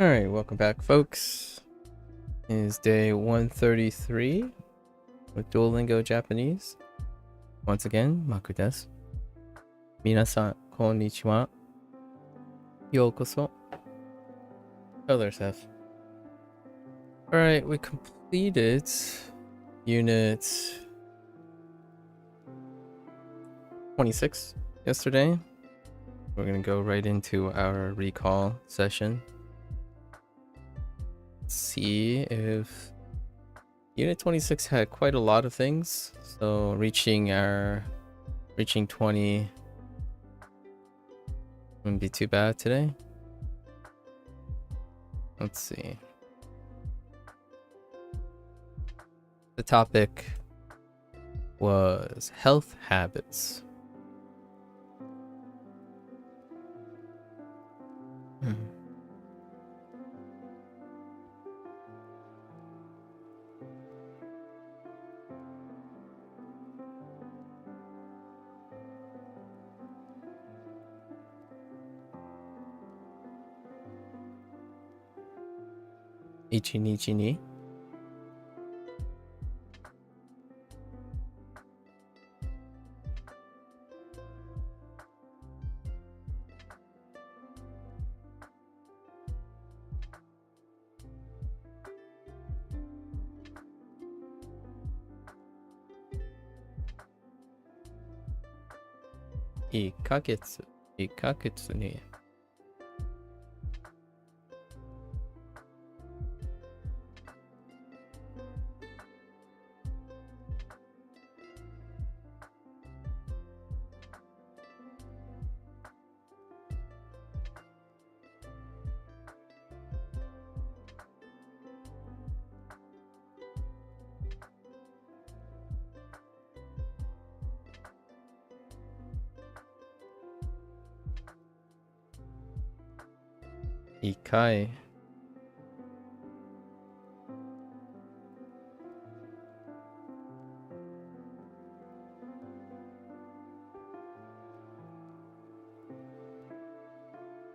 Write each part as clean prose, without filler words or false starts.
Alright, welcome back, folks. It is day 133 with Duolingo Japanese. Once again, Maku desu. Minasan, konnichiwa. Yokoso. Hello there, Seth. Alright, we completed unit 26 yesterday. We're gonna go right into our recall session. See if unit 26 had quite a lot of things, so reaching 20 wouldn't be too bad today. Let's see. The topic was health habits. Ichi nichi ni. Ikaketsu ni. Ikai.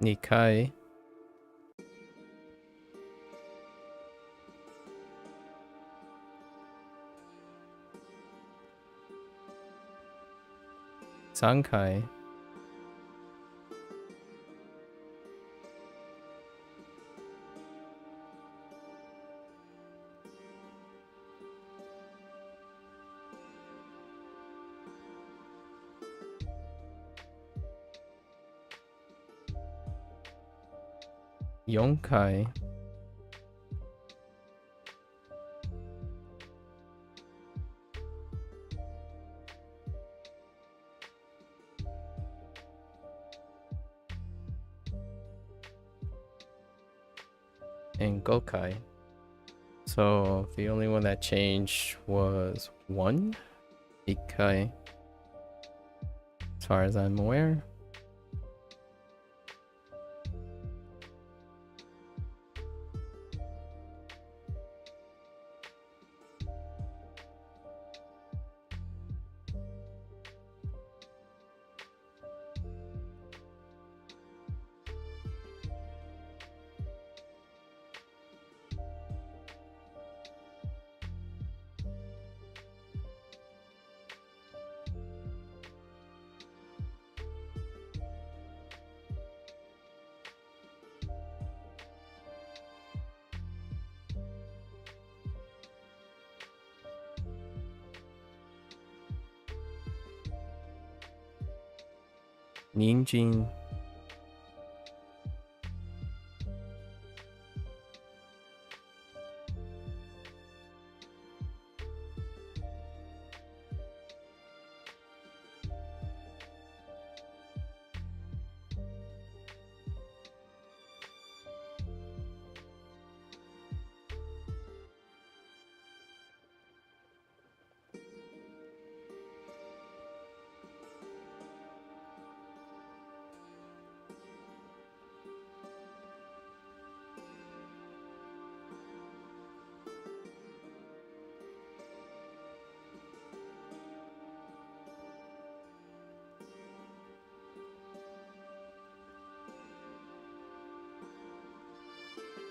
Nikai. Sankai. Yonkai. And Gokai. So the only one that changed was 1 Ikai, as far as I'm aware. Ninjin.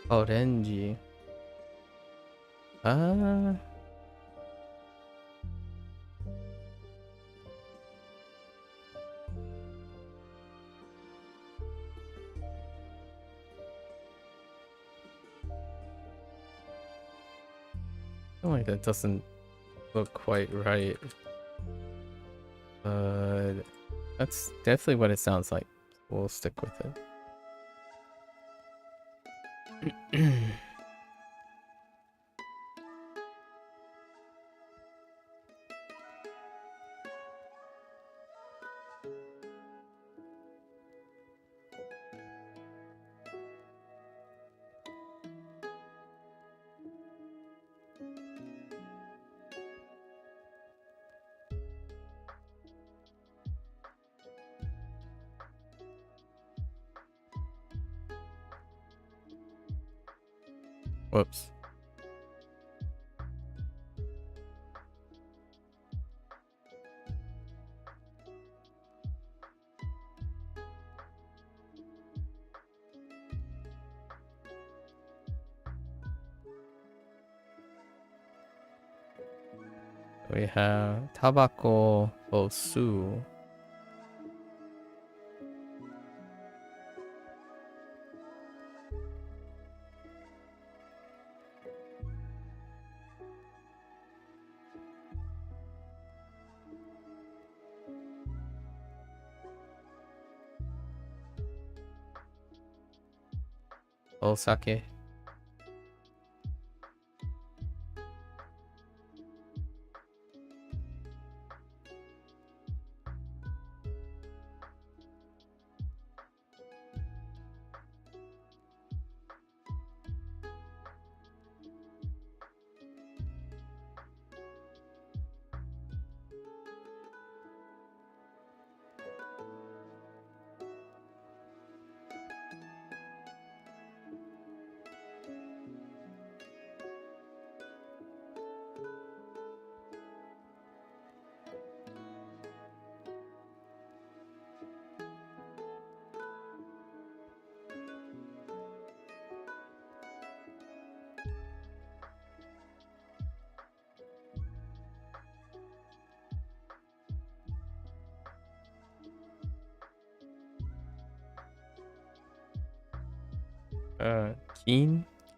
Orange. Ah. I feel like that doesn't look quite right. That's definitely what it sounds like. We'll stick with it. Whoops. We have tabako osu. Osake.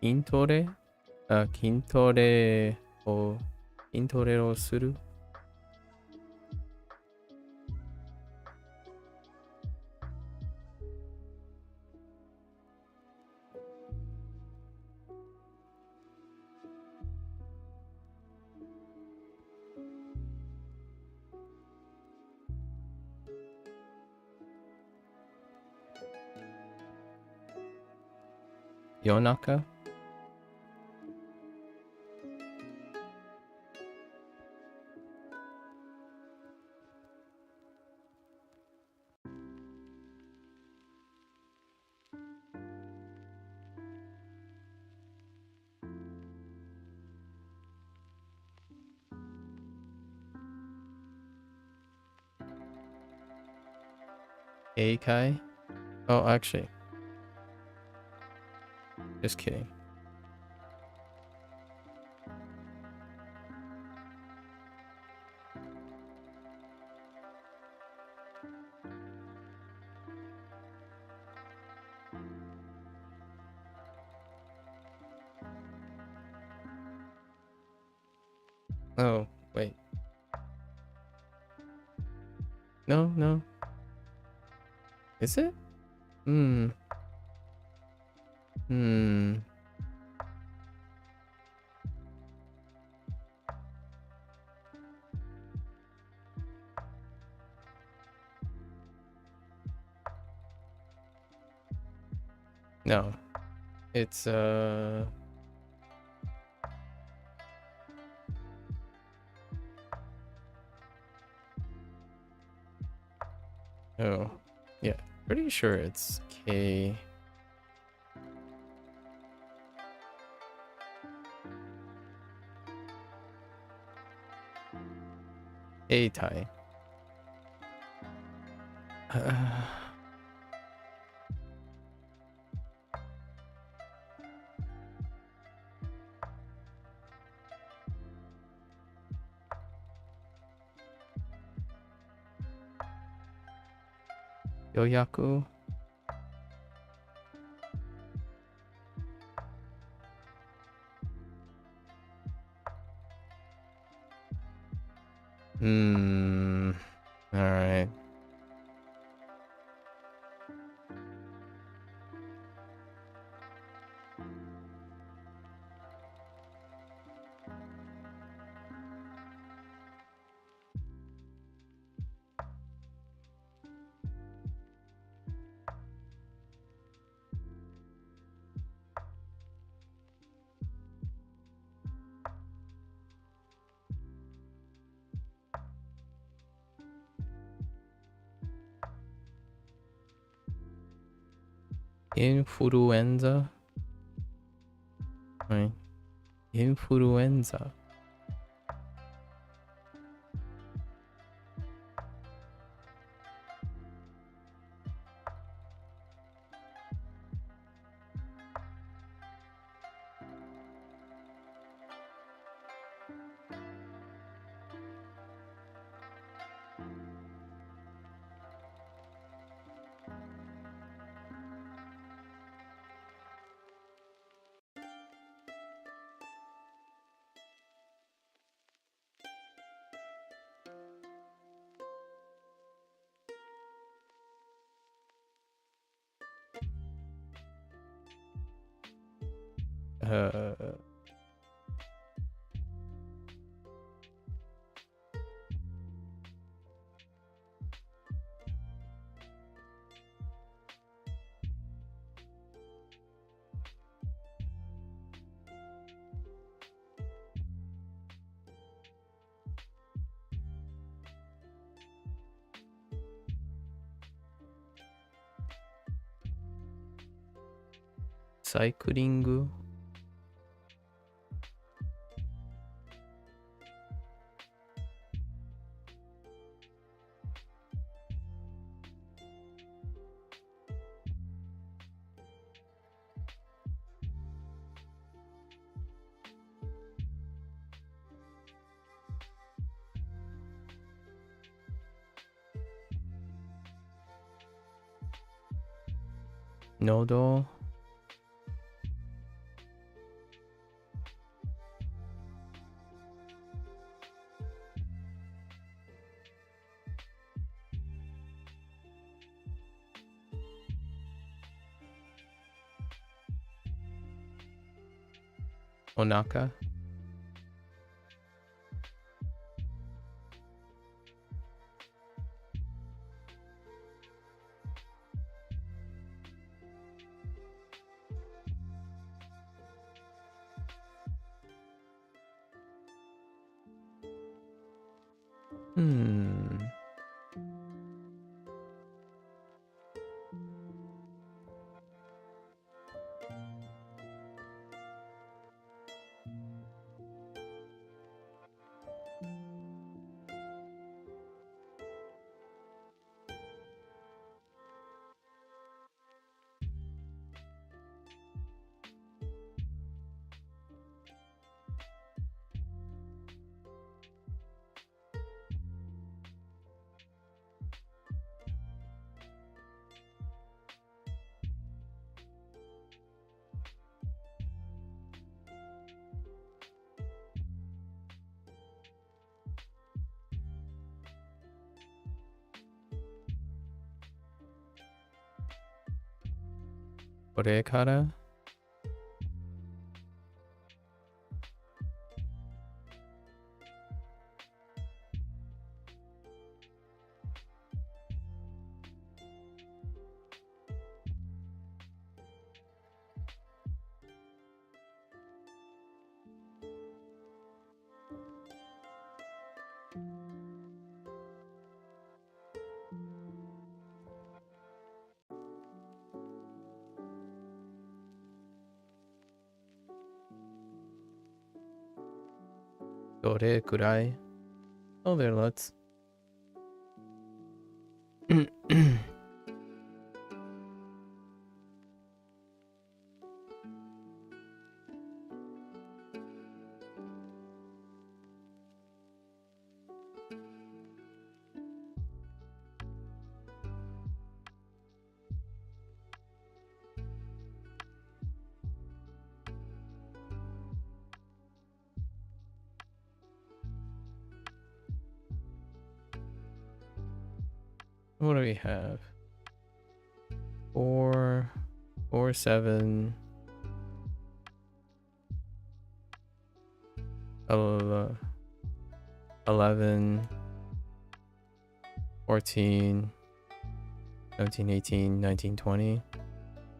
Kintore? Kintore o kintore o suru? Yonaka? Eikai? Oh, actually. Just kidding. Oh, wait. No, no. Is it? Hmm. Hmm. No. It's oh. Yeah. Pretty sure it's K. A-tai. Yoyaku. All right. Influenza. Right. Influenza. Cycling. Nodo. Onaka. Orekara. Dore kurai. Oh, there, lots. What do we have? 4, 4, 7, 11, 14, 17, 18, 19, 20.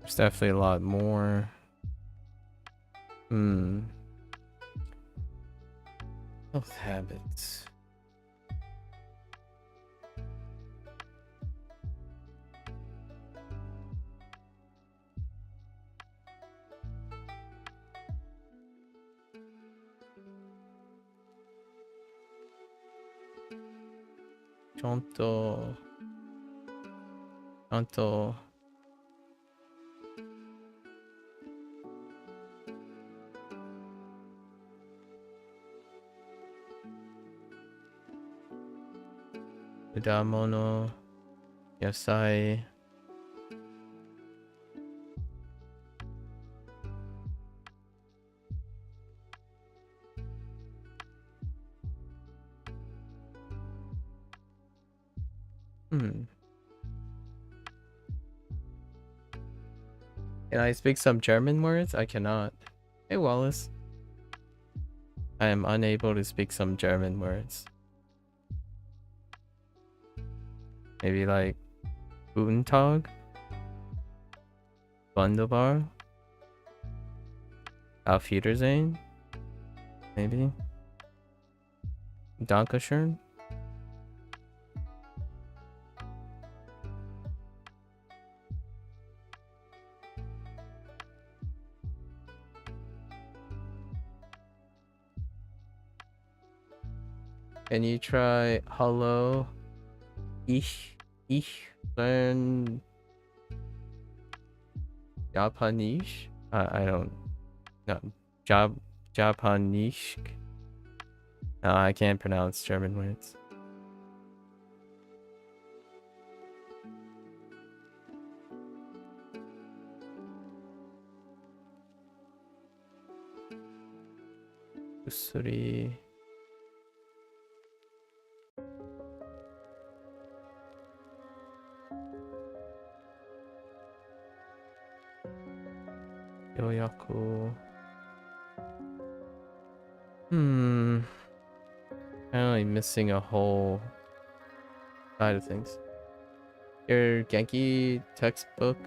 There's definitely a lot more. Health habits. Chonto. Damono. Yasai. Can I speak some German words? I cannot. Hey, Wallace. I am unable to speak some German words. Maybe like Guten Tag, Wunderbar, Auf Wiedersehen, maybe. Dankeschön. Can you try hello? Ich learn Japanese. I don't know. Japanese. No, I can't pronounce German words. Usuri. Yoyaku. Kind of missing a whole side of things. Your Genki textbook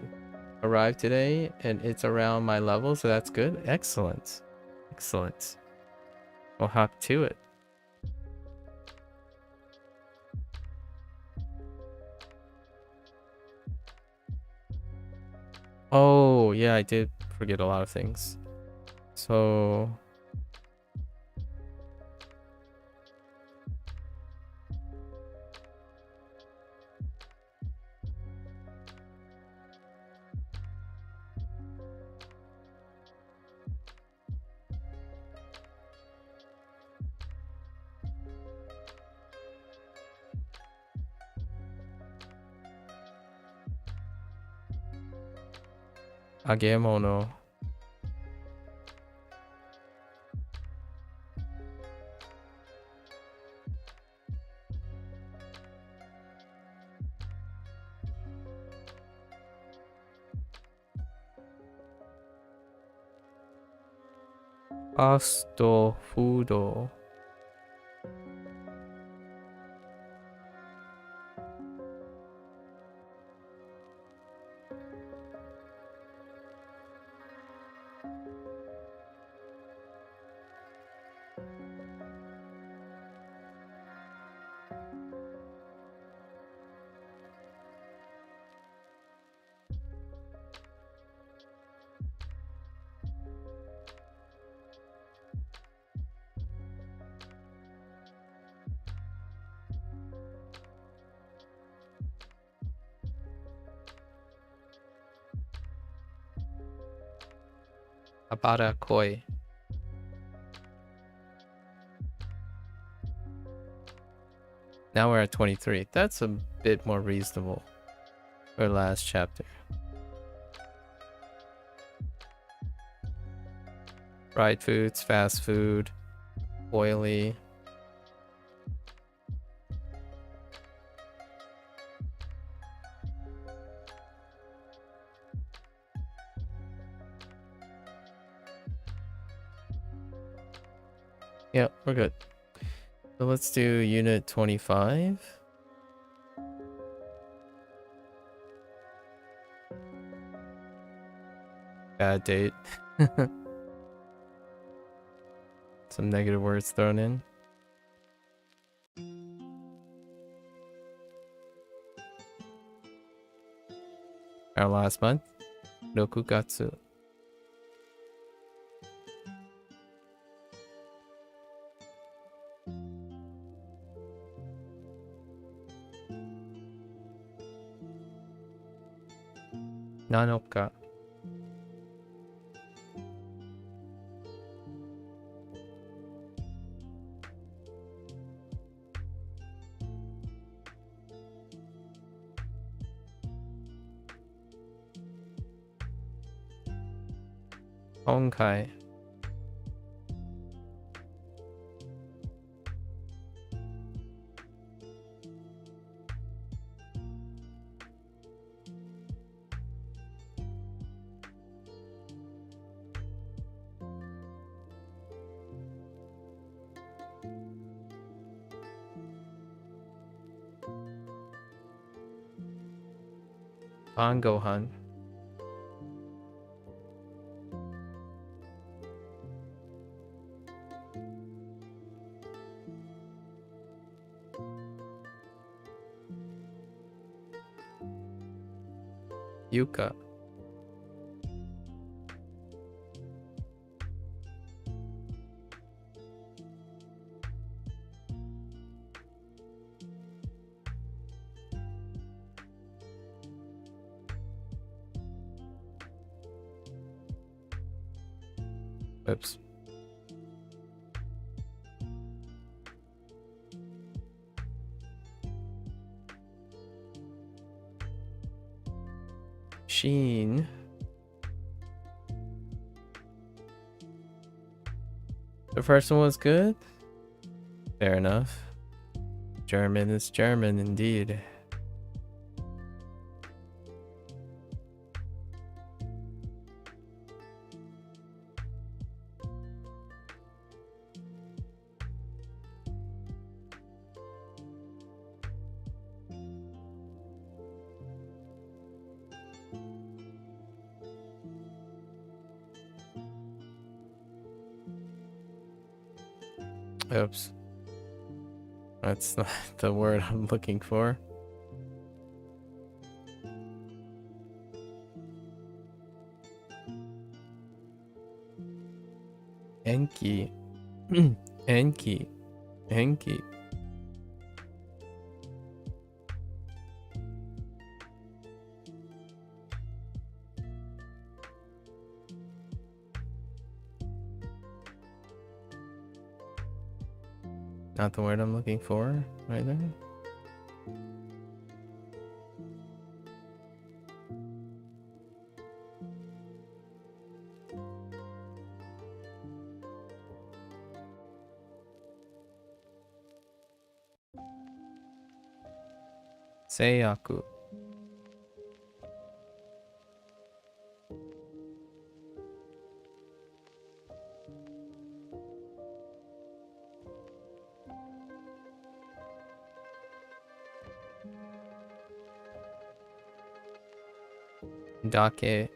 arrived today and it's around my level, so that's good. Excellent. Excellent. We'll hop to it. Oh, yeah, I did forget a lot of things. So Agemono. Pasto fudo. Abara koi. Now we're at 23. That's a bit more reasonable for last chapter. Fried foods, fast food, oily. Yeah, we're good. So let's do unit 25. Bad date. Some negative words thrown in. Our last month. Rokugatsu. Nanoka. Honkai. Bangohan. Yuka. Oops. Sheen. The first one was good? Fair enough. German is German indeed. Oops. That's not the word I'm looking for. Enki. Enki. Enki. Not the word I'm looking for right there. Seiyaku. Dake.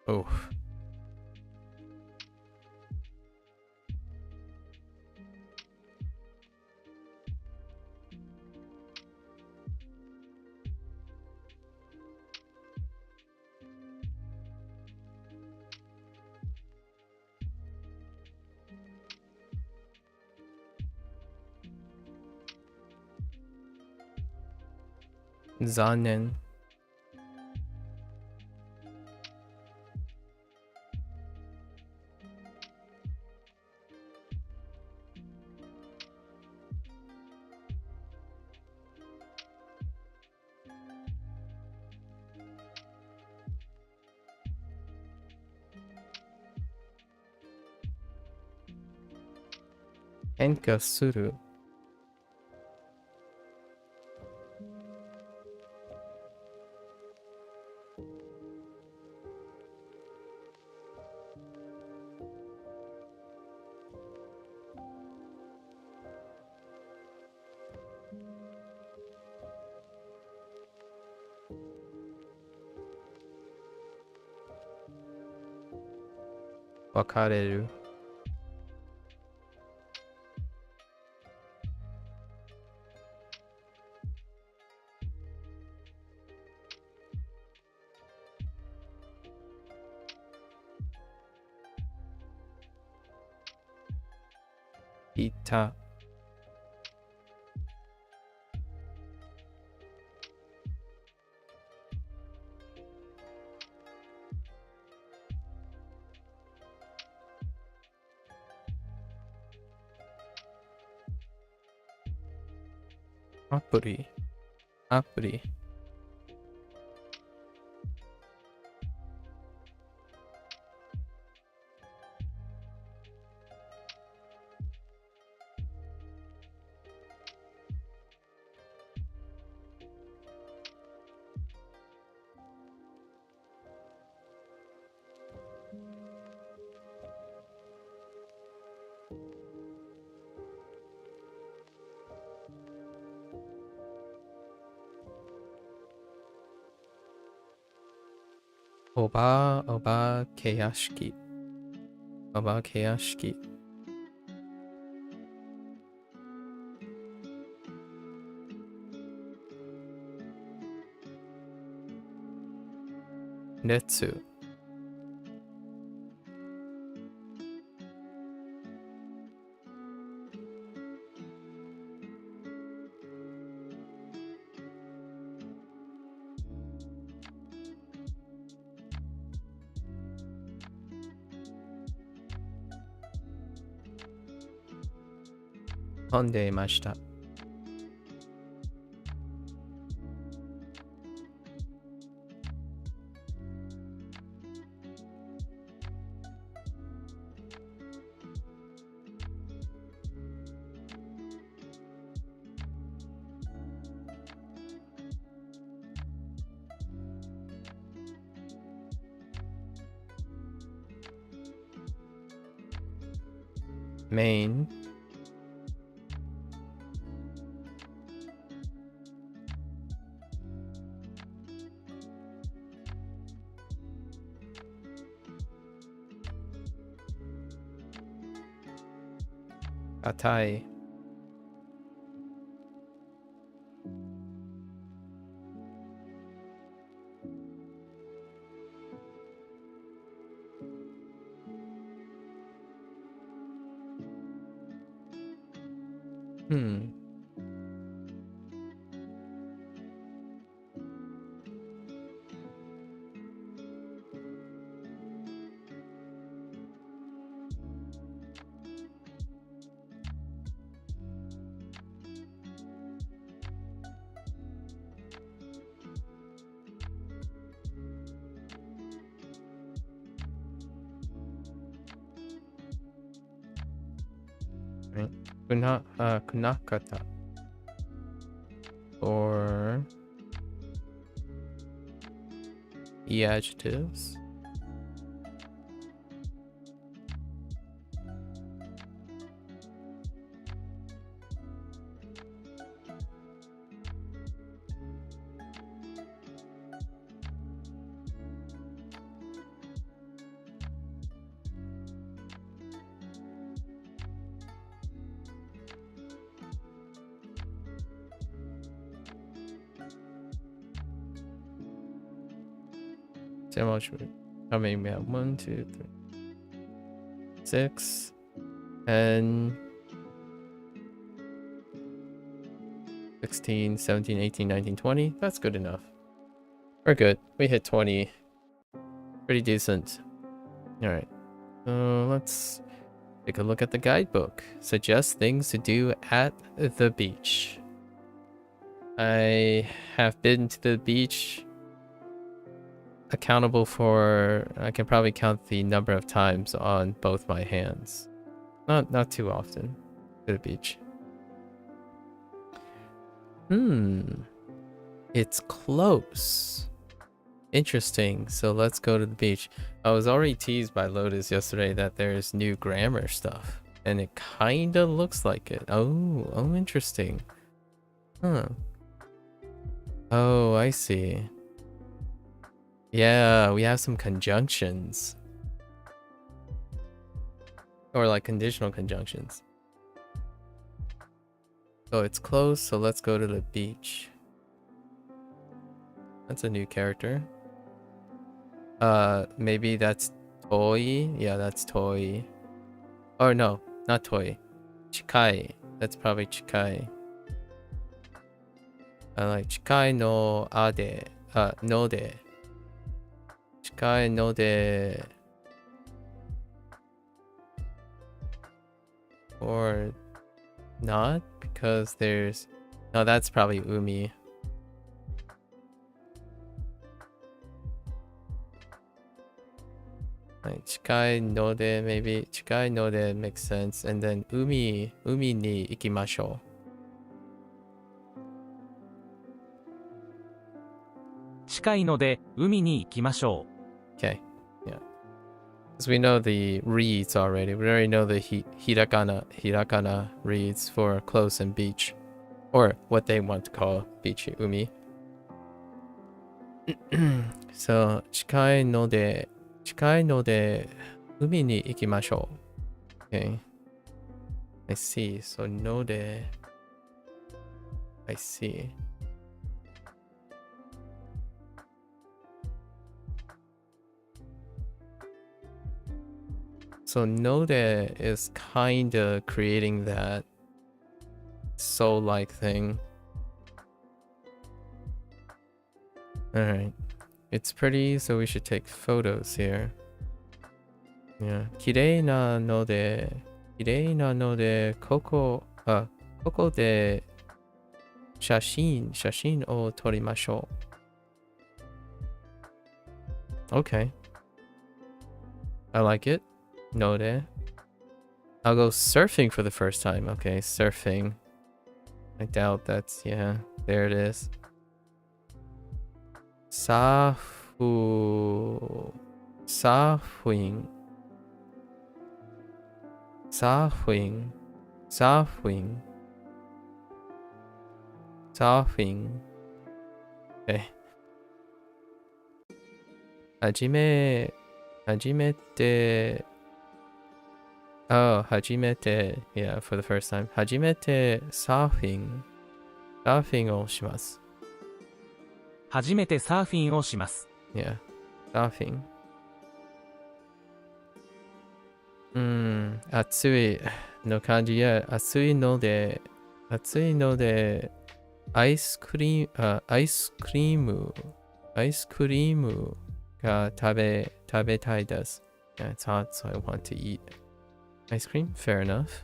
Oh. Zanen. Enkasuru. Wakareru. Ita. Apuri. Apuri. Oba keyashiki. Oba keyashiki. Netsu. Honde mashita. Main. Atai. Hmm. Right. Kunakata. Or adjectives. How much? How many we have? 1, 2, 3, 6, and 16, 17, 18, 19, 20. That's good enough. We're good. We hit 20. Pretty decent. Alright. So let's take a look at the guidebook. Suggest things to do at the beach. I have been to the beach accountable for, I can probably count the number of times on both my hands. Not too often to the beach. It's close. Interesting. So let's go to the beach. I was already teased by Lotus yesterday that there's new grammar stuff, and it kind of looks like it. Oh, interesting. Huh. Oh, I see. Yeah, we have some conjunctions. Or like conditional conjunctions. So it's close, so let's go to the beach. That's a new character. Maybe that's Toi. Yeah, that's Toi. Or no, not Toi. Chikai. That's probably Chikai. I like Chikai no Ade. No de. Chikai no de. Or not, because there's... No, that's probably Umi. Like Chikai no de, maybe. Chikai no de makes sense. And then Umi ni ikimashou. Okay, yeah. Because we know the reads already. We already know the hirakana reads for close and beach. Or what they want to call beach, umi. So, chikai no de umi ni ikimashou. Okay. I see. So, no de... I see. So Node is kinda creating that soul-like thing. Alright. It's pretty, so we should take photos here. Yeah. Kirei na node, koko de shashin o torimashou. Okay. I like it. Node. I'll go surfing for the first time. Okay, surfing. I doubt that's... yeah, there it is. Surfing. Okay. Hajimete. Oh, hajimete. Yeah, for the first time. Hajimete surfing. Surfing o shimasu. Yeah, surfing. Atsui no kanji. Yeah, atsui no de ice cream ga tabetai desu. Yeah, it's hot, so I want to eat ice cream. Fair enough.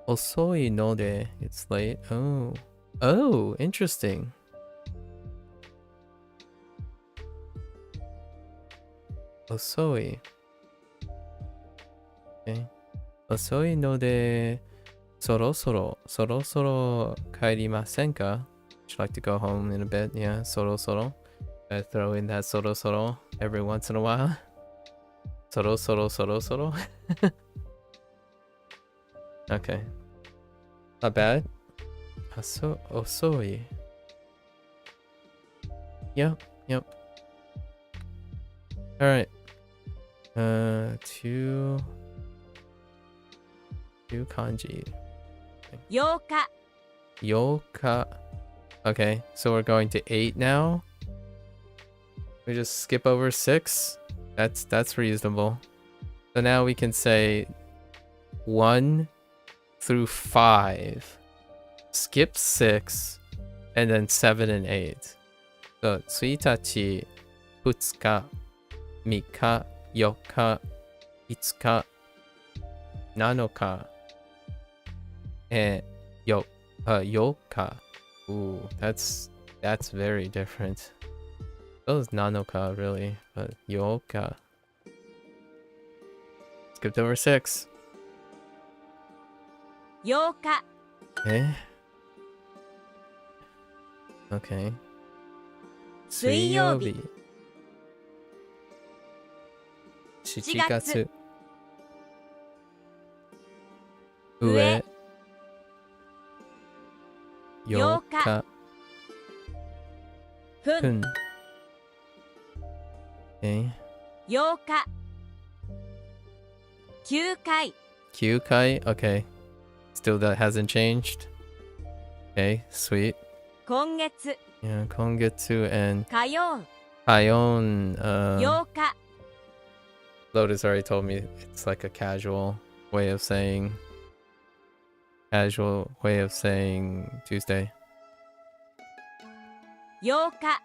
Osoi no de, it's late. Oh. Oh, interesting. Osoi. Okay. Osoi no de sorosoro kaerimasen ka? Would you like to go home in a bit? Yeah, sorosoro. I throw in that sorosoro every once in a while. Sorosoro. Okay. Not bad. Osoi. Yep. Alright. Two kanji. Yoka. Okay, so we're going to 8 now. We just skip over 6. That's reasonable. So now we can say 1 through 5. Skip 6, and then 7 and 8. So 1日、2日、3日、4日、5日、7日、8日. Ooh, that's very different. Those nanoka really, but yoka. Skipped over 6. Yoka. Okay. 水曜日。7月。上。8日。分。Okay. 8日 9回 Kyukai? Okay. Still that hasn't changed. Okay, sweet. 今月 Yeah, kongetsu and 火曜 Kayon. 8日 Lotus already told me it's like a casual way of saying Tuesday. 8日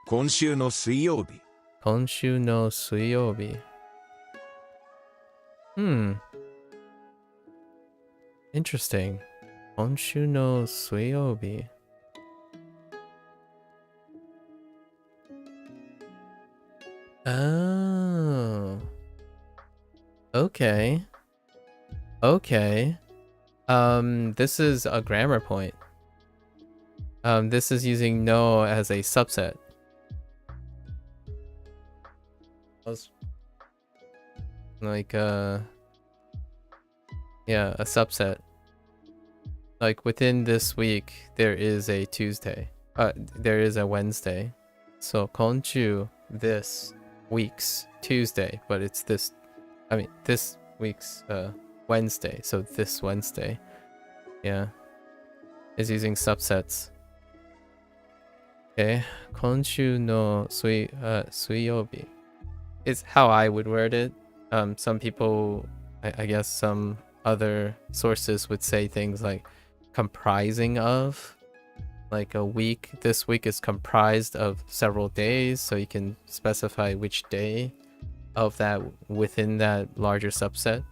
今週の水曜日 Konshu no suiyobi. Interesting. Konshu no suiyobi. Oh. Okay. Okay. This is a grammar point. This is using no as a subset. Like, yeah, a subset. Like, within this week, there is a Tuesday. There is a Wednesday. So, konchu, this week's Tuesday, but it's this week's, Wednesday. So, this Wednesday. Yeah. Is using subsets. Okay. Konshu no suiyobi. Is how I would word it. Some people, I guess some other sources would say things like comprising of, like a week. This week is comprised of several days, so you can specify which day of that within that larger subset.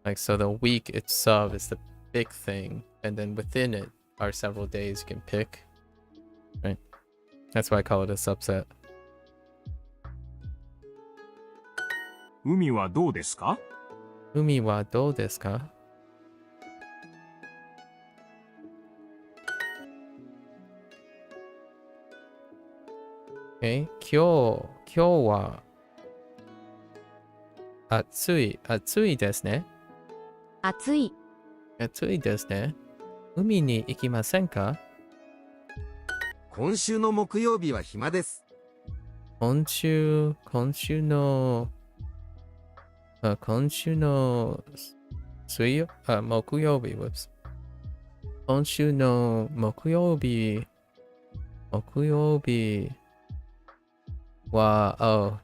Like, so the week itself is the big thing, and then within it are several days you can pick. Right? That's why I call it a subset. 海はどうですか Umi wa dou desu ka? Okay, 今日は暑いですね。暑い暑いですね。海に行きませんか？今週の木曜日は暇です。今週の木曜日 whoops 今週の木曜日は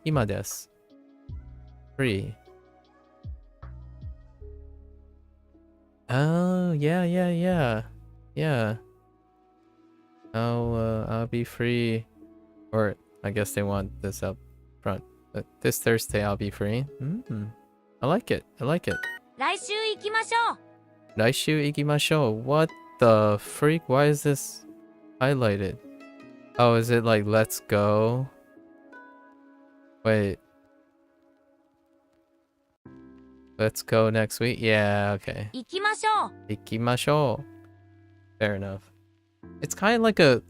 暇です。Free. Oh, yeah. I'll be free. Or I guess they want this up front. This Thursday I'll be free. I like it. 来週行きましょう来週行きましょう. What the freak? Why is this highlighted? Oh, is it like let's go? Wait. Let's go next week? Yeah, okay. 行きましょう行きましょう. Fair enough. It's kind of like a...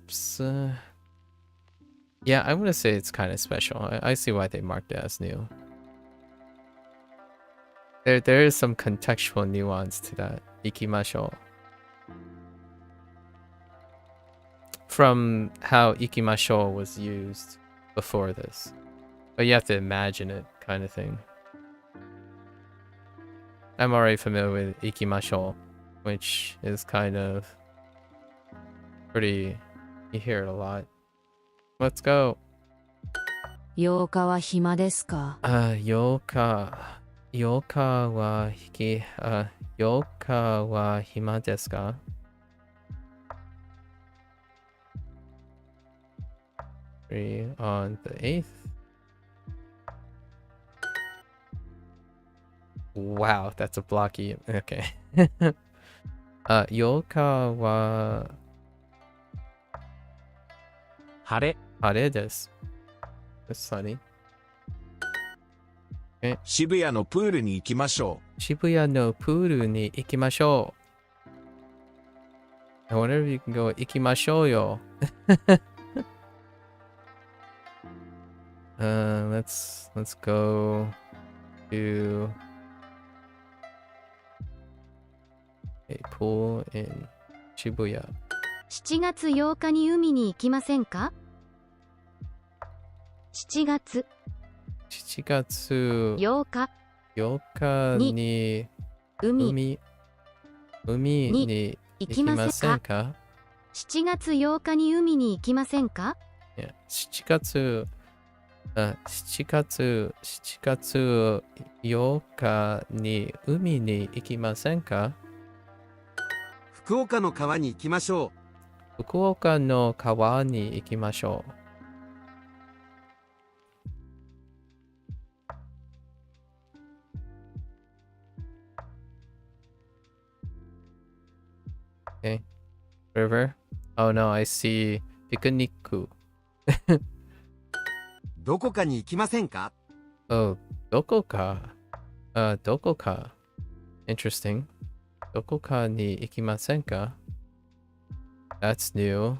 yeah, I want to say it's kind of special. I see why they marked it as new. There is some contextual nuance to that. 行きましょう. From how 行きましょう was used before this. But you have to imagine it, kind of thing. I'm already familiar with 行きましょう, which is kind of pretty... You hear it a lot. Let's go. 8日は暇ですか8日は暇ですか? Free on the 8th. Wow, that's a blocky. Okay. 8日は晴晴れです。It's sunny. 渋谷のプールに行きましょ渋谷のプールに行きましょう. I wonder if you can go 行きましょうよ. Let's go to a pool in Shibuya. 7月8日に海に行きませんか7月7月8日8日に海に行きませんか？ 7月8日に海に行きませんか？ 7月8日に海に行きませんか？福岡の川に行きましょ福岡の川に行きましょう。Okay. River. Oh no, I see ピクニック。う。どこかに行きませんか？ Oh, どこか。どこか。Interesting. どこかに行きませんか？ That's new.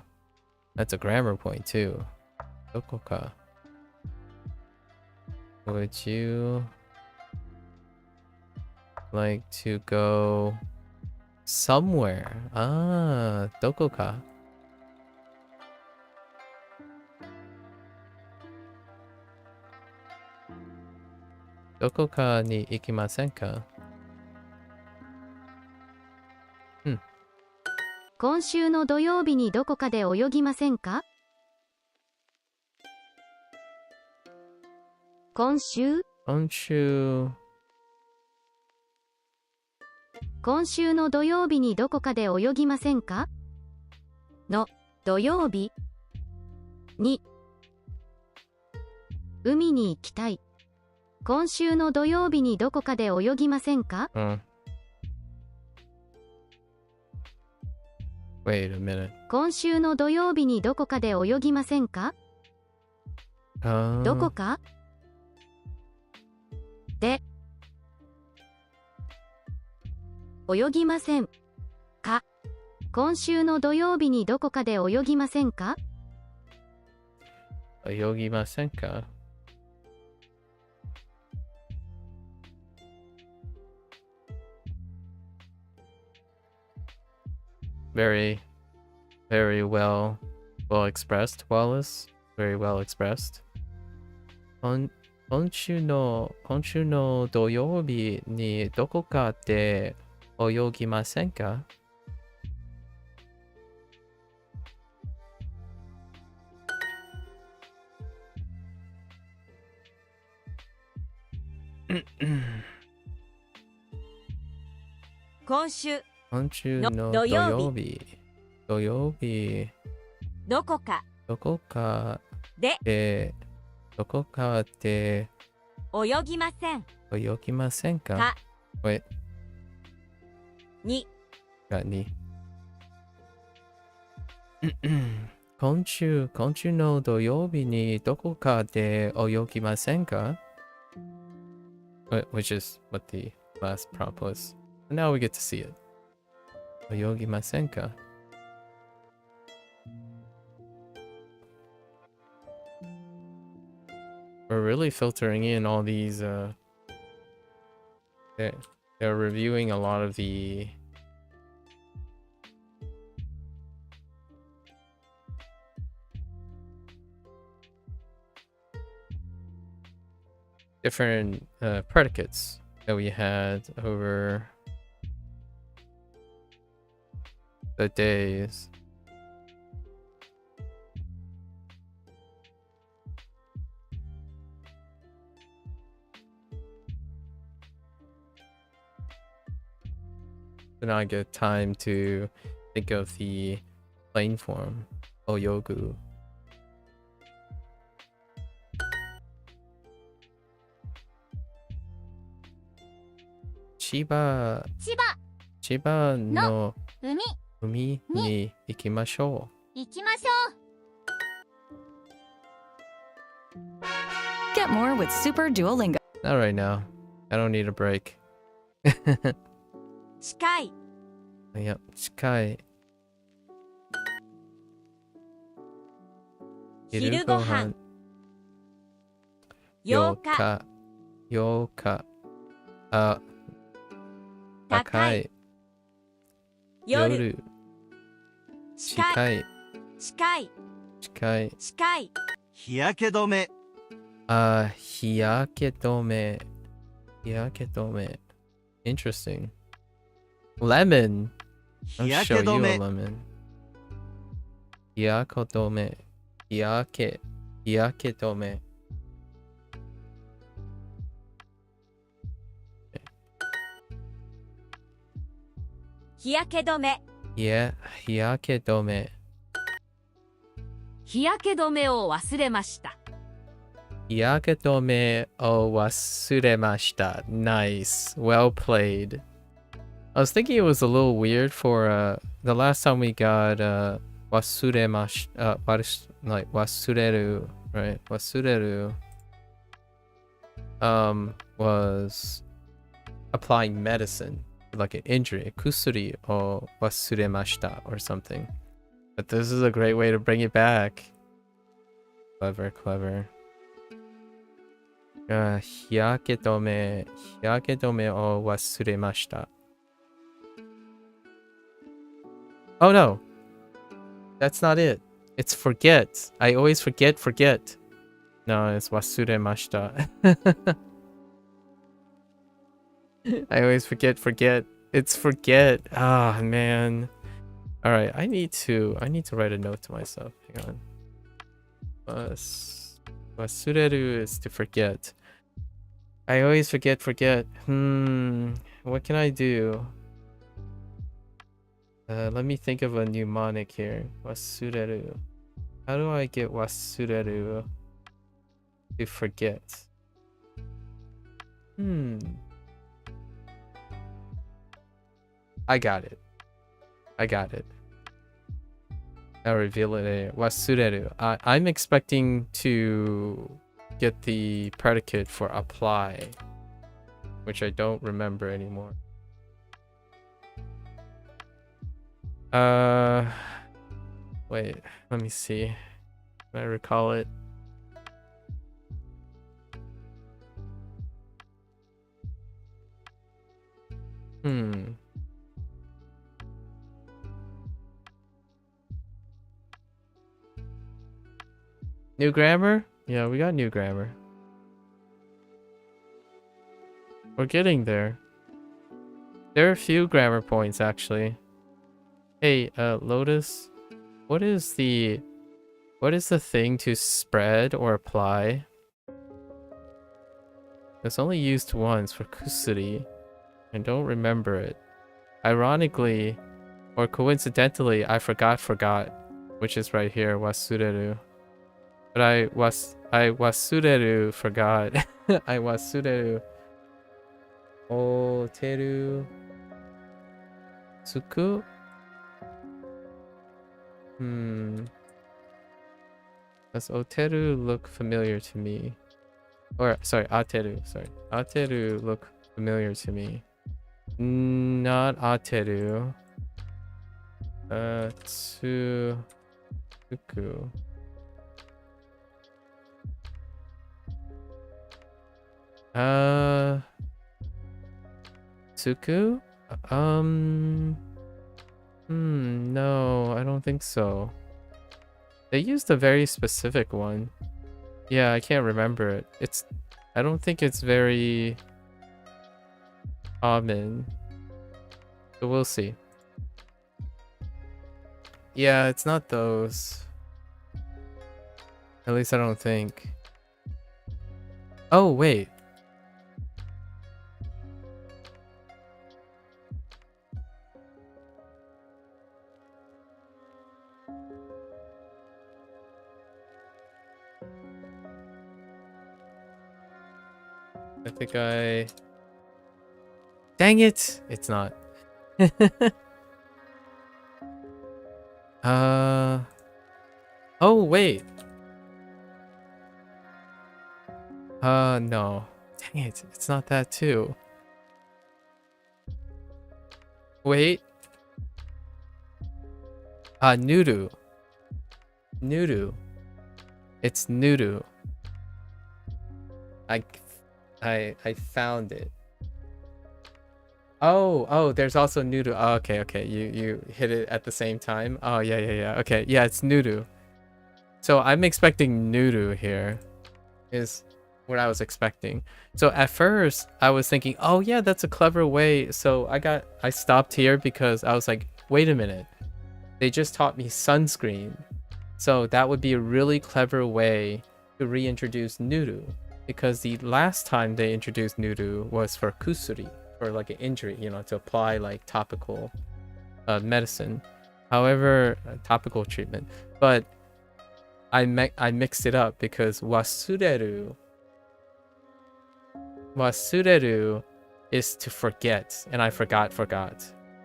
That's a grammar point too. どこか。Would you like to go somewhere? どこか。どこかに行きませんか？今週の土曜日にどこかで泳ぎませんか？今週の土曜日にどこかで泳ぎませんか？の土曜日に海に行きたい。今週の土曜日にどこかで泳ぎませんか？Wait a minute. 今週の土曜日にどこかで泳ぎませんか？どこかで泳ぎませんか？今週の土曜日にどこかで泳ぎませんか？泳ぎませんか？ Very well expressed, Wallace. Very well expressed. 今週の土曜日にどこかで泳ぎませんか？今週の土曜日どこかでどこかで泳ぎません泳ぎませんか？かWait. に今週の土曜日にどこかで泳ぎませんか？ Which is what the last prompt was. And now we get to see it. 泳ぎませんか？ We're really filtering in all these they're reviewing a lot of the different predicates that we had over the days. So now I get time to think of the plain form, oyogu. Chiba no 海に行きましょう。行きましょう。 Get more with Super Duolingo. Not right now. I don't need a break. 近いいや、近い。昼ご飯8日8日。高い。夜近い。近い近い。近い日焼け止め Hiyaketome. Hiyaketome. Interesting. Lemon. 日 I'll 焼 show け止 you a め lemon. Hiyaketome. Hiyaketome. 日焼け止め Hiyaketome. 日焼け止めを忘れました Hiyaketome o wasuremashita. Nice. Well played. I was thinking it was a little weird for the last time we got like wasureru, right? Wasureru was applying medicine, like an injury, kusuri o wasuremashita or something. But this is a great way to bring it back. Clever, clever. 日焼け止めを忘れました。Oh no! That's not it. It's forget. I always forget. No, it's 忘れました。I always forget. It's forget. Ah, man. Alright, I need to write a note to myself. Hang on. Wasureru is to forget. I always forget. What can I do? Let me think of a mnemonic here. Wasureru. How do I get wasureru to forget? I got it. I'll reveal it. Wasureru. I'm expecting to get the predicate for apply, which I don't remember anymore. Wait, let me see. Can I recall it? New grammar? Yeah, we got new grammar. We're getting there. There are a few grammar points, actually. Hey, Lotus, what is the thing to spread or apply? It's only used once for kusuri. I don't remember it. Ironically, or coincidentally, I forgot, which is right here, wasureru. But I wasureru forgot. I wasureru. Oteru tsuku? Does oteru look familiar to me? Or, sorry, ateru. Sorry. Ateru look familiar to me. Not ateru. Tsuku. Tsuku? No, I don't think so. They used a very specific one. Yeah, I can't remember it. I don't think it's very common. So we'll see. Yeah, it's not those. At least I don't think. Oh, wait. I think I... Dang it! It's not. Oh, wait. No. Dang it. It's not that too. Wait. Nuru. Nuru. It's Nuru. I found it. Oh, there's also Nuru. Oh, okay. You hit it at the same time. Oh, yeah. Okay, yeah, it's Nuru. So I'm expecting Nuru here. what I was expecting. So at first I was thinking, oh yeah, that's a clever way. So I stopped here because I was like, wait a minute. They just taught me sunscreen. So that would be a really clever way to reintroduce Nuru. Because the last time they introduced Nuru was for kusuri, for like an injury, you know, to apply like topical medicine. However, topical treatment. But I mixed it up because wasureru is to forget, and I forgot.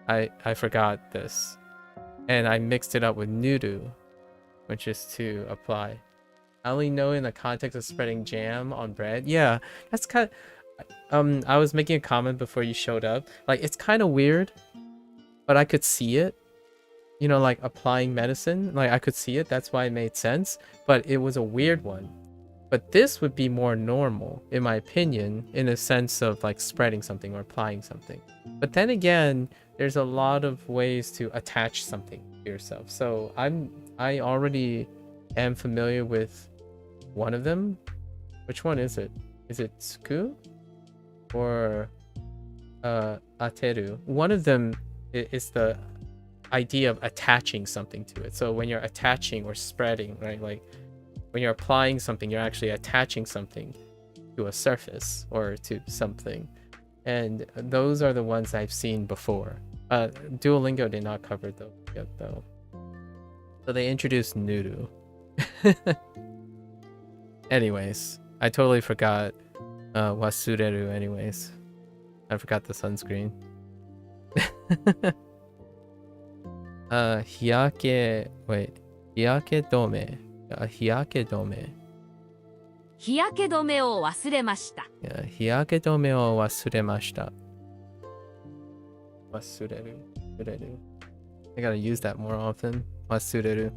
I forgot this. And I mixed it up with nuru, which is to apply. I only know in the context of spreading jam on bread. Yeah, that's kind of, I was making a comment before you showed up. Like, it's kind of weird, but I could see it. You know, like applying medicine. Like, I could see it. That's why it made sense. But it was a weird one. But this would be more normal, in my opinion, in a sense of like spreading something or applying something. But then again, there's a lot of ways to attach something to yourself. So I already am familiar with one of them. Which one is it? Is it tsuku or ateru? One of them is the idea of attaching something to it. So when you're attaching or spreading, right? Like when you're applying something, you're actually attaching something to a surface or to something. And those are the ones I've seen before. Duolingo did not cover those yet, though. So they introduced Nuru. Anyways, I totally forgot wasureru anyways. I forgot the sunscreen. Hiyake dome. Hiyake dome. 日焼け止めを忘れました。Yeah, 日焼け止めを忘れました。Wasureru. I gotta use that more often. Wasureru.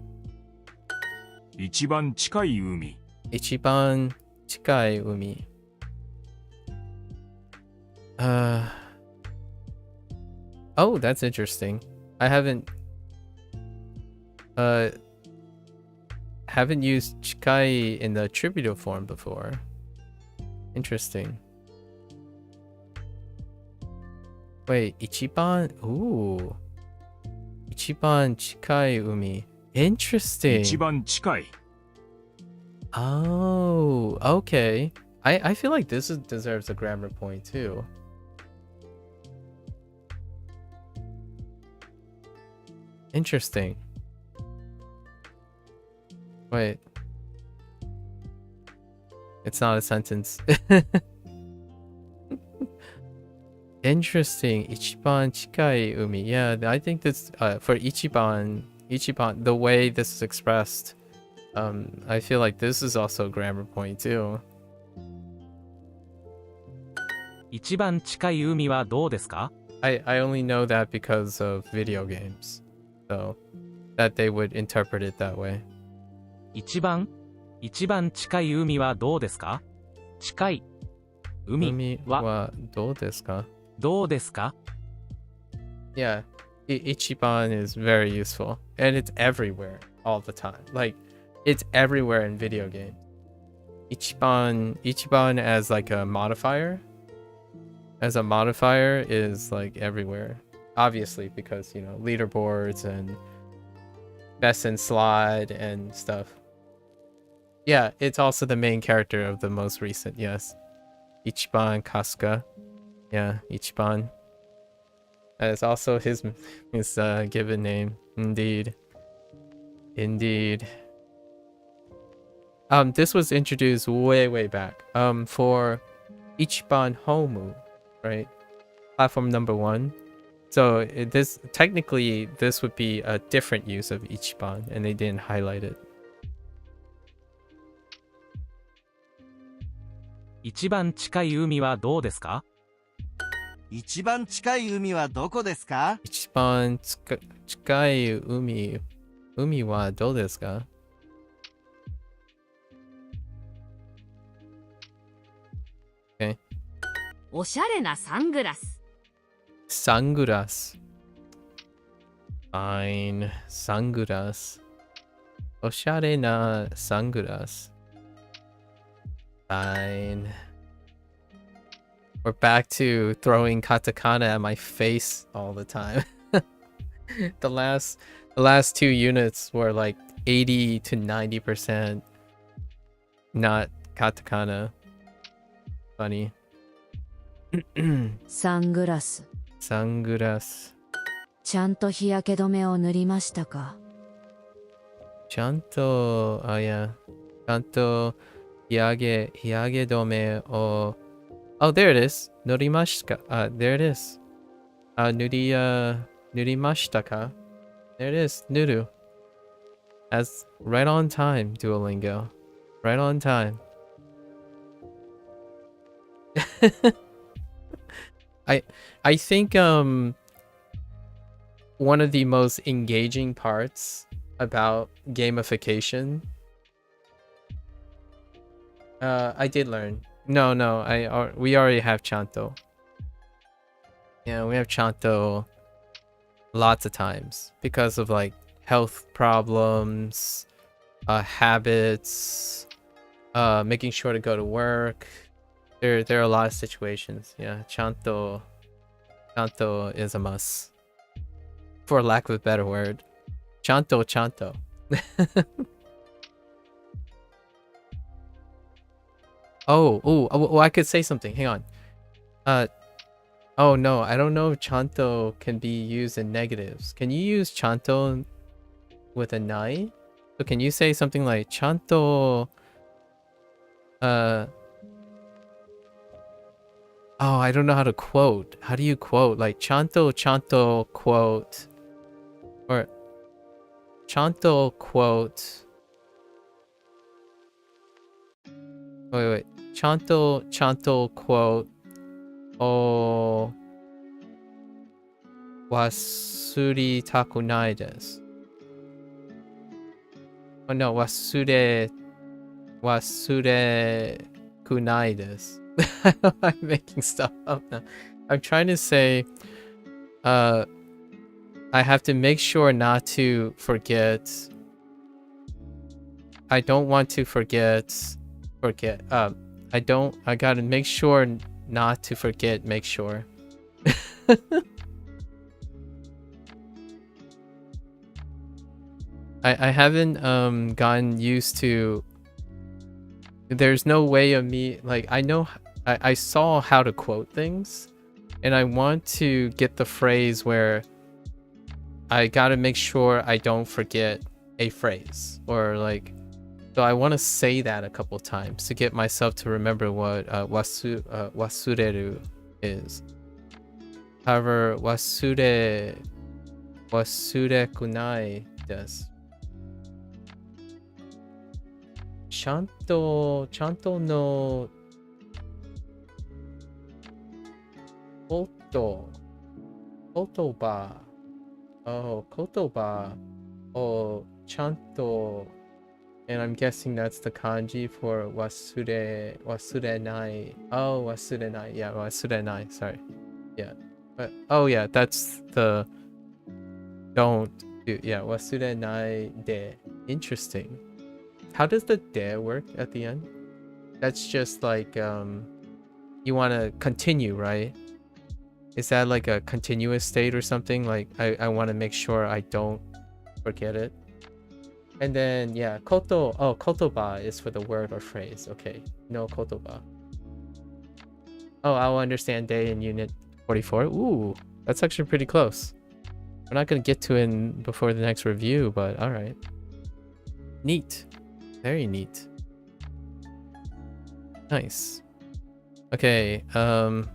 一番近い海。一番近い海。Oh, that's interesting. I haven't used chikai in the attributive form before. Interesting. Wait, ichiban? Ooh. Ichiban chikai umi. Interesting. 一番近い。 Oh, okay. I feel like this deserves a grammar point too. Interesting. Wait. It's not a sentence. Interesting. Ichiban chikai umi. Yeah, I think this for ichiban, the way this is expressed, I feel like this is also a grammar point too. 一番近い海はどうですか? I only know that because of video games. So that they would interpret it that way. 一番近い海はどうですか? 近い海はどうですか? どうですか? Yeah, ichiban is very useful, and it's everywhere all the time. Like, it's everywhere in video games. Ichiban as like a modifier. As a modifier is like everywhere. Obviously, because, you know, leaderboards and best in slide and stuff. Yeah, it's also the main character of the most recent, yes. Ichiban Kasuga. Yeah, Ichiban. That is also his given name. Indeed. This was introduced way back. For Ichiban Homu, right? Platform number 1. So this would be a different use of Ichiban, and they didn't highlight it. 一番近い海はどうですか? 一番近い海はどこですか? 一番近い海はどうですか? Okay. おしゃれなサングラス。 Sunglass. Fine. Sunglass. おしゃれな sunglass. Fine. We're back to throwing katakana at my face all the time. the last 2 units were like 80 to 90% not katakana. Funny. サングラス Sunglass. ちゃんと日焼け止めを塗りましたか Chanto. Oh yeah. Chanto hiyage dome o. Oh, there it is. Norimashita. There it is. Nurimashita ka. There it is. Nuru. That's right on time, Duolingo. Right on time. I think one of the most engaging parts about gamification. I did learn. No, we already have Chanto. Yeah, we have Chanto lots of times because of like health problems, habits, making sure to go to work. There are a lot of situations. Yeah, Chanto is a must. For lack of a better word. Chanto. Oh, I could say something. Hang on. Oh no, I don't know if Chanto can be used in negatives. Can you use Chanto with a nai? So can you say something like Chanto? Oh, I don't know how to quote. How do you quote? Like Chanto quote. Or Chanto quote. Wait. Chanto quote. Oh, wasuritaku nai desu. Oh no, wasurekunai desu. I'm making stuff up now. I'm trying to say, I have to make sure not to forget. I don't want to forget. I gotta make sure not to forget, make sure. I haven't gotten used to. There's no way of me, like, I saw how to quote things, and I want to get the phrase where I gotta make sure I don't forget a phrase, or like, so I want to say that a couple times to get myself to remember what wasureru is. However, wasurekunai desu. Chanto no kotoba. Oh, kotoba. Oh, chanto. And I'm guessing that's the kanji for wasurenai. Oh, wasurenai. Yeah, wasurenai. Sorry. Yeah. But oh yeah, that's the don't do. Yeah, wasurenai de. Interesting. How does the de work at the end? That's just like you want to continue, right? Is that like a continuous state or something? Like I want to make sure I don't forget it. And then yeah, kotoba is for the word or phrase. Okay, no kotoba. Oh, I'll understand day in unit 44. Ooh, that's actually pretty close. We're not gonna get to it before the next review, but all right. Neat, very neat. Nice. Okay,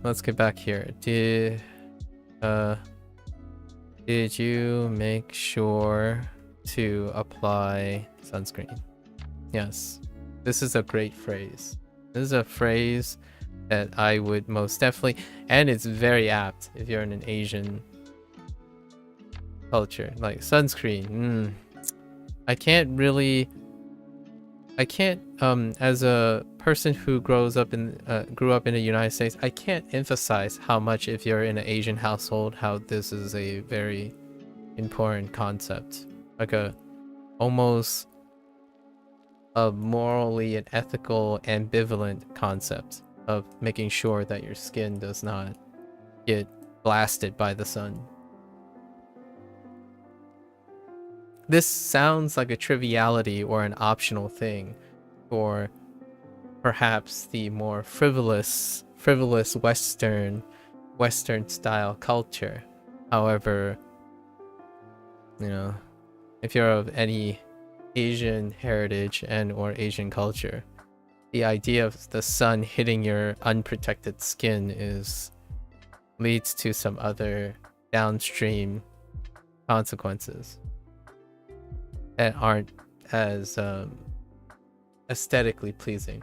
let's get back here. Did you make sure to apply sunscreen? Yes, this is a great phrase. This is a phrase that I would most definitely, and it's very apt if you're in an Asian culture, like sunscreen. I can't as a person who grew up in the United States, I can't emphasize how much, if you're in an Asian household, how this is a very important concept. Like a almost a morally and ethical ambivalent concept of making sure that your skin does not get blasted by the sun. This sounds like a triviality or an optional thing for perhaps the more frivolous Western style culture. However, you know, if you're of any Asian heritage and or Asian culture, the idea of the sun hitting your unprotected skin leads to some other downstream consequences that aren't as aesthetically pleasing.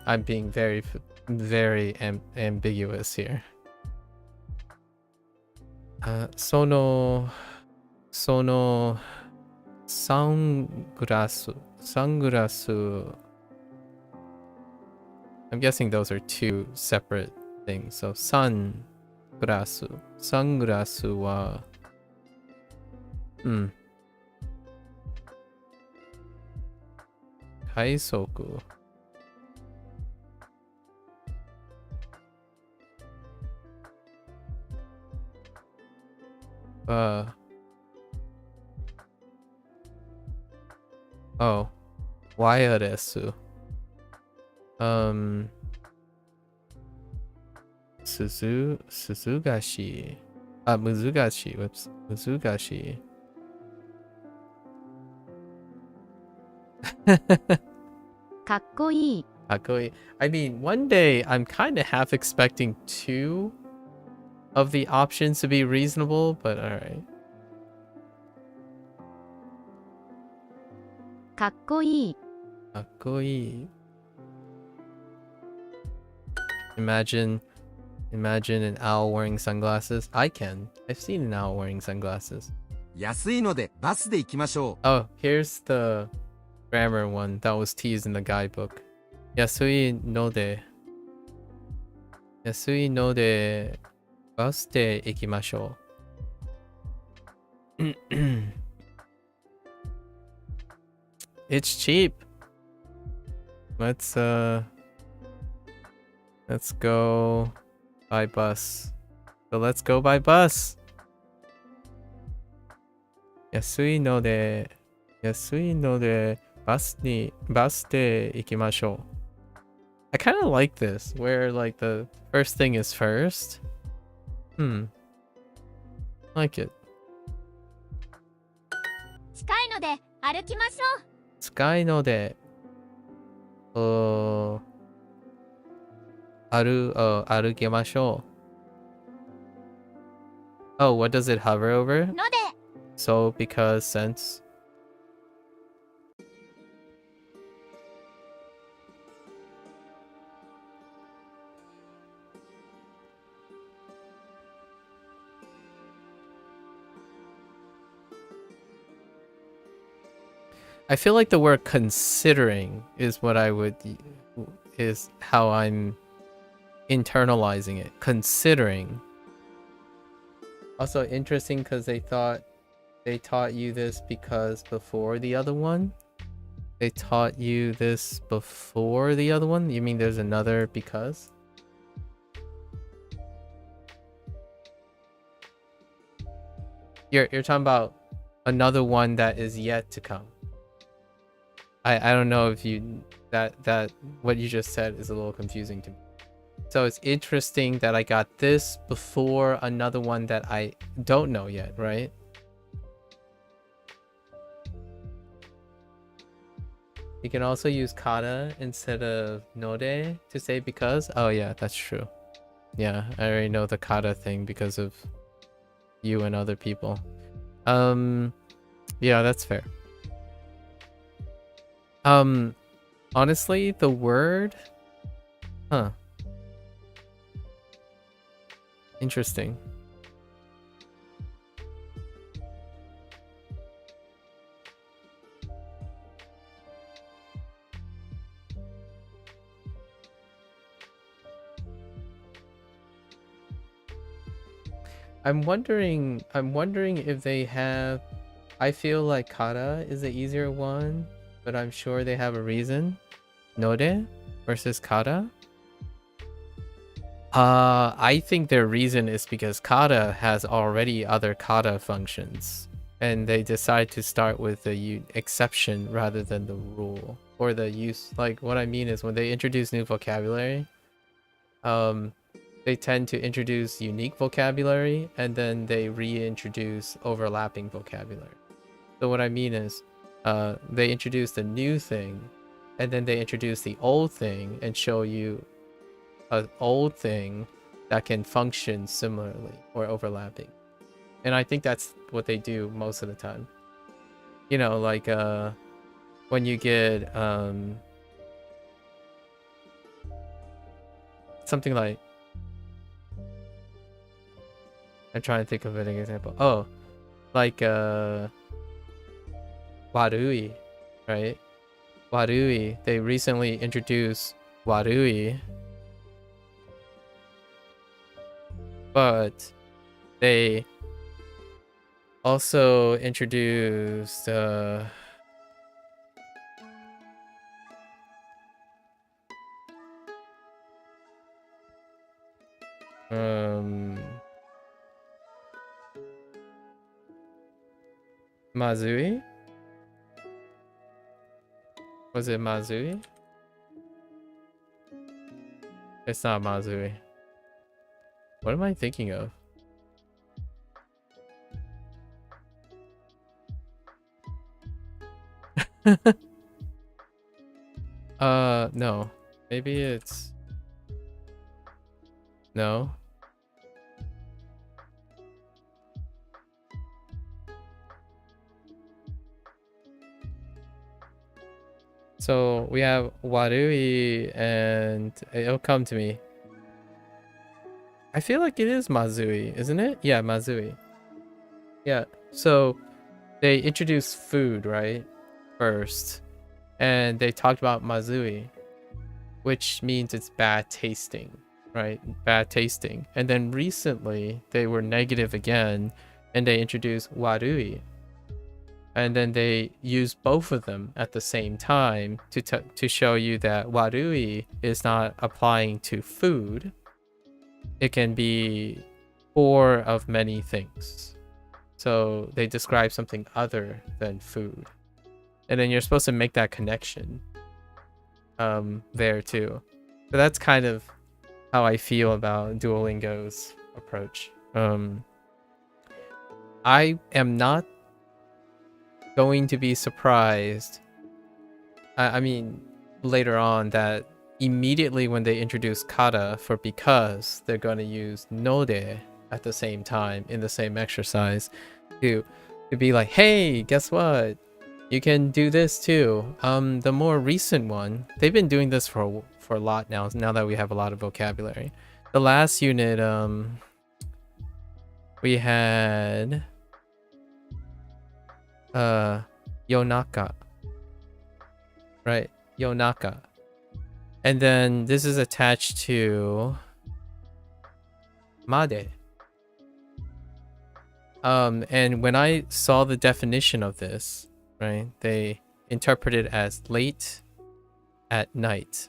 I'm being very ambiguous here. そのサングラス I'm guessing those are two separate things. So サングラスは快速oh, ワイヤレス難しいかっこいい。かっこいい I mean, one day I'm kind of half expecting two of the options to be reasonable, but alright. かっこいい。かっこいい Imagine an owl wearing sunglasses. I can. I've seen an owl wearing sunglasses. 安いのでバスで行きましょう。 Oh, here's the grammar one that was teased in the guidebook. 安いのでバスで行きましょう。It's cheap. Let's go by bus. So let's go by bus. 安いのでバスで行きましょう。I kind of like this, where like the first thing is first. Like it. 近いので歩きましょう。近いので歩きましょう。Oh, what does it hover over? ので So, because, since. I feel like the word considering is how I'm internalizing it. Considering. Also interesting because they taught you this because before the other one? They taught you this before the other one? You mean there's another because? You're talking about another one that is yet to come. I don't know if that what you just said is a little confusing to me. So it's interesting that I got this before another one that I don't know yet, right? You can also use kata instead of node to say because. Oh yeah, that's true. Yeah, I already know the kata thing because of you and other people. Yeah, that's fair. Honestly, the word, interesting. I'm wondering if they have, I feel like kata is the easier one, but I'm sure they have a reason. Node versus kata. I think their reason is because kata has already other kata functions, and they decide to start with the exception rather than the rule or the use. Like what I mean is when they introduce new vocabulary, they tend to introduce unique vocabulary and then they reintroduce overlapping vocabulary. So what I mean is, they introduce the new thing, and then they introduce the old thing and show you an old thing that can function similarly or overlapping. And I think that's what they do most of the time. You know, like when you get something like, I'm trying to think of an example. Oh, like Warui, right? Warui, they recently introduced Warui, but they also introduced Mazui? Was it Mazui? It's not Mazui. What am I thinking of? No. Maybe it's... No. So we have Warui and it'll come to me. I feel like it is Mazui, isn't it? Yeah, Mazui. Yeah, so they introduced food, right? First. And they talked about Mazui, which means it's bad tasting, right? Bad tasting. And then recently they were negative again and they introduced Warui. And then they use both of them at the same time to show you that Warui is not applying to food. It can be four of many things. So they describe something other than food. And then you're supposed to make that connection there too. So that's kind of how I feel about Duolingo's approach. I am not going to be surprised. I mean, later on that immediately when they introduce kata for because, they're going to use node at the same time in the same exercise to be like, hey, guess what? You can do this too. The more recent one, they've been doing this for a lot now that we have a lot of vocabulary. The last unit, we had Yonaka, right? Yonaka, and then this is attached to Made. And when I saw the definition of this, right, they interpret it as late at night.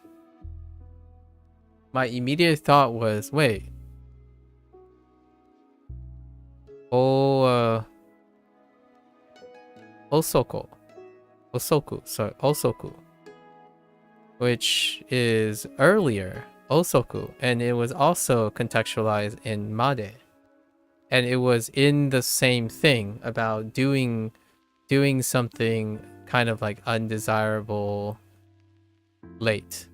My immediate thought was, wait, Osoku, which is earlier, Osoku, and it was also contextualized in Made. And it was in the same thing about doing something kind of like undesirable late,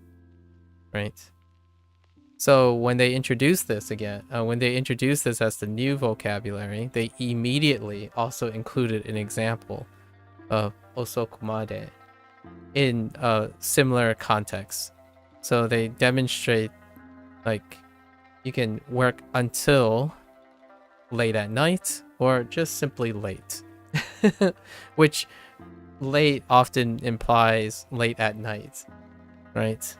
right? So when they introduce this again, when they introduce this as the new vocabulary, they immediately also included an example of osokumade in a similar context. So they demonstrate like you can work until late at night or just simply late, which late often implies late at night, right?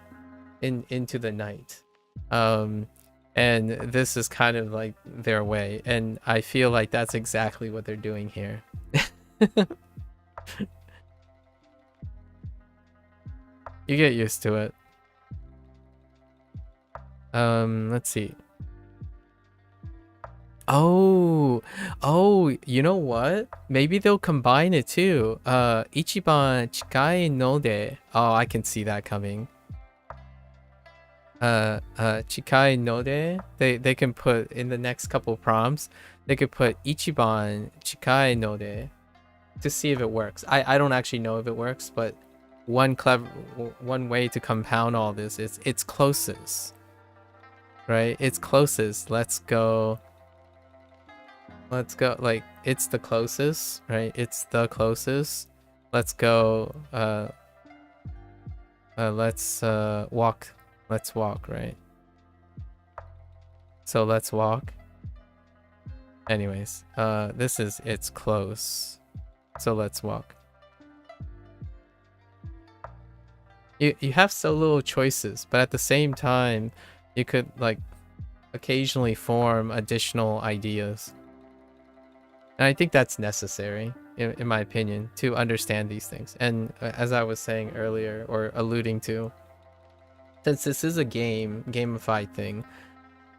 Into the night. And this is kind of like their way, and I feel like that's exactly what they're doing here. You get used to it. Let's see. Oh, you know what? Maybe they'll combine it too. Ichiban chikai no de. Oh, I can see that coming. Chikai no de. They can put in the next couple prompts. They could put Ichiban chikai no de to see if it works. I don't actually know if it works, but one way to compound all this is it's closest. Right? It's closest. Let's go, like, it's the closest, right? It's the closest. Let's go, let's walk. Let's walk, right? So let's walk. Anyways, this is it's close. So let's walk. You have so little choices, but at the same time, you could like occasionally form additional ideas. And I think that's necessary, in my opinion, to understand these things. And as I was saying earlier, or alluding to, since this is a gamified thing,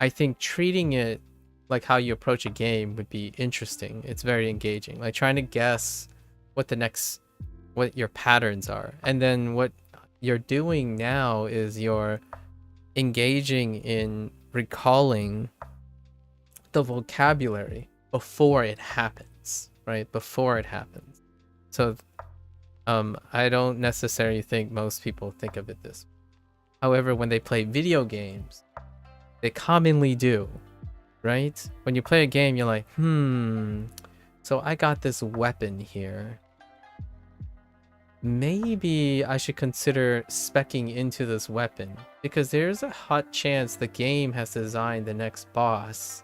I think treating it like how you approach a game would be interesting. It's very engaging. Like trying to guess what your patterns are. And then what you're doing now is you're engaging in recalling the vocabulary before it happens, right? Before it happens. So I don't necessarily think most people think of it this way. However, when they play video games, they commonly do, right? When you play a game, you're like, so I got this weapon here. Maybe I should consider speccing into this weapon, because there's a hot chance the game has designed the next boss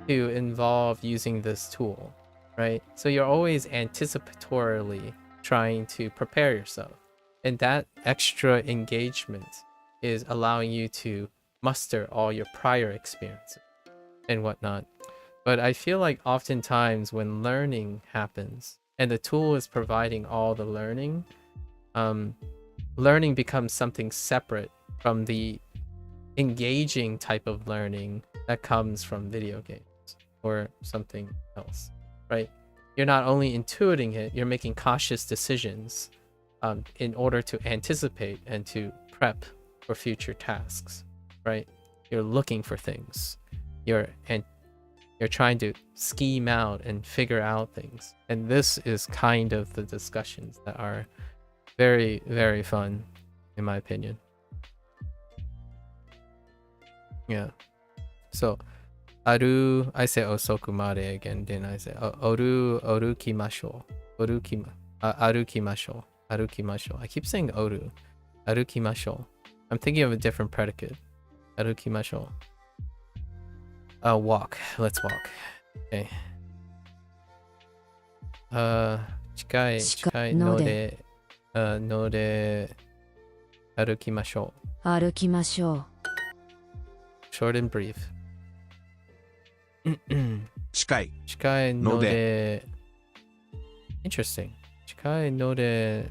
to involve using this tool, right? So you're always anticipatorily trying to prepare yourself. And that extra engagement is allowing you to muster all your prior experiences and whatnot. But I feel like oftentimes when learning happens and the tool is providing all the learning, learning becomes something separate from the engaging type of learning that comes from video games or something else, right? You're not only intuiting it, you're making cautious decisions in order to anticipate and to prep for future tasks, right? You're looking for things. You're trying to scheme out and figure out things. And this is kind of the discussions that are very, very fun, in my opinion. Yeah. So, aru, I say osokumare again, then I say arukimashou. Arukimashou. Arukimashou. I keep saying oru. Arukimashou. I'm thinking of a different predicate. Arukimashou. Walk. Let's walk. Okay. Chikai no de arukimashou. Arukimashou. Short and brief. 近い Chikai no de. Interesting. Chikai no de.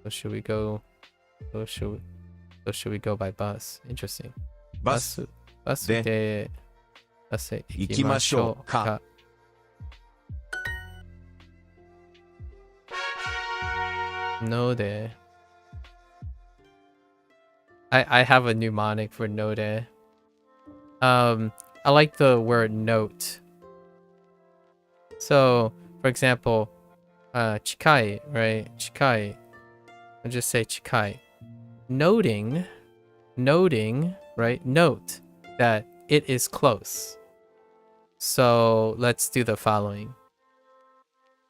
So should we go? So should we go by bus? Interesting. バスバスで行きましょうか。No de. I have a mnemonic for no de. I like the word note. So, for example, chikai, right? Chikai. I'll just say chikai. Noting, right? Note that it is close. So let's do the following.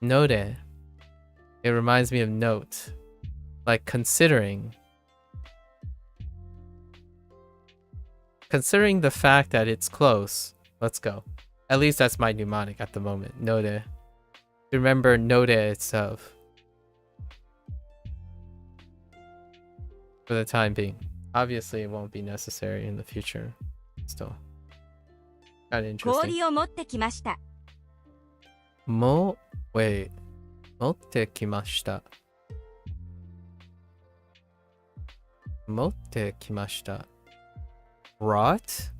Note. It reminds me of note. Like considering the fact that it's close. Let's go. At least that's my mnemonic at the moment. Note. Remember note itself. For the time being. Obviously, it won't be necessary in the future. Still. Kind of interesting. 氷を持ってきました。wait. 持ってきました。持ってきました。brought?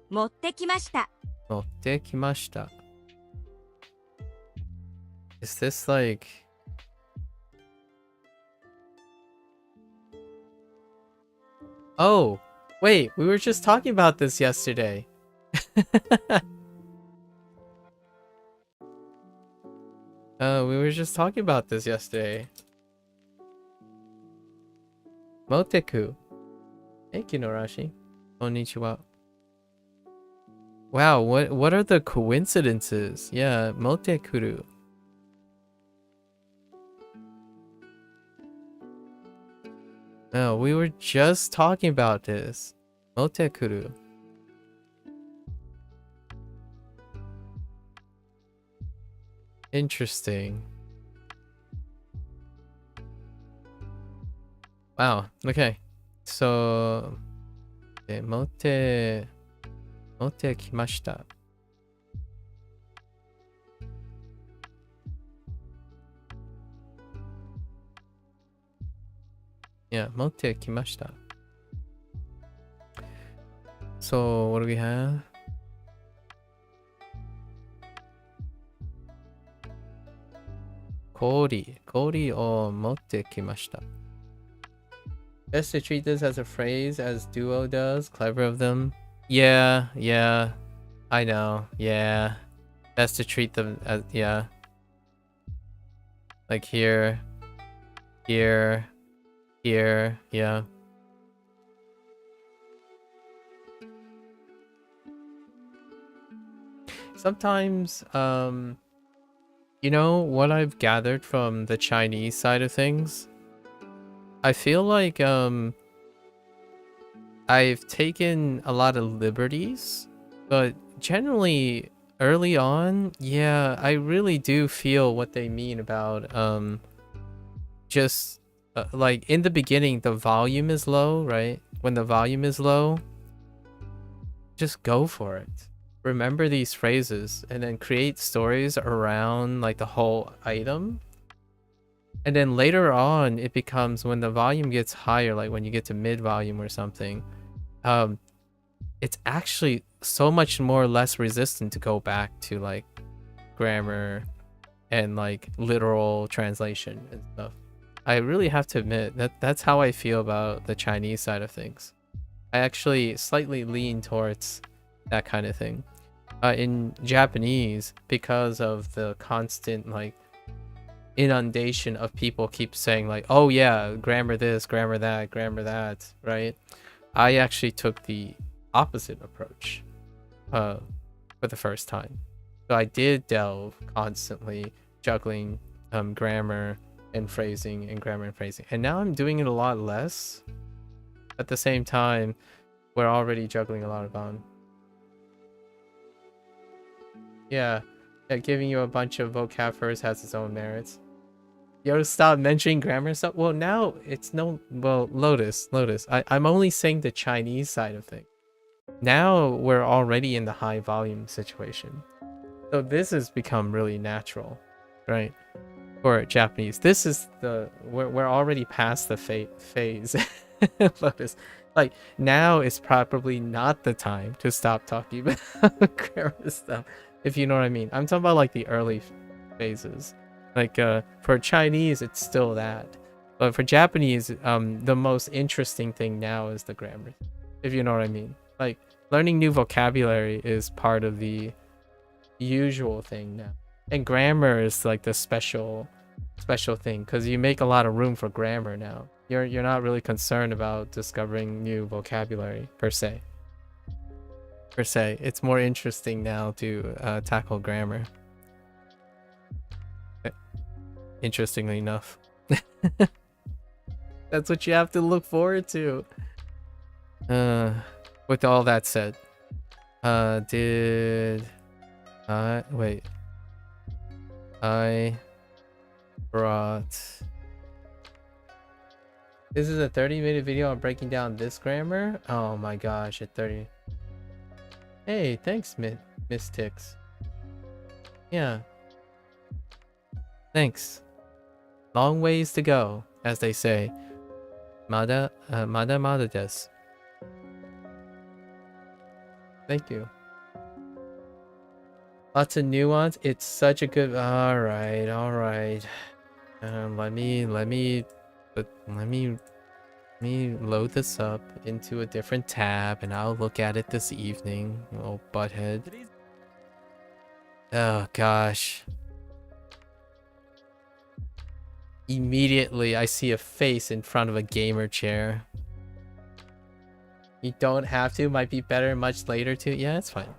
持ってきました。持ってきました。Is this like... Oh, wait, we were just talking about this yesterday. We were just talking about this yesterday. Moteku. Thank you, Norashi. Konnichiwa. Wow, what are the coincidences? Yeah, motekuru. No, we were just talking about this. Motekuru. Interesting. Wow, okay. So, 持ってきました。Yeah, 持ってきました。So, what do we have? Koriを持ってきました。Best to treat this as a phrase as Duo does. Clever of them. Yeah, I know. Yeah. Best to treat them as, yeah. Like here, yeah. Sometimes, you know what I've gathered from the Chinese side of things? I feel like I've taken a lot of liberties, but generally early on, yeah, I really do feel what they mean about just like in the beginning the volume is low, right? When the volume is low, just go for it. Remember these phrases and then create stories around like the whole item. And then later on, it becomes when the volume gets higher, like when you get to mid volume or something, it's actually so much more less resistant to go back to like grammar and like literal translation and stuff. I really have to admit that that's how I feel about the Chinese side of things. I actually slightly lean towards that kind of thing. In Japanese, because of the constant like inundation of people keep saying like, oh yeah, grammar this, grammar that, right? I actually took the opposite approach for the first time. So I did delve constantly juggling grammar and phrasing and grammar and phrasing, and now I'm doing it a lot less. At the same time, we're already juggling a lot of yeah, giving you a bunch of vocab first has its own merits. Yo, stop mentioning grammar stuff. Well, now it's no... Well, Lotus. I'm only saying the Chinese side of things. Now we're already in the high volume situation. So this has become really natural, right? For Japanese. This is the... We're already past the phase. Lotus. Like, now is probably not the time to stop talking about grammar stuff. If you know what I mean. I'm talking about like the early phases. Like for Chinese, it's still that. But for Japanese, the most interesting thing now is the grammar. If you know what I mean. Like learning new vocabulary is part of the usual thing now. And grammar is like the special thing because you make a lot of room for grammar now. You're not really concerned about discovering new vocabulary per se. It's more interesting now to tackle grammar. Interestingly enough. That's what you have to look forward to. With all that said, wait. I brought... This is a 30-minute video on breaking down this grammar? Oh my gosh, at 30... Hey, thanks, Miss Tix. Yeah. Thanks. Long ways to go, as they say. Mada desu. Thank you. Lots of nuance. It's such a good. All right. Let me load this up into a different tab, and I'll look at it this evening. Oh, butthead. Oh gosh. Immediately, I see a face in front of a gamer chair. You don't have to. Might be better much later too. Yeah, it's fine.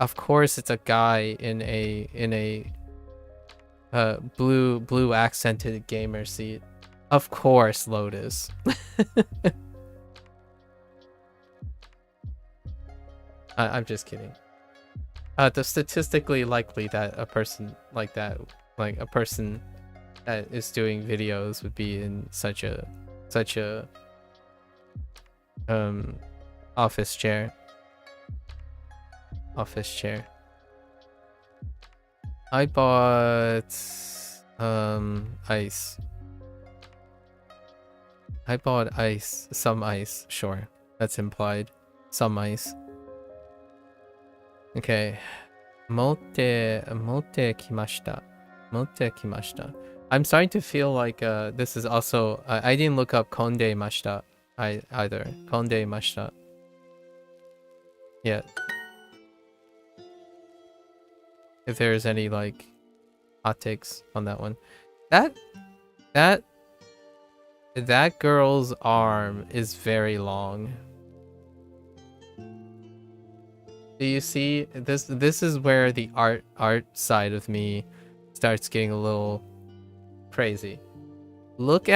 Of course, it's a guy in a blue accented gamer seat. Of course, Lotus. I'm just kidding. The statistically likely that a person like that, like a person that is doing videos, would be in such a office chair. I bought ice. I bought ice. Some ice, sure. That's implied. Some ice. Okay. Motte kimashita. I'm starting to feel like this is also I didn't look up konde mashita either. Konde mashita. Yeah. If there's any like hot takes on that one. That girl's arm is very long. Do you see this? This is where the art side of me starts getting a little crazy. Think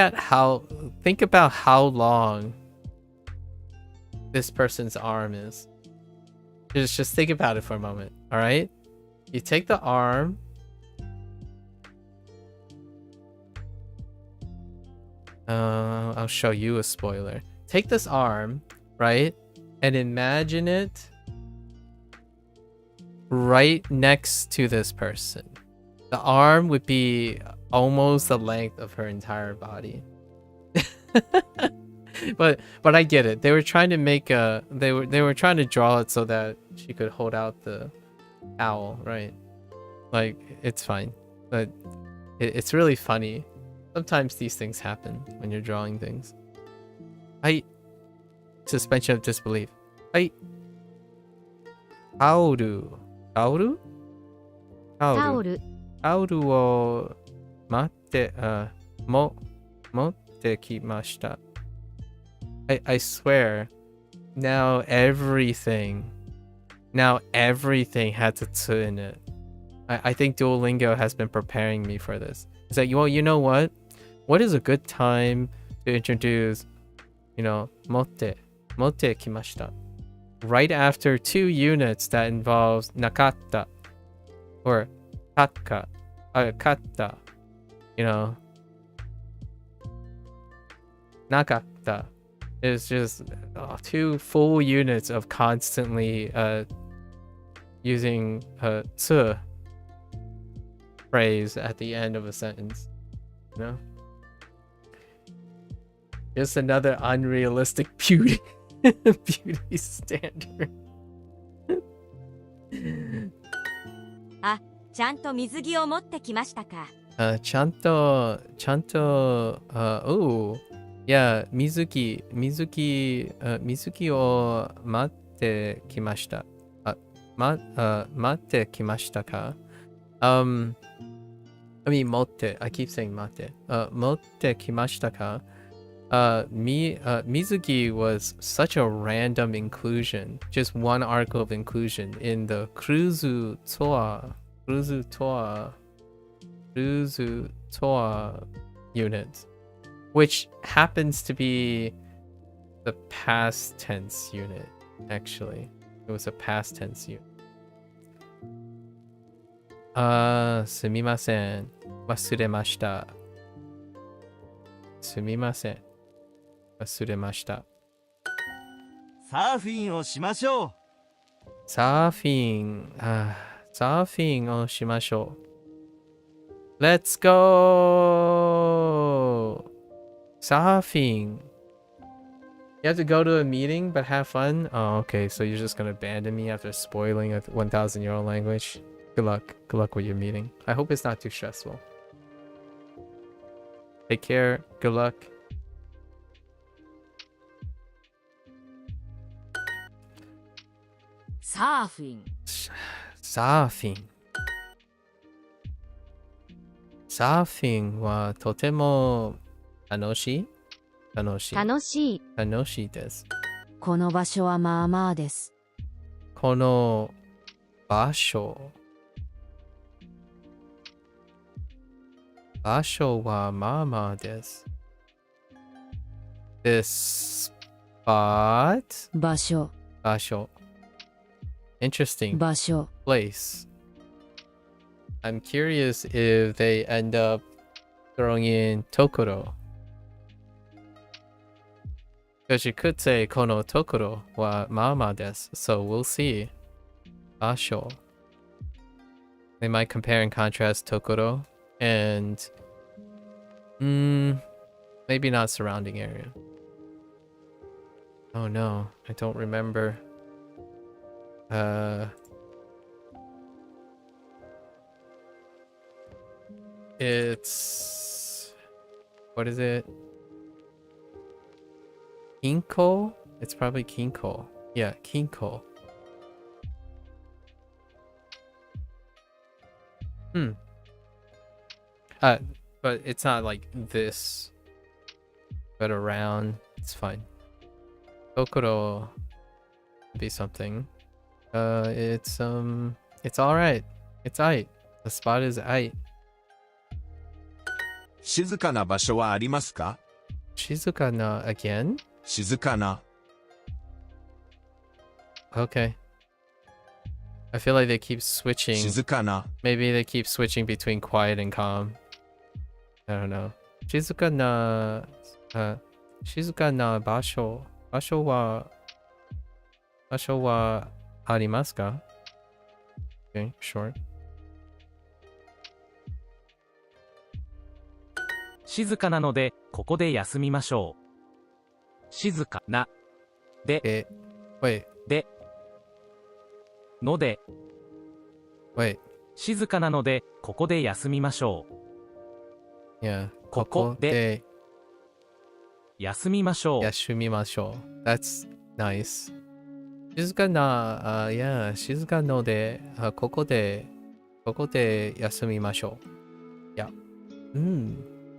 about how long this person's arm is. Just think about it for a moment, all right? You take the arm. I'll show you a spoiler. Take this arm, right? And imagine it right next to this person. The arm would be almost the length of her entire body. but I get it. They were trying to make they were trying to draw it so that she could hold out the owl, right? Like, it's fine. But it's really funny. Sometimes these things happen when you're drawing things. Suspension of disbelief. Taoruを持ってきました。I swear, now everything had the tsu in it. I think Duolingo has been preparing me for this. It's like, well, you know what? What is a good time to introduce, motte kimashita? Right after 2 units that involves nakatta or katta, nakatta is just 2 full units of constantly using tsu phrase at the end of a sentence, Just another unrealistic beauty standard. ちゃんと水着を持ってきましたか。ちゃんとyeah, 水着を待ってきました。待ってきましたか。I mean, 持って。I keep saying 待って。持ってきましたか。Mizuki was such a random inclusion, just one article of inclusion in the cruise tour unit, which happens to be the past tense unit. Actually, it was a past tense unit. すみません。忘れました。すみません。忘れました。サーフィンをしましょう。サーフィン。サーフィンをしましょう。Let's go! サーフィン。You have to go to a meeting but have fun? Oh, okay. So you're just gonna abandon me after spoiling a 1,000-year-old language? Good luck. Good luck with your meeting. I hope it's not too stressful. Take care. Good luck. Surfing. Surfing. Surfing はとても楽しい楽しい楽しい。楽しいです。この場所はまあまあです。この場所はまあまあです。This spot 場所、場所 Interesting 場所。 place. I'm curious if they end up throwing in Tokoro. Because you could say Kono Tokoro wa mama desu, so we'll see. Basho. They might compare and contrast Tokoro and maybe not surrounding area. Oh no, I don't remember. It's what is it? Kinko? It's probably Kinko. Yeah, Kinko. But it's not like this, but around. It's fine. Tokoro be something. It's all right. It's aight. The spot is aight. 静かな場所はありますか？ Shizukana again? 静かな。 Okay. I feel like they keep switching. 静かな。 Maybe they keep switching between quiet and calm. I don't know. Shizukana, Shizukana basho. Basho wa arimasu ka? Okay, sure. 静かなのでここで休みましょう。静かなで Wait, でので wait. 静かなのでここで休みましょう。 Yeah. ここで休みましょう。 Yasumimashou. That's nice. Shizukana, yeah, Shizukano de, koko de yasumimashou. Yeah.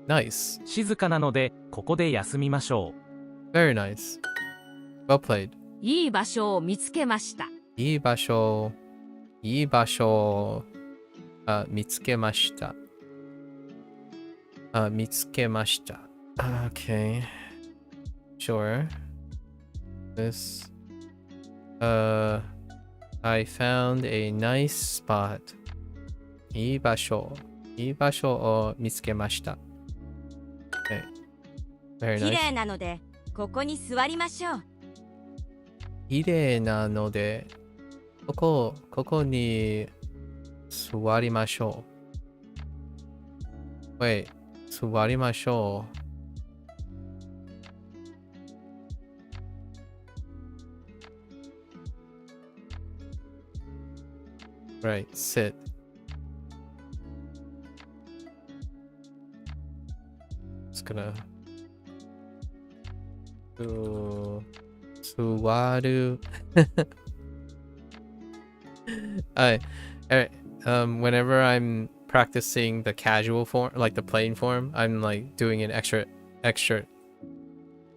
Nice. 静かなのでここで休みましょう。 Very nice. Well played. いい場所を見つけました。いい場所、見つけました。見つけました。Okay. Sure. This. I found a nice spot. いい場所を見つけました。Okay. Very 綺 nice. 麗なのでここに座りましょう。綺麗なので、ここに座りましょう。Wait, 座りましょう。Right, sit. Just gonna Suwaru. Alright. Whenever I'm practicing the casual form, like the plain form, I'm like doing an extra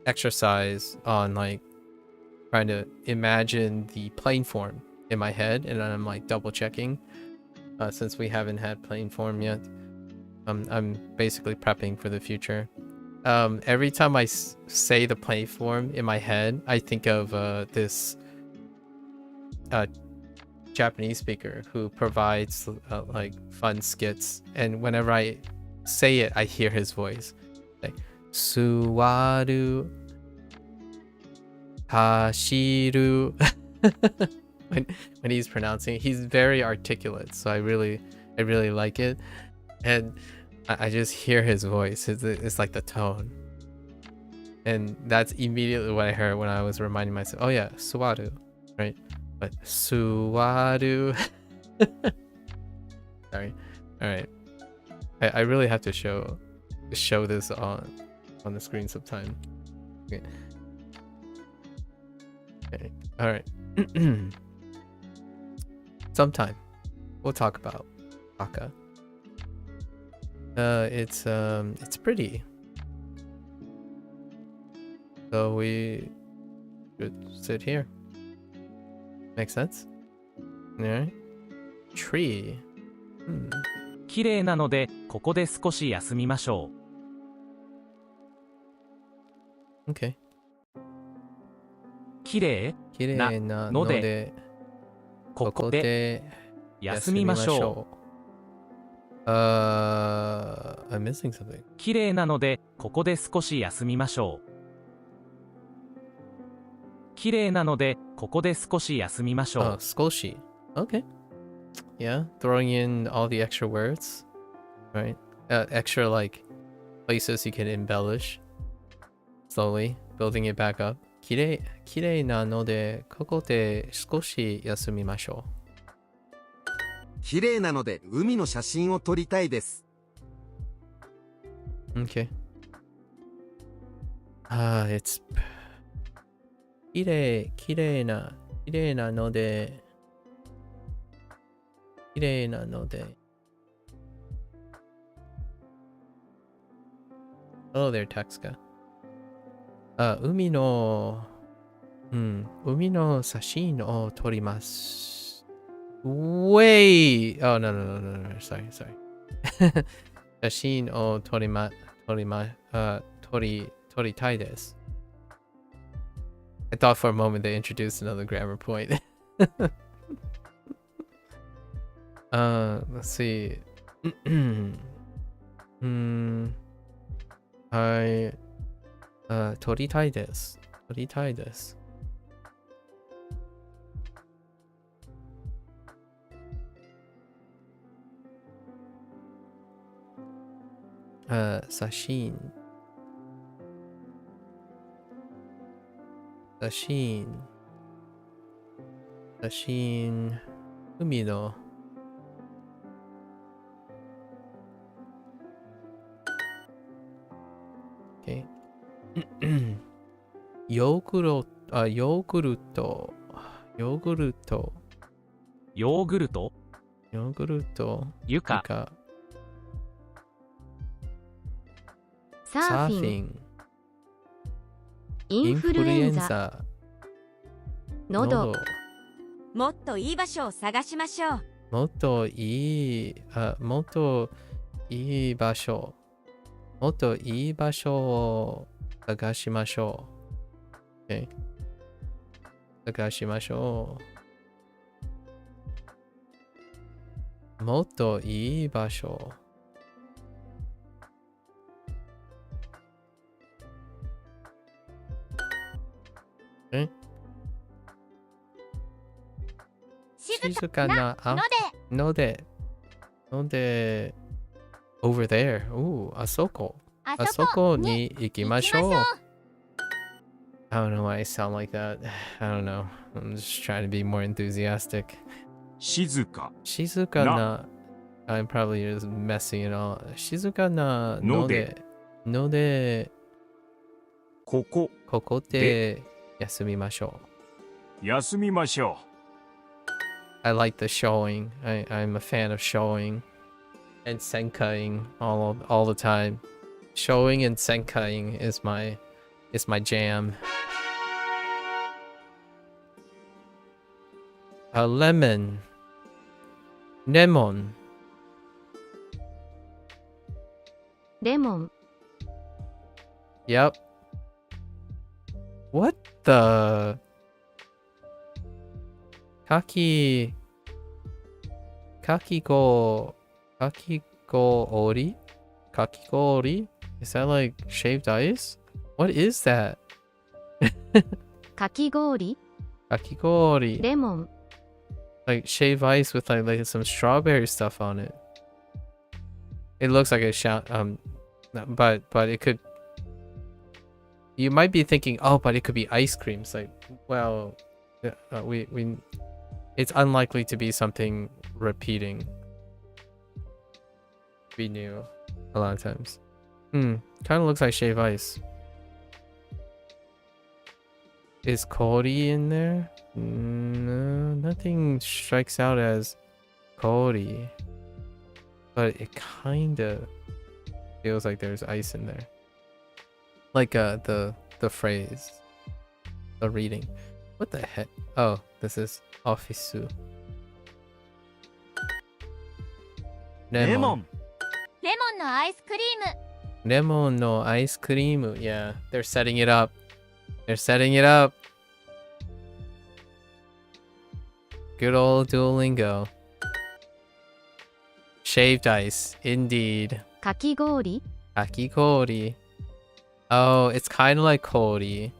exercise on like trying to imagine the plain form in my head, and then I'm like double checking since we haven't had plain form yet. I'm basically prepping for the future. Every time I say the plain form in my head, I think of this Japanese speaker who provides like fun skits, and whenever I say it, I hear his voice. Like suwaru, hashiru. when he's pronouncing. He's very articulate, so I really like it. And I just hear his voice. It's like the tone. And that's immediately what I heard when I was reminding myself, oh yeah, suwaru, right? But suwaru. Sorry. All right. I really have to show this on the screen sometime. Okay. Okay. All right. Sometime we'll talk about Aka. It's pretty. So we should sit here. Makes sense? Alright. Tree. 綺麗なのでここで少し休みましょう。 Okay. 綺麗綺麗なのでここで休みましょう。I'm missing something. 綺麗なのでここで少し休みましょう。綺麗なのでここで少し休みましょう。Skoshi. Okay. Yeah, throwing in all the extra words, right? Extra like places you can embellish. Slowly building it back up. 綺麗なのでここで少し休みましょう。綺麗なので海の写真を撮りたいです。Okay. It's 綺麗なので綺麗なので Hello there, Taxka. 海の写真を撮ります。Wait! Oh, no. Sorry. 写真を撮りたいです。I thought for a moment they introduced another grammar point. Let's see. I 撮りたいです。写真海のOkay. ヨーグルトゆかサーフィンインフルエンザ喉もっといい場所を探しましょう。もっといい場所を探しましょう。Okay. 探しましょう。もっといい場所。静かなので over there. Ooh, あそこに行きましょう。I don't know why I sound like that. I don't know. I'm just trying to be more enthusiastic. 静か I'm probably just messing it all. 静かなのでここで休みましょう。休みましょ I like the showing. I'm a fan of showing and senkaiing all the time. Showing and senkaiing is my jam. A lemon. Lemon. レモン Yep. What the? Kakigori? Is that like shaved ice? What is that? かき氷 Kakigori. レモン Like shave ice with like some strawberry stuff on it. It looks like a but it could. You might be thinking, oh, but it could be ice cream. It's like, well, we it's unlikely to be something repeating. Be new a lot of times. Kind of looks like shave ice. Is Cody in there? No, nothing strikes out as Cody. But it kind of feels like there's ice in there. Like the phrase. The reading. What the heck? Oh, this is office. Lemon. レモンのアイスクリーム Lemon no ice cream. Yeah, they're setting it up. They're setting it up. Good old Duolingo. Shaved ice, indeed. かき氷 Kakikori. Oh, it's kind of like Kori.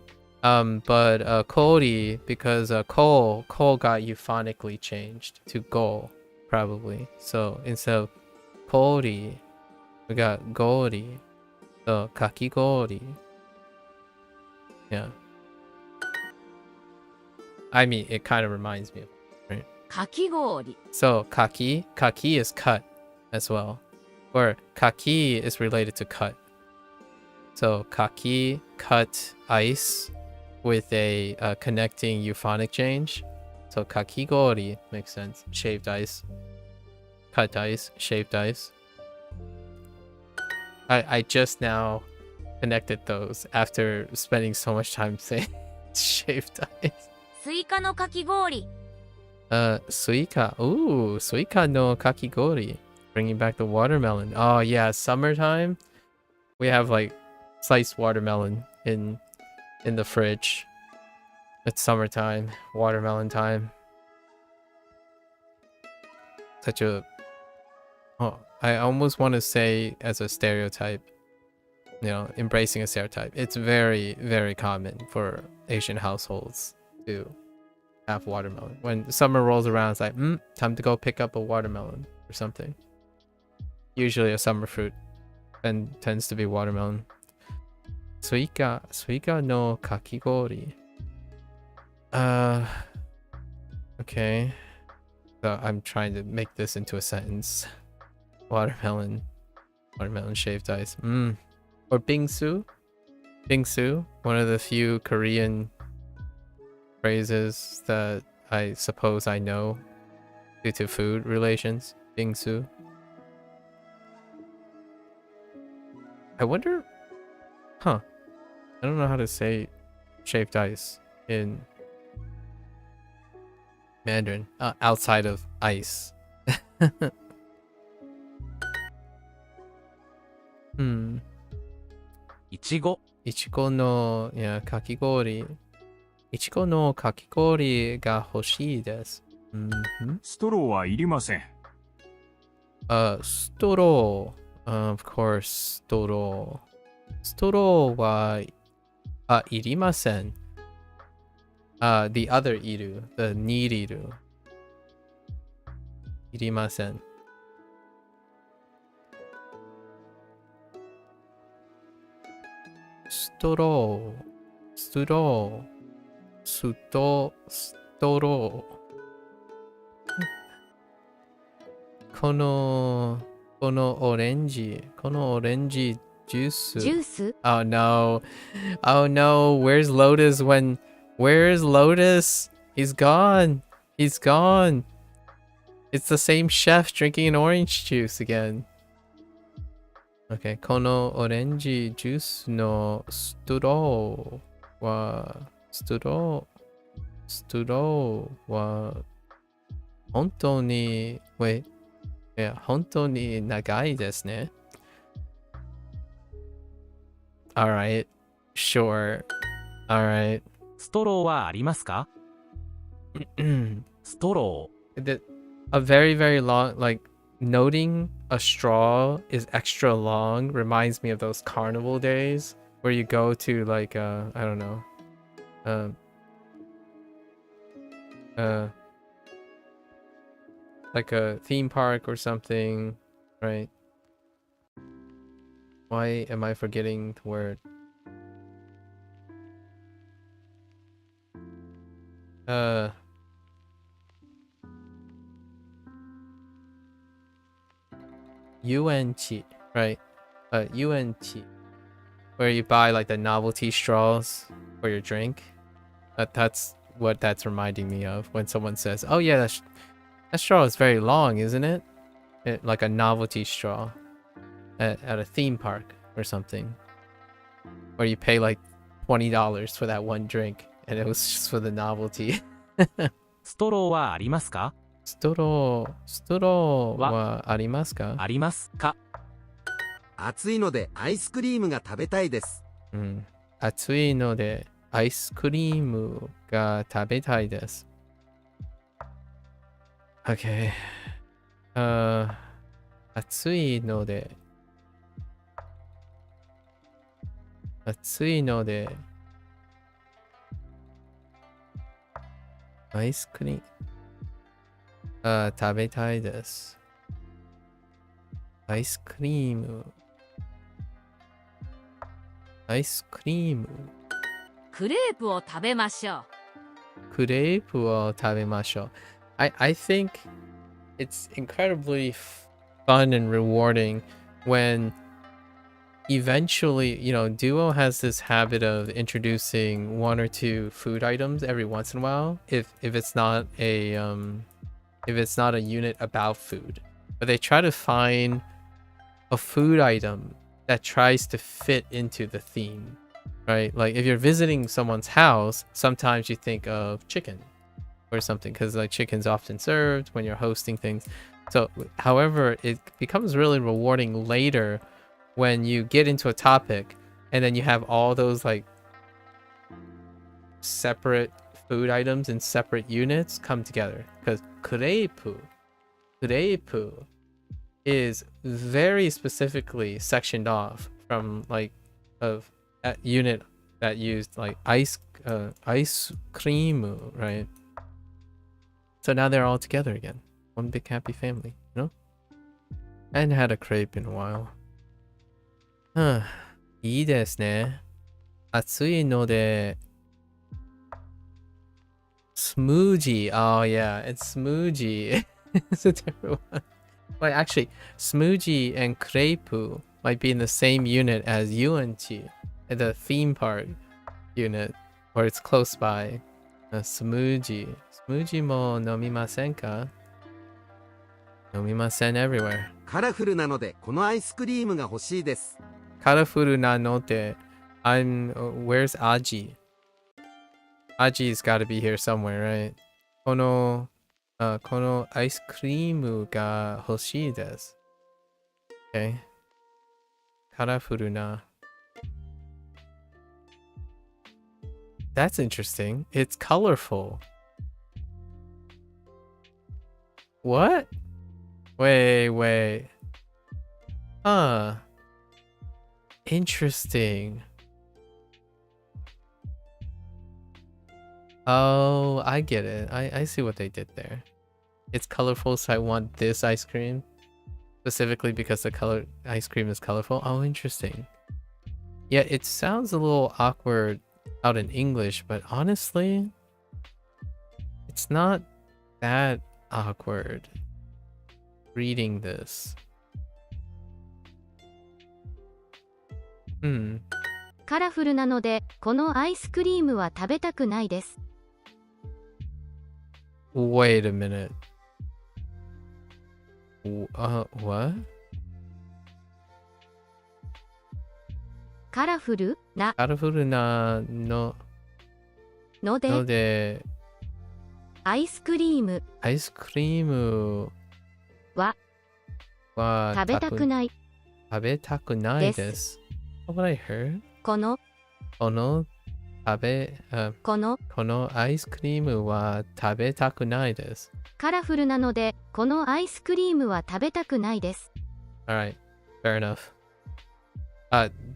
But Kori, because Ko got euphonically changed to Go, probably. So instead of Kori, we got Gori. So Kakigori. Yeah. I mean, it kind of reminds me of, right? かき氷 So kaki is cut as well. Or kaki is related to cut. So kaki, cut ice with a connecting euphonic change. So kakigori makes sense. Shaved ice. Cut ice, shaved ice. I just now connected those after spending so much time saying shaved ice. スイカのかき氷 Suika. Ooh, suika no kakigori. Bringing back the watermelon. Oh yeah, summertime. We have like sliced watermelon in the fridge. It's summertime, watermelon time. Such a I almost want to say as a stereotype, you know, embracing a stereotype. It's very, very common for Asian households to have watermelon. When summer rolls around, it's like, time to go pick up a watermelon or something. Usually a summer fruit and tends to be watermelon. Suika no kakigori. Okay. So I'm trying to make this into a sentence. Watermelon shaved ice. Or bingsu. Bingsu, one of the few Korean phrases that I suppose I know due to food relations. Bingsu. I wonder. I don't know how to say shaved ice in Mandarin outside of ice. Ichigo. Ichigo no kakigori. Ichigo no kakigori ga hoshii desu. ストローはいりません。 Straw. Of course, straw. Straw wa irimasen. The other iru, the niriru. Irimasen. Straw. Straw. Straw. このオレンジジュースジュース Oh no. Oh no. Where's Lotus Where's Lotus? He's gone. He's gone. It's the same chef drinking an orange juice again. Okay. このオレンジジュースのストローは本当に本当に長いですね。Alright. Sure. Alright. ストローはありますか？ストロー。A very, very long, like, noting a straw is extra long reminds me of those carnival days where you go to, like, I don't know. like a theme park or something, right? Why am I forgetting the word? UNT, right? UNT, where you buy like the novelty straws for your drink. That's what that's reminding me of when someone says, "Oh yeah, that straw is very long, isn't it?" Like a novelty straw at a theme park or something, where you pay like $20 for that one drink, and it was just for the novelty. ストローはありますか？ストローはありますか？ありますか？暑いのでアイスクリームが食べたいです。うん。暑いのでアイスクリームが食べたいです。Okay. 暑いのでアイスクリーム食べたいです。アイスクリームクレープを食べましょう。クレープを食べましょう。I think it's incredibly fun and rewarding when eventually, you know, Duo has this habit of introducing one or two food items every once in a while if it's not a unit about food. But they try to find a food item that tries to fit into the theme, right? Like if you're visiting someone's house, sometimes you think of chicken or something because like chicken's often served when you're hosting things. So however, it becomes really rewarding later when you get into a topic and then you have all those like separate food items in separate units come together, because kureipu is very specifically sectioned off from like a unit that used like ice cream, right? So now they're all together again, one big happy family, you know? I hadn't had a crepe in a while. いいですね。暑いのでスムージー。Oh yeah, it's smoothie. It's a different one. Well, actually, smoothie and crepe might be in the same unit as UNT, the theme park unit, or it's close by. Smoothie. Smoothie も飲みませんか？飲みません everywhere. カラフルなのでこのアイスクリームが欲しいです。Colorful na note. Where's Aji? Aji's got to be here somewhere, right? このアイスクリームが欲しいです。Okay. カラフルな。That's interesting. It's colorful. What? Wait. Interesting. Oh, I get it. I see what they did there. It's colorful, so I want this ice cream. Specifically because the color ice cream is colorful. Oh, interesting. Yeah, it sounds a little awkward out in English, but honestly, it's not that awkward reading this. カラフルなのでこのアイスクリームは食べたくないです。Wait a minute. What? カラフルなのでアイスクリームは食べたくないです。What I heard? このアイスクリームは食べたくないです。カラフルなのでこのアイスクリームは食べたくないです。Alright, fair enough.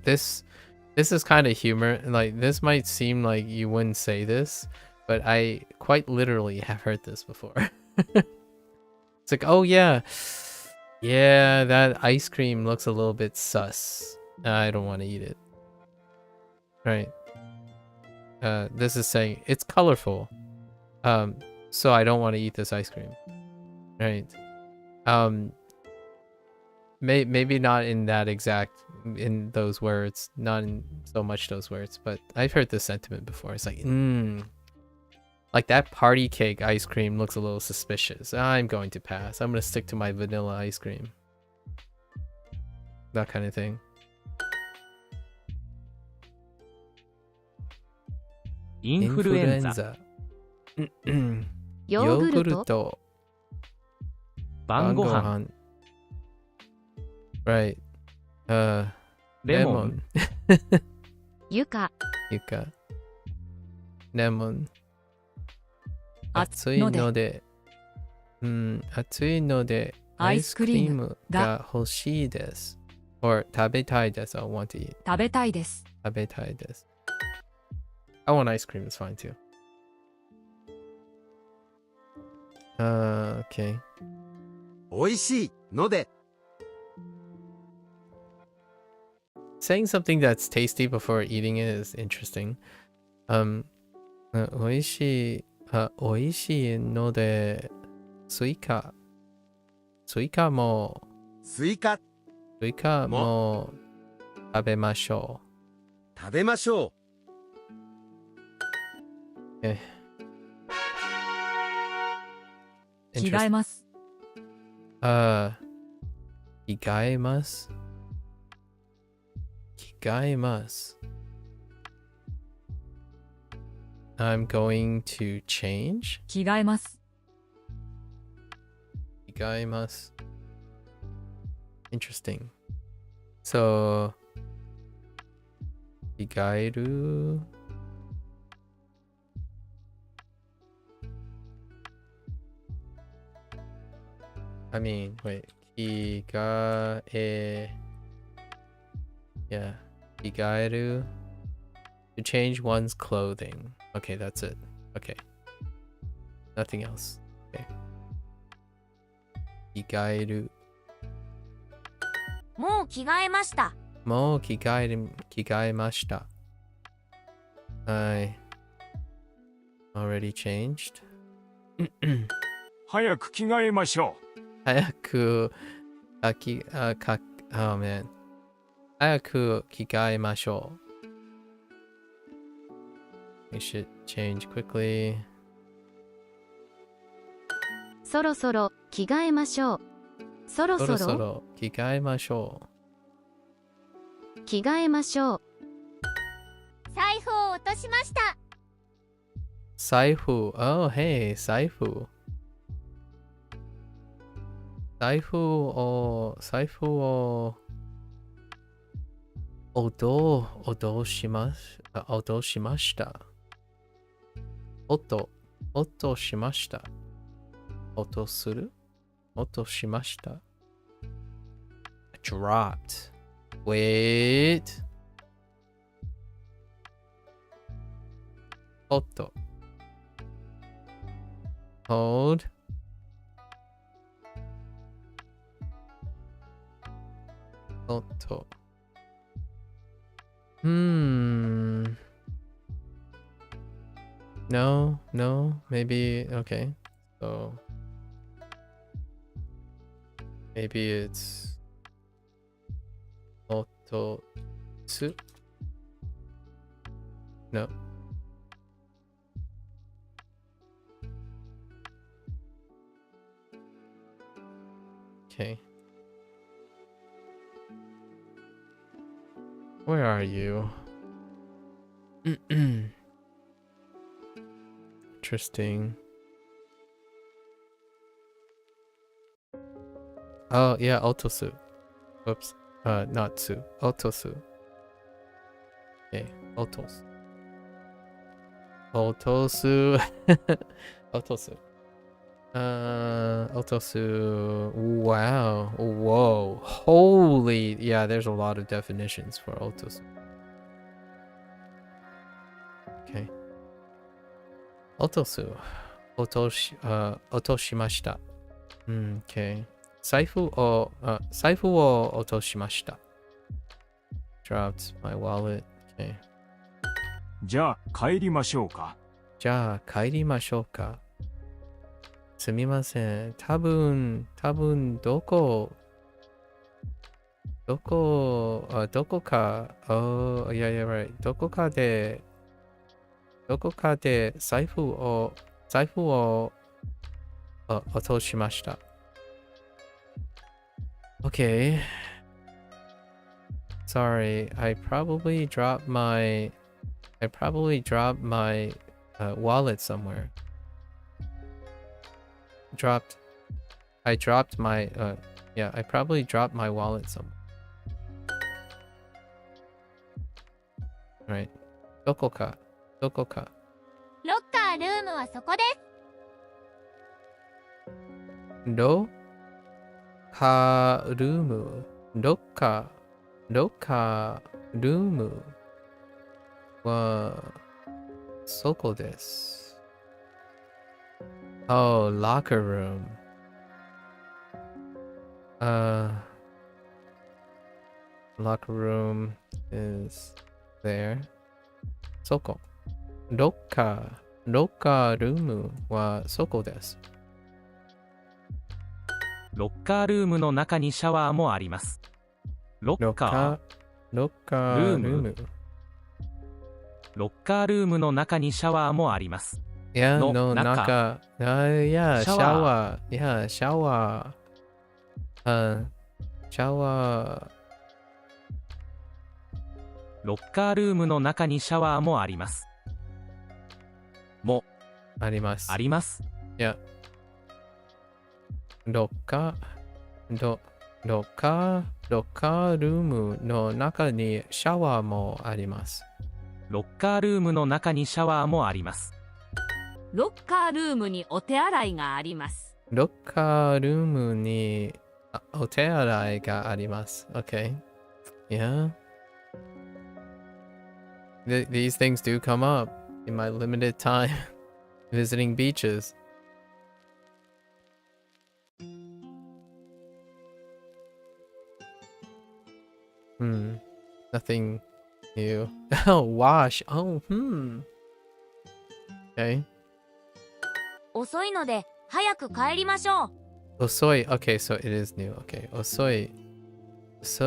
This is kind of humor. Like, this might seem like you wouldn't say this, but I quite literally have heard this before. It's like, oh yeah, yeah, that ice cream looks a little bit sus. I don't want to eat it. Right. This is saying it's colorful. So I don't want to eat this ice cream. Right. Maybe not in that exact, in those words, not in so much those words, but I've heard this sentiment before. It's like, like that party cake ice cream looks a little suspicious. I'm going to pass. I'm going to stick to my vanilla ice cream. That kind of thing. Influenza. ヨーグルト。晩ご飯。 Right. レモン。 Yuka. Yuka. Lemon. 暑暑いので、暑いので、アイスクリームが欲しいです。or 食べたいです。I want to eat. 食べたいです。食べたいです。I want ice cream, it's fine too. Okay. 美味しいので Saying something that's tasty before eating it is interesting. 美味しいので、スイカも食べましょう。食べましょう。着替えます。着替えます。着替えます。I'm going to change. 着替えます。着替えます。Interesting. So, 着替える。I mean, wait. 着替え。Yeah. 着替える。To change one's clothing. Okay, that's it. Okay. Nothing else. Okay. 着替える。もう着替えました。もう着替えました。I already changed. 早く着替えましょ早くoh man. 早く着替えましょう。We should change quickly. そろそろ着替えましょう。そろそろそそろろ着替えましょう。着替えましょう。財布を落としました。財布。Oh, hey, 財布。財布を落としました。落としました。落とする？落としました。Dropped. Wait. おっと。Hold. おっと。No, maybe, okay. So, maybe it's 落とす No. Okay. Where are you? Interesting. Oh, yeah, otosu. Whoops. Not su. Otosu. Okay, otos. Otosu. Otosu. Otosu. Wow. Whoa. Holy. Yeah, there's a lot of definitions for otosu. Okay. Otosu. Otoshimashita. Okay. 財布を落としました。Dropped my wallet. Okay. じゃあ帰りましょうか。じゃあ帰りましょうか。すみません。多分どこか、oh, yeah, right. どこかで財布を落としました。Okay. Sorry, I probably dropped my wallet somewhere. I dropped my I probably dropped my wallet somewhere. Right. どこか。ロッカールームはそこです。ロッカールームはそこです。Oh, locker room. Locker room is there. そこ。ロッカールームはそこです。ロッカールームの中にシャワーもあります。ロッカールームの中にシャワーもあります。いや、の中。いや、シャワー。いや、シャワー。ロッカールームの中にシャワーもあります。あります。いや。ロッカールームの中にシャワーもあります。ロッカールームの中にシャワーもあります。ロッカールームにお手洗いがあります。ロッカールームにお手洗いがあります。Okay. Yeah. These things do come up in my limited time visiting beaches. Nothing new. Oh, wash. Oh, Okay. 遅いので早く帰りましょう。遅い。Okay, so it is new. Okay. 遅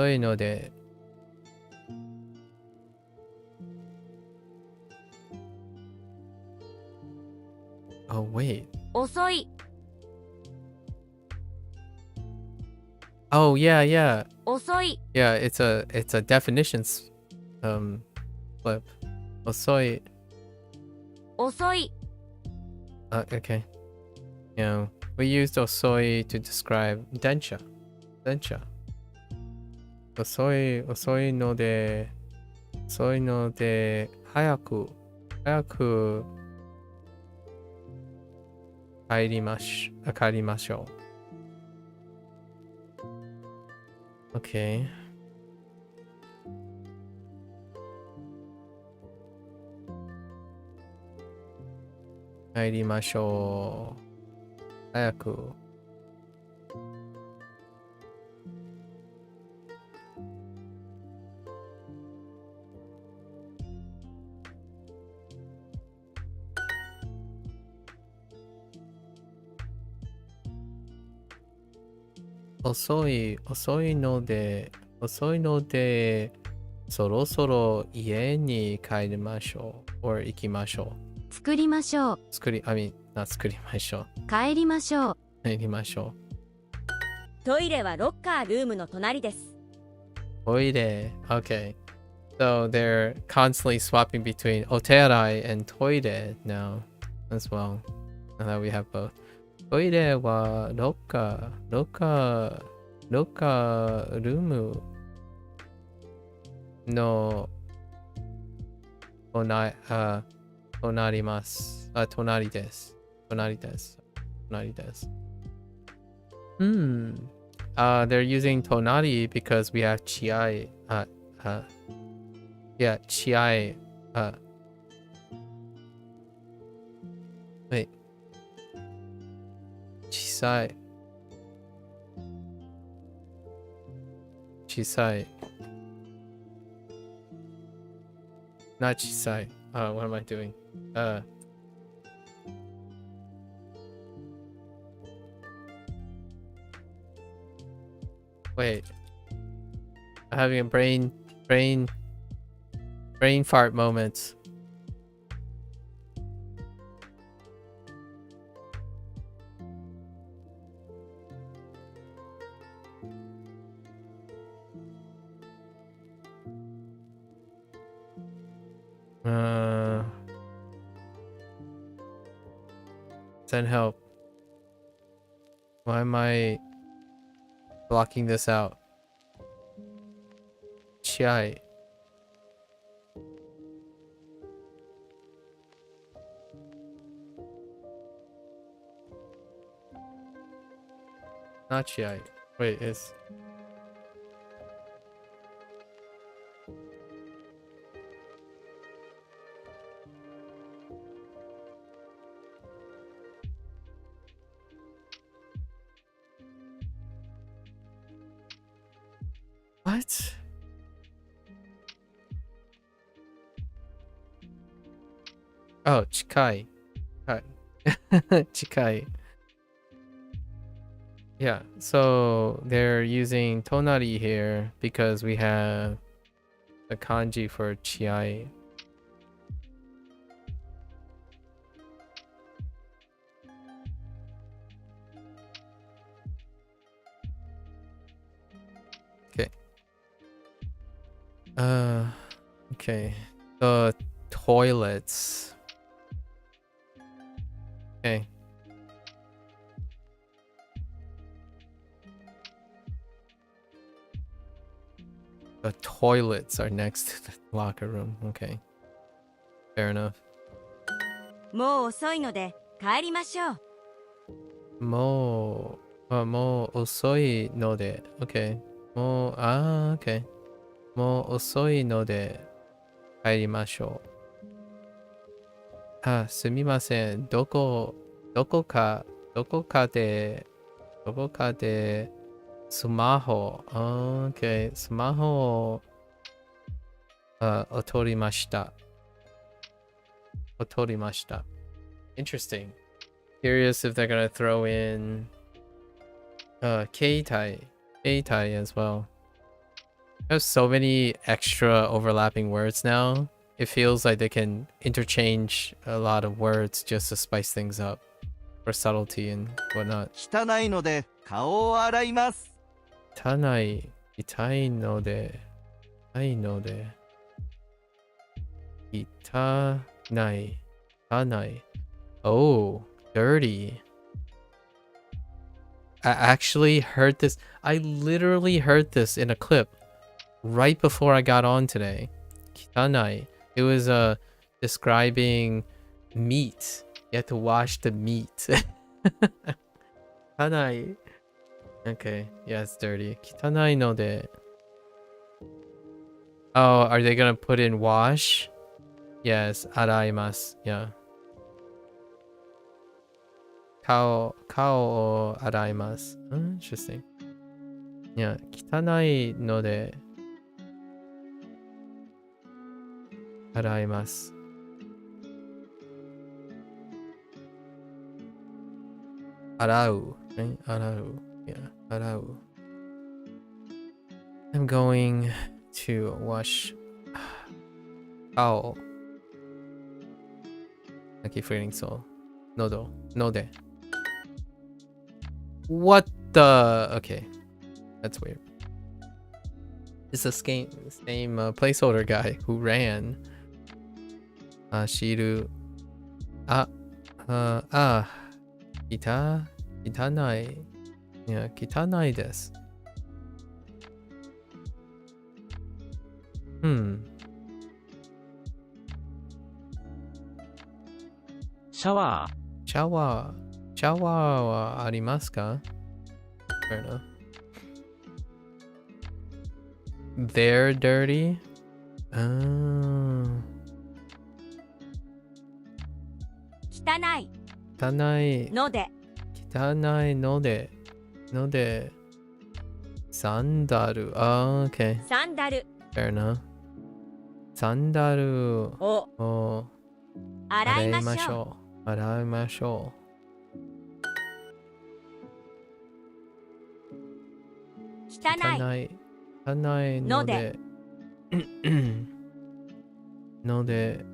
いので。Oh, wait. 遅い。Oh, yeah. 遅い。Yeah, it's a definitions flip. 遅い。遅い。Okay. We used osoi to describe densha. 遅いので早く帰りましょう。Okay. 帰りましょう。早く。遅いので、そろそろ家に帰りましょう。or 行きましょう。作りましょう。作りましょう。帰りましょう。帰りましょう。トイレはロッカールームの隣です。トイレ。Okay. So they're constantly swapping between otearai and toire now as well. Now that we have both. トイレはロッカールームの隣です。They're using tonari because we have chiai. Chiai. Wait. Chisai. chisai. Not chisai. What am I doing? Wait. I'm having a brain fart moment. Send help. Why am I blocking this out? Chai. Not chai. Wait, it's... What? Oh, chikai. Chikai. Yeah, so they're using tonari here because we have the kanji for chiai. Okay. Okay. The toilets. Okay. The toilets are next to the locker room. Okay. Fair enough. もう遅いので帰りましょう。もう遅いので OK OK もう遅いので帰りましょう。すみません。どこかでスマホ OK スマホを取りました。Interesting. Curious if they're gonna throw in keitai as well. I have so many extra overlapping words now. It feels like they can interchange a lot of words just to spice things up for subtlety and whatnot. 汚いので顔を洗います。痛いのでOh, dirty. I actually heard this. I literally heard this in a clip right before I got on today. Kitanai. It was describing meat. You have to wash the meat. Kitanai. Okay, yeah, it's dirty. Kitanai no de. Oh, are they gonna put in wash? Yes, araimasu. Yeah. Kao o araimasu. Interesting. Yeah, kitanai no de araimasu. Arau, right? Arau. Yeah, arau. I'm going to wash Kao. I keep forgetting so. Nodo. Node. What the? Okay. That's weird. It's the same placeholder guy who ran. Shiru. Kitanai. Yeah, kitanai desu. Shower. Shower wa arimasu ka? Fair enough. They're dirty? Oh. 汚い汚いので汚いのでサンダル。Oh, okay. サンダル Fair enough. サンダルをを洗いましょう。洗いましょ汚い汚い。汚いので。ので、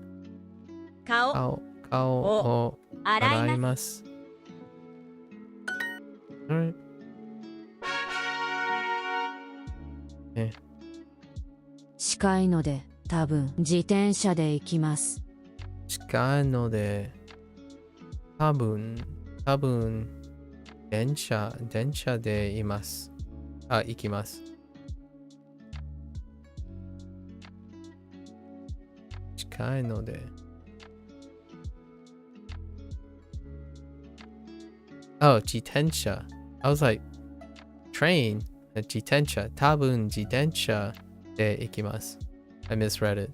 顔顔を洗洗いいま。ますす。Alright. 近いので多分自転車で行きます。近いので、多分、電車でいます。行きます。近いので。Oh, 自転車。I was like, train, 自転車。多分自転車で行きます。I misread it.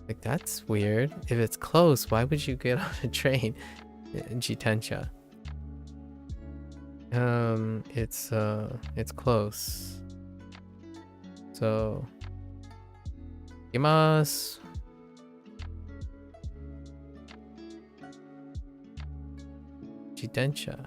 Like, that's weird. If it's close, why would you get on a train? 自転車。It's close. So, 行きます。自転車。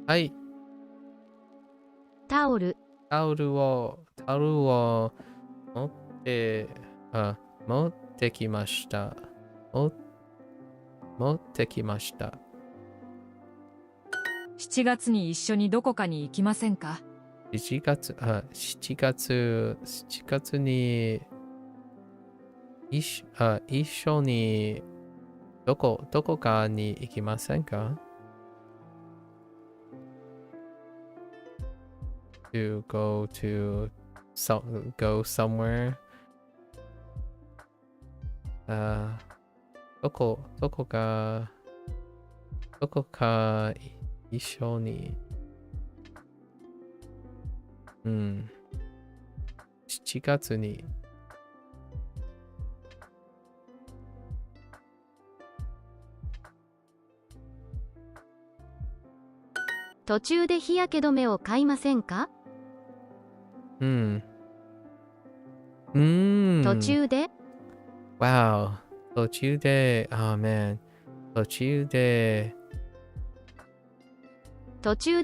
はい。タオル、タオルを持ってきました。持ってきました。7月に一緒にどこかに行きませんか？ 7月に一緒にどこかに行きませんか？ To go somewhere. どこか一緒に。7月に。途中で日焼け止めを買いませんか？途中で Wow. 途中で、oh man. 途中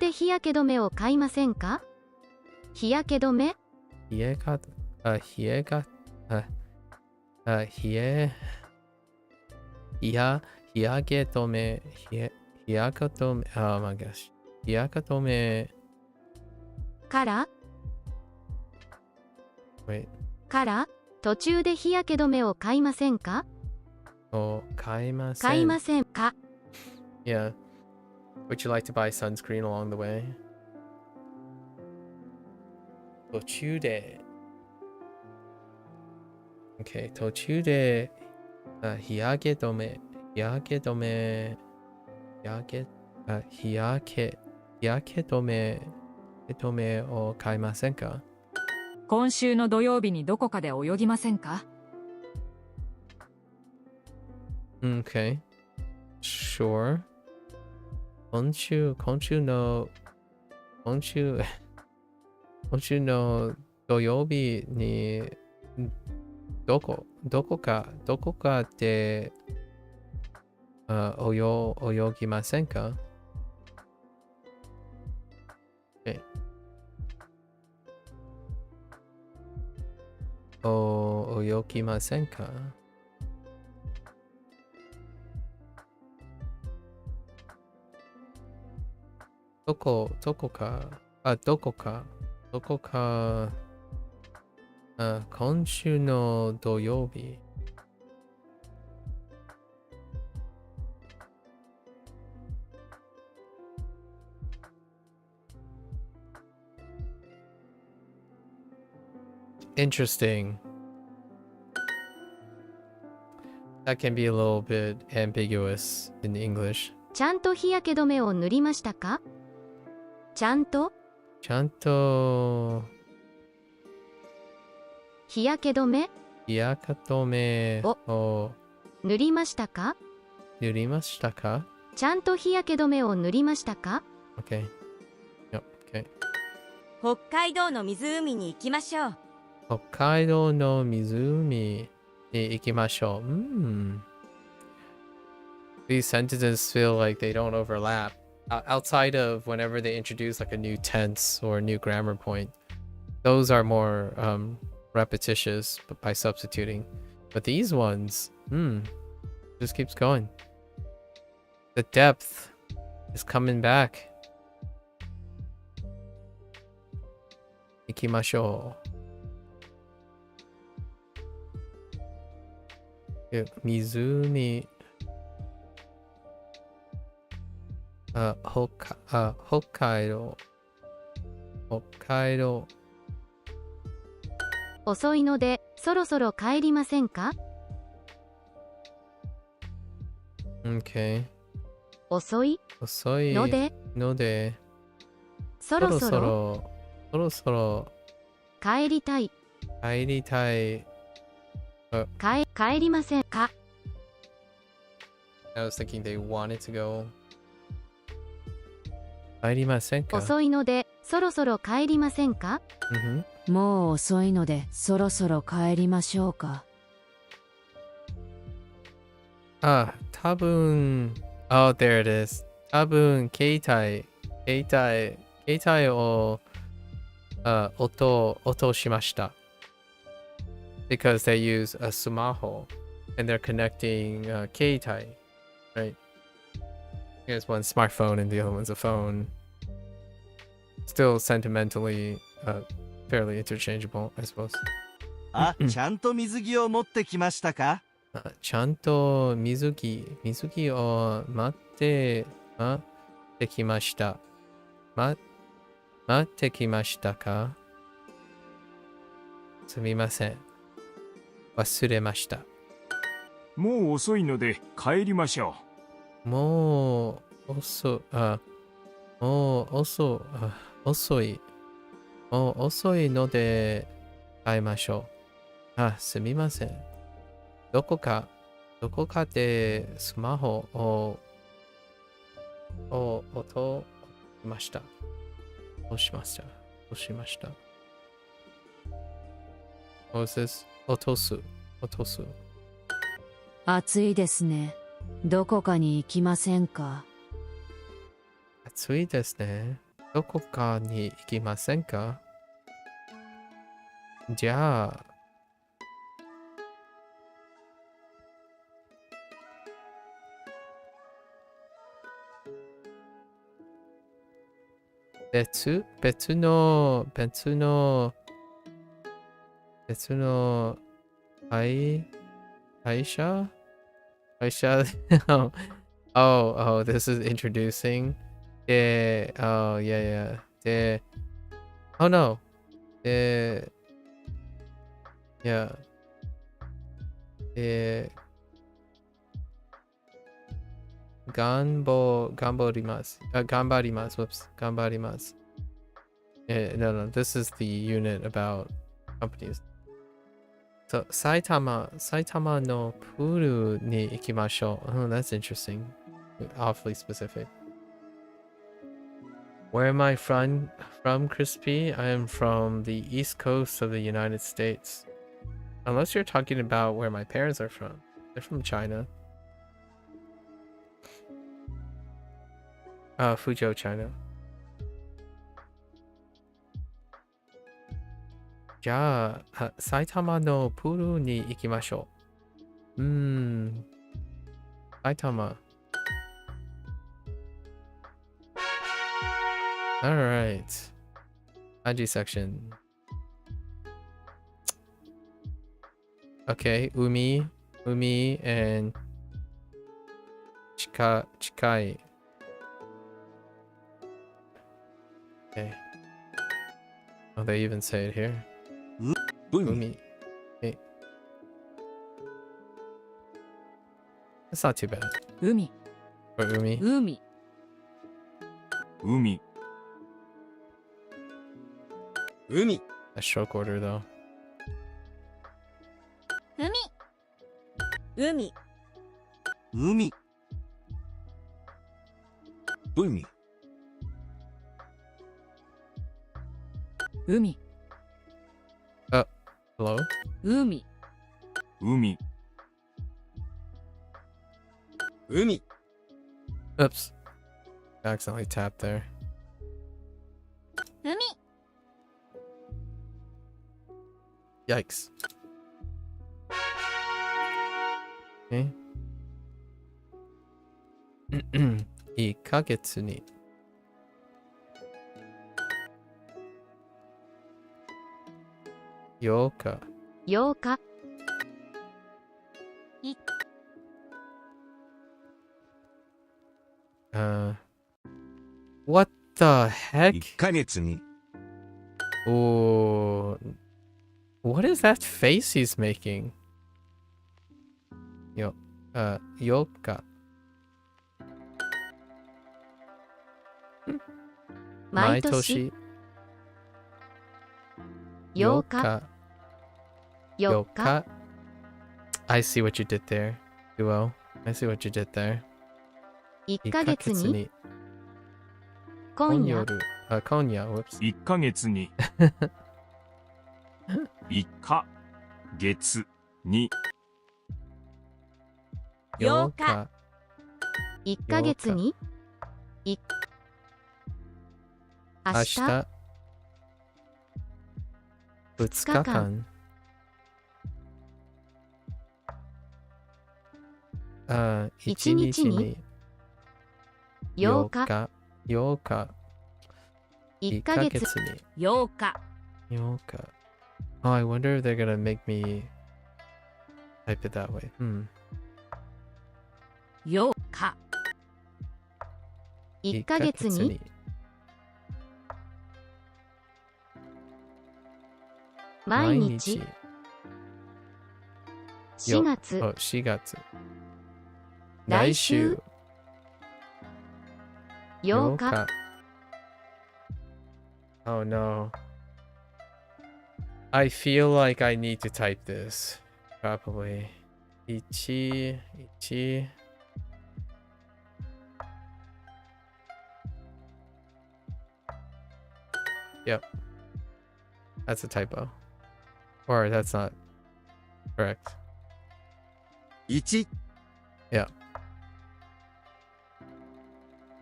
で日焼け止めを買いませんか？日焼け止め日焼け止め、oh my gosh. 日焼け止め、から途中で日焼け止めを買いませんか？買いません。買いませんか？ Yeah. Would you like to buy sunscreen along the way? 途中で。Okay. 途中で、日焼け止めを買いませんか？今週の土曜日にどこかで泳ぎませんか？ Okay. Sure. 今週の土曜日にどこかで泳ぎませんか？ Okay. 泳ぎませんか？どこか、今週の土曜日。Interesting. That can be a little bit ambiguous in English. ちゃんと日焼け止めを塗りましたか？ちゃんと日焼け止め日焼け止めを塗りましたか？塗りましたか？ちゃんと日焼け止めを塗りましたか？ Okay. Yep. Okay. 北海道の湖に行きましょう。北海道の湖に行きましょう。These sentences feel like they don't overlap. Outside of whenever they introduce like a new tense or a new grammar point, those are more repetitious by substituting. But these ones, just keeps going. The depth is coming back. 行きましょう。湖、北海道。遅いのでそろそろ帰りませんか？ Okay. 遅いのでそろそろ帰りたい。帰りませんか？ I was thinking they wanted to go. 帰りませんか？遅いのでそろそろ帰りませんか？もう遅いのでそろそろ帰りましょうか。多分、oh, there it is. 多分、携帯を、落としました。Because they use a sumaho and they're connecting keitai, right? Here's one smartphone and the other one's a phone. Still sentimentally fairly interchangeable, I suppose. あ、ちゃんと水着を持ってきましたか？ちゃんと水着を待ってきました。待ってきましたか？すみません。忘れました。もう遅いので帰りましょう。もう遅いので帰りましょう。すみません。どこかでスマホを落としました。What was this? 落とす。暑いですね。どこかに行きませんか？暑いですね。どこかに行きませんか？じゃあ、別の会社oh, this is introducing. Oh, yeah. Oh no. Yeah. 頑張ります。Whoops. 頑張ります。No. This is the unit about companies. So, 埼玉のプールに行きましょう。Oh, that's interesting. Awfully specific. Where am I from, Crispy? I am from the East Coast of the United States. Unless you're talking about where my parents are from. They're from China. Fuzhou, China. じゃあ、埼玉のプールに行きましょう。埼玉。Alright. Kanji section. Okay, umi and chikai. Okay. Oh, they even say it here. Umi. Okay. It's not too bad. 海 Or umi. 海、海、 A stroke order though. 海、海、海、海、 Hello? 海、海、海、 Oops. I accidentally tapped there. 海、 Yikes. Okay. 1ヶ月に8日。 8日、 What the heck? 1ヶ月に Oh, what is that face he's making? 8日。毎年8日、4日、 I see what you did there, Duo. I see what you did there. 1ヶ月に今夜、今夜、whoops. 1ヶ月に1ヶ月に8日、 1ヶ月に明明日、日、2日間。1日に8日、 8日。 1ヶ月、に8日、 8日。Oh, I wonder if they're gonna make me type it that way. 8日、 1ヶ月に毎日、4月、 4月。来週、8日、 Oh no. I feel like I need to type this. Probably. 1. Yep. That's a typo. Or that's not correct. 1、 Yeah.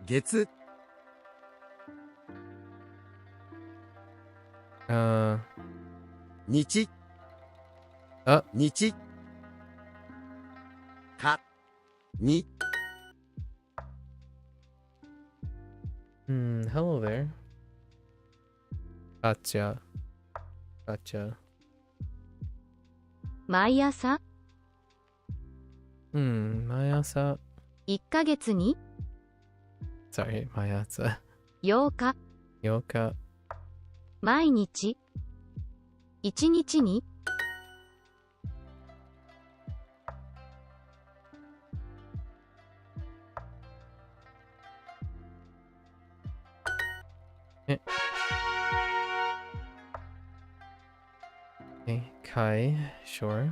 月、 日、あ日、か、に、 Hello there. Gotcha. Gotcha. 毎朝、毎朝。 1ヶ月に Sorry, 毎朝。 8日、 8日。毎日、1日にOkay, Kai, sure.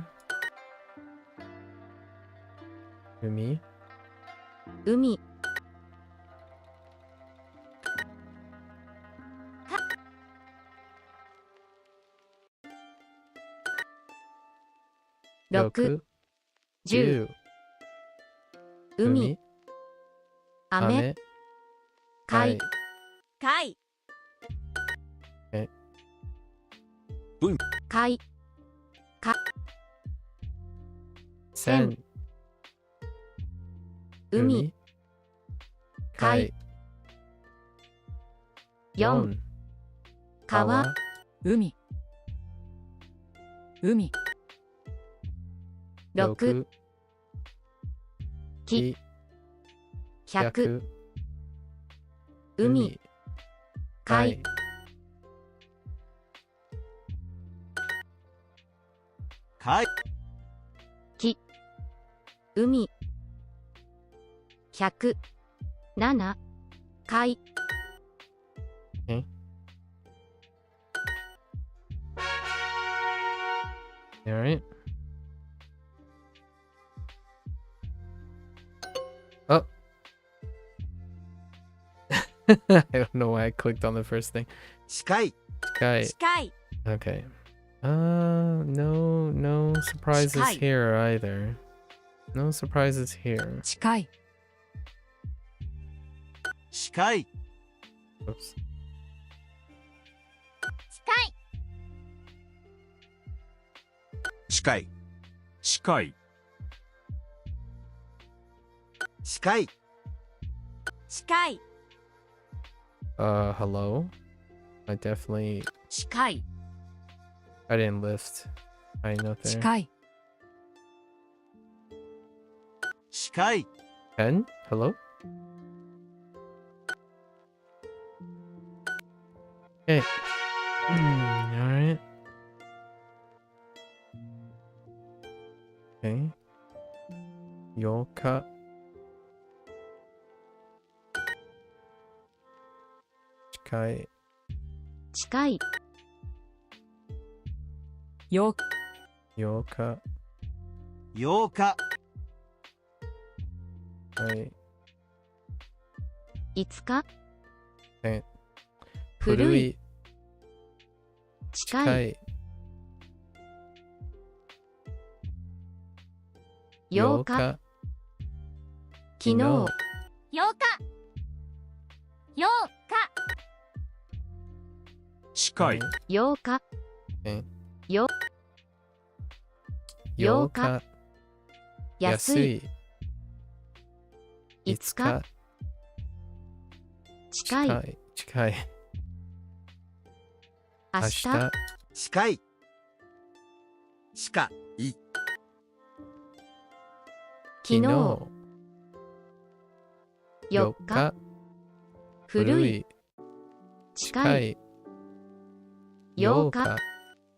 海、海、6、 10、 海、雨、海、海、海、千、海、海、4、川、海、海、 6、木、100、海、海、かい、木、海、100、7、海、 Alright. I don't know why I clicked on the first thing. 近い Sky. 近い Okay. No surprises Sky. here either. No surprises here. 近い 近い Oops. 近い近い近い近い Hello? I definitely... 近い I didn't lift. I know there. 近い近い Pen? Hello? Hey. Alright. Okay. Yoka. 近い近いよ8日8日はい5日古古いい近い8日8昨日8日8日近い8日よ8 8日日安い5日近い近い明日近い近い昨日4日古い近い8日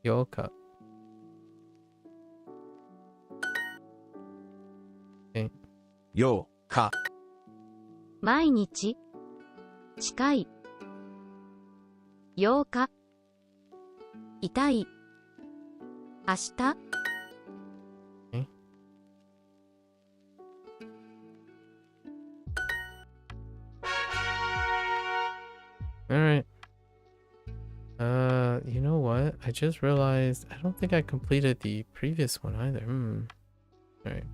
8日8日毎日近い8日痛い明日Alright. You know what? I just realized I don't think I completed the previous one either. Alright.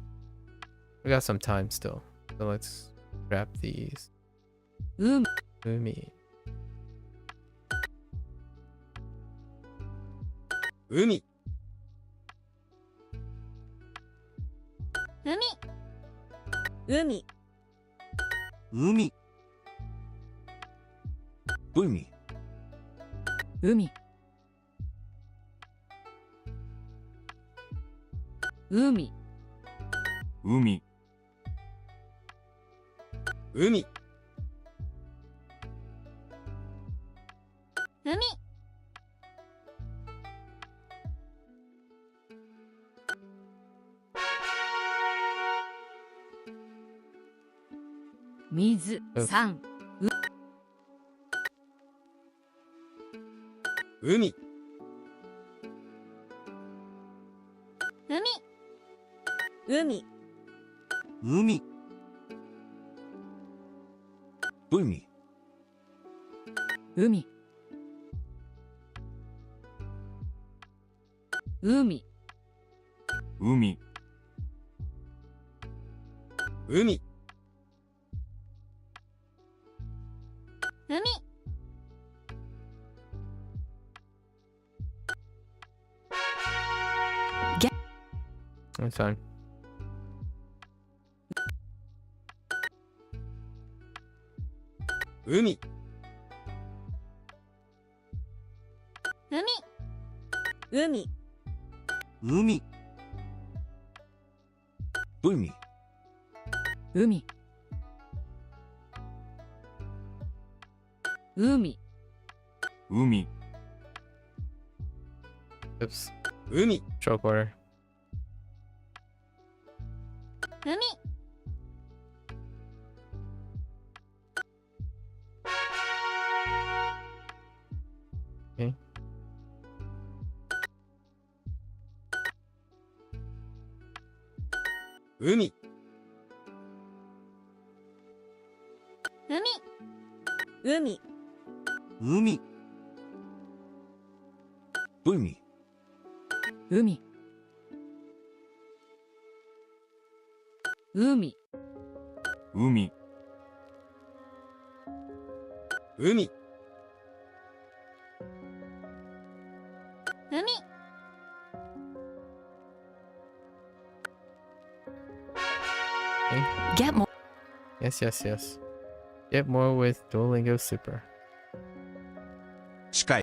We got some time still. So let's grab these. 海 Umi. 海海海海海海海海海海 水うん3海海海海海海海海海 That's fine. 海海海海海海海 海 Oops. 海 Choke water. 海 Okay. 海海海海海海海海海海 Get more. Yes, yes, yes. Get more with Duolingo Super. 近い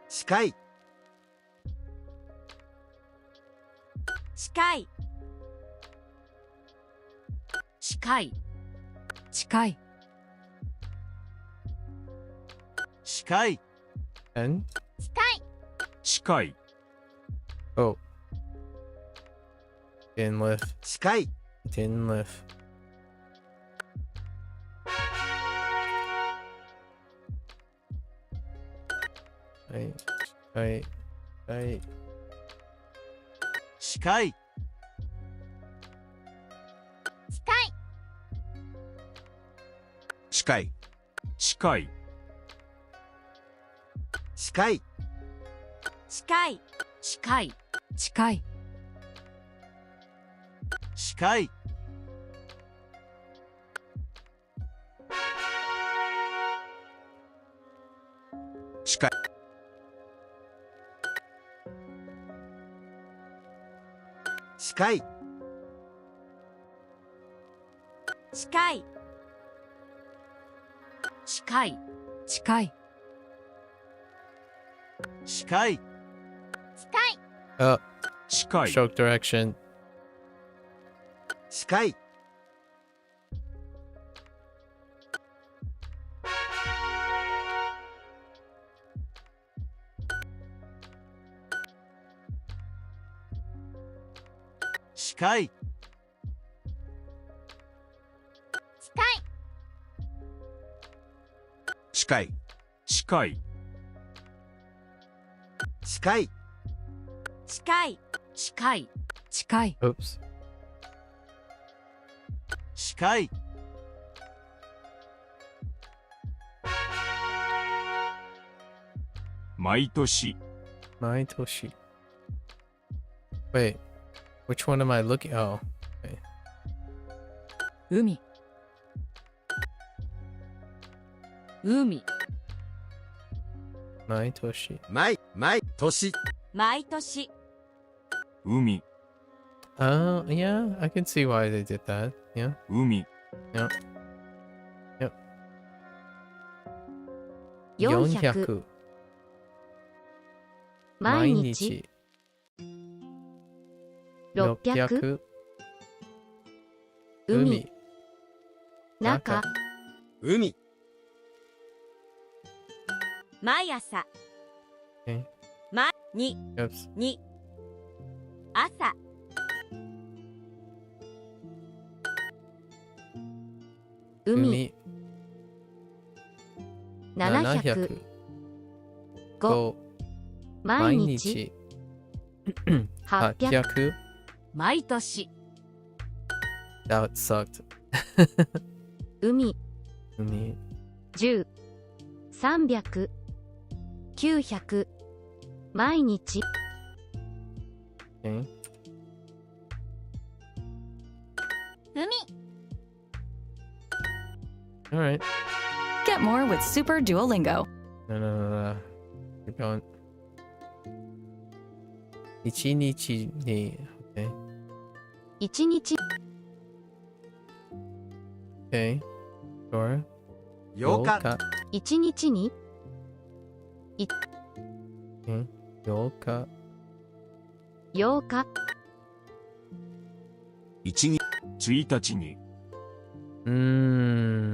近い近い近い近い近い And 近い oh, didn't lift. 近い Didn't lift. Right. 近い近い近い近い近い近い近い近い近い近い近い近い近い近い Oh, 近い stroke direction. 近い近い近い近い近い近い近い近い Oops. 近い毎年 My Toshi. Wait, which one am I looking? Oh, 海海 My Toshi. 毎年毎年海 Yeah, I can see why they did that. Yeah. 海400 毎日600 海中海毎朝 Okay. に Oops. に朝海 700 700 5毎日800 800 毎年 That sucked. 海海10 300 900毎日 Okay. 海 All right. Get more with Super Duolingo. No. Keep going. 1日に Okay. 1日 Okay. Sure. 8日1日に Okay. 8日8日一日1日に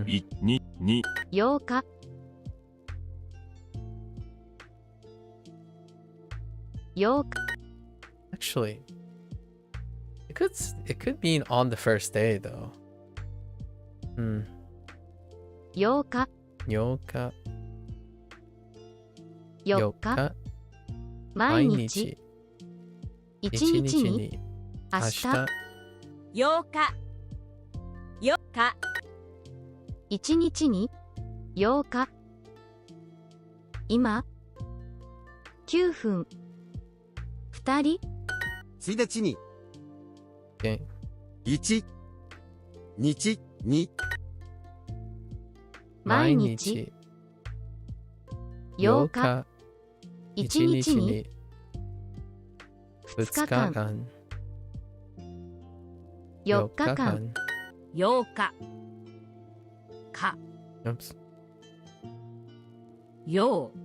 にに8日8日 Actually, it could mean on the first day though. 8日8日4日毎日1日に明日8日よか1日に8日今9分2人1日に Okay. 1日に毎日8日1日に2日間4日間8日か Oops. よう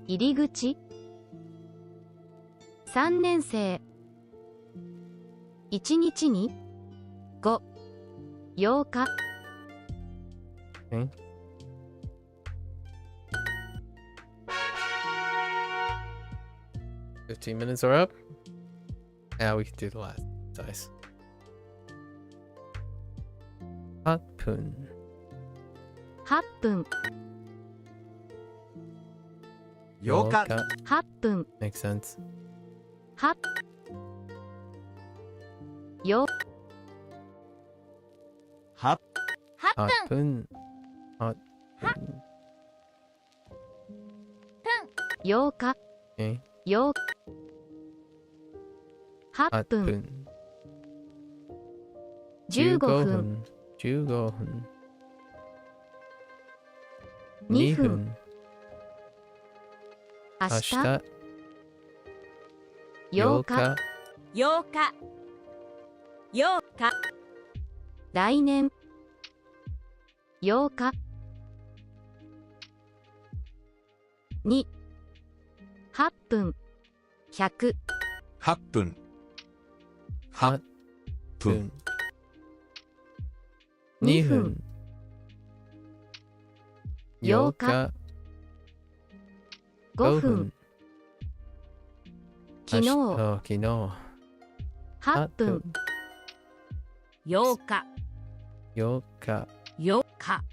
入り口3年生1日に5、8日 Okay. $15 are up. Now we can do the last dice. Hot pun. 8分8日8分 Makes sense. 8よ8 Hot pun. Hot pun. 8日 Okay. 8 8 Hot 分 pun. 15分15分。 2 2分分。明明日日。 8 8日日。 8日8日来年8日2 8分100 8分。 8分。 2 2分分。 8 8日日。 5分昨日昨日。 8分8日8日。 8日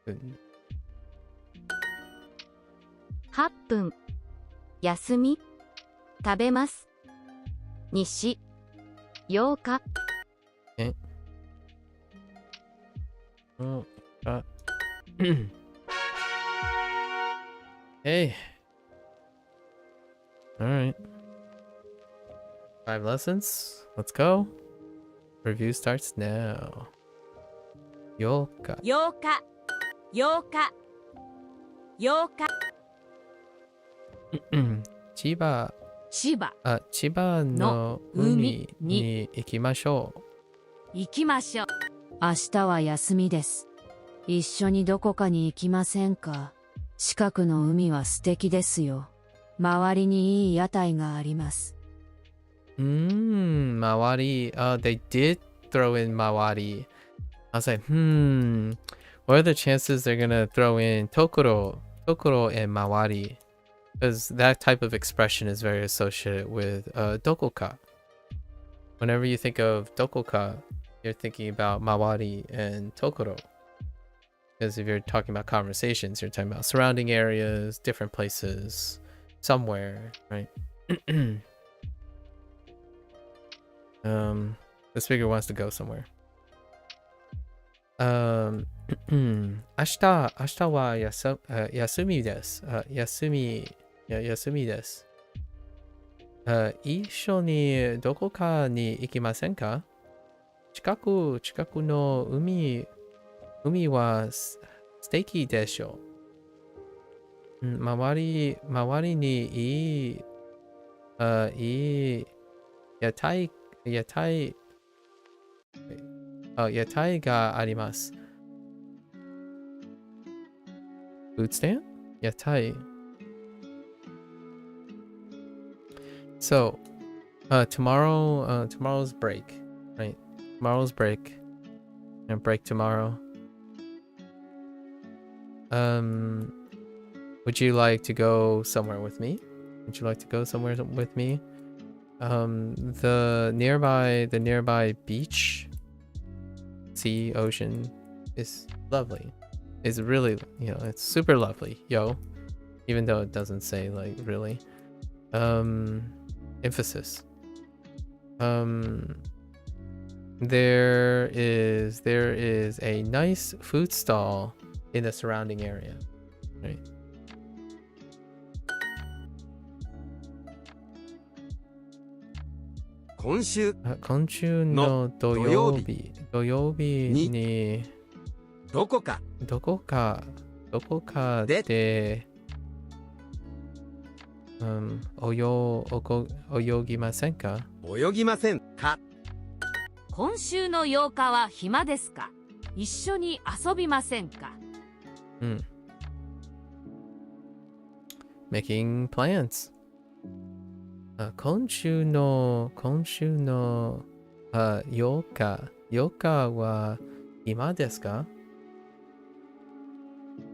分。 8分休み食べます西8日Oh, hey. All right. 5 lessons. Let's go. Review starts now. 8日。 8日8日8日千葉。千葉千葉の海に行きましょう。行きましょう。明日は休みです。一緒にどこかに行きませんか？近くの海は素敵ですよ。周りにいい屋台があります。Mawari. They did throw in Mawari. I was like, what are the chances they're gonna throw in Tokoro and Mawari? Because that type of expression is very associated with Dokoka. Whenever you think of Dokoka, you're thinking about Mawari and Tokoro. Because if you're talking about conversations, you're talking about surrounding areas, different places, somewhere, right? This figure wants to go somewhere. 明日は休みです。休みです。一緒にどこかに行きませんか？近くの海は素敵でしょう。周りにいい屋台があります。Food stand? 屋台。So, tomorrow's break, right? Tomorrow's break. And break tomorrow. Would you like to go somewhere with me? Would you like to go somewhere with me? The nearby beach, sea, ocean is lovely. is really, it's super lovely, yo. Even though it doesn't say like really. Emphasis. There is a nice food stall in the surrounding area. Right. 今週今週の土曜日にどこかで泳ぎませんか？泳ぎませんか？今週の8日は暇ですか？一緒に遊びませんか？ Making plans. 今週の8日は暇ですか？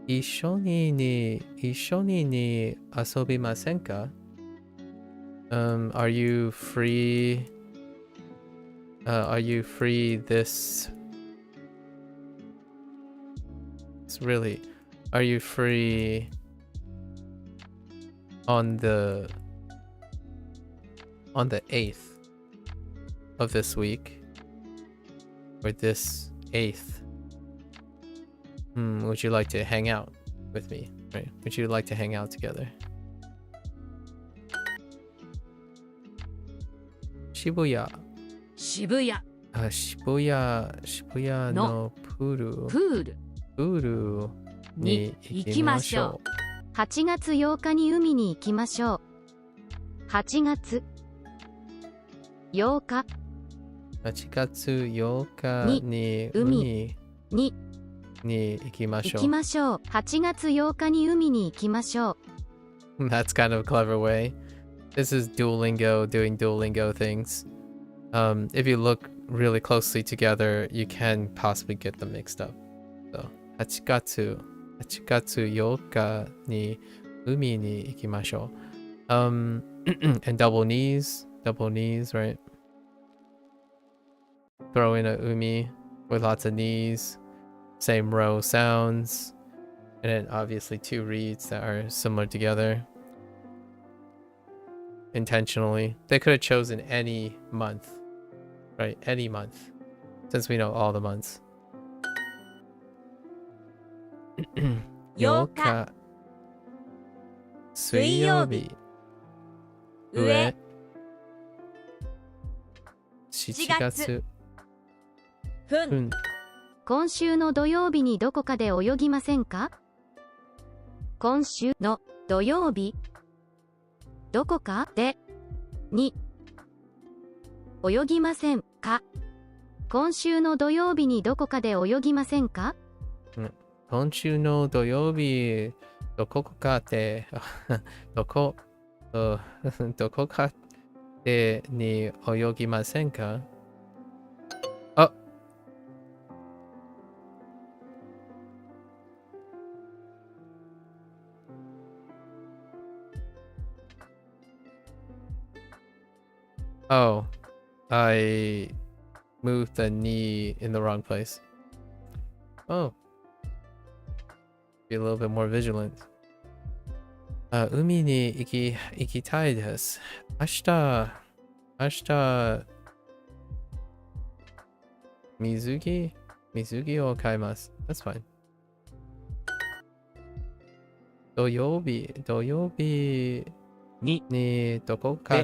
一緒に遊びませんか？ Are you free? Are you free this? It's really. Are you free on the 8th of this week? Or this 8th? Would you like to hang out with me? Right? Would you like to hang out together? 渋谷のプールに行きましょう。8月8日に海に行きましょう。8月8日8月8日に海に行きましょう。8月8日に海に行きましょう。That's kind of a clever way. This is Duolingo doing Duolingo things. If you look really closely together, you can possibly get them mixed up. So, 8月8日に海に行きましょう。And double knees, right? Throw in a umi with lots of knees, same row sounds, and then obviously two reads that are similar together. Intentionally. They could have chosen any month, right? Any month, since we know all the months. 8日水曜日上7月分今週の土曜日にどこかで泳ぎませんか？今週の土曜日どこかでに泳ぎませんか？今週の土曜日にどこかで泳ぎませんか？今週の土曜日どこかでどこかでに泳ぎませんか？あ、Oh, I moved the knee in the wrong place. Oh. Be a little bit more vigilant. 海に行きたいです。明日、水着を買います。That's fine. 土曜日にどこか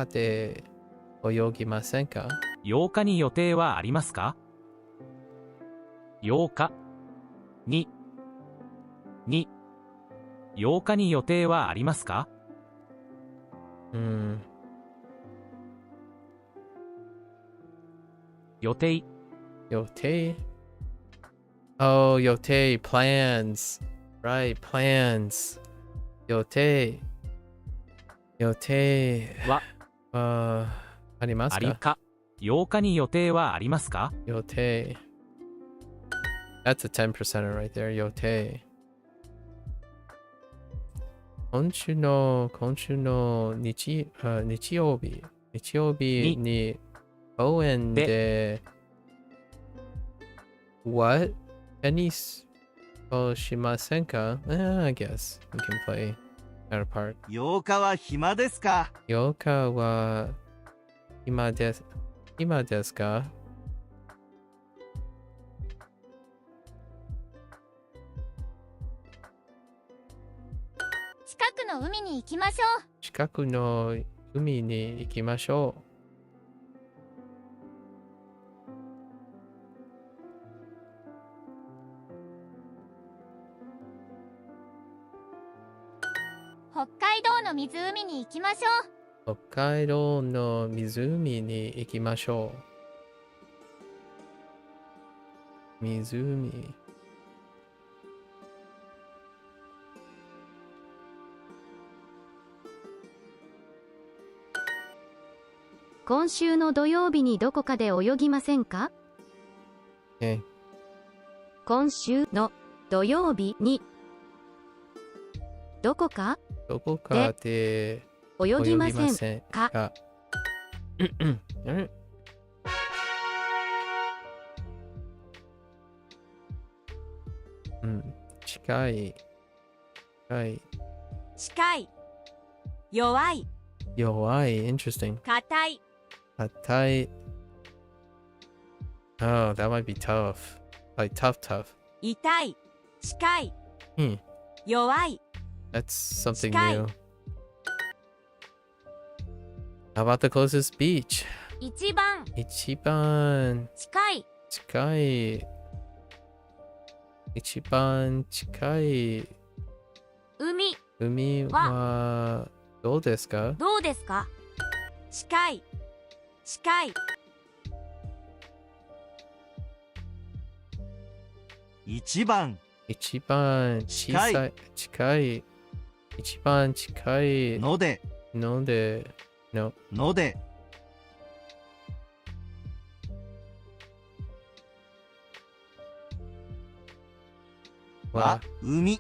で泳ぎませんか？8日に予定はありますか？8日に8日に予定はありますか？予定 Oh, 予定 plans. Right, plans. 予定はありますか8日に予定はありますか？予定 That's a 10%er right there. 予定今週の日曜日に公園でWhat? Tennis o shimasen ka? I guess we can play counterpart. 8日は暇ですか？ Yoka wa ima desu ka? 近くの海に行きましょう。近くの海に行きましょ北海道の湖に行きましょう。う。北海道の湖に行きましょう。湖。今週の土曜日にどこかで泳ぎませんか？ Okay. 今週の土曜日にどこかどこかで泳ぎませんせんか？か。うん。近い。近い。近い、弱い、弱い。Interesting. 硬い、硬い。Oh, that might be tough. Like tough. 痛い、近い、 Hmm. 弱い、 That's something 近い。 new. How about the closest beach? 一番、一番近い、近い。一番近い海、海はどうですか？どうですか？近い、近い、1番、一番小さい。近い。一番近いので、のでのので、は海、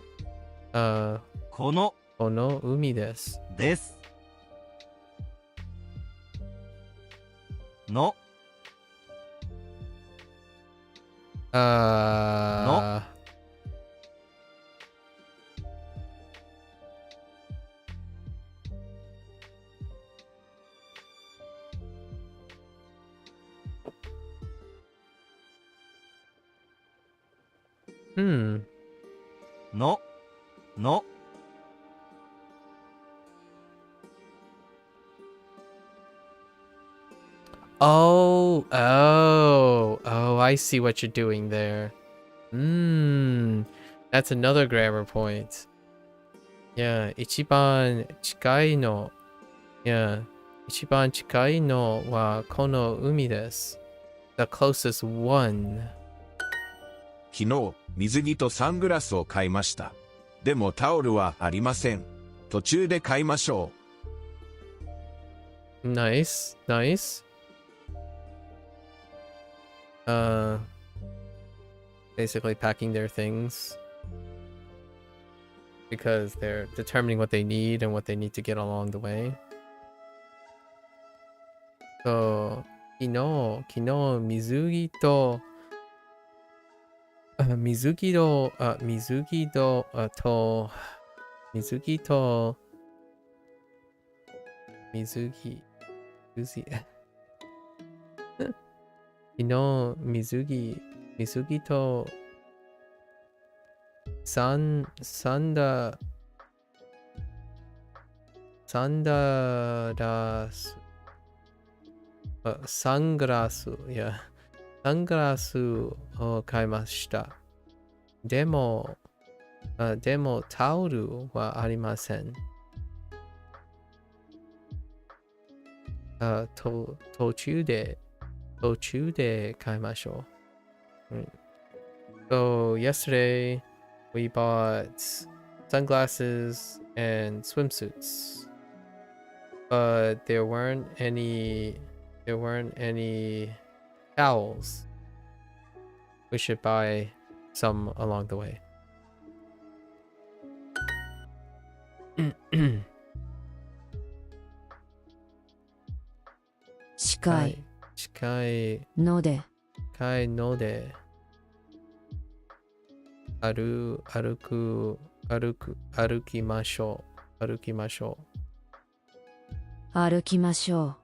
この、この海です。です。の、Hmm. の、の、 Oh, I see what you're doing there. That's another grammar point. Yeah, 一番近いの。Yeah, 一番近いのはこの海です。The closest one. 昨日、水着とサングラスを買いました。でもタオルはありません。途中で買いましょう。Nice. Basically packing their things because they're determining what they need and what they need to get along the way. So, 昨日水着と水着と水着と水着と水着昨日水着とサングラスを買いました。でもタオルはありません。途中で買いましょう。So yesterday we bought sunglasses and swimsuits, but there weren't any towels. We should buy some along the way. 近い近いので、近いので歩きましょう。歩きましょ歩きましょう。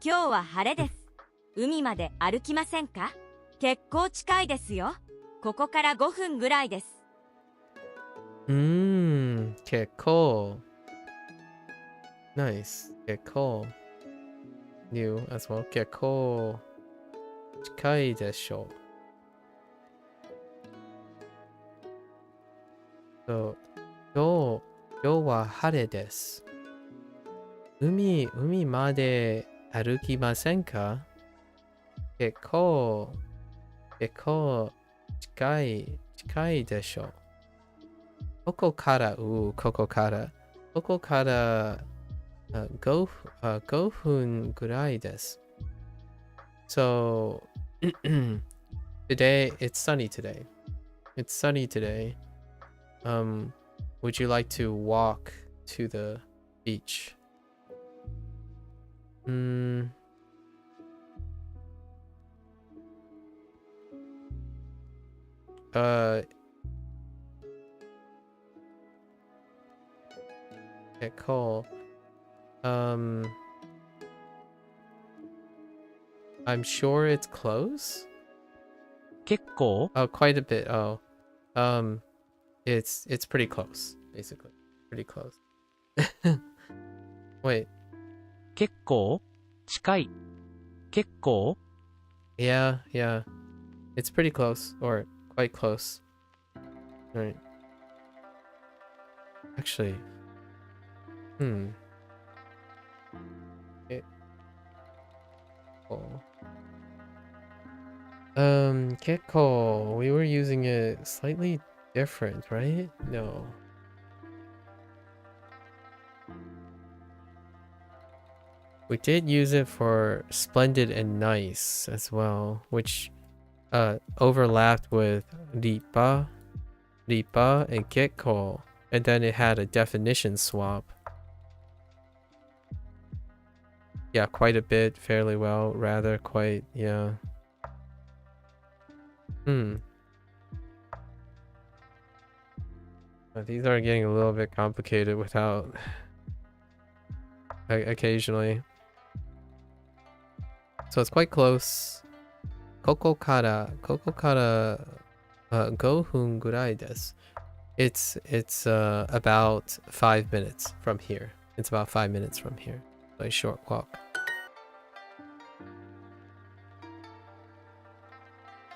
今日は晴れです。海まで歩きませんか？結構近いですよ。ここから5分ぐらいです。結構。Nice. 結構。New as well. 結構。近いでしょう。そう。今日は晴れです。海まで歩きませんか？結構近いでしょう。ここから、5分ぐらいです。So, today, it's sunny today. It's sunny today. Would you like to walk to the beach? Okay, cool. I'm sure it's close. 結構 Oh, quite a bit. Oh, it's pretty close, basically. Pretty close. Wait. 結構近い。結構 Yeah. It's pretty close, or quite close. Right. Actually. Okay. Cool. Kekko, we were using it slightly different, right? No. We did use it for splendid and nice as well, which overlapped with ripa and Kekko, and then it had a definition swap. Yeah, quite a bit, fairly well, rather quite, yeah. These are getting a little bit complicated without occasionally. So it's quite close. Koko kara 5分ぐらいです. It's about 5 minutes from here. It's about 5 minutes from here. So a short walk.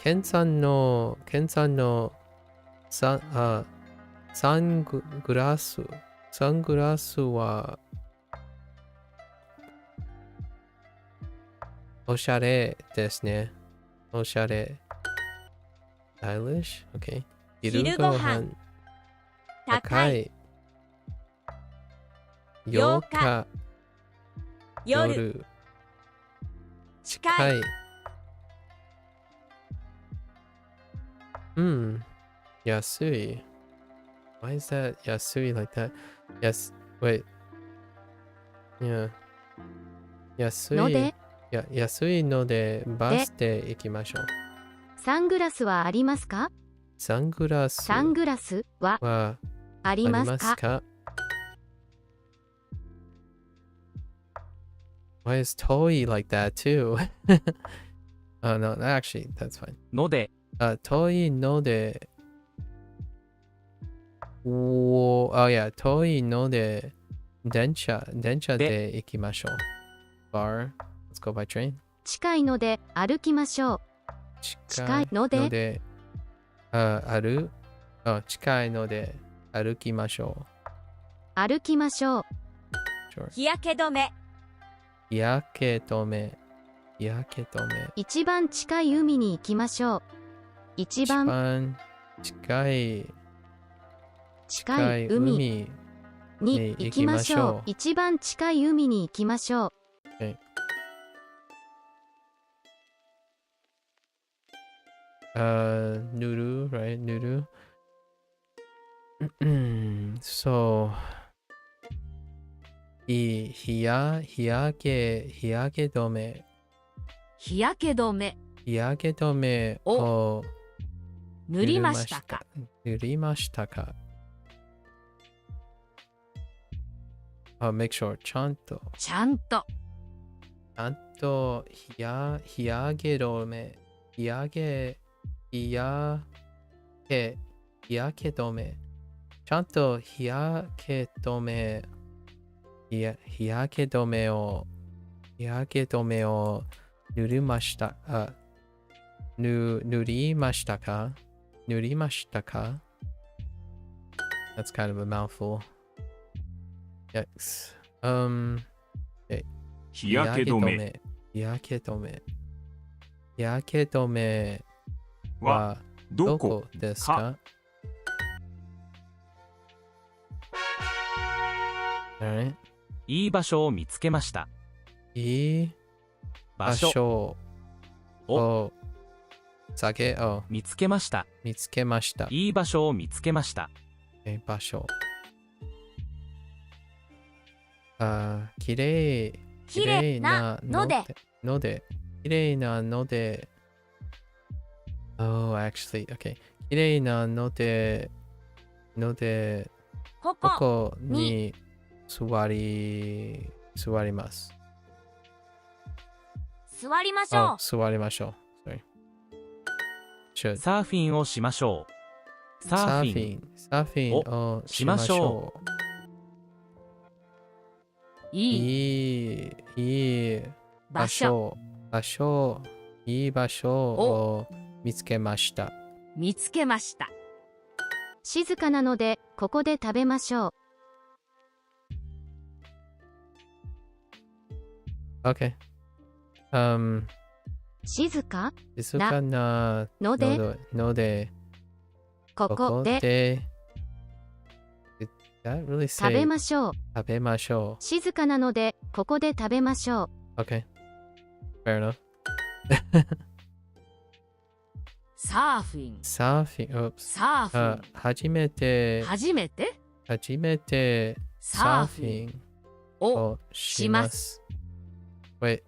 Ken san noサングラスはおしゃれですね。おしゃれ。Stylish? Okay. 昼ごはん高い。8日夜近い。安い。Why is that Yasui like that? Yes, wait. Yeah. 安い。安いのでバスで行きましょう。サングラスはありますか？サングラスはありますか？ Why is toy like that too? Oh no, actually, that's fine. ので遠いのでOh yeah, 遠いので電車で行きましょう。Bar, let's go by train. 近いので歩きましょう。近いので近いので歩きましょう。歩きましょう。Sure. 日焼け止め。日焼け止め。一番近い海に行きましょう。一番近い海に行きましょう。一番近い海に行きましょう。Okay. Nuru, right? Nuru. So, 日焼け止め。日焼け止め日焼け止めを塗りましたか。塗りましたか。make sure ちゃんと。ちゃんと。ちゃんと日焼け止め。日焼け止め。ちゃんと日焼け止め。日焼け止めを塗りました。塗りましたか？塗りましたか？ That's kind of a mouthful. Yikes. Okay. 日焼け止め日焼け止め。日焼け止めははどこですか？ Alright. いい場所を見つけました。いい場所を見つけました。見つけました。いい場所を見つけました。場所。きれいなので。きれいなので。Oh, actually, okay. きれいなので。ここに座ります。座りましょう。座りましょう。Sorry. Should. サーフィンをしましょう。サーフィンをしましょう。いい場所。いい場所を見つけました。見つけました。静かなので、ここで食べましょう。Okay. 静かなので、ここで Did that really 食 say べましょう。食べましょ静かなので、ここで食べましょう。う。Okay. Fair enough. サーフィン。サーフィン。Oops. サーフィン。初めてサーフィンをします。Wait.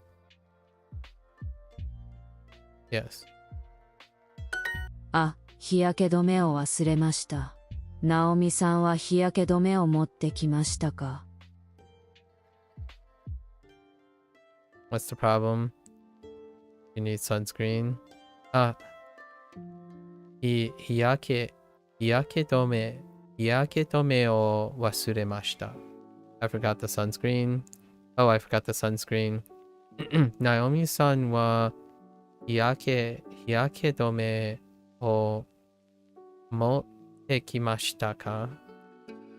Yes. あ、日焼け止めを忘れました。ナオミさんは日焼け止めを持ってきましたか？ What's the problem? You need sunscreen. 日焼け止めを忘れました。I forgot the sunscreen. Oh, I forgot the sunscreen. ナオミさんは日焼け止めを持ってきましたか？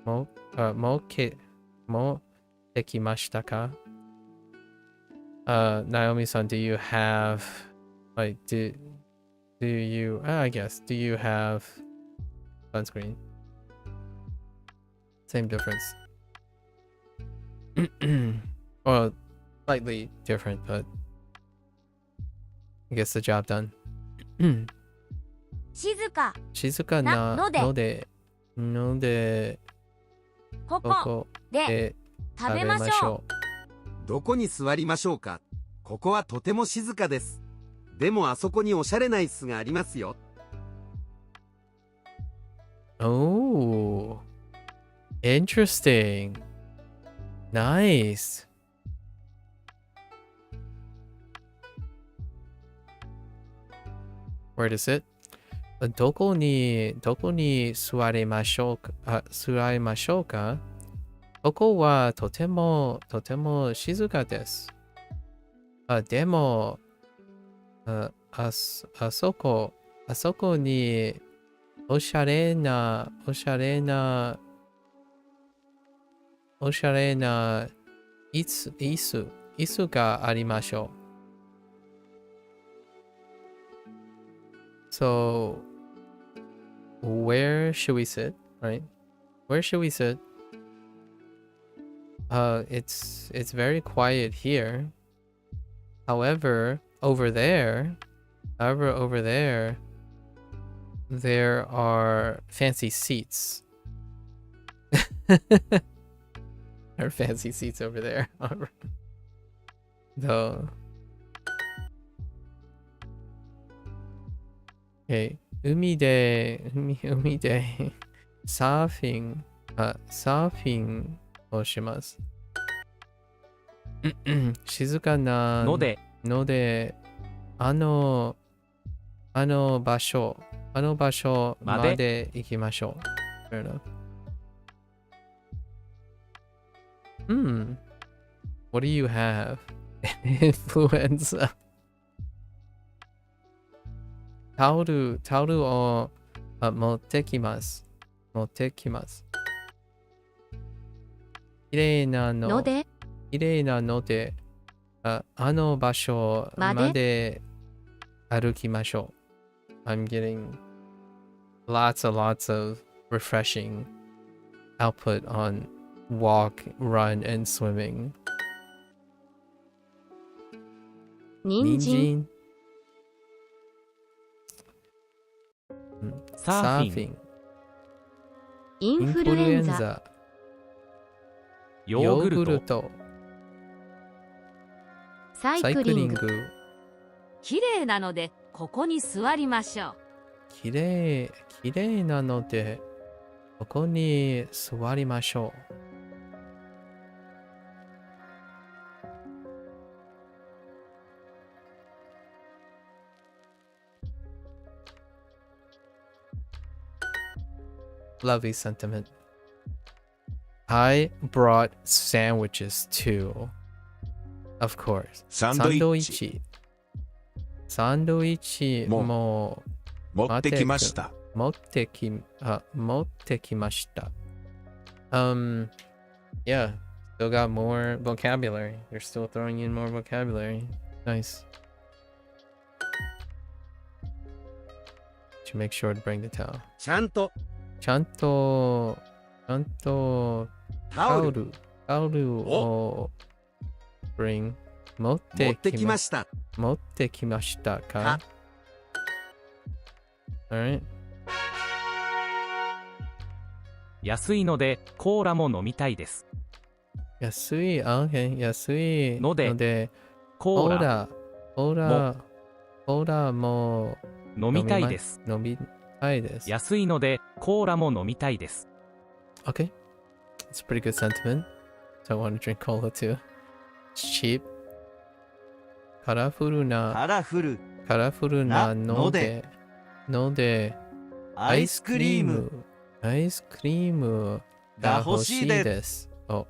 持ってきましたか？ Naomi san, do you have like do you I guess do you have sunscreen? Same difference. Well, slightly different, but I guess the job done. 静かなのでこここで食べましょう。どこに座りましょうか？ここはとても静かです。でもあそこにおしゃれな椅子がありますよ。Oh, interesting. Nice. Where does it? どこに座りましょうか？ここはとても静かです。でも、あそこにおしゃれな椅子がありましょう。So, where should we sit? Right? Where should we sit? It's very quiet here. However, over there, there are fancy seats. There are fancy seats over there. Though. Okay. 海でサーフィンをします。静かなのでので、あの場所まで行きましょう。Fair enough. What do you have? Influenza. タオルを持ってきます。きれいなので、あの場所まで歩きましょう。I'm getting lots of refreshing output on walk, run, and swimming. 人参サーフィン、インフルエンザヨーグルト、サイクリングきれいなのでここに座りましょう。きれいなのでここに座りましょう。Lovely sentiment. I brought sandwiches too. Of course. サンドイッチサンドイッチも持ってきました。持ってきました。Yeah, still got more vocabulary. You're still throwing in more vocabulary. Nice. To make sure to bring the towel. ちゃんとタオルを bring 持ってきましたか Alright. 安いのでコーラも飲みたいです。安いのでコーラも飲みたいです。安いのでコーラも飲みたいです。Okay. It's a pretty good sentiment. So I want to drink cola too. It's cheap. カラフルなのでアイスクリームが欲しいです。こ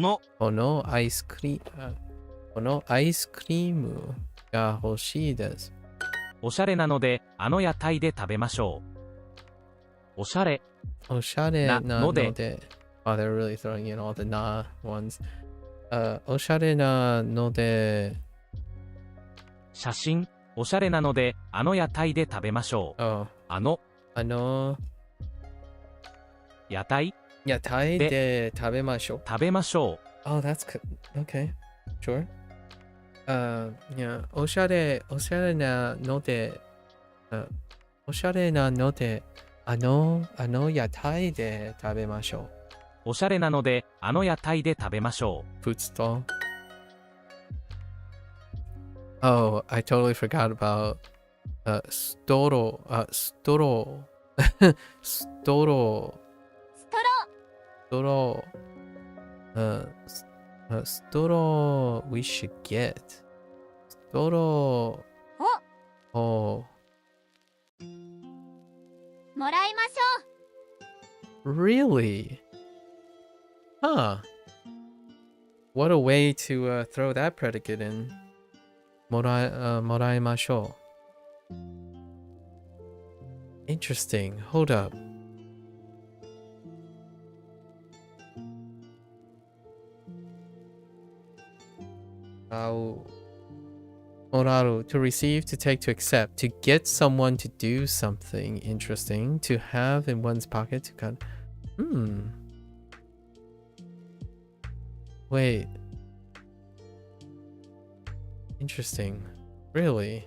のアイスクリームが欲しいです。おしゃれなのであの屋台で食べましょう。おしゃれなので Oh, they're really throwing in all the na ones. おしゃれなので写真おしゃれなのであの屋台で食べましょう。あの屋台で食べましょう。Oh, that's good. Okay. Sure. Yeah. おしゃれなのであの屋台で食べましょう。おしゃれなのであの屋台で食べましょう。Food stall. Oh, I totally forgot about storo. Storo. Storo we should get. Storo. Oh. もらいましょう。 Really? Huh. What a way to throw that predicate in. もらいましょう. Interesting. Hold up. Moraru, to receive, to take, to accept, to get someone to do something interesting, to have in one's pocket, to cut. Wait. Interesting. Really?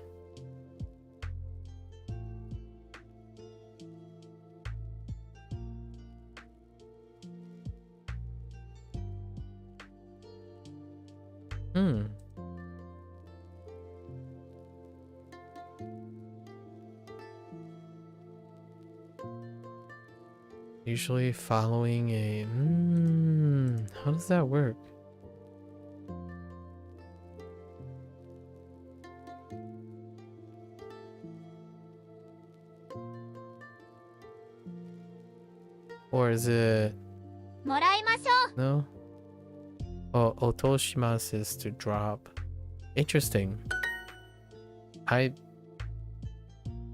Usually following a... how does that work? Or is it... もらいましょう。 No? Oh, otoshimasu is to drop. Interesting. I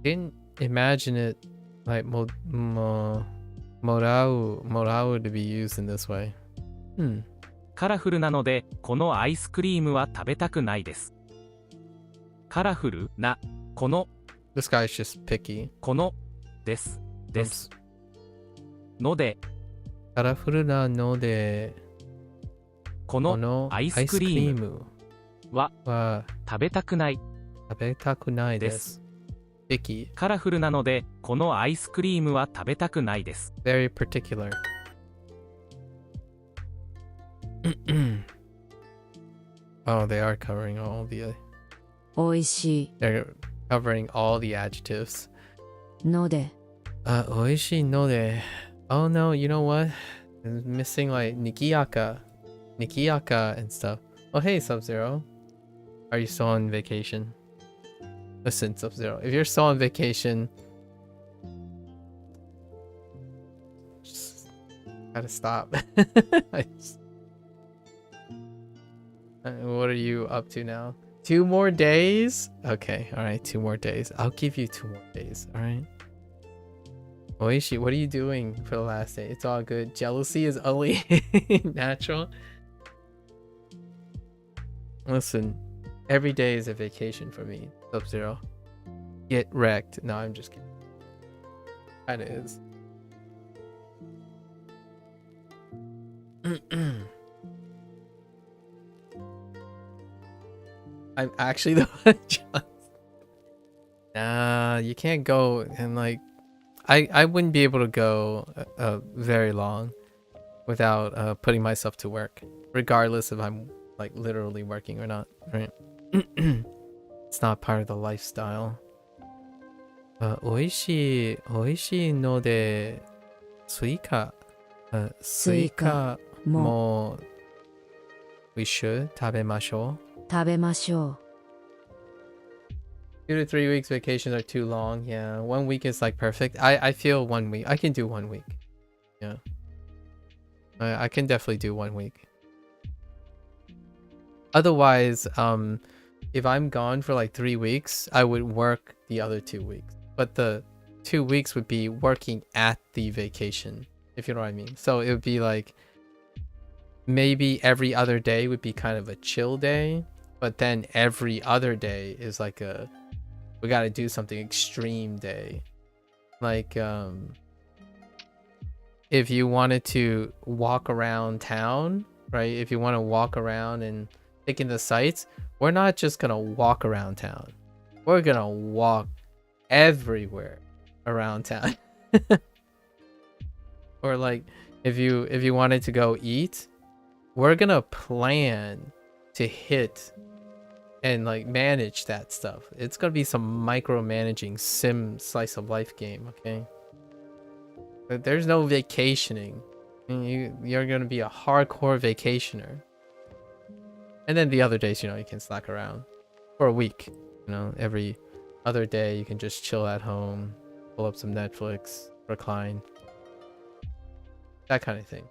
didn't imagine it like morau to be used in this way. カラフルなので、このアイスクリームは食べたくないです。カラフルな、この、 This guy's just picky. この、です。です。ので、カラフルなので、このアイスクリームは食べたくないです。picky. カラフルなので、このアイスクリームは食べたくないです。Very particular. Oh, they are covering all the... おいしい They're covering all the adjectives. ので Oishi no de. Oh no, you know what? I'm missing like Nikiyaka and stuff. Oh hey, Sub-Zero. Are you still on vacation? Listen, Sub-Zero, if you're still on vacation, just gotta stop. What are you up to now? 2 more days? Okay, alright, 2 more days. I'll give you 2 more days, alright? Oishi, what are you doing for the last day? It's all good. Jealousy is only natural. Listen, every day is a vacation for me. Sub-Zero. Get wrecked. No, I'm just kidding. Kinda is. I'm actually the one jealous. Nah, you can't go and like... I wouldn't be able to go very long without putting myself to work, regardless if I'm like literally working or not, right? It's not part of the lifestyle. Oishi no de suika. Suika mo we should tabemashou. 食べましょう 2 to 3 weeks vacations are too long. Yeah, 1 week is like perfect. I feel 1 week. I can do 1 week. Yeah, I can definitely do 1 week. Otherwise, if I'm gone for like 3 weeks, I would work the other 2 weeks. But the 2 weeks would be working at the vacation, if you know what I mean. So it would be like maybe every other day would be kind of a chill day, but then every other day is like a we gotta do something extreme day. Like if you wanted to walk around town, right? If you want to walk around and take in the sights, we're not just gonna walk around town. We're gonna walk everywhere around town. Or like if you wanted to go eat, we're gonna plan to hit and like manage that stuff. It's gonna be some micromanaging sim slice of life game, okay? But there's no vacationing. You're gonna be a hardcore vacationer. And then the other days, you know, you can slack around for a week. You know, every other day you can just chill at home, pull up some Netflix, recline, that kind of thing.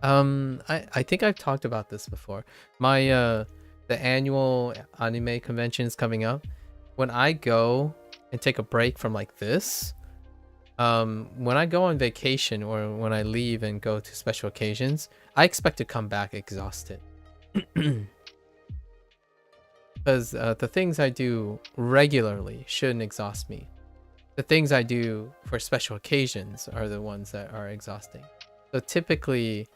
I think I've talked about this before. My the annual anime convention is coming up. When I go and take a break from like this, when I go on vacation or when I leave and go to special occasions, I expect to come back exhausted. Because the things I do regularly shouldn't exhaust me. The things I do for special occasions are the ones that are exhausting. So typically,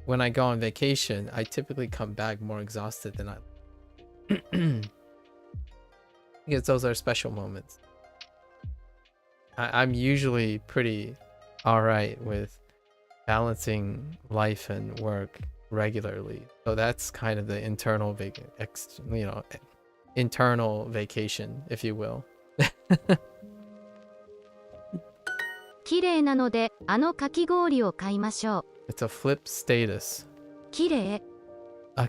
when I go on vacation, I typically come back more exhausted than I... Because those are special moments. I'm usually pretty alright with balancing life and work regularly. So that's kind of the internal internal vacation, if you will. 綺麗なので、あのかき氷を買いましょう。 It's a flip status. 綺麗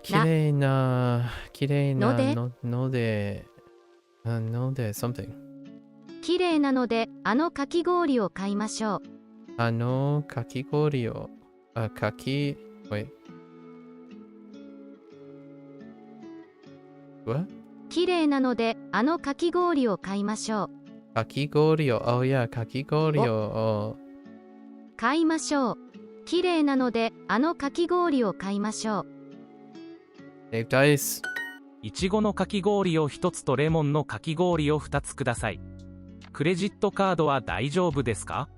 綺麗なので something. 綺麗なので、あのかき氷を買いましょう。かき氷をwait. What? 綺麗なので、あのかき氷を買いましょう。かき氷を、oh yeah, かき氷を、買いましょう。綺麗なので、あのかき氷を買いましょう。Dave Dice. いちごのかき氷を1つとレモンのかき氷を2つください。クレジットカードは大丈夫ですか？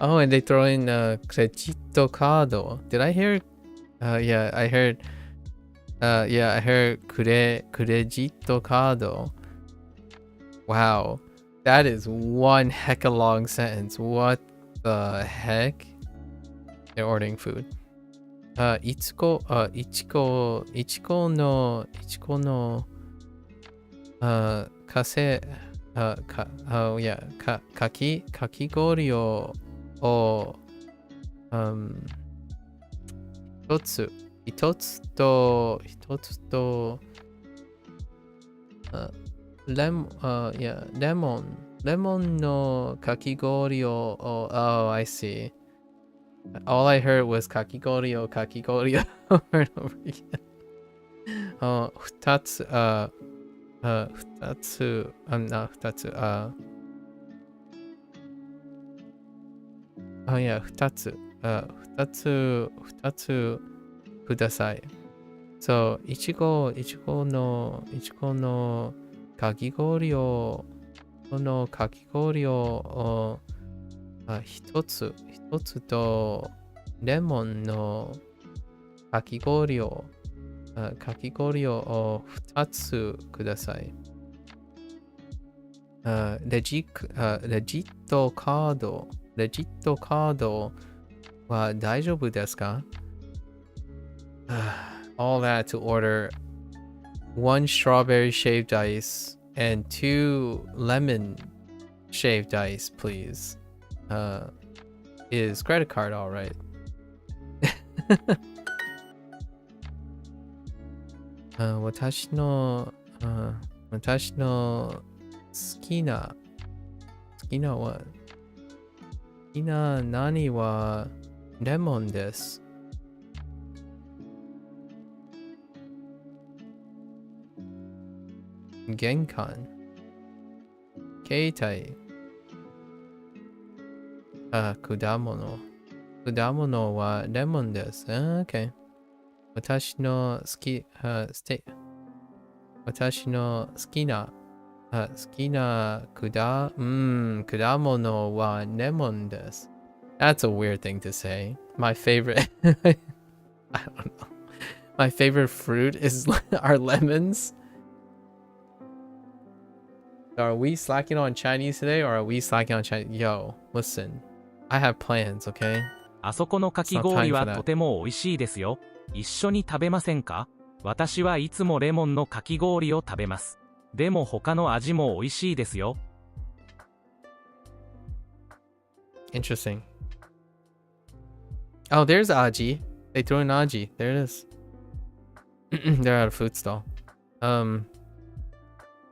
Oh, and they throw in credito card. Did I hear? Yeah, I heard. Yeah, I heard credito card. Wow, that is one heck of a long sentence. What the heck? They're ordering food. いちごのかき氷を一つとレモンのかき氷をoh, I see. All I heard was かき氷をover and over again. 二つください。そう、いちごのかき氷を一つとレモンのかき氷を二つください。レジットカードは大丈夫ですか？ All that to order 1 strawberry shaved ice and 2 lemon shaved ice, please. Is credit card all right? uh, 私の好きな何はレモンです。玄関、携帯、果物はレモンです。Okay. 私の好きな果物はレモンです。That's a weird thing to say. My favorite I don't know. My favorite fruit are lemons. Are we slacking on Chinese today or are we slacking on Chinese? Yo, listen. I have plans, okay? あそこのかき氷はとても美味しいですよ。一緒に食べませんか？私はいつもレモンのかき氷を食べます。でも他の味も美味しいですよ。Interesting. Oh, there's Aji. They threw in Aji. There it is. They're at a food stall.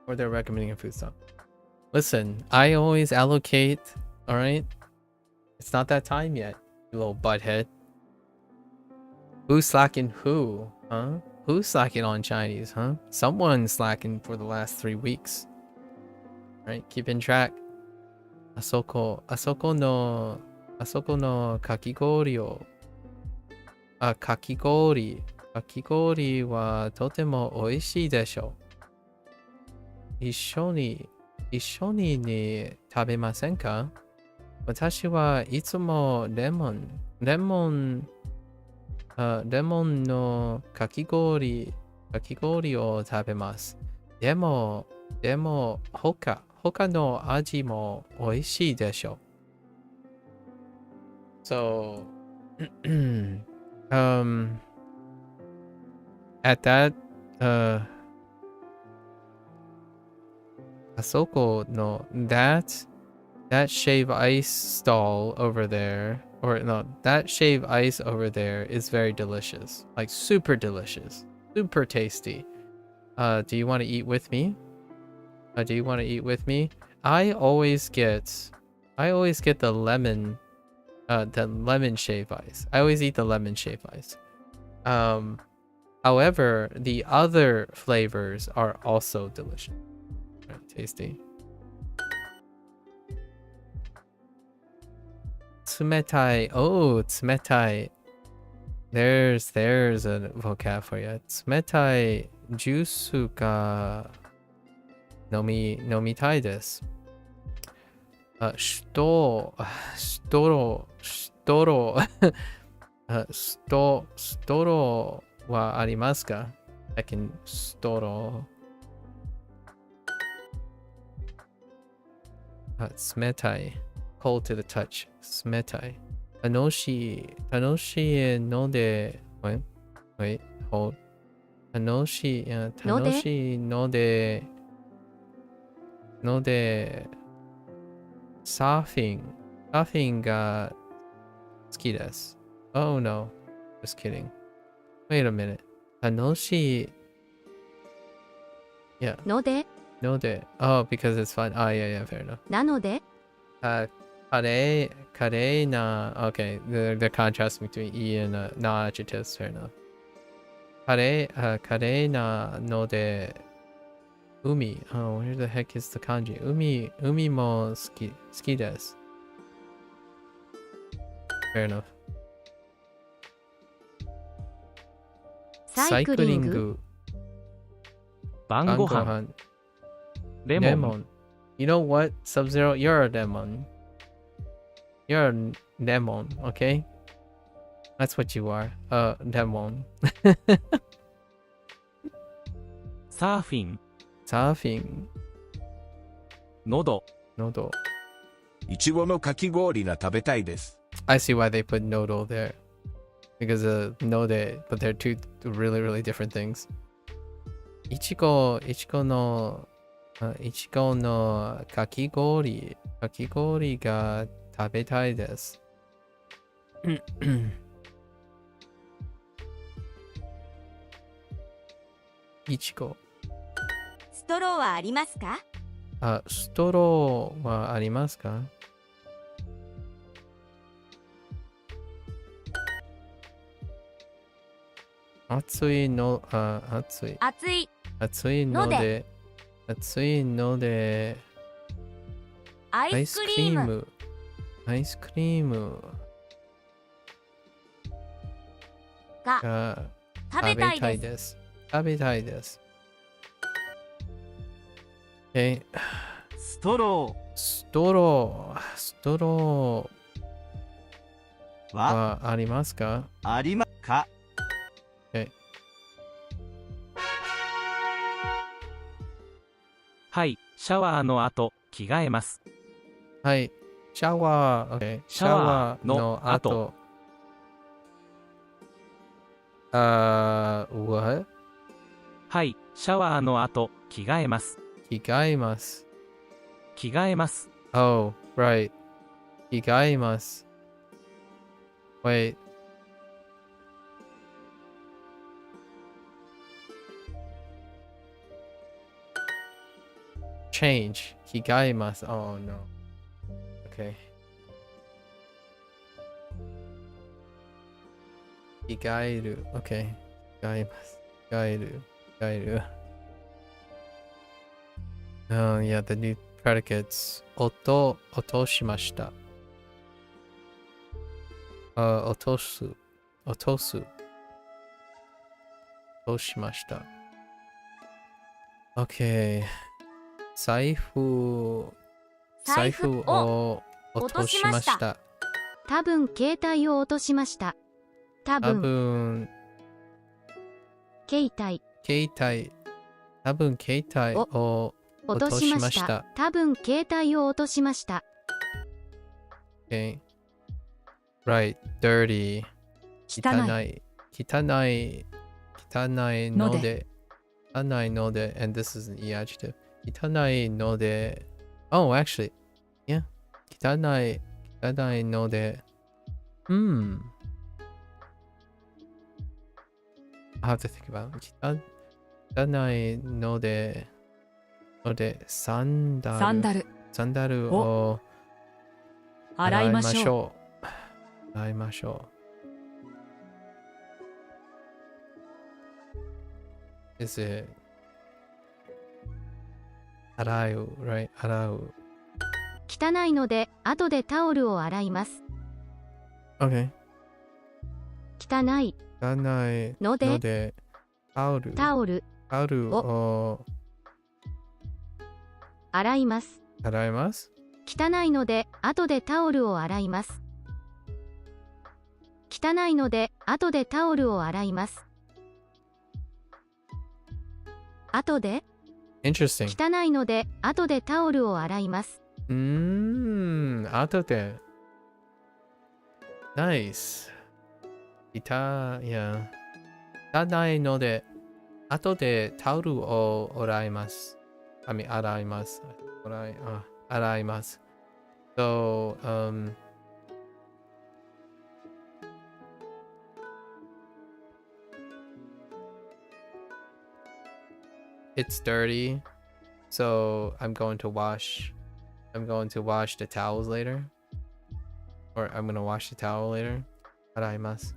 Or they're recommending a food stall. Listen, I always allocate, alright? It's not that time yet, you little butthead. Who's slacking who? Huh? Who's slacking on Chinese, huh? Someone's slacking for the last 3 weeks. Right? Keeping track. あそこのかき氷はとても美味しいでしょう。一緒に食べませんか？私はいつもレモンのかき氷を食べます。でも他の味も美味しいでしょう。So, at that Asoko no that shave ice stall over there, or no, that shave ice over there is very delicious. Like super delicious. Super tasty. Do you want to eat with me? Do you want to eat with me? I always get the lemon shave ice. I always eat the lemon shave ice. However, the other flavors are also delicious. Right, tasty. Tsumetai. Oh, tsumetai. There's a vocab for you. Tsumetai juice ga nomitai desu. Storo wa arimasu ka? I can storo. Tsumetai. Cold to the touch. Tsumetai. Tanoshi no de. Wait, hold. Tanoshi no de. Surfing ga suki desu. Oh no, just kidding. Wait a minute. Tanoshi. Yeah. No de. Oh, because it's fun. Oh yeah, fair enough. なので Kare na. Okay, the contrast between e and na adjectives. Fair enough. Kare na no de. Umi. Oh, where the heck is the kanji? Umi mo suki desu. Fair enough. サイクリング 晩ご飯。レモン。 Lemon. You know what, Sub-Zero? You're a lemon. You're a lemon, okay? That's what you are. Lemon. サーフィン。 Surfing. 喉。 Nodo. いちごのかき氷が食べたいです。I see why they put nodo there. Because node, but they're two really, really different things. Ichigo no kakigori ga tabetai desu. Ichigo. ストローはありますか？ストローはありますか？暑いのでアイスクリームが食べたいです。食べたいです。Okay. ストロストローーははありますか？ありますか？はい、シャワーの後、着替えます。はい。シャワー、okay. シャワーの後。what? はい、シャワーの後、着替えます。着替えます。着替えます。Oh, right. 着替えます。Wait. Change. 着替えます。Oh no. Okay. 着替える。Okay. 着替えます。着替える。着替える。Oh yeah, the new predicates. 落としました。落としました。Okay. 財布を落としました。多分携帯を落としました。多分携帯を落としました。多分携帯を落としました。Okay. Right. Dirty. 汚いので。And this is an E adjective. Kitanai no de. Oh, actually. Yeah. Kitanai no de. I'll have to think about it. Kitanai no de. No de sandaru. サンダル。サンダルおを洗いましょう。洗いましょう。Is it 洗う right? 洗う。汚いので後でタオルを洗います。 Okay. 汚い汚いのでのでタオルを洗います。洗います。汚いので後でタオルを洗います。汚いので後でタオルを洗います。後で Interesting. 汚いので後でタオルを洗います。後で。Nice. yeah. 汚いので後でタオルを洗います。洗います。洗います。So, it's dirty, so I'm going to wash the towels later. Or I'm going to wash the towel later. 洗います。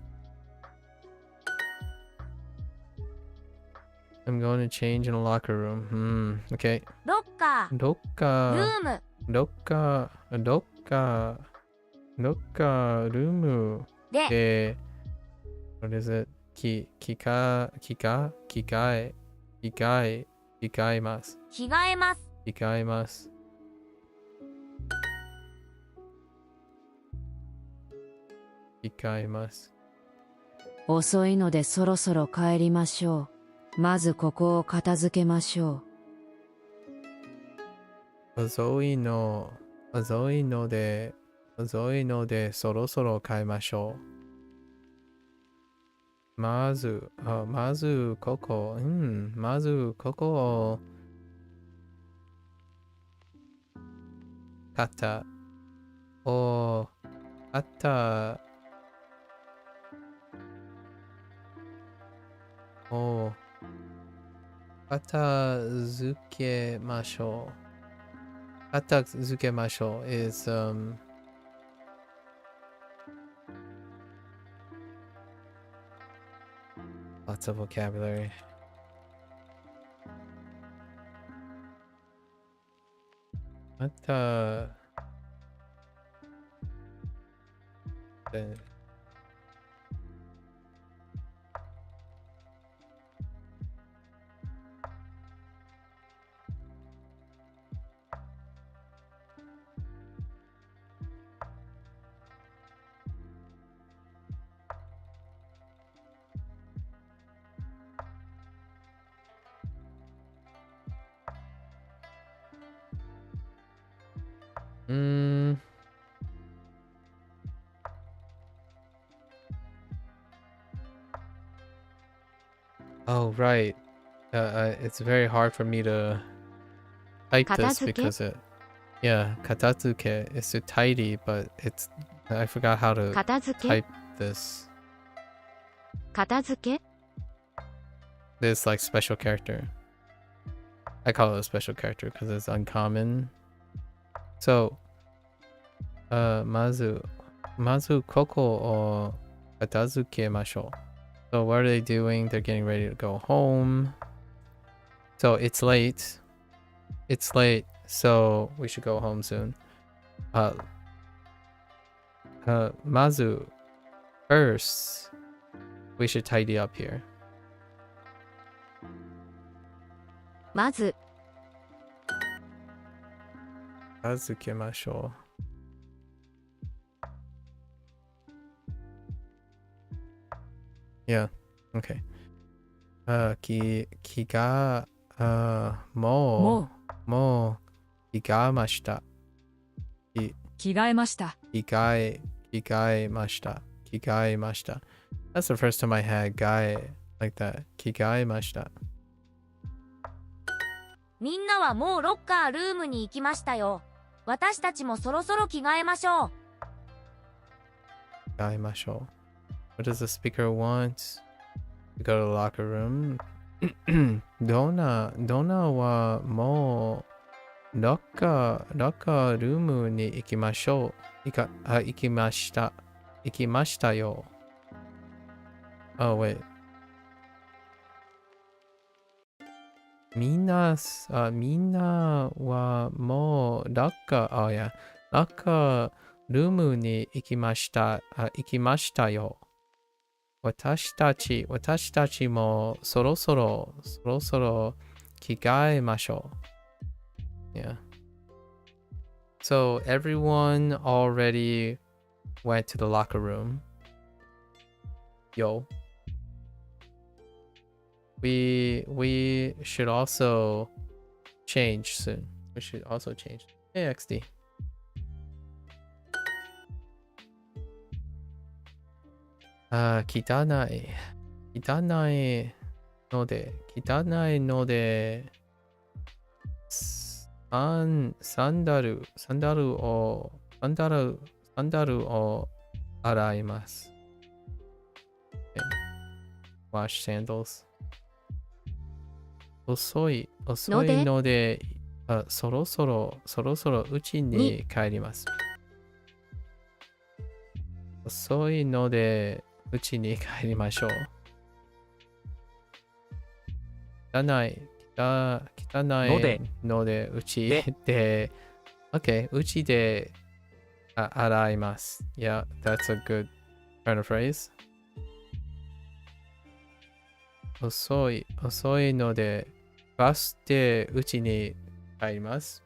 I'm going to change in a locker room. Okay. ロッカー、ロッカー、ルームルームで、で、what is it? 着替えます。着替えます。着替えます。着替えます。遅いのでそろそろ帰りましょう。まずここを片付けましょう。遅いのでそろそろ帰りましょう。まずここを肩を片付けましょう。片付けましょう is lots of vocabulary. Then oh right. It's very hard for me to type this because katazuke is to tidy, but I forgot how to 片付け type this. 片付け This like special character. I call it a special character because it's uncommon. So, まずここを片付けましょう。So what are they doing? They're getting ready to go home. So it's late. So we should go home soon. まず first, we should tidy up here. まず片付けましょう。Yeah, okay. もう着替えました。着替えました。着替えました。That's the first time I had 替え like that. 着替えました。みんなはもうロッカールームに行きましたよ。私たちもそろそろ着替えましょう。替えましょう。What does the speaker want? To go to the locker room. ドナはもうロッカールームに行きましょう。行きました。行きましたよ。Oh, wait. みんなはもうロッカールームに行きました。行きましたよ。私たちもそろそろ着替えましょう。Yeah. So everyone already went to the locker room. Yo. We should also change soon. We should also change. Hey, XD.汚いので、サンダルを洗います。Wash sandals. 遅いので、そろそろうちに帰ります。遅いので、うちに帰りましょう。汚いので、うちで、OK、うちで洗います。Yeah, that's a good kind of phrase. 遅いので、バスでうちに帰ります。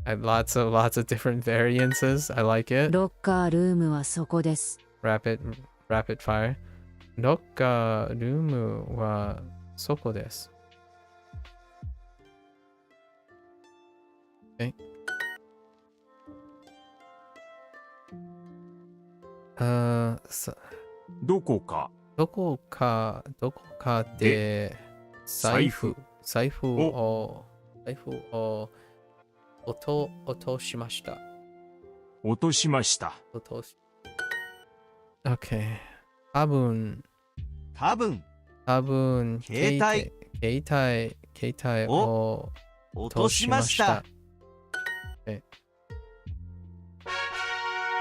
Lots of different variances. I like it. ロッカールームはそこです。Rapid fire. ロッカールームはそこです。Okay. どこかで財布を落としました。Okay. 多分携帯を落としました。Okay.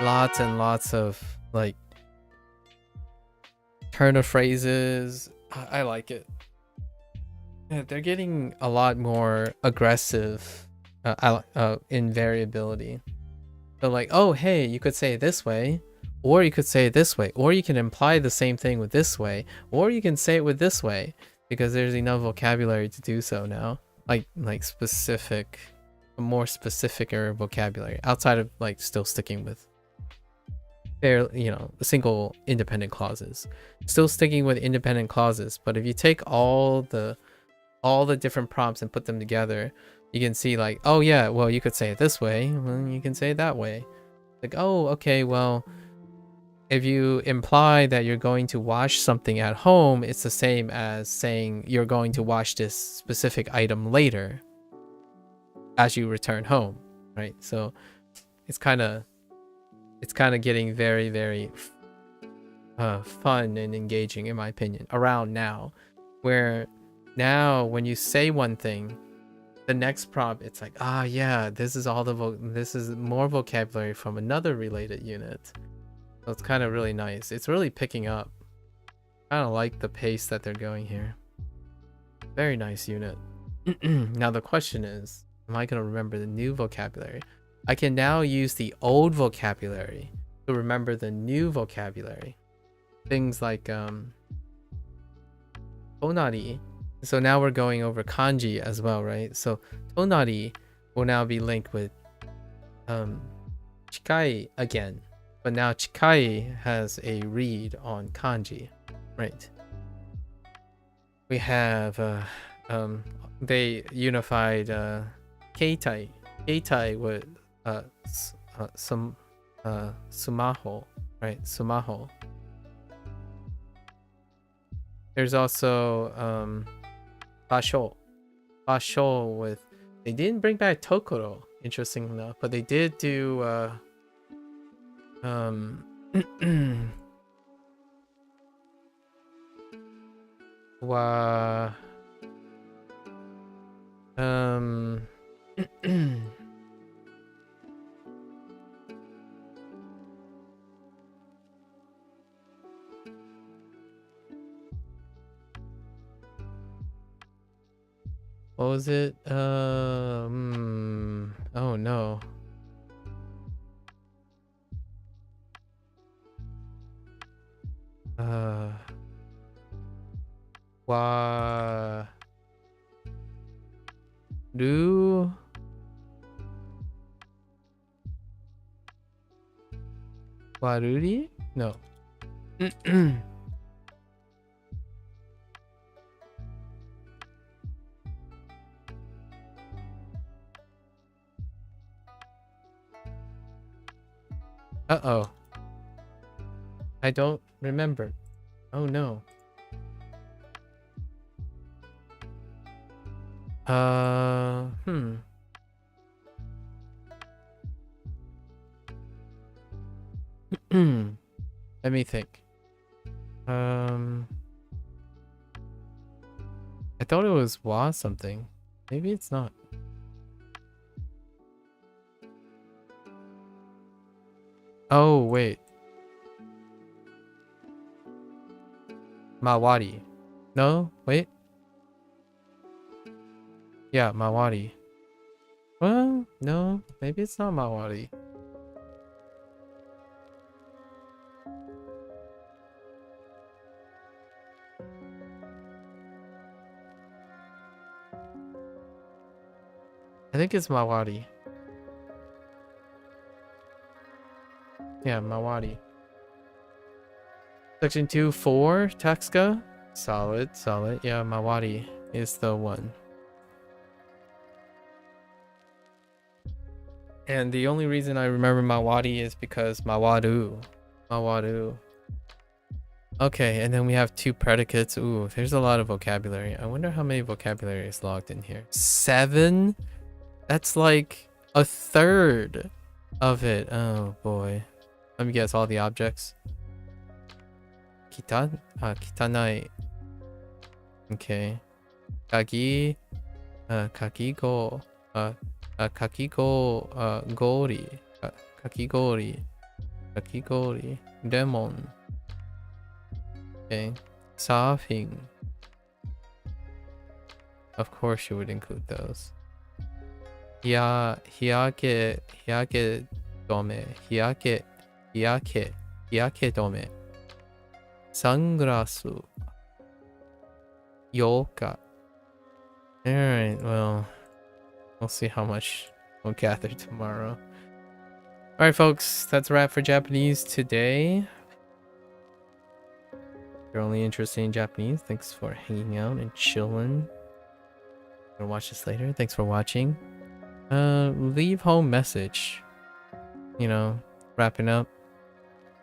Lots and lots of like turn of phrases. I like it. Yeah, they're getting a lot more aggressive in variability. So like, oh, hey, you could say it this way, or you could say it this way, or you can imply the same thing with this way, or you can say it with this way, because there's enough vocabulary to do so now. Like specific, more specificer vocabulary outside of like still sticking with single independent clauses. Still sticking with independent clauses, but if you take all the different prompts and put them together, you can see like, oh yeah, well, you could say it this way, well, you can say it that way. Like, oh, okay, well, if you imply that you're going to wash something at home, it's the same as saying you're going to wash this specific item later as you return home, right? So it's kind of getting very, very fun and engaging, in my opinion, around now, where now when you say one thing, the next prompt, it's like, yeah, this is more vocabulary from another related unit. So it's kind of really nice. It's really picking up. I kind of like the pace that they're going here. Very nice unit. Now the question is, am I going to remember the new vocabulary? I can now use the old vocabulary to remember the new vocabulary. Things like tonari. So now we're going over kanji as well, right? So tonari will now be linked with chikai again. But now chikai has a read on kanji, right? We have they unified keitai with sumaho, right? Sumaho. There's also basho. Basho with. They didn't bring back Tokoro, interesting enough, but they did do wa what was it? Oh no. Wa Ru Waruri? No. Uh-oh. I don't remember. Oh no. Let me think. I thought it was wa something. Maybe it's not. Oh, wait. Mawari. No, wait. Yeah, Mawari. Well, no, maybe it's not Mawari. I think it's Mawari. Yeah, Mawari. Section 2-4, Taxka. Solid, solid. Yeah, Mawari is the one. And the only reason I remember Mawari is because Mawaru. Mawaru. Okay, and then we have 2 predicates. Ooh, there's a lot of vocabulary. I wonder how many vocabulary is logged in here. 7? That's like a third of it. Oh boy. Let me guess all the objects. Kitanai. Okay. Kagi. Kakigo. Kakigo. Gori. Kakigori. Kakigori. Lemon. Okay. Surfing. Of course you would include those. Hiyake dome. Hiyake dome. Sunglasses. Yoka. Alright, well, we'll see how much we'll gather tomorrow. Alright, folks, that's a wrap for Japanese today. If you're only interested in Japanese, thanks for hanging out and chilling. Gonna watch this later. Thanks for watching. Leave home message. You know, wrapping up.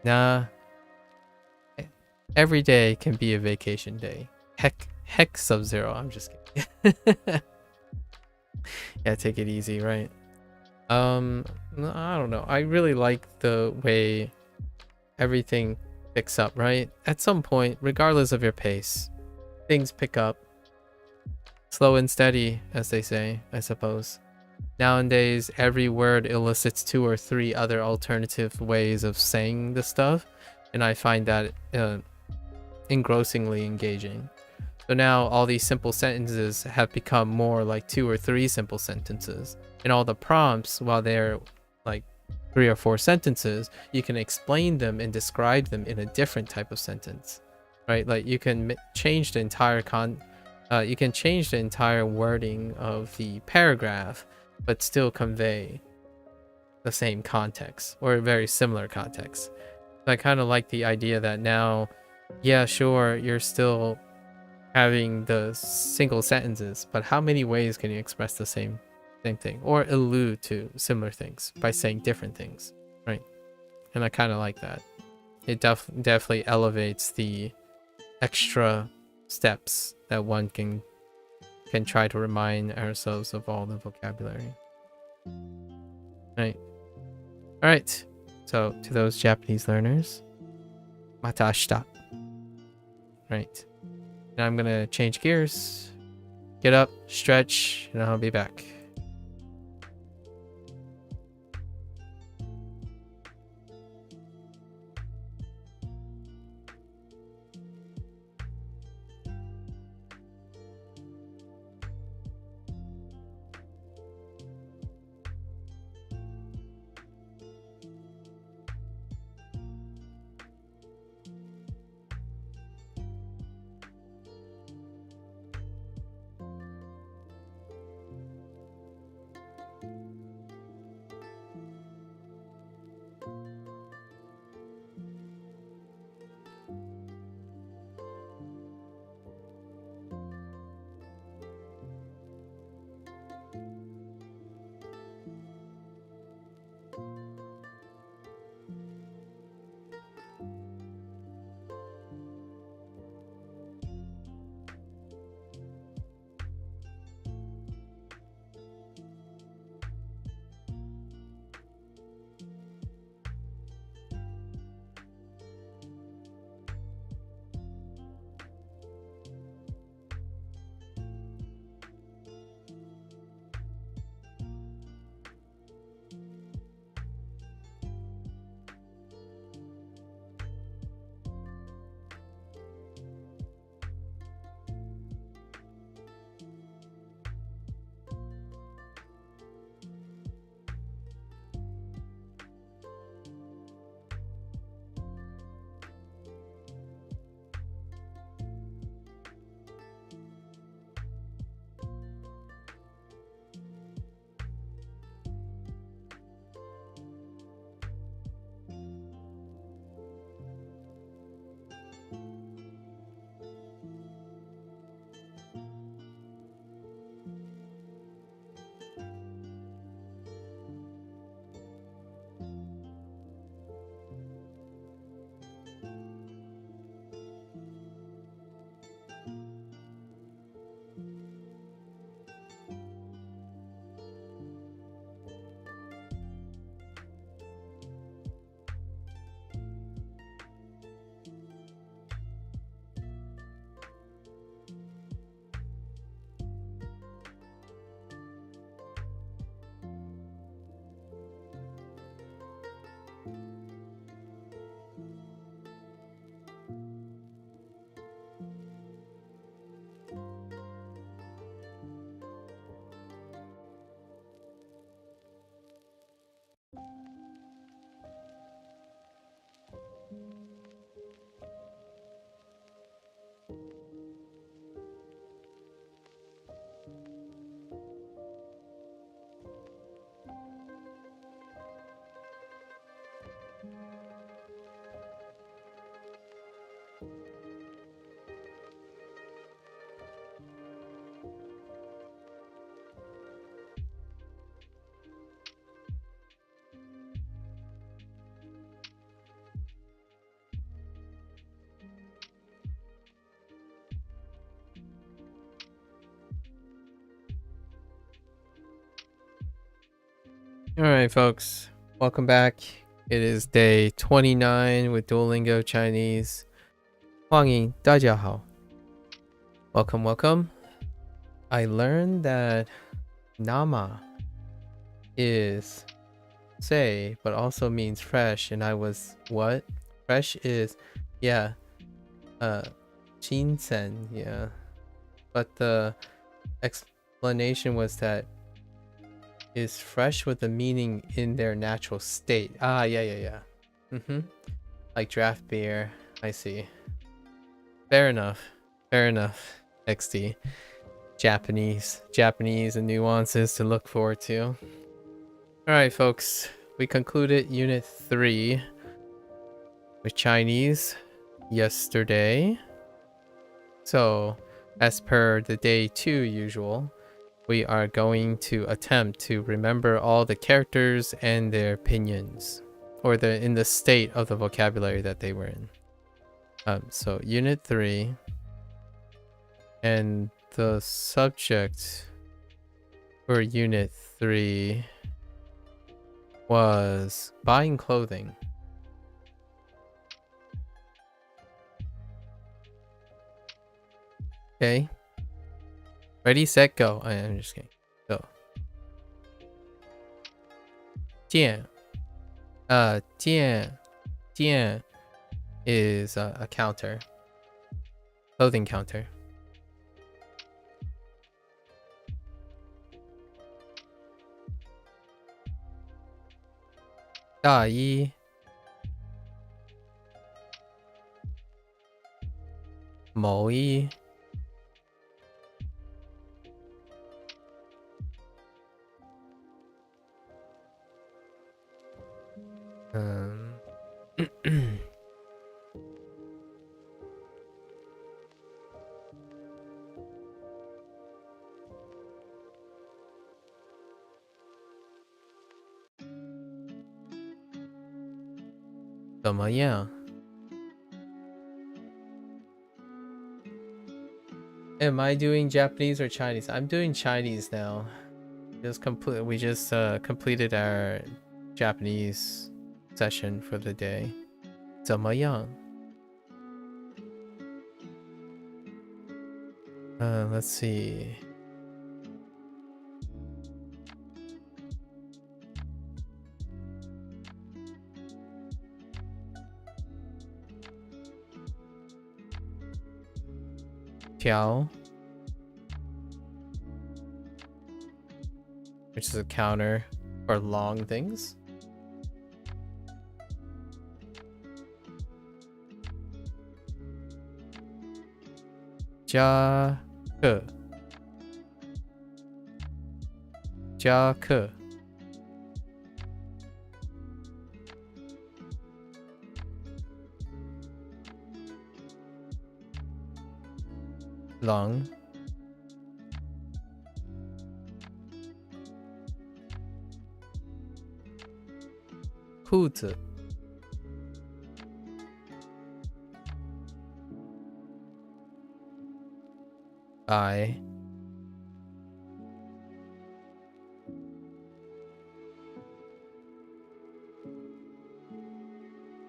Nah. Every day can be a vacation day. Heck Sub-Zero. I'm just kidding. Yeah, take it easy, right? I don't know. I really like the way everything picks up, right? At some point, regardless of your pace, things pick up. Slow and steady, as they say, I suppose. Nowadays, every word elicits 2 or 3 other alternative ways of saying the stuff, and I find that engrossingly engaging. So now all these simple sentences have become more like 2 or 3 simple sentences, and all the prompts, while they're like 3 or 4 sentences, you can explain them and describe them in a different type of sentence, right? Like you can change the entire wording of the paragraph, but still convey the same context or a very similar context. I kind of like the idea that now, yeah, sure, you're still having the single sentences, but how many ways can you express the same thing or allude to similar things by saying different things, right? And I kind of like that. It definitely elevates the extra steps that one can can try to remind ourselves of all the vocabulary. Right. All right. So to those Japanese learners, mata ashita. Right. Now I'm gonna change gears, get up, stretch, and I'll be back. Alright, folks. Welcome back. It is day 29 with Duolingo Chinese. 欢迎大家好. Welcome, welcome. I learned that nama is say, but also means fresh, and I was, what? Fresh is, yeah, shinsen, yeah. But the explanation was that is fresh with the meaning in their natural state. Ah, yeah. Like draft beer. I see. Fair enough. XD. Japanese and nuances to look forward to. Alright, folks. We concluded Unit 3 with Chinese yesterday. So, as per the day 2 usual, we are going to attempt to remember all the characters and their opinions, or in the state of the vocabulary that they were in. So Unit 3, and the subject for Unit 3 was buying clothing. Okay. Ready, set, go. I'm just kidding. Go. 店. 店 is a counter. Clothing counter. 大衣 毛衣 怎么样? Am I doing Japanese or Chinese? I'm doing Chinese now. We just completed our Japanese session for the day. 怎么样? Let's see. Tiao, which is a counter for long things. Jia ke. Long.裤子 I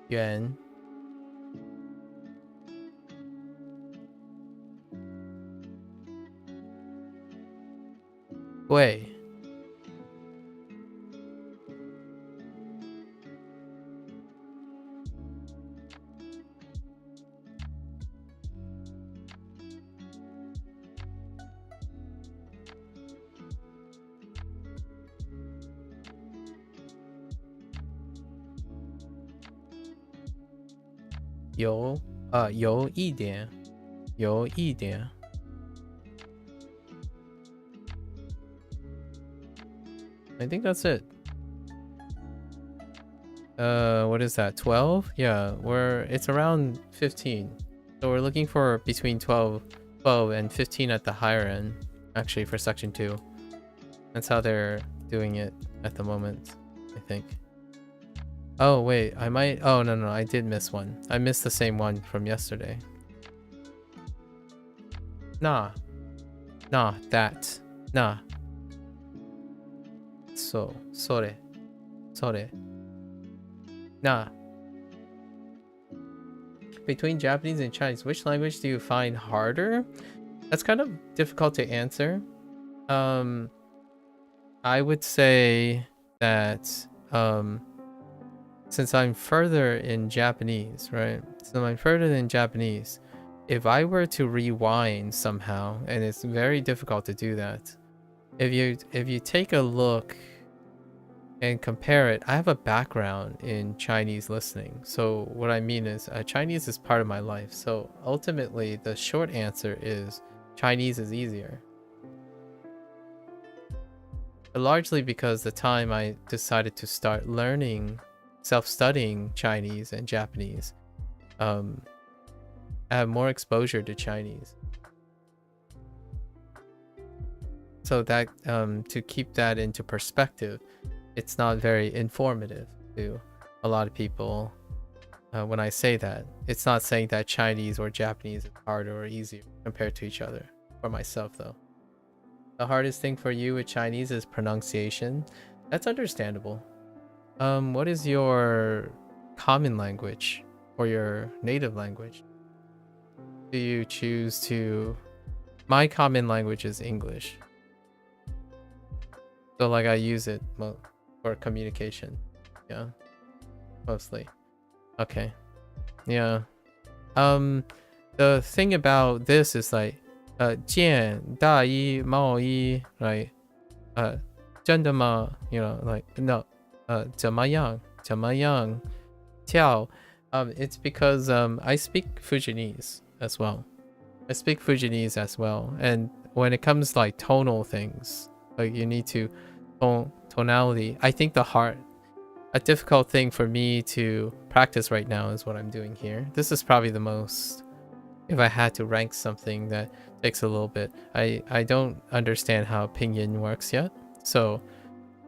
元 贵 有一点 I think that's it. What is that? 12? Yeah, it's around 15. So we're looking for between 12 and 15 at the higher end, actually, for section 2. That's how they're doing it at the moment, I think. Oh, wait, oh, no, I did miss one. I missed the same one from yesterday. Nah, that. Nah. Sore. Nah. Between Japanese and Chinese, which language do you find harder? That's kind of difficult to answer. I would say that since I'm further in Japanese, right? So I'm further in Japanese. If I were to rewind somehow, and it's very difficult to do that, if you take a look and compare it, I have a background in Chinese listening. So what I mean is Chinese is part of my life. So ultimately, the short answer is Chinese is easier. But largely because the time I decided to start learning, self-studying Chinese and Japanese, I have more exposure to Chinese. So that to keep that into perspective, it's not very informative to a lot of people when I say that. It's not saying that Chinese or Japanese is harder or easier compared to each other for myself though. The hardest thing for you with Chinese is pronunciation. That's understandable. What is your common language or your native language? Do you choose to... My common language is English. So like I use it for communication. Yeah. Mostly. Okay. Yeah. The thing about this is like 见大一贸易 right? 真的吗? You know, like no. 怎么样? 怎么样? 跳. It's because I speak Fujianese as well. I speak Fujianese as well, and when it comes to like tonal things, like you need to tonality. I think a difficult thing for me to practice right now is what I'm doing here. This is probably the most, if I had to rank something that takes a little bit. I don't understand how pinyin works yet, so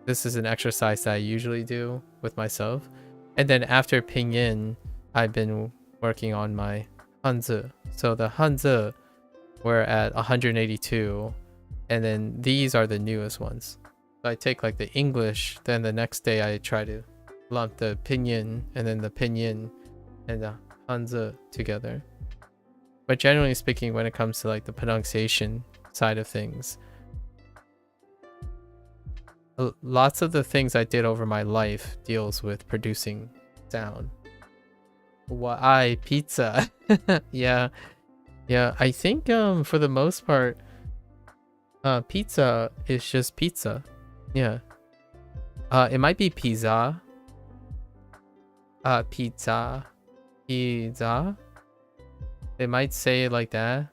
this is an exercise that I usually do with myself. And then after pinyin, I've been working on my Hanzi. So the Hanzi, we're at 182, and then these are the newest ones. So I take like the English, then the next day I try to lump the pinyin and then the pinyin and the Hanzi together. But generally speaking, when it comes to like the pronunciation side of things, lots of the things I did over my life deals with producing sound. Why pizza? Yeah. I think for the most part, pizza is just pizza. Yeah. It might be pizza. Pizza. They might say it like that.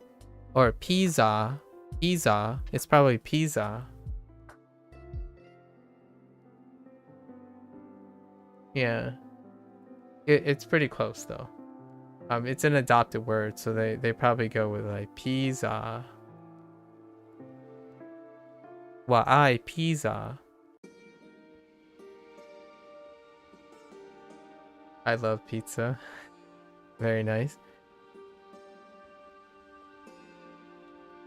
Or pizza. It's probably pizza. Yeah. It's pretty close though. It's an adopted word, so they probably go with like pizza. Why pizza? I love pizza. Very nice.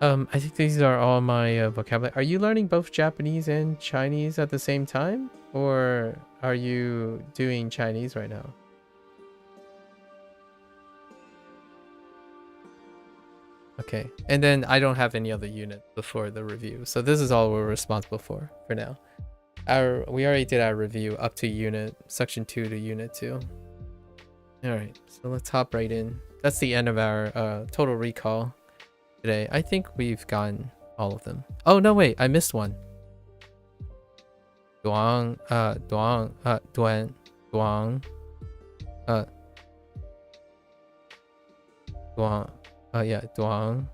I think these are all my vocabulary. Are you learning both Japanese and Chinese at the same time? Or are you doing Chinese right now? Okay, and then I don't have any other unit before the review, so this is all we're responsible for now. We already did our review up to section 2 to unit 2. All right, so let's hop right in. That's the end of our total recall today. I think we've gotten all of them. Oh no, wait, I missed one. Duang, duan, yeah, Duang.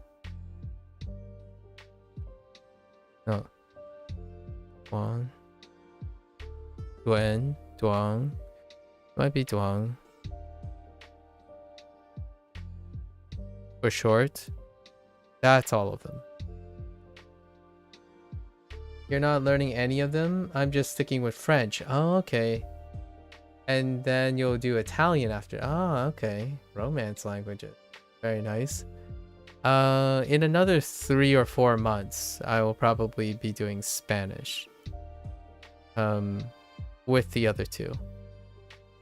No. Duang. Duang. Might be Duang. For short. That's all of them. You're not learning any of them? I'm just sticking with French. Oh, okay. And then you'll do Italian after. Oh, okay. Romance languages. Very nice. In another 3 or 4 months, I will probably be doing Spanish. With the other two.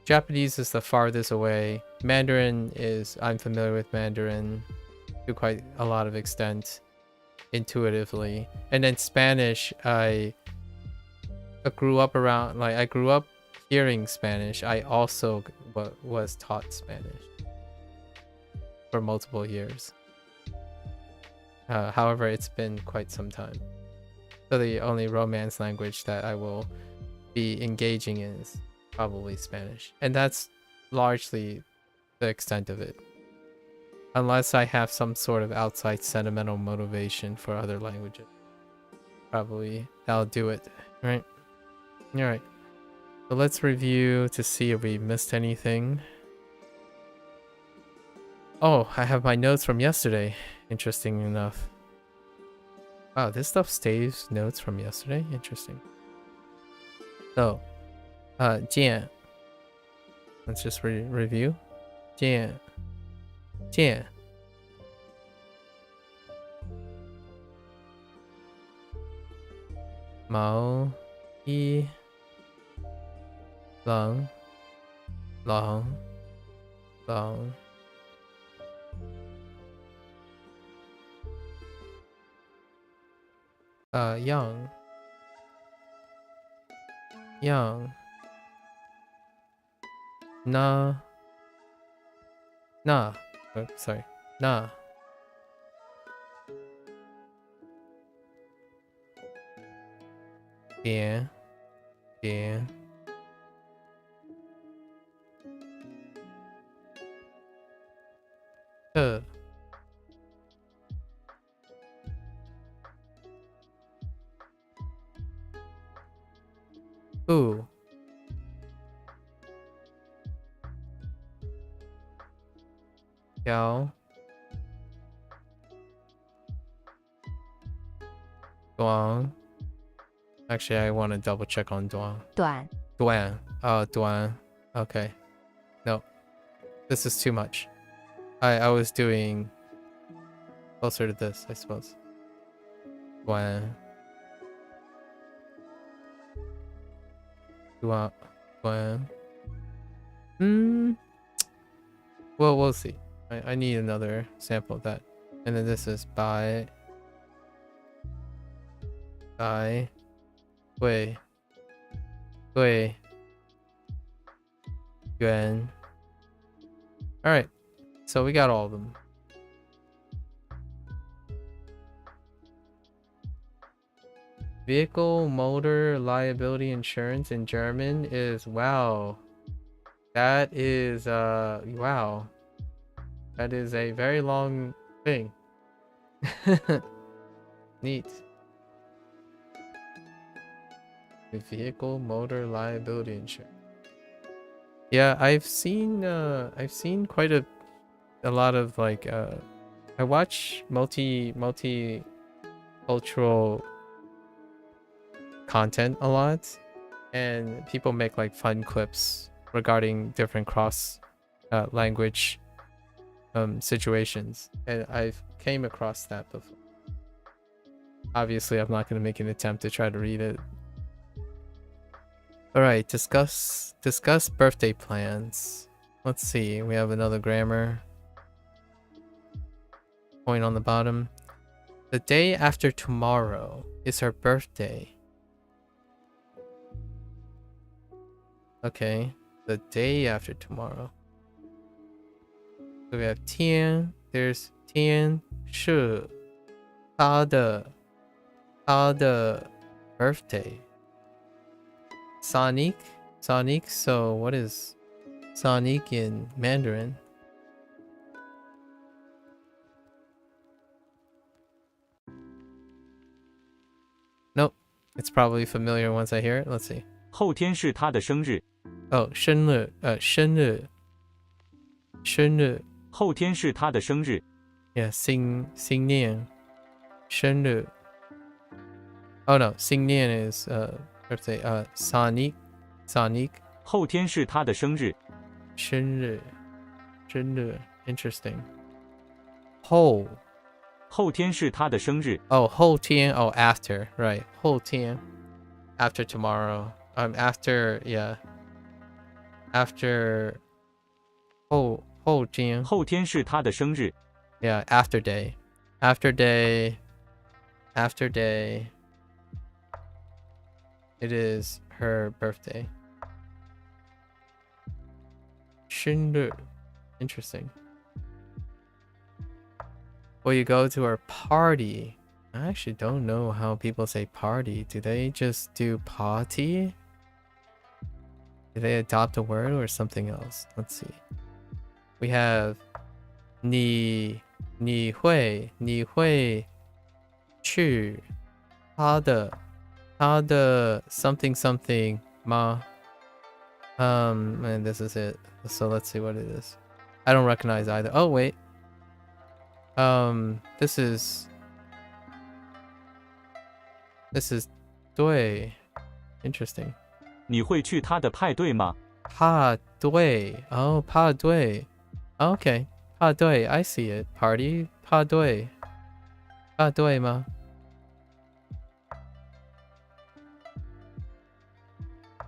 Japanese is the farthest away. Mandarin is, I'm familiar with Mandarin to quite a lot of extent, intuitively. And then Spanish, I grew up hearing Spanish. I also was taught Spanish for multiple years. However, it's been quite some time. So the only Romance language that I will be engaging in is probably Spanish. And that's largely the extent of it. Unless I have some sort of outside sentimental motivation for other languages. Probably that'll do it, right? Alright. So let's review to see if we missed anything. Oh, I have my notes from yesterday. Interesting enough. Wow, this stuff stays notes from yesterday? Interesting. So, 见. Let's just review. 见.毛衣狼狼狼样那sorry 那点特不条短 Actually, I want to double check on Duan. 短 Duan. Oh, Duan. Okay. No. This is too much. I was doing closer to this, I suppose. Duan. Duan. Well, we'll see. I need another sample of that. And then this is by 对元 Alright, so we got all of them. Vehicle motor liability insurance in German is wow. That is wow. That is a very long thing. Neat. Vehicle motor liability insurance. Yeah, I've seen quite a lot of like I watch multicultural content a lot, and people make like fun clips regarding different cross language situations, and I've came across that before. Obviously, I'm not going to make an attempt to try to read it. All right, discuss birthday plans. Let's see. We have another grammar point on the bottom. The day after tomorrow is her birthday. Okay, the day after tomorrow. So we have 天, there's 天是她的 birthday. Sonic, so what is Sonic in Mandarin? Nope, it's probably familiar once I hear it. Let's see. 后天是他的生日。 Oh, 生日 后天是他的生日。 Yeah, 新年生日 Oh no, 新年 is birthday. Sonic. 后天是他的生日。生日 Interesting. 后天是他的生日。 Oh, 后天 Oh, after. Right. 后天 After tomorrow. After, yeah. After 后天后天是他的生日。 Yeah, after day. After day. It is her birthday. 生日 Interesting. Will you go to her party? I actually don't know how people say party. Do they just do party? Do they adopt a word or something else? Let's see. We have 你会去他的 something something 吗? And this is it. So let's see what it is. I don't recognize either. Oh wait. This is 对 Interesting. 你会去他的派对吗？派对 Oh, 派对 Okay. 派对 I see it. Party 派对吗?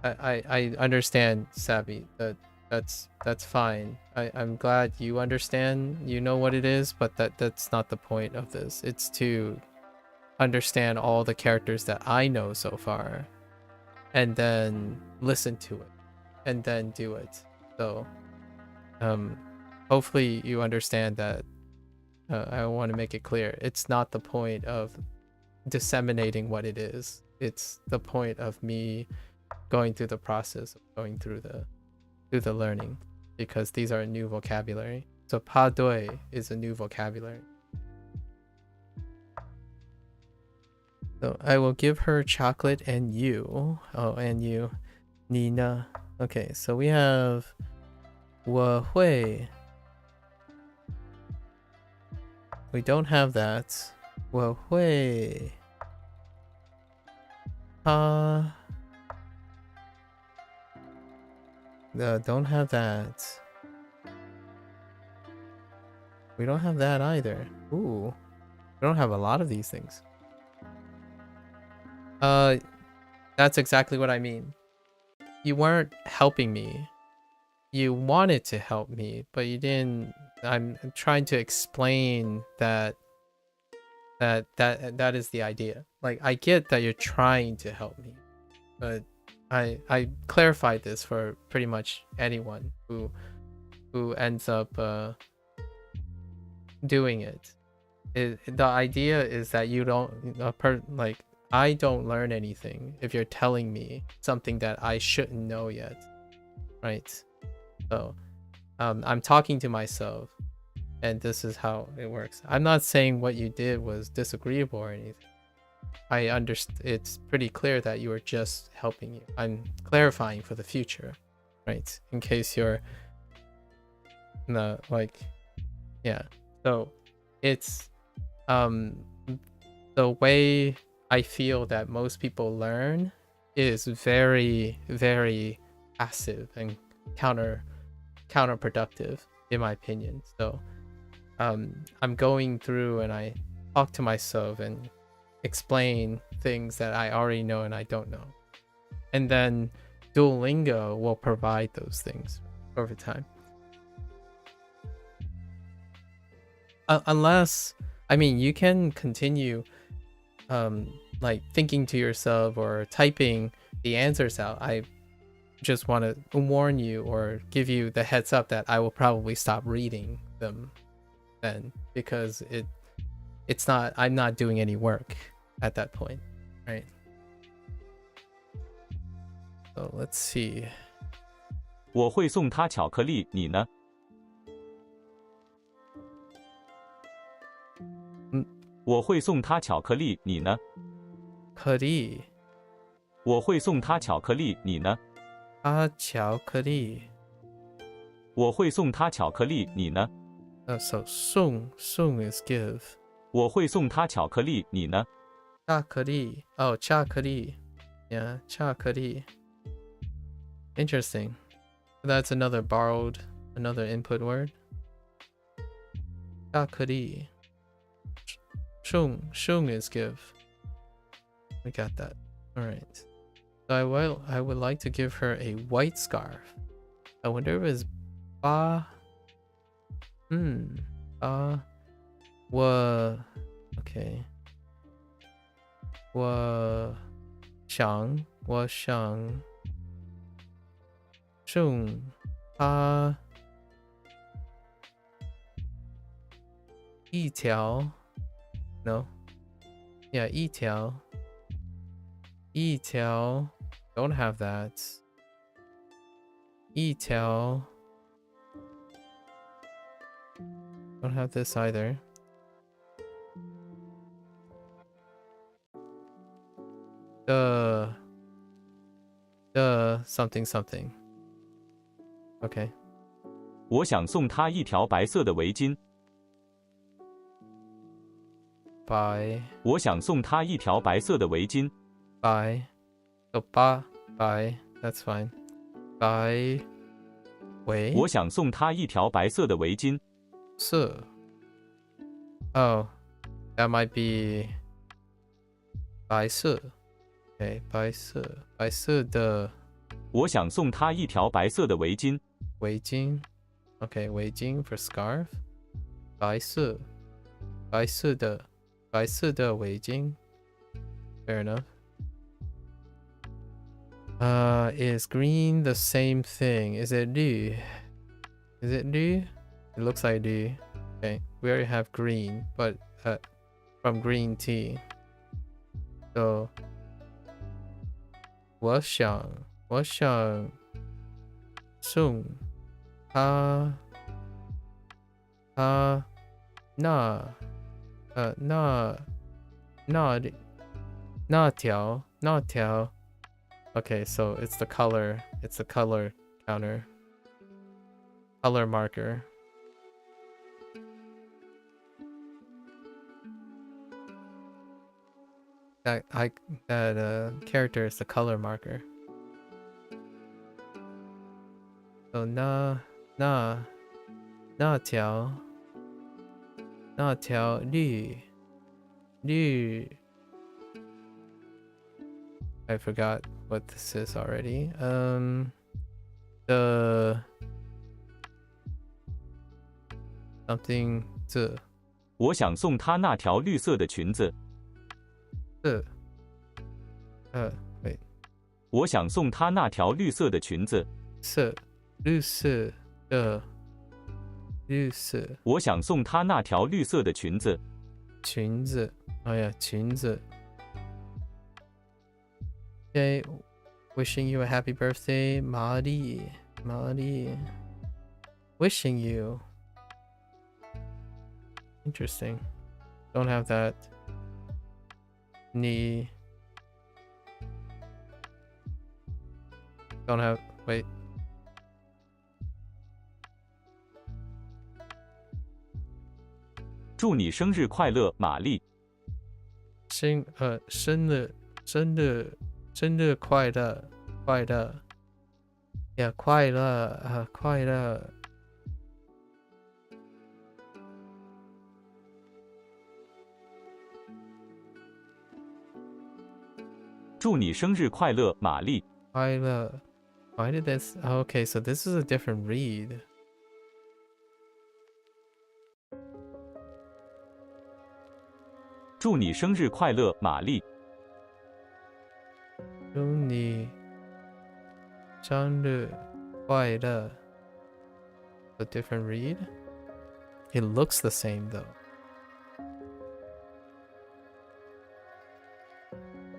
I understand, Savvy. That's fine. I'm glad you understand. You know what it is, but that's not the point of this. It's to understand all the characters that I know so far, and then listen to it, and then do it. So, hopefully you understand that. I want to make it clear. It's not the point of disseminating what it is. It's the point of me going through the process of going through the learning, because these are a new vocabulary. So pa doi is a new vocabulary. So I will give her chocolate and you. Oh, and you, Nina. Okay, so we have 我会. We don't have that. 我会. No, don't have that. We don't have that either. Ooh. We don't have a lot of these things. That's exactly what I mean. You weren't helping me. You wanted to help me, but you didn't. I'm trying to explain that is the idea. Like, I get that you're trying to help me, but I clarified this for pretty much anyone who ends up doing it. The idea is that you don't like, I don't learn anything if you're telling me something that I shouldn't know yet, right? So I'm talking to myself, and this is how it works. I'm not saying what you did was disagreeable or anything. I understand. It's pretty clear that you were just helping you. I'm clarifying for the future, right? In case you're not like, yeah. So it's the way I feel that most people learn is very, very passive and counterproductive, in my opinion. So I'm going through and I talk to myself and explain things that I already know and I don't know, and then Duolingo will provide those things over time. Unless, I mean, you can continue like thinking to yourself or typing the answers out. I just want to warn you or give you the heads up that I will probably stop reading them then, because it's not, I'm not doing any work at that point, right? So let's see. 我会送他巧克力，你呢？我会送他巧克力，你呢？克力。我会送他巧克力，你呢？巧克力。我会送他巧克力，你呢？So 送 is give. 我会送他巧克力，你呢？巧克力。Oh, 巧克力. Yeah, 巧克力. Interesting. That's another input word. 巧克力. Shung is give. We got that. All right. So I would like to give her a white scarf. I wonder if it's ba. Okay. 我想送她一条 No. Yeah, 一条 don't have that. 一条 don't have this either. The something something. Okay. 我想送他一条白色的围巾。白。我想送他一条白色的围巾。白。So 白 that's fine. 白围。我想送他一条白色的围巾。色。Oh, that might be 白色。Okay, 白色的我想送她一条白色的围巾。围巾 Okay, 围巾 for scarf. 白色的围巾 Fair enough. Is green the same thing? Is it绿? Is it绿? It looks like绿. Okay, we already have green, but from green tea. So 我想送他那条 Okay, so it's the color counter, color marker. That character is the color marker. So 那条绿 I forgot what this is already. The something 这我想送她那条绿色的裙子。wait. 我想送她那条绿色的裙子。绿色的绿色。我想送她那条绿色的裙子。裙子，哎呀，裙子。Okay, wishing you a happy birthday, Madi. Wishing you. Interesting. Don't have that. Ni. Don't have. Wait. 祝你生日快乐，玛丽。生日快乐，呀，快乐。祝你生日快乐，玛丽。快乐。Why did this? Okay, so this is a different read. 祝你生日快乐，玛丽。祝你生日快乐。A different read? It looks the same though.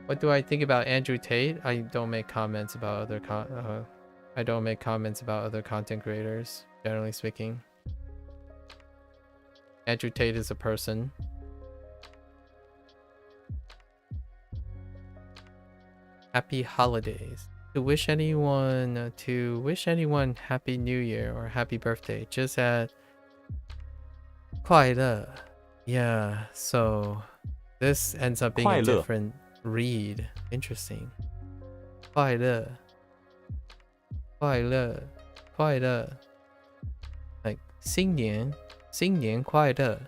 What do I think about Andrew Tate? I don't make comments about other content creators, generally speaking. Andrew Tate is a person. Happy holidays. To wish anyone happy new year or happy birthday, just add 快乐. Yeah, so this ends up being a different read. Interesting. 快乐 like 新年快乐.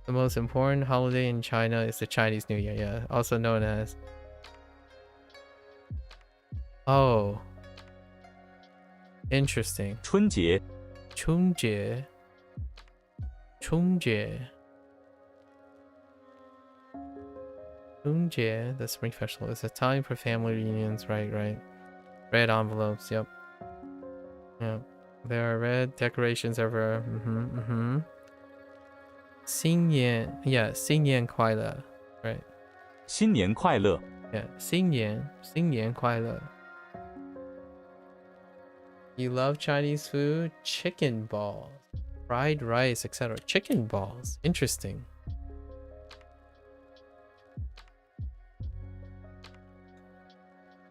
The most important holiday in China is the Chinese New Year, yeah, also known as... Oh. Interesting. 春节 the spring festival, is a time for family reunions, right. Red envelopes, yep. There are red decorations everywhere. 新年快乐 right. 新年快乐 Yeah, 新年快乐. You love Chinese food? Chicken balls, fried rice, etc. Chicken balls. Interesting.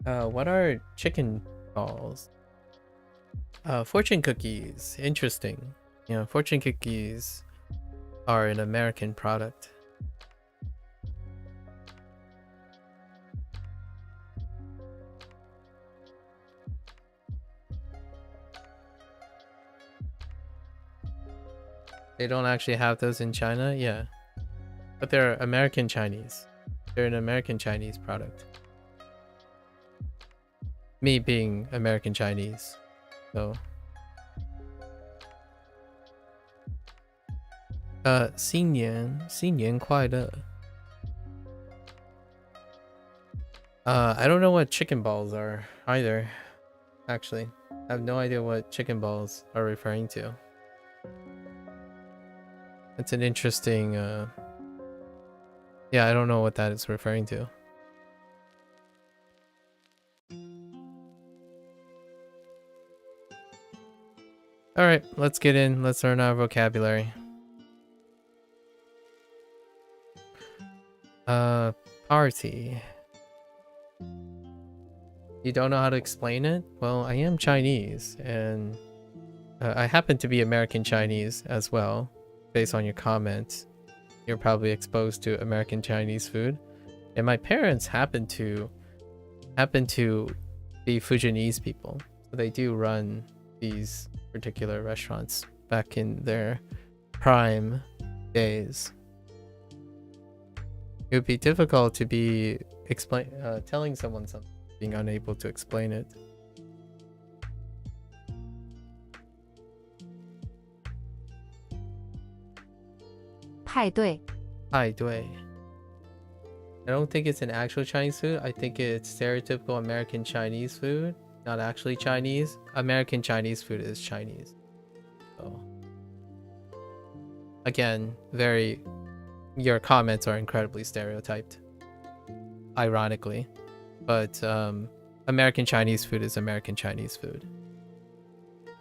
What are chicken balls? Fortune cookies. Interesting. Fortune cookies are an American product. They don't actually have those in China? Yeah. But they're American Chinese. They're an American Chinese product. Me being American Chinese. So 新年快乐. I don't know what chicken balls are either. Actually, I have no idea what chicken balls are referring to. It's an interesting yeah, I don't know what that is referring to. Alright, let's get in. Let's learn our vocabulary. Party. You don't know how to explain it? Well, I am Chinese, and I happen to be American Chinese as well. Based on your comments, you're probably exposed to American Chinese food. And my parents happen to be Fujianese people. So they do run these particular restaurants back in their prime days. It would be difficult to be telling someone something, being unable to explain it. 派对 派对. I don't think it's an actual Chinese food. I think it's stereotypical American Chinese food. Not actually Chinese. American Chinese food is Chinese. So again, your comments are incredibly stereotyped. Ironically. But American Chinese food is American Chinese food.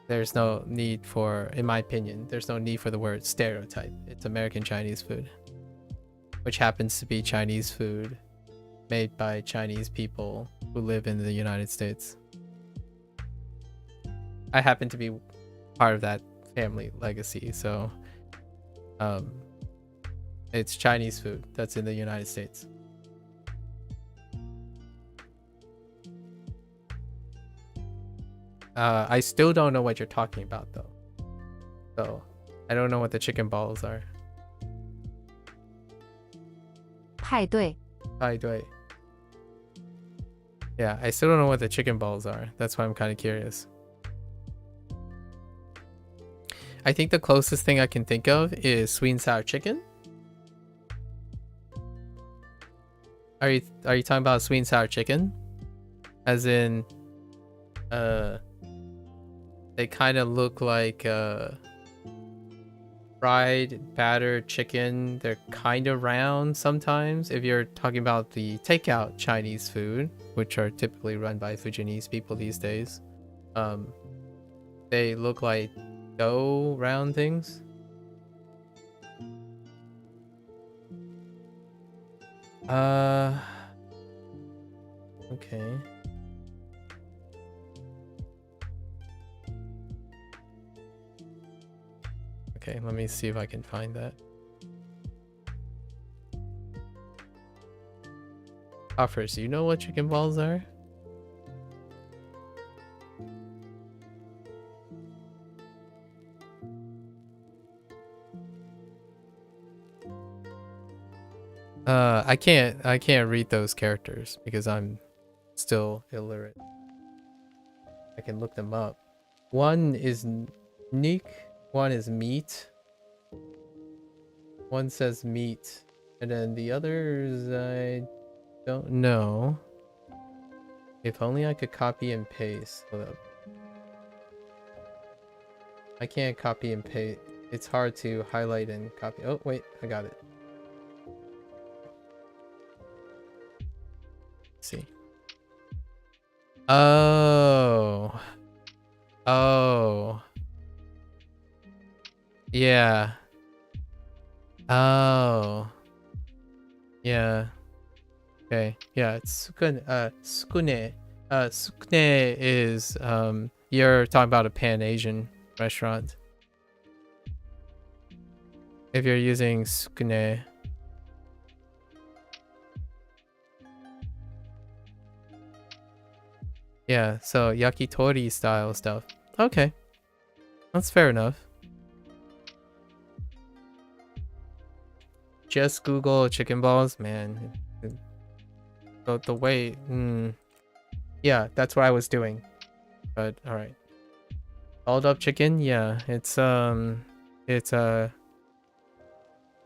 There's no need for, in my opinion, there's no need for the word stereotype. It's American Chinese food, which happens to be Chinese food made by Chinese people who live in the United States. I happen to be part of that family legacy, so it's Chinese food that's in the United States. I still don't know what you're talking about though. So I don't know what the chicken balls are. 派对 Yeah, I still don't know what the chicken balls are. That's why I'm kind of curious. I think the closest thing I can think of is sweet and sour chicken. Are you talking about sweet and sour chicken? As in they kind of look like fried battered chicken. They're kind of round sometimes. If you're talking about the takeout Chinese food, which are typically run by Fujianese people these days, they look like dough round things. Okay. Okay, let me see if I can find that. Offers, you know what chicken balls are? I can't read those characters because I'm still illiterate. I can look them up. One is Nick. One is meat. One says meat. And then the others, I don't know. If only I could copy and paste. Hold up. I can't copy and paste. It's hard to highlight and copy. Oh, wait. I got it. Let's see. Oh. Oh. Yeah. Oh. Yeah. Okay. Yeah, it's sukune. Sukune is you're talking about a Pan-Asian restaurant. If you're using sukune. Yeah, so yakitori style stuff. Okay. That's fair enough. just Google chicken balls, man. The way, yeah, that's what I was doing. But all right, balled up chicken, yeah, it's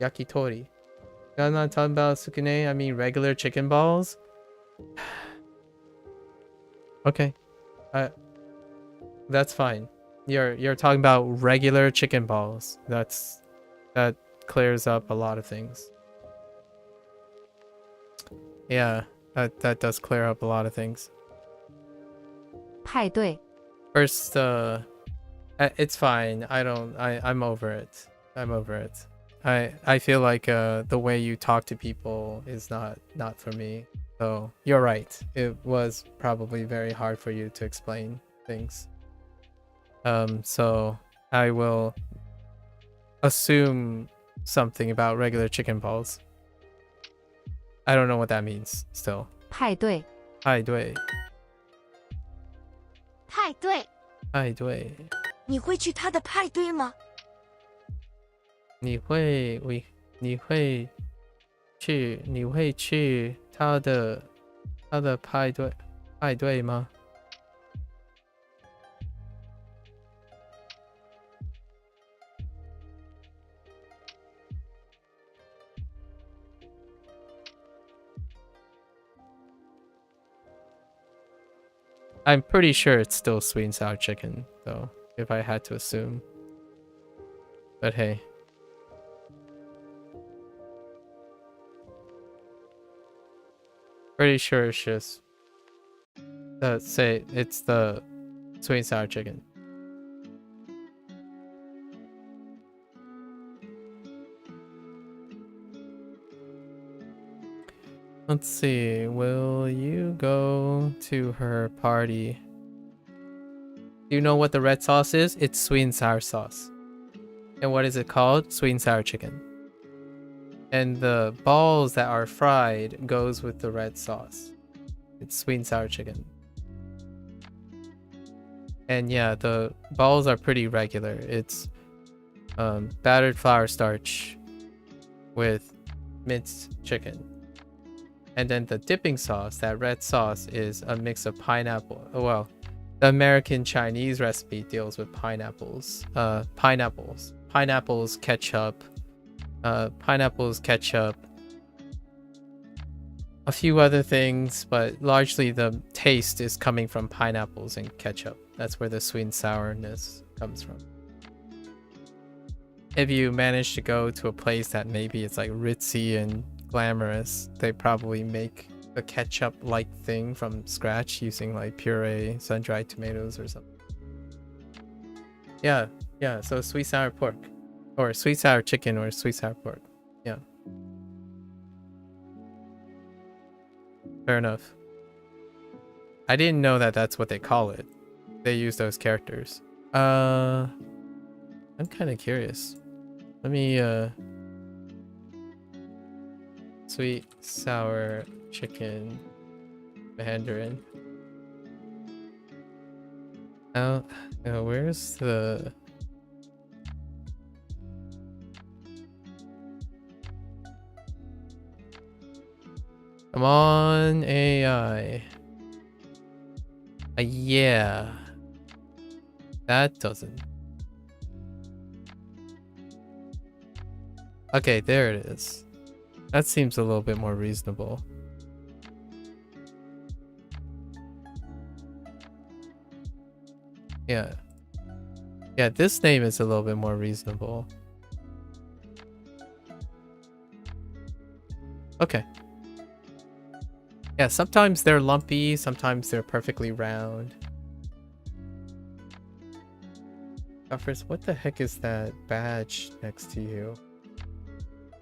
yakitori. I'm not talking about sukune. I mean regular chicken balls. Okay, that's fine. You're talking about regular chicken balls. That clears up a lot of things. Yeah, that does clear up a lot of things. 派对 First, it's fine. I'm over it. I'm over it. I feel like the way you talk to people is not for me. So you're right. It was probably very hard for you to explain things. So I will assume something about regular chicken balls. I don't know what that means still. 派对派对派对，派对你会去他的派对吗？你会去他的派对吗？ I'm pretty sure it's still sweet and sour chicken, though, if I had to assume. But hey. Pretty sure it's just... say it's the sweet and sour chicken. Let's see, will you go to her party? Do you know what the red sauce is? It's sweet and sour sauce. And what is it called? Sweet and sour chicken. And the balls that are fried goes with the red sauce. It's sweet and sour chicken. And yeah, the balls are pretty regular. It's battered flour starch with minced chicken. And then the dipping sauce, that red sauce, is a mix of pineapple. Well, the American Chinese recipe deals with pineapples. Pineapples, ketchup. A few other things, but largely the taste is coming from pineapples and ketchup. That's where the sweet and sourness comes from. If you manage to go to a place that maybe it's like ritzy and glamorous, they probably make a ketchup-like thing from scratch using like puree, sun-dried tomatoes or something. Yeah, so sweet sour pork. Or sweet sour chicken or sweet sour pork. Yeah. Fair enough. I didn't know that that's what they call it. They use those characters. I'm kind of curious. Let me sweet sour chicken Mandarin. Oh, where's the... Come on, AI. Yeah. That doesn't. Okay, there it is. That seems a little bit more reasonable. Yeah. Yeah, this name is a little bit more reasonable. Okay. Yeah, sometimes they're lumpy, sometimes they're perfectly round. First, what the heck is that badge next to you?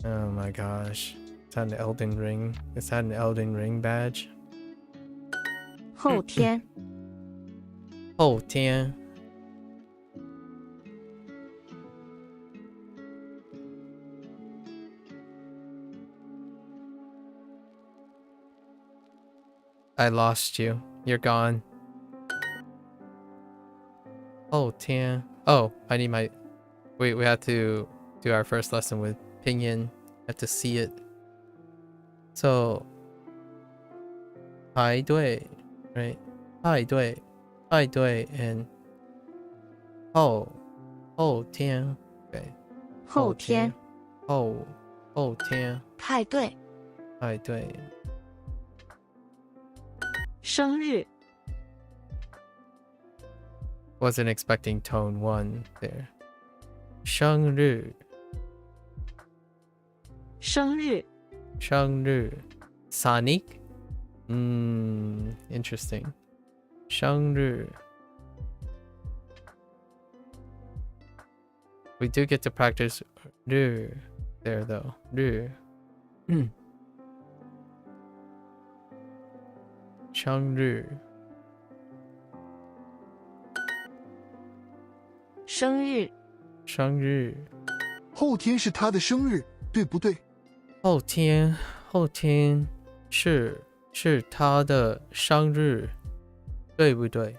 Oh my gosh. Is that an Elden Ring? Is that an Elden Ring badge? 后天后天 I lost you. You're gone. Oh, Tian. Oh, I need my... We have to do our first lesson with Pinyin. have to see it. So 排队 right? 派对 and 后天 okay. 后天后天派对派对生日 Wasn't expecting tone 1 there. 生日生日 Sonic? Interesting. 生日 We do get to practice 日 there though. 日生日生日生日后天是他的生日，对不对？后天是他的生日，对不对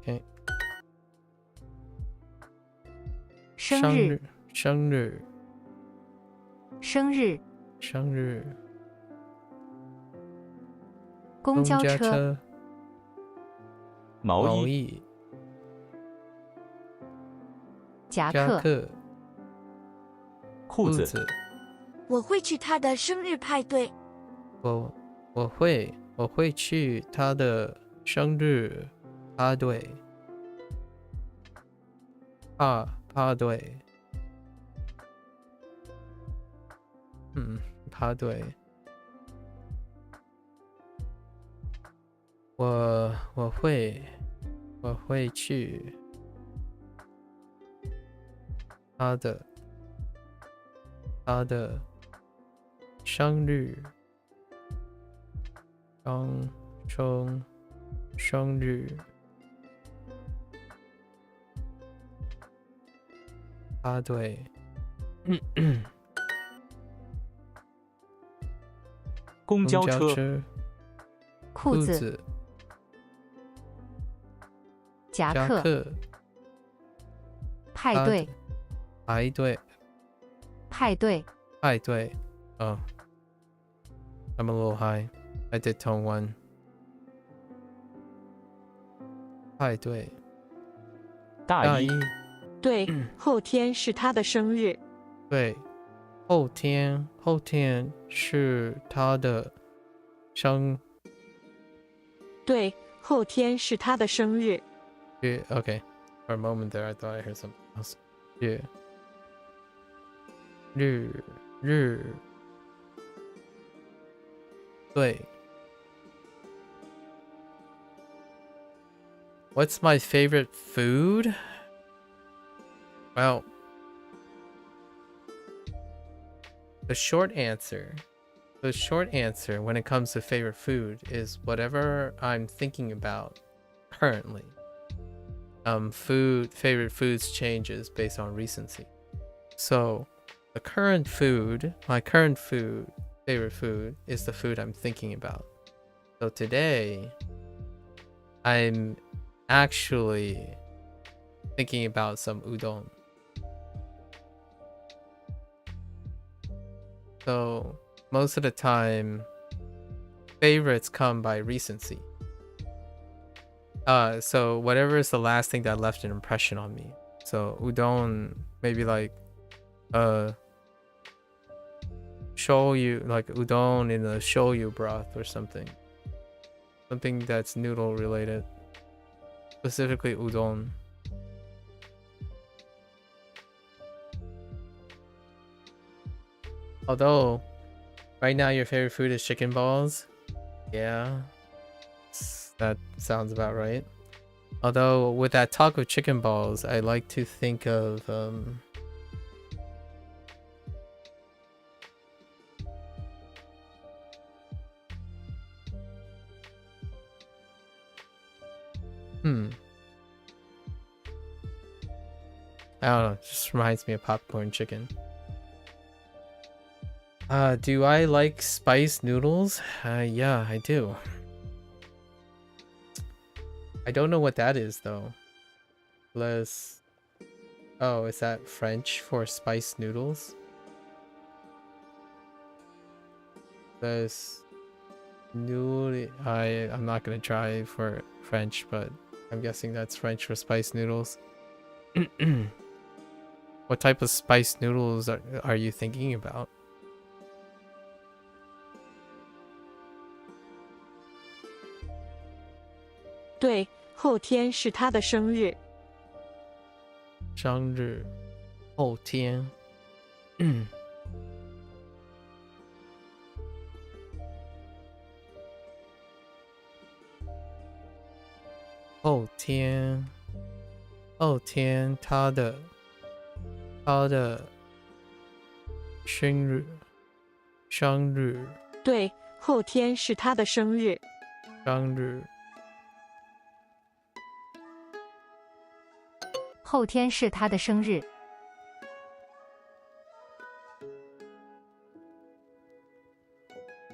？Okay. 生日生日生日生日公交车车毛衣夹夹克裤子我会去他的生日派对我会去他的生日派对派对派对我会去他的生日生日派对公交车裤子夹克派对派对Oh, I'm a little high. I did tone 1. 派对大衣对后天是他的生日对后天是他的对后天是他的生日 Yeah, okay. For a moment there, I thought I heard something else. Yeah. 日对 What's my favorite food? Well, the short answer when it comes to favorite food is whatever I'm thinking about currently. Favorite foods changes based on recency. So my current food, favorite food is the food I'm thinking about. So today I'm actually thinking about some udon. So most of the time favorites come by recency. So whatever is the last thing that left an impression on me. So udon, maybe like shoyu, like udon in a shoyu broth or something that's noodle related, specifically udon. Although right now your favorite food is chicken balls, yeah, that sounds about right. Although with that talk of chicken balls, I like to think of I don't know, it just reminds me of popcorn chicken. Do I like spice noodles? Yeah, I do. I don't know what that is though. Oh, is that French for spice noodles? I'm not gonna try for French, but I'm guessing that's French for spice noodles. What type of spice noodles are you thinking about? 对，后天是他的生日。生日，后天。后天，后天他的生日，生日，对，后天是他的生日。生日，后天是他的生日。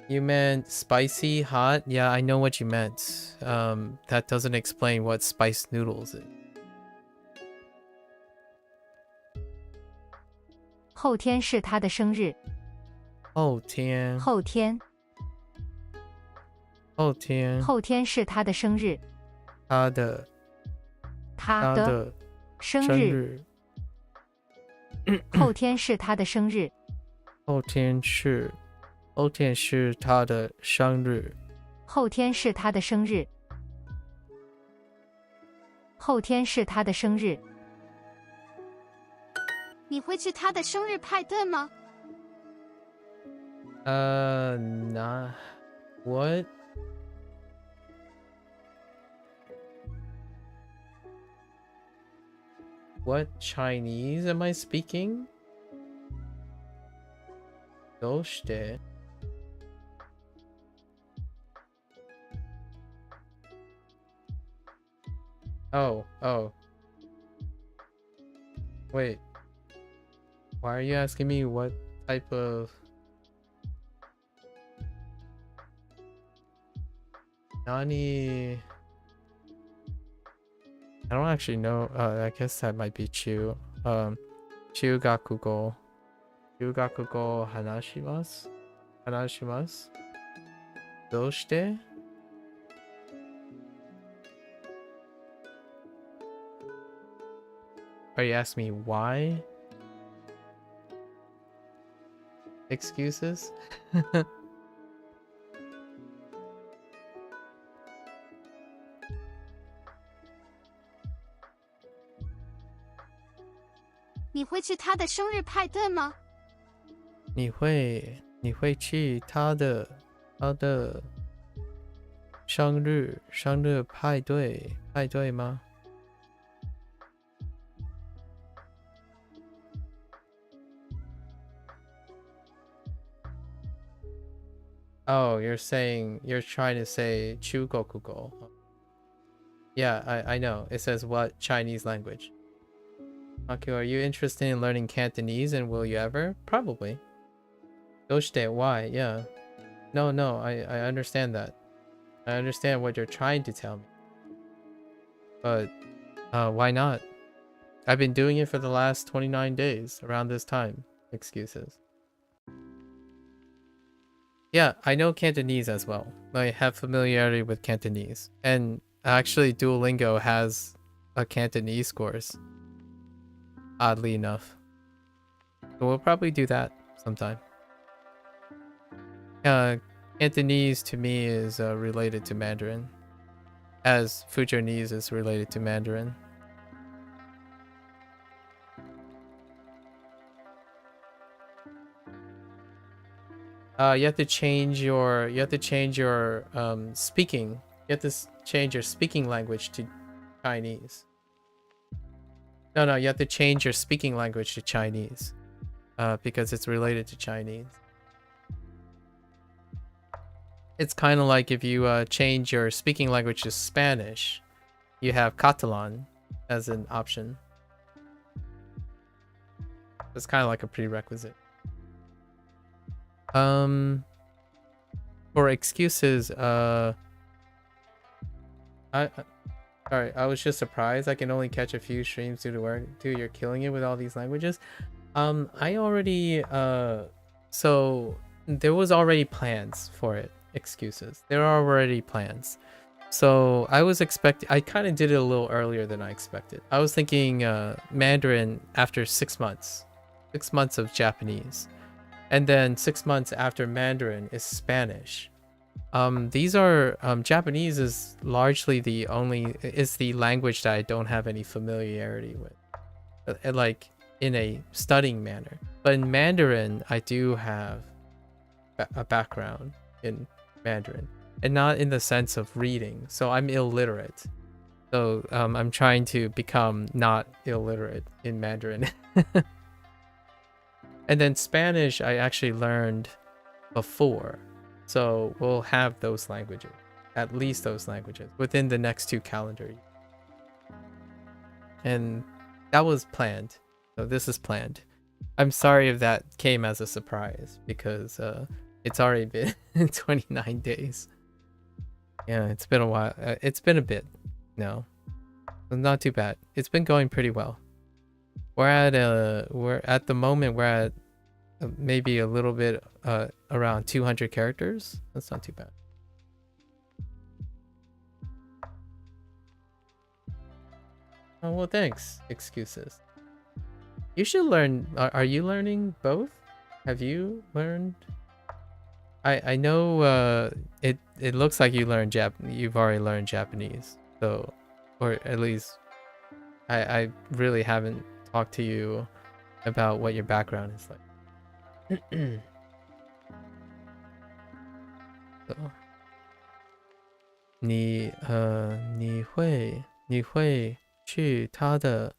You meant spicy, hot? Yeah, I know what you meant. That doesn't explain what spice noodles is. 后天是他的生日。后天，后天，后天，后天是他的生日。他的生日。后天是他的生日。后天是他的生日。后天是他的生日。后天是他的生日。你会去他的生日派对吗？ Nah. What? What Chinese am I speaking? どうして? Oh. Wait. Why are you asking me what type of... Nani... I don't actually know. I guess that might be Chu. Chugakugo. Chugakugo hanashimasu? Hanashimasu? Doshite? Are you asking me why? Excuses? 你会去他的生日派对吗？你会去他的生日派对吗？ Oh, you're trying to say Chugokugo. Yeah, I know. It says what Chinese language? Okay, are you interested in learning Cantonese and will you ever? Probably. Doshite, why? Yeah. No, I understand that. I understand what you're trying to tell me. But, why not? I've been doing it for the last 29 days around this time. Excuses. Yeah, I know Cantonese as well. I have familiarity with Cantonese. And actually, Duolingo has a Cantonese course. Oddly enough. So we'll probably do that sometime. Cantonese to me is related to Mandarin. As Fujianese is related to Mandarin. You have to change your speaking. You have to change your speaking language to Chinese. No, you have to change your speaking language to Chinese. Because it's related to Chinese. It's kind of like if you change your speaking language to Spanish, you have Catalan as an option. It's kind of like a prerequisite. For excuses, sorry, I was just surprised I can only catch a few streams due to work. Dude, you're killing it with all these languages. I already, so there was already plans for it. Excuses. There are already plans. So I was I kind of did it a little earlier than I expected. I was thinking Mandarin after 6 months. 6 months of Japanese. And then 6 months after Mandarin is Spanish. These are Japanese is largely the language that I don't have any familiarity with, like in a studying manner. But in Mandarin, I do have a background in Mandarin, and not in the sense of reading. So I'm illiterate. So I'm trying to become not illiterate in Mandarin. And then Spanish, I actually learned before. So we'll have those languages, at least those languages, within the next 2 calendar years. And that was planned. So this is planned. I'm sorry if that came as a surprise, because it's already been 29 days. Yeah, it's been a while. It's been a bit. No, not too bad. It's been going pretty well. We're at the moment we're at maybe a little bit around 200 characters. That's not too bad. Oh, well, thanks. Excuses. You should learn. Are you learning both? Have you learned? I know it looks like you've already learned Japanese. So, or at least I really haven't talked to you about what your background is like. So, 你会去他的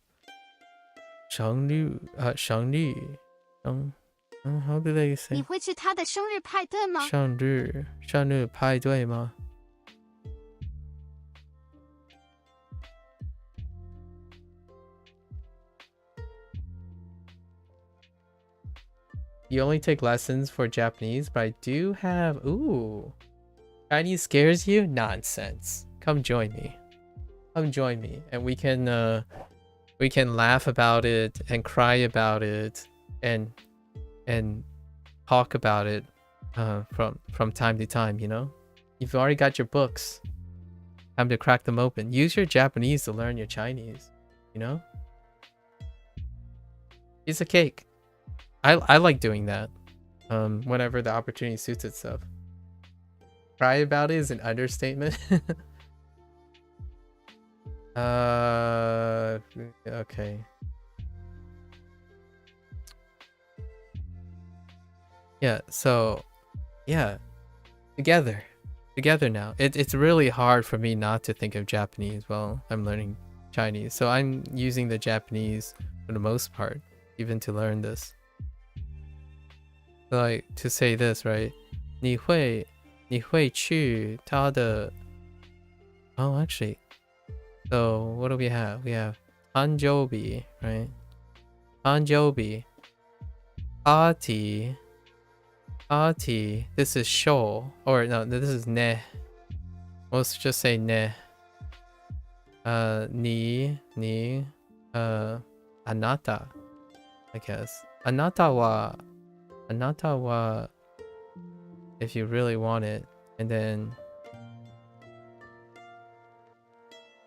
生日how do they say? 你会去他的生日派对吗？生日派对吗？ You only take lessons for Japanese, but I do have... Ooh. Chinese scares you? Nonsense. Come join me. Come join me. And we can laugh about it and cry about it and talk about it from time to time, you know? You've already got your books. Time to crack them open. Use your Japanese to learn your Chinese, you know? Piece of cake. I like doing that whenever the opportunity suits itself. Cry about it is an understatement. Okay. Yeah, so yeah, together now. It's really hard for me not to think of Japanese while I'm learning Chinese. So I'm using the Japanese for the most part, even to learn this. Like to say this, right? 你会去他的 Oh, actually. So what do we have? We have 誕生日, right? 誕生日 party. This is show, or no, this is ne. Let's just say ne. 你 anata, I guess. Anata wa if you really want it. And then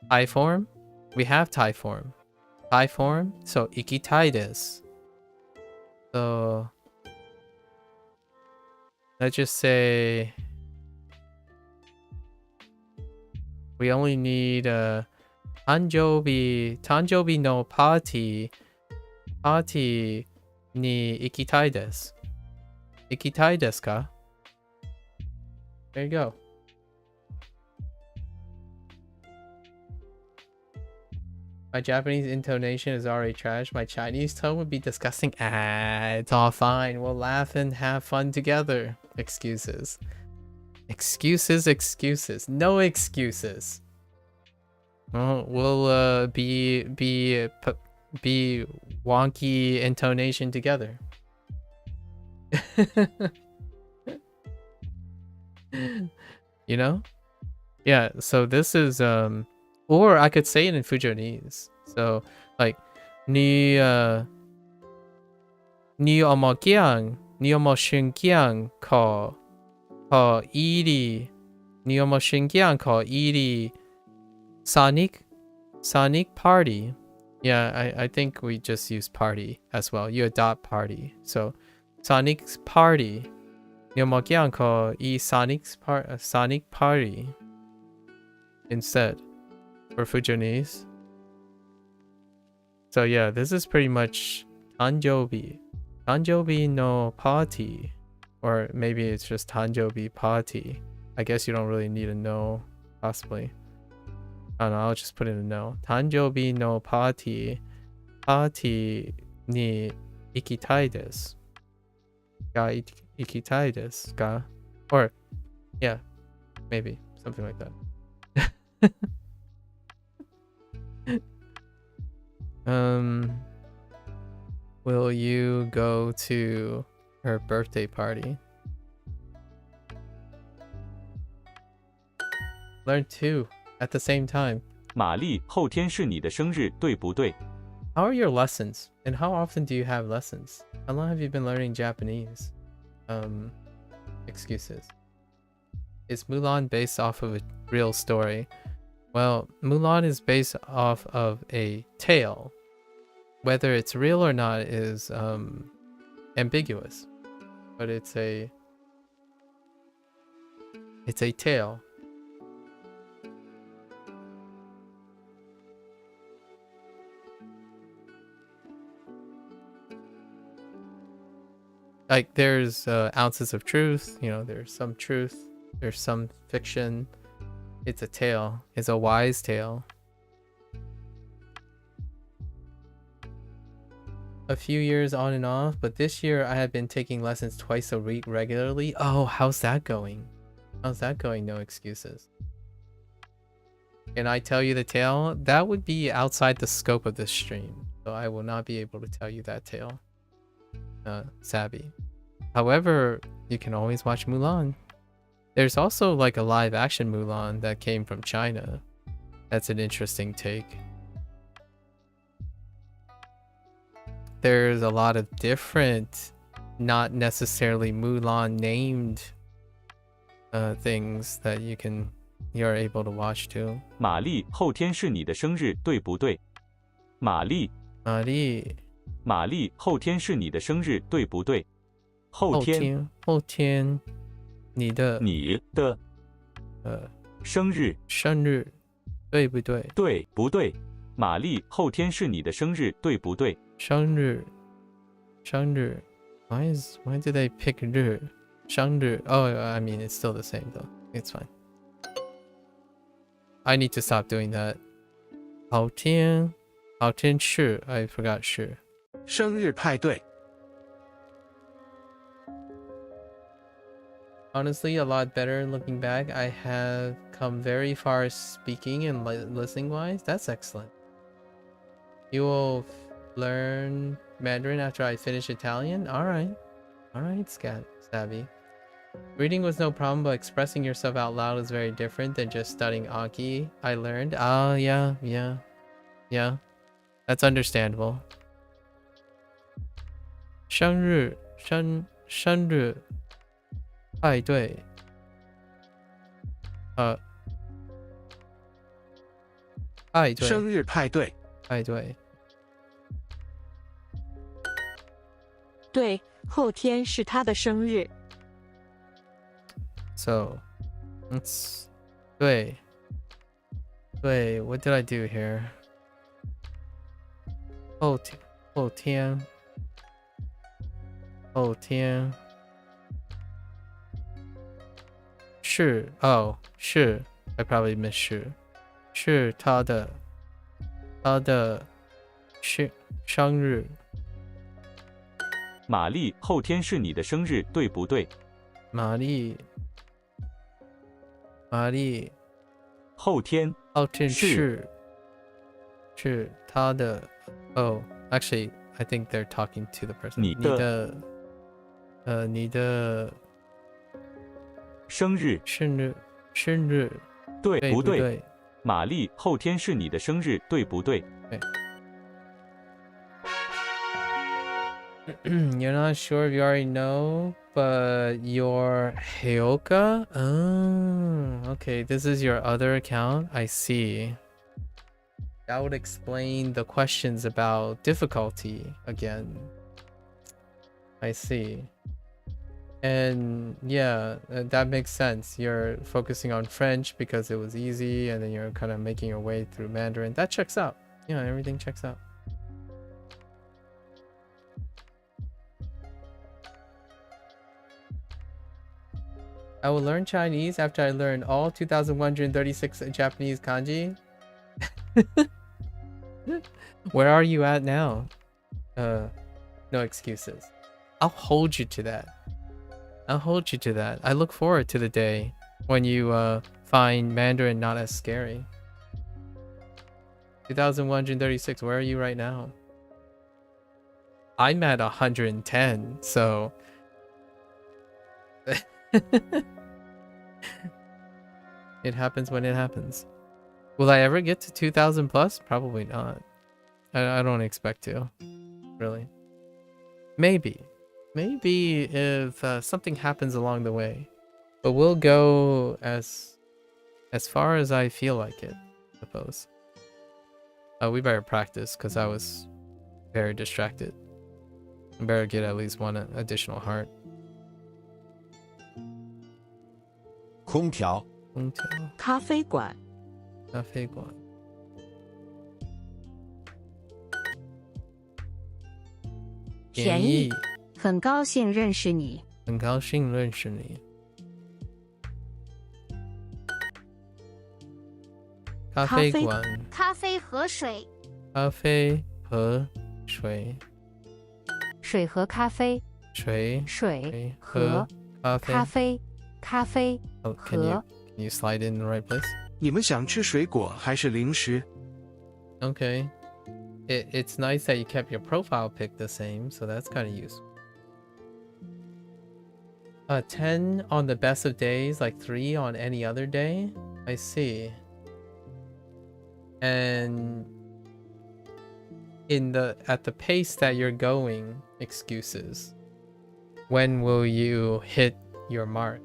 Thai form? We have Thai form. Thai form? So ikitai desu. So let's just say we only need a Tanjobi no party ni ikitai desu. Ikitai desu ka? There you go. My Japanese intonation is already trash. My Chinese tone would be disgusting. It's all fine. We'll laugh and have fun together. Excuses. Excuses. No excuses. We'll be wonky intonation together. You know? Yeah, so this is or I could say it in Fujianese. So like ni ni omogyang, ni omoshingyang ko iri, ni omoshingyang ko iri Sonic party. Yeah, I think we just use party as well. You adopt party. So Sonic's party. Nyomogyang ko Sonic party instead for Fujianese. So yeah, this is pretty much Tanjobi. Tanjobi no party. Or maybe it's just Tanjobi party. I guess you don't really need a no, possibly. I don't know, I'll just put in a no. Tanjobi no party. Party ni ikitai desu. Ga ikitai desu ga? Or, yeah, maybe. Something like that. Will you go to her birthday party? Learn two at the same time. 玛丽，后天是你的生日，对不对？ How are your lessons? And how often do you have lessons? How long have you been learning Japanese? Excuses. Is Mulan based off of a real story? Well, Mulan is based off of a tale. Whether it's real or not is ambiguous. But it's a tale. Like there's ounces of truth, you know, there's some truth, there's some fiction. It's a tale. It's a wise tale. A few years on and off, but this year I have been taking lessons twice a week regularly. Oh, how's that going? How's that going? No excuses. Can I tell you the tale? That would be outside the scope of this stream, so I will not be able to tell you that tale. Savvy. However, you can always watch Mulan. There's also like a live action Mulan that came from China. That's an interesting take. There's a lot of different, not necessarily Mulan named things that you're able to watch too. 玛丽，后天是你的生日，对不对？玛丽，玛丽，后天是你的生日，对不对？后天，你的生日，对不对？对不对？玛丽，后天是你的生日，对不对？生日。Why do they pick 日？生日。Oh, I mean it's still the same though. It's fine. I need to stop doing that. 好天是 I forgot 是。生日派对。Honestly, a lot better looking back. I have come very far speaking and listening wise. That's excellent. You will learn Mandarin after I finish Italian? Alright, Savvy. Reading was no problem, but expressing yourself out loud is very different than just studying Anki. I learned. Oh, yeah. That's understandable. 生日派对。生日派对。对，后天是他的生日。So, let's... 对， what did I do here? 后天。是 oh 是 I probably missed 是他的生日。玛丽，后天是你的生日，对不对？玛丽，后天是他的。Oh, actually, I think they're talking to the person. 你的生日，生日，对不对？对玛丽，后天是你的生日，对不对？对。You're not sure if you already know, but your Heoka? Oh, okay. This is your other account. I see. That would explain the questions about difficulty again. I see. And yeah, that makes sense. You're focusing on French because it was easy, and then you're kind of making your way through Mandarin. That checks out. Yeah, everything checks out. I will learn Chinese after I learn all 2,136 Japanese kanji. Where are you at now? No excuses. I'll hold you to that. I'll hold you to that. I look forward to the day when you find Mandarin not as scary. 2,136, where are you right now? I'm at 110, so... It happens when it happens. Will I ever get to 2,000 plus? Probably not. I don't expect to. Really. Maybe if something happens along the way. But we'll go as far as I feel like it, I suppose. We better practice because I was very distracted. I better get at least one additional heart. 空调，咖啡馆，咖啡馆，便宜，很高兴认识你。很高兴认识你。咖啡馆，咖啡和水，咖啡和水，水和咖啡，水和咖啡，咖啡 Oh, can you slide in the right place? 你们想吃水果还是零食？ Okay. It's nice that you kept your profile pic the same, so that's kind of useful. 10 on the best of days, like 3 on any other day? I see. And at the pace that you're going, excuses. When will you hit your mark?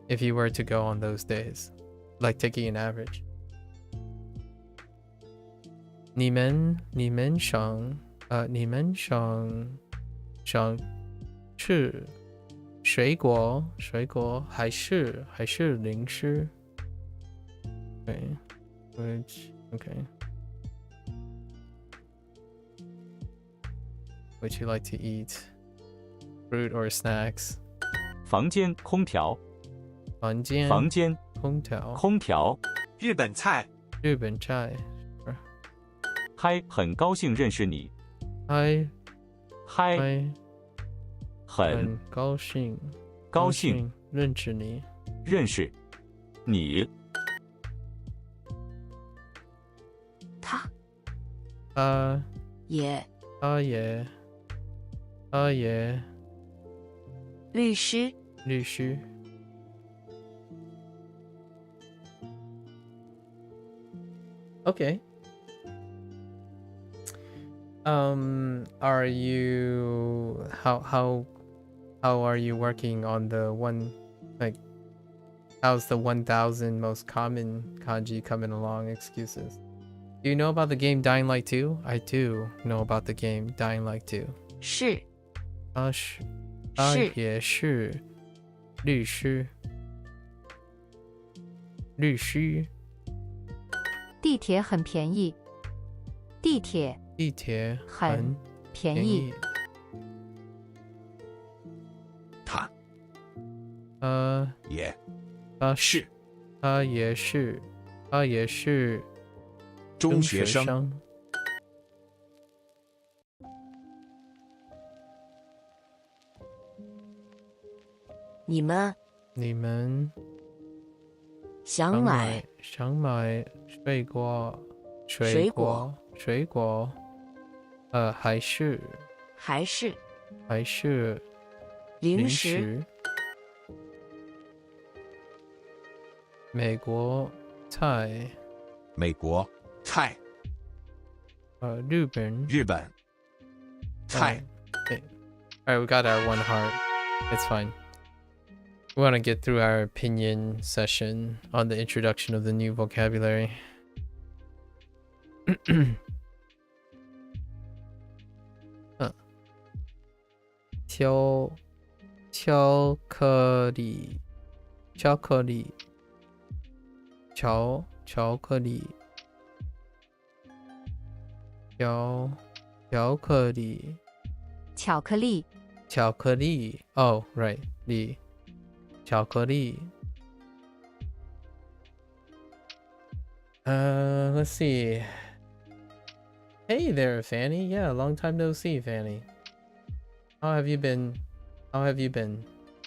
If you were to go on those days, like taking an average. 你们想吃水果还是零食 Okay. Okay. Would you like to eat fruit or snacks? 房间空调，房间空调，日本菜，嗨，很高兴认识你。嗨，很高兴认识你。他也律师。Okay. Are you how are you working on the one, like, how's the 1,000 most common kanji coming along? Excuses. Do you know about the game Dying Light 2? I do know about the game Dying Light 2. 是也是律师。地铁很便宜。地铁很便宜。他也是中学生。你们想买水果，还是零食。美国菜美国菜日本日本菜 Alright, we got our one heart. It's fine. We want to get through our opinion session on the introduction of the new vocabulary. 巧克力巧克力巧克力巧克力 Oh, right. 巧克力 let's see. Hey there, Fanny. Yeah, long time no see, Fanny. How have you been,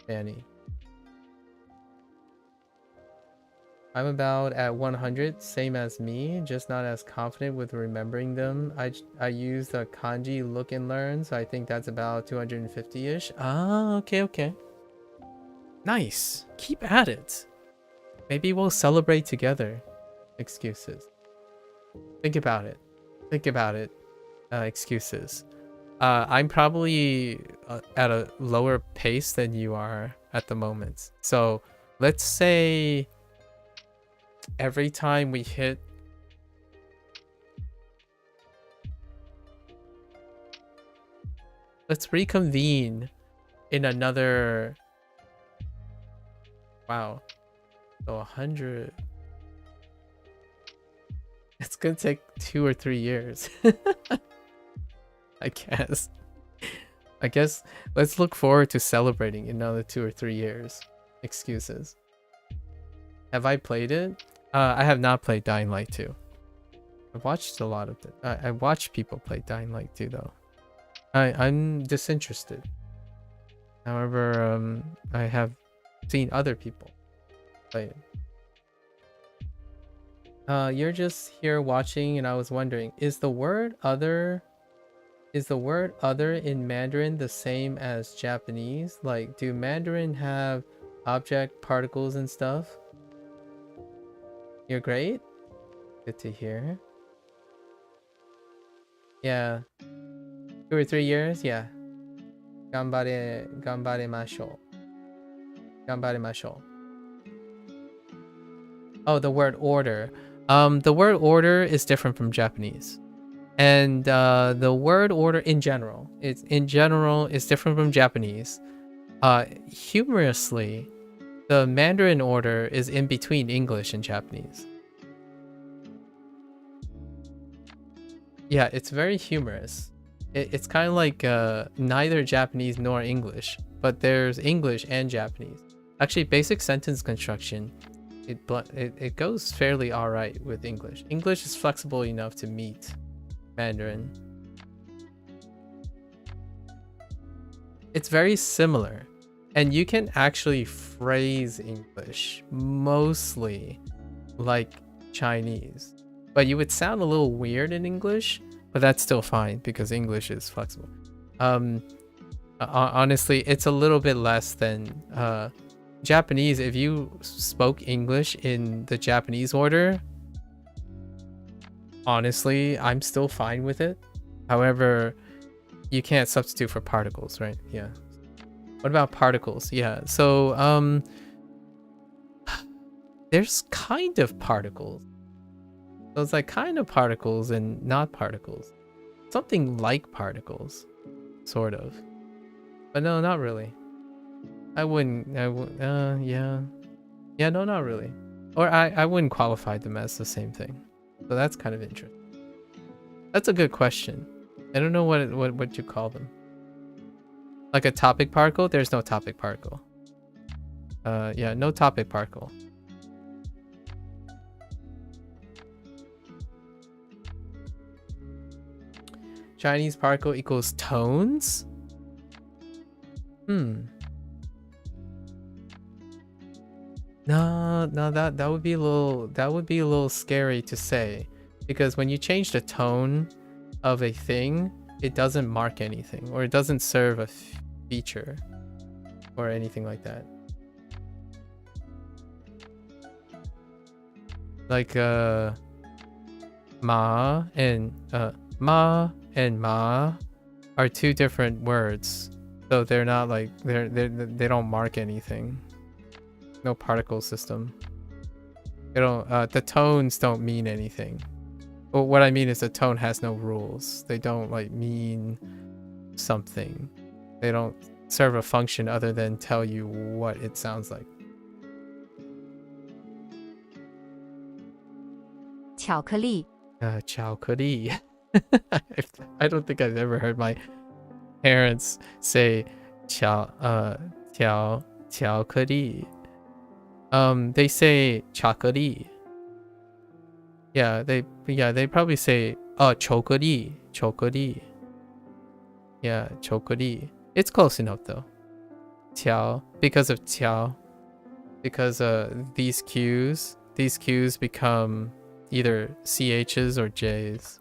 Fanny? I'm about at 100, same as me, just not as confident with remembering them. I use the kanji look and learn, so I think that's about 250-ish. Ah, okay. Nice. Keep at it. Maybe we'll celebrate together. Excuses. Think about it. Excuses. I'm probably at a lower pace than you are at the moment. So let's say every time we hit let's reconvene in another wow. So 100. It's gonna take 2 or 3 years. I guess let's look forward to celebrating in another 2 or 3 years. Excuses. Have I played it? I have not played Dying Light 2. I've watched a lot of it. I watched people play Dying Light 2 though. I'm disinterested. However, I have seen other people play it. You're just here watching, and I was wondering, is the word other in Mandarin the same as Japanese? Like, do Mandarin have object particles and stuff? You're great. Good to hear. Yeah. 2 or 3 years? Yeah. Ganbaremashou. Oh, the word order. The word order is different from Japanese. And the word order in general is different from Japanese. Humorously, the Mandarin order is in between English and Japanese. Yeah, it's very humorous. It's kind of like neither Japanese nor English, but there's English and Japanese. Actually, basic sentence construction, it goes fairly alright with English. English is flexible enough to meet Mandarin. It's very similar, and you can actually phrase English mostly like Chinese, but you would sound a little weird in English, but that's still fine because English is flexible. Honestly, it's a little bit less than Japanese. If you spoke English in the Japanese order, honestly, I'm still fine with it. However, you can't substitute for particles, right? Yeah. What about particles? Yeah. So there's kind of particles. So it's like kind of particles and not particles. Something like particles, sort of. But no, not really. I wouldn't. Yeah. Yeah, no, not really. Or I wouldn't qualify them as the same thing. So that's kind of interesting. That's a good question. I don't know what you call them. Like a topic particle? There's no topic particle. Yeah, no topic particle. Chinese particle equals tones? No, that would be a little scary to say, because when you change the tone of a thing, it doesn't mark anything, or it doesn't serve a feature or anything like that. Like ma and ma are two different words, so they're not like they don't mark anything. No particle system. They don't. The tones don't mean anything. Well, what I mean is the tone has no rules. They don't like mean something. They don't serve a function other than tell you what it sounds like. 巧克力 巧克力 I don't think I've ever heard my parents say 巧克力 they say 巧克力 yeah they probably say 巧克力 yeah 巧克力 it's close enough though 巧 because of 巧 because these cues become either CHs or Js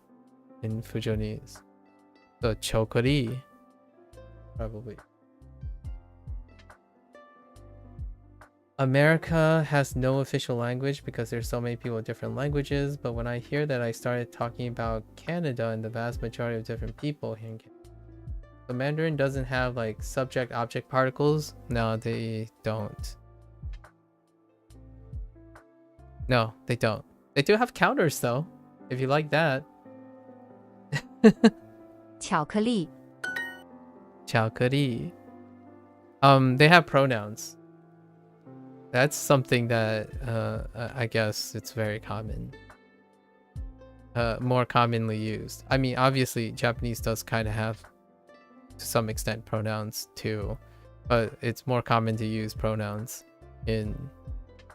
in Fujonese. So 巧克力 probably. America has no official language because there's so many people with different languages, but when I hear that, I started talking about Canada and the vast majority of different people here in Canada. So Mandarin doesn't have like subject object particles. No, they don't. No, they don't. They do have counters though, if you like that. 巧克力 巧克力 they have pronouns. That's something that I guess it's very common. More commonly used. I mean, obviously Japanese does kind of have to some extent pronouns too, but it's more common to use pronouns in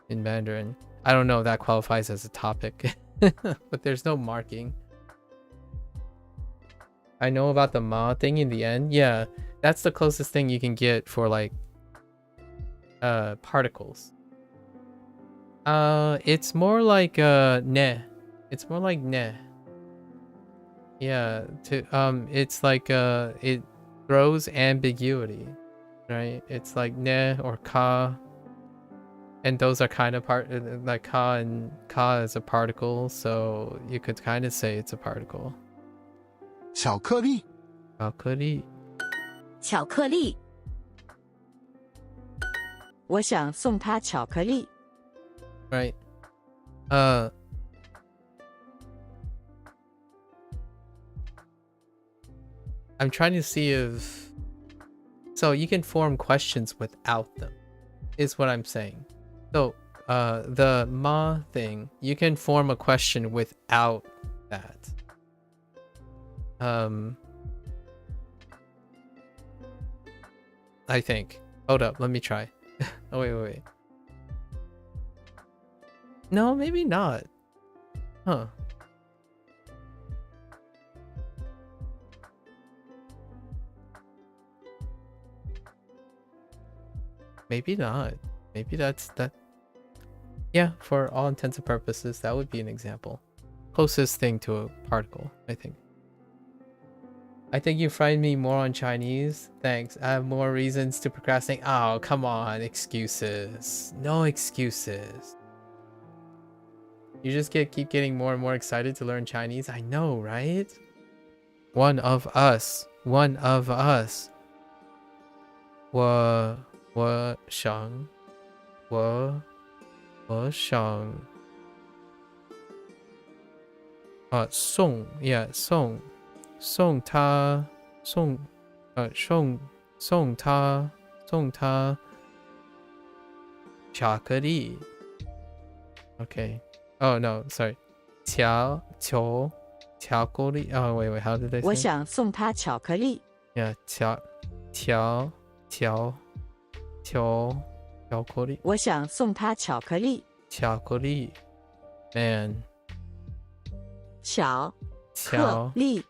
Mandarin. I don't know if that qualifies as a topic, but there's no marking. I know about the ma thing in the end. Yeah, that's the closest thing you can get for like particles. It's more like ne. It's more like ne. Yeah, it's like it throws ambiguity, right? It's like ne or ka. And those are kind of like ka, and ka is a particle, so you could kind of say it's a particle. 巧克力巧克力巧克力我想送他巧克力 Right. I'm trying to see if... So you can form questions without them, is what I'm saying. So, the ma thing, you can form a question without that. I think. Hold up, let me try. Oh, wait. No, maybe not. Huh. Maybe not. Maybe that's that. Yeah, for all intents and purposes, that would be an example. Closest thing to a particle, I think. I think you frightened me more on Chinese. Thanks. I have more reasons to procrastinate. Oh, come on. Excuses. No excuses. You just keep getting more and more excited to learn Chinese. I know, right? One of us. One of us. 我想 送他巧克力 Okay. Oh no, sorry. 巧克力 Oh wait, how did I say? 我想送他巧克力 Yeah, 巧克力我想送他巧克力 巧克力 Man. 巧克力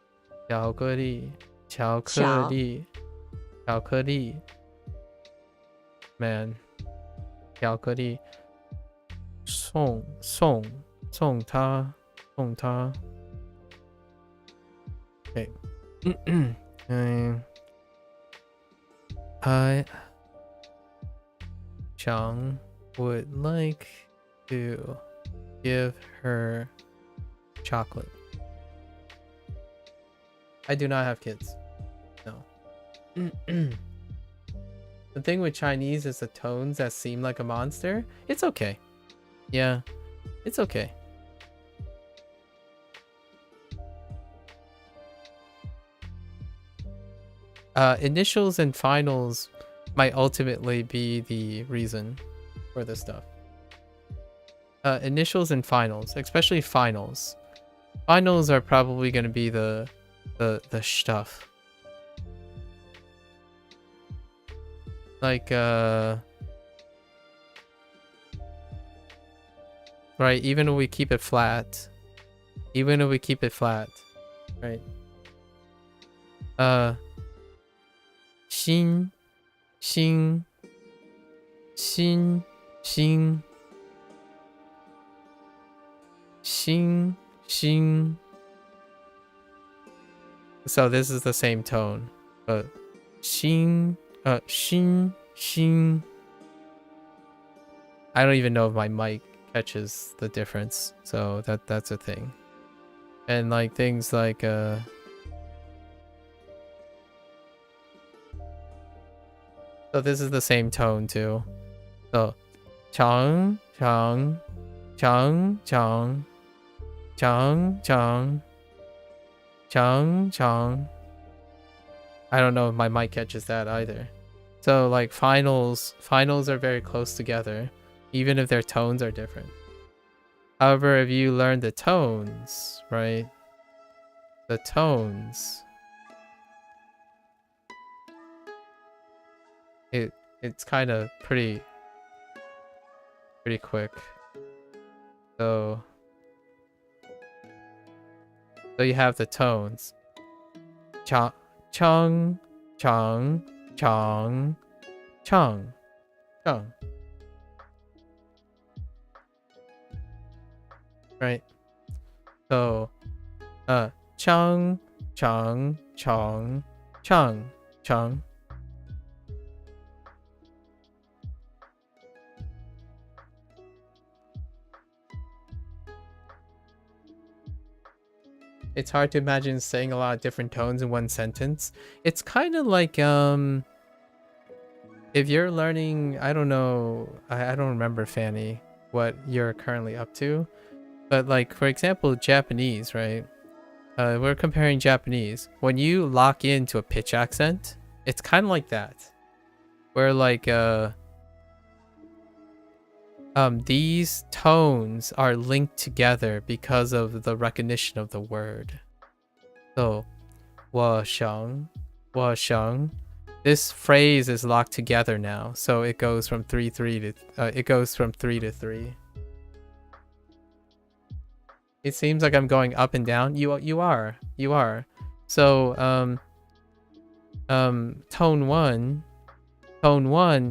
巧克力 Man. 巧克力送他 Okay. Chang would like to Give her chocolate. I do not have kids. No. The thing with Chinese is the tones that seem like a monster. It's okay. Yeah, it's okay. Initials and finals might ultimately be the reason for this stuff. Initials and finals, especially finals. Finals are probably going to be the stuff. Like, right, even if we keep it flat. Even if we keep it flat. Right. Xin, xin, xin, xin, xin, xin. So this is the same tone, but xin, xin, xin. I don't even know if my mic catches the difference, so that's a thing. And like things like so this is the same tone too. So chang, chang, chang, chang, chang, chang, chang, chang. I don't know if my mic catches that either. So like finals are very close together, even if their tones are different. However, if you learn the tones, right? The tones, it's kind of pretty quick. So you have the tones. Cha, chung, chung, chung, chung, chung. Right? So chung, chung, chung, chung, chung. It's hard to imagine saying a lot of different tones in one sentence. It's kind of like if you're learning, I don't know, I don't remember, Fanny, what you're currently up to, but like for example Japanese, right? We're comparing Japanese. When you lock into a pitch accent, it's kind of like that, where like these tones are linked together because of the recognition of the word. So, 我想, 我想. This phrase is locked together now, so it goes from 3 to 3. It seems like I'm going up and down. You are. So tone 1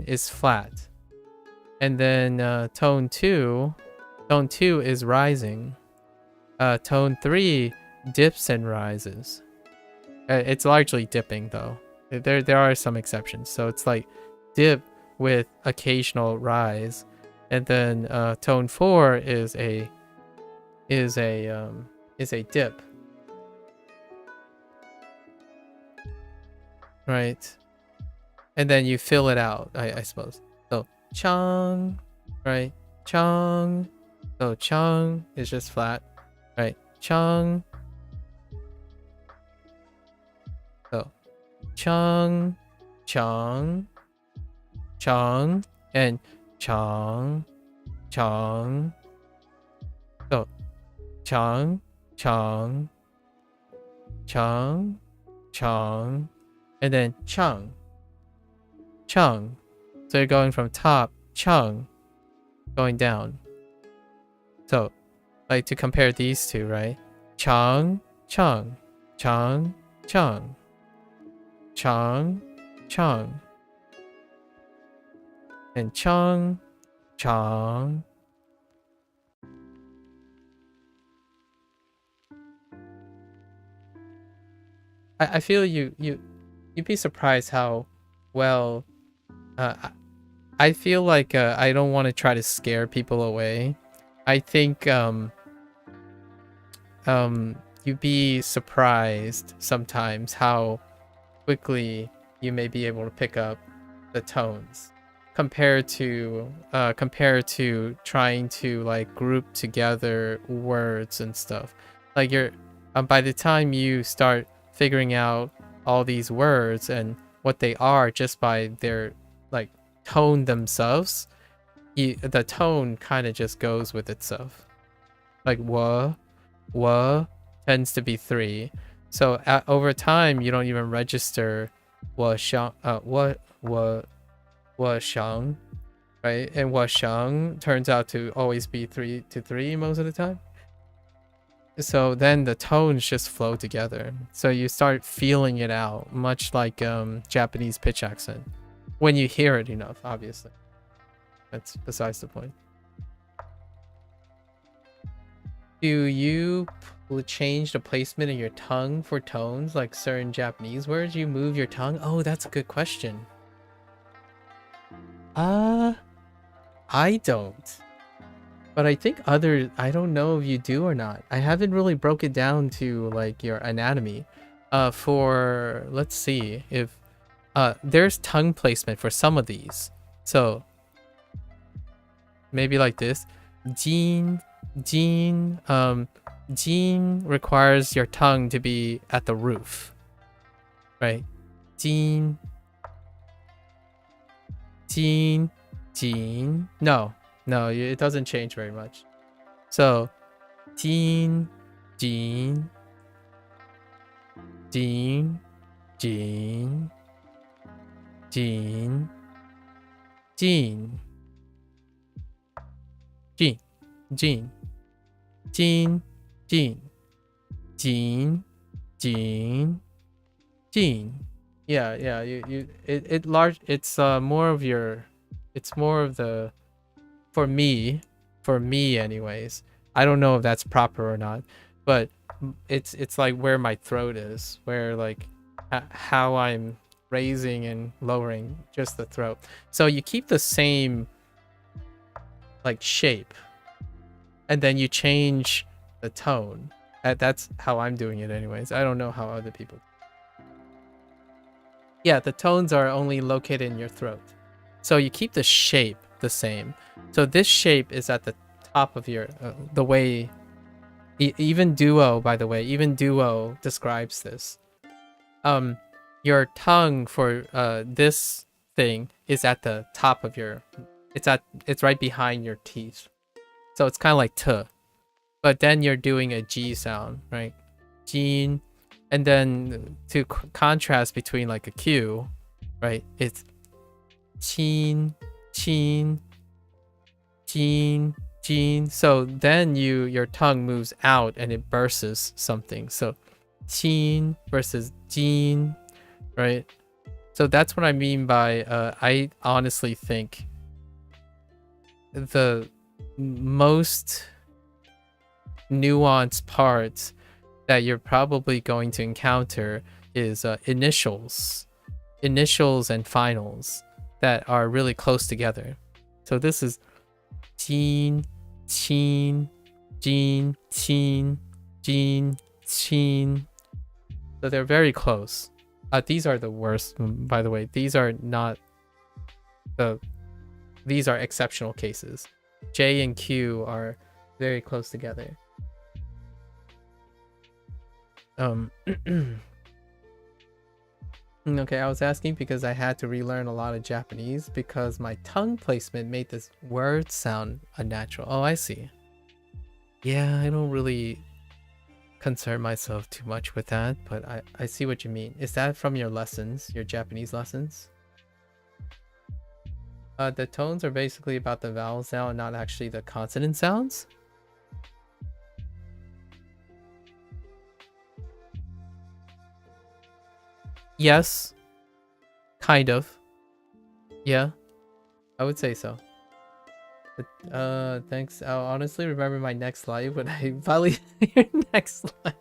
is flat. And then tone 2 is rising. Tone 3 dips and rises. It's largely dipping though. There are some exceptions. So it's like dip with occasional rise. And then tone 4 is a dip. Right? And then you fill it out, I suppose. So chang, right? Chang. So chang is just flat, right? Chang. So chang, chang, chang, and chang, chang. So chang, chang, chang, chang, and then chang, chang. So you're going from top, chung, going down. So, like to compare these two, right? Chung, chung, chung, chung, chung, chung, and chung, chung. I feel you'd be surprised how well. I feel like I don't want to try to scare people away, I think you'd be surprised sometimes how quickly you may be able to pick up the tones compared to trying to like group together words and stuff. Like you're by the time you start figuring out all these words and what they are just by their like tone themselves, the tone kind of just goes with itself. Like wa tends to be 3. So over time, you don't even register wa xiang, right? And wa xiang turns out to always be 3 to 3 most of the time. So then the tones just flow together. So you start feeling it out, much like Japanese pitch accent. When you hear it enough, obviously. That's besides the point. Do you change the placement of your tongue for tones like certain Japanese words? You move your tongue? Oh, that's a good question. I don't. But I think others, I don't know if you do or not. I haven't really broke it down to like your anatomy. For, let's see if, there's tongue placement for some of these. So, maybe like this. Jin requires your tongue to be at the roof. Right? Jin. No, it doesn't change very much. So, jin, jin, jin, jin, jin, jin, jin, jin, jin, jin, jin, jin, jin. Yeah, it's more of your, it's more of the, for me anyways. I don't know if that's proper or not, but it's like where my throat is, where like how I'm raising and lowering just the throat. So you keep the same like shape and then you change the tone. That's how I'm doing it anyways. I don't know how other people. Yeah, the tones are only located in your throat. So you keep the shape the same. So this shape is at the top of your, the way, even Duo, by the way, even Duo describes this. Your tongue for this thing is at the top of your, it's right behind your teeth. So it's kind of like t. But then you're doing a G sound, right? Jin. And then to contrast between like a Q, right? It's chin, chin, chin, chin. So then your tongue moves out and it bursts something. So chin versus jin, right? So that's what I mean by I honestly think the most nuanced parts that you're probably going to encounter is initials and finals that are really close together. So this is jin, chin, jin, chin, jin, chin. So they're very close. These are the worst, by the way. These are not these are exceptional cases. J and Q are very close together. Okay, I was asking because I had to relearn a lot of Japanese because my tongue placement made this word sound unnatural. Oh, I see. Yeah, I don't really concern myself too much with that, but I see what you mean. Is that from your lessons, your Japanese lessons? The tones are basically about the vowel sound, not actually the consonant sounds. Yes, kind of. Yeah, I would say so. But thanks. I'll honestly remember my next live when I finally your next live.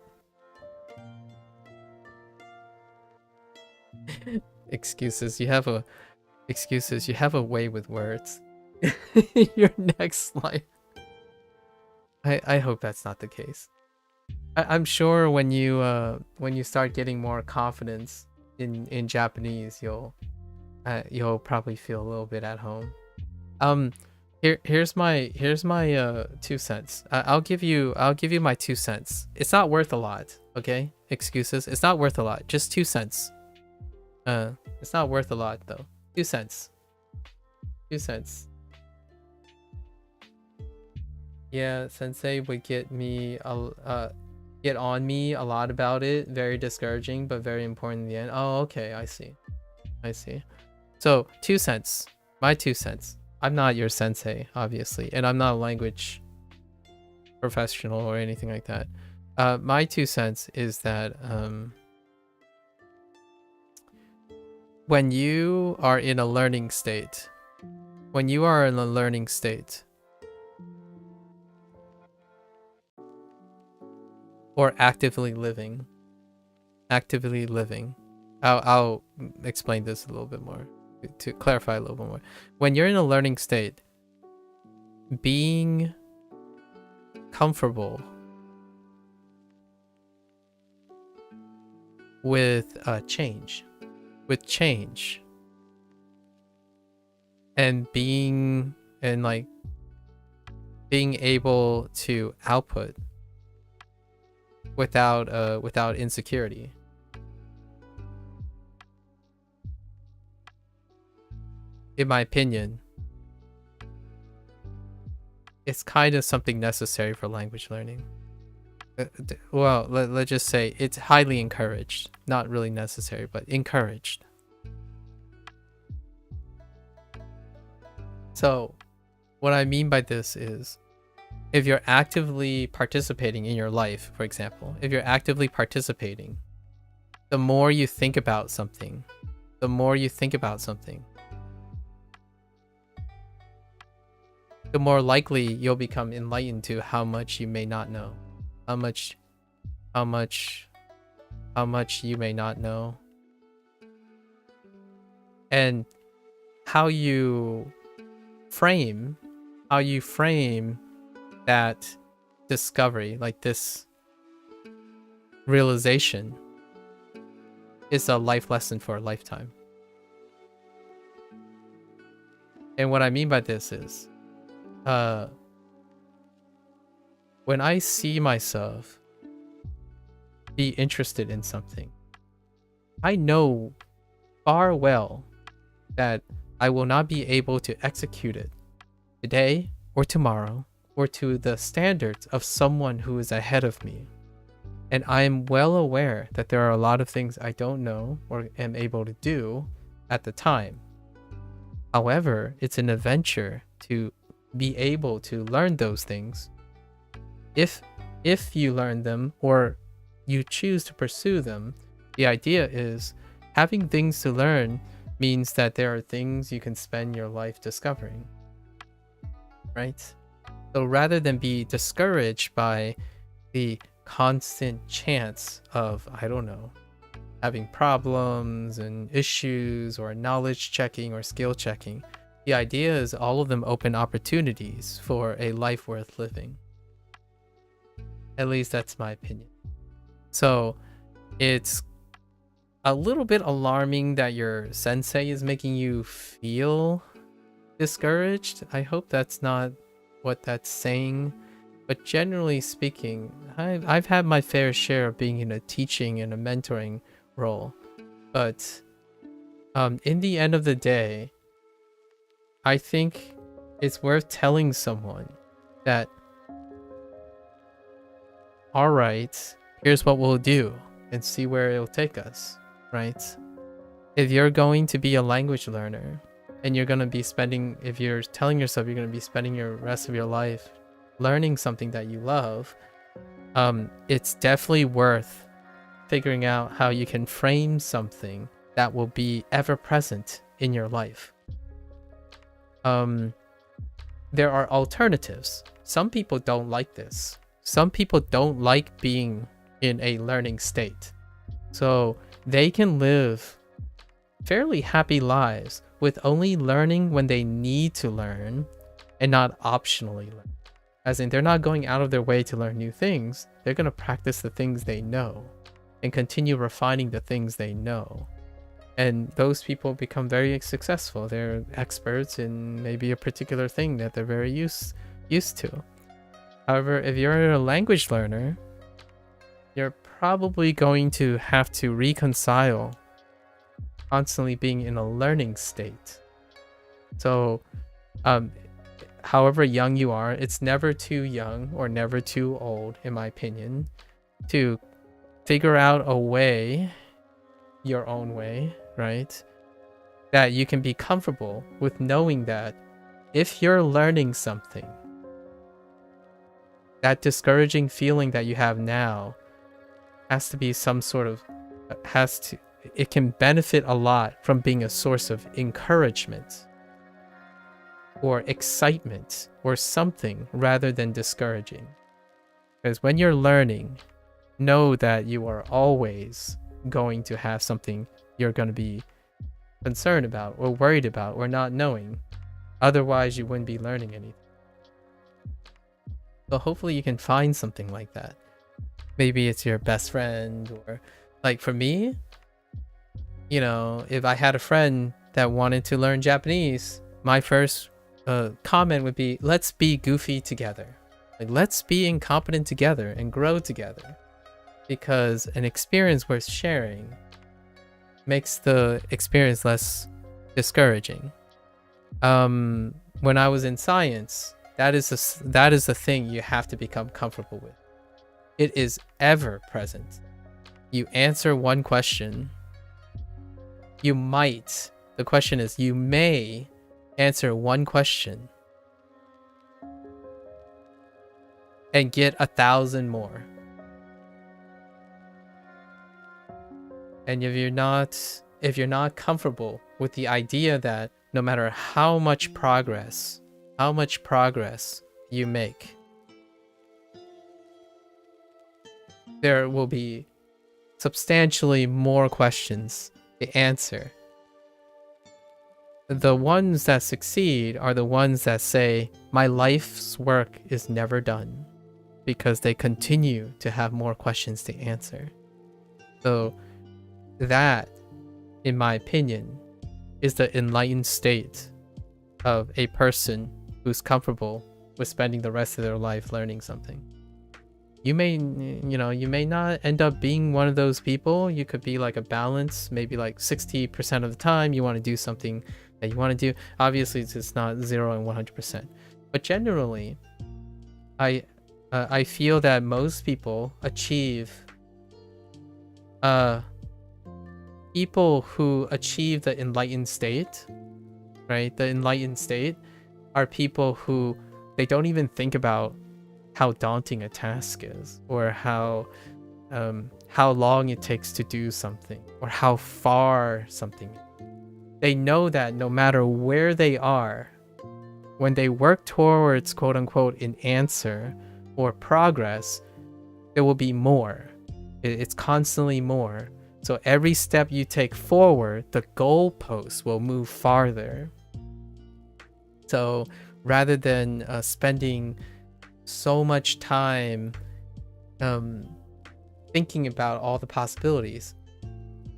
Excuses. You have a excuses. You have a way with words. Your next live. I hope that's not the case. I'm sure when you start getting more confidence in Japanese, you'll probably feel a little bit at home. Here's my 2 cents. I'll give you my 2 cents. It's not worth a lot, okay? Excuses. It's not worth a lot. Just 2 cents. It's not worth a lot though. 2 cents. 2 cents. Yeah, Sensei would get on me a lot about it. Very discouraging, but very important in the end. Oh, okay, I see. So 2 cents. My 2 cents. I'm not your sensei, obviously, and I'm not a language professional or anything like that. My 2 cents is that when you are in a learning state, or actively living, I'll explain this a little bit more to clarify a little bit more. When you're in a learning state, being comfortable with change, and being able to output without insecurity. In my opinion, it's kind of something necessary for language learning. Well, let's just say it's highly encouraged. Not really necessary, but encouraged. So, what I mean by this is, if you're actively participating in your life, for example, the more you think about something, the more likely you'll become enlightened to how much you may not know. How much you may not know. And how you frame that discovery, like this realization, is a life lesson for a lifetime. And what I mean by this is, when I see myself be interested in something, I know far well that I will not be able to execute it today or tomorrow or to the standards of someone who is ahead of me. And I am well aware that there are a lot of things I don't know or am able to do at the time. However, it's an adventure to be able to learn those things. If you learn them or you choose to pursue them, the idea is having things to learn means that there are things you can spend your life discovering, right? So rather than be discouraged by the constant chance of, I don't know, having problems and issues or knowledge checking or skill checking, the idea is all of them open opportunities for a life worth living. At least that's my opinion. So it's a little bit alarming that your sensei is making you feel discouraged. I hope that's not what that's saying. But generally speaking, I've had my fair share of being in a teaching and a mentoring role. But in the end of the day, I think it's worth telling someone that, all right, here's what we'll do and see where it'll take us, right? If you're going to be a language learner and you're going to be spending, if you're telling yourself you're going to be spending your rest of your life learning something that you love, it's definitely worth figuring out how you can frame something that will be ever present in your life. There are alternatives. Some people don't like this. Some people don't like being in a learning state. So they can live fairly happy lives with only learning when they need to learn and not optionally learn. As in, they're not going out of their way to learn new things. They're going to practice the things they know and continue refining the things they know. And those people become very successful. They're experts in maybe a particular thing that they're very used to. However, if you're a language learner, you're probably going to have to reconcile constantly being in a learning state. So, however young you are, it's never too young or never too old, in my opinion, to figure out a way, your own way, right? That you can be comfortable with knowing that if you're learning something, that discouraging feeling that you have now has to be some sort of, it can benefit a lot from being a source of encouragement or excitement or something rather than discouraging. Because when you're learning, know that you are always going to have something you're going to be concerned about or worried about or not knowing. Otherwise, you wouldn't be learning anything. So hopefully you can find something like that. Maybe it's your best friend, or like for me, you know, if I had a friend that wanted to learn Japanese, my first comment would be, let's be goofy together. Like, let's be incompetent together and grow together. Because an experience worth sharing makes the experience less discouraging. When I was in science, that is the thing you have to become comfortable with. It is ever present. You answer one question. You might. The question is, you may answer one question and get 1,000 more. And if you're not comfortable with the idea that no matter how much progress you make, there will be substantially more questions to answer. The ones that succeed are the ones that say, my life's work is never done, because they continue to have more questions to answer. So that, in my opinion, is the enlightened state of a person who's comfortable with spending the rest of their life learning something. You may not end up being one of those people. You could be like a balance, maybe like 60% of the time you want to do something that you want to do. Obviously, it's not 0 and 100%. But generally, I feel that most people achieve people who achieve the enlightened state, right? The enlightened state are people who they don't even think about how daunting a task is, or how long it takes to do something, or how far something is. They know that no matter where they are, when they work towards quote unquote an answer or progress, there will be more. It's constantly more. So every step you take forward, the goalpost will move farther. So rather than spending so much time thinking about all the possibilities,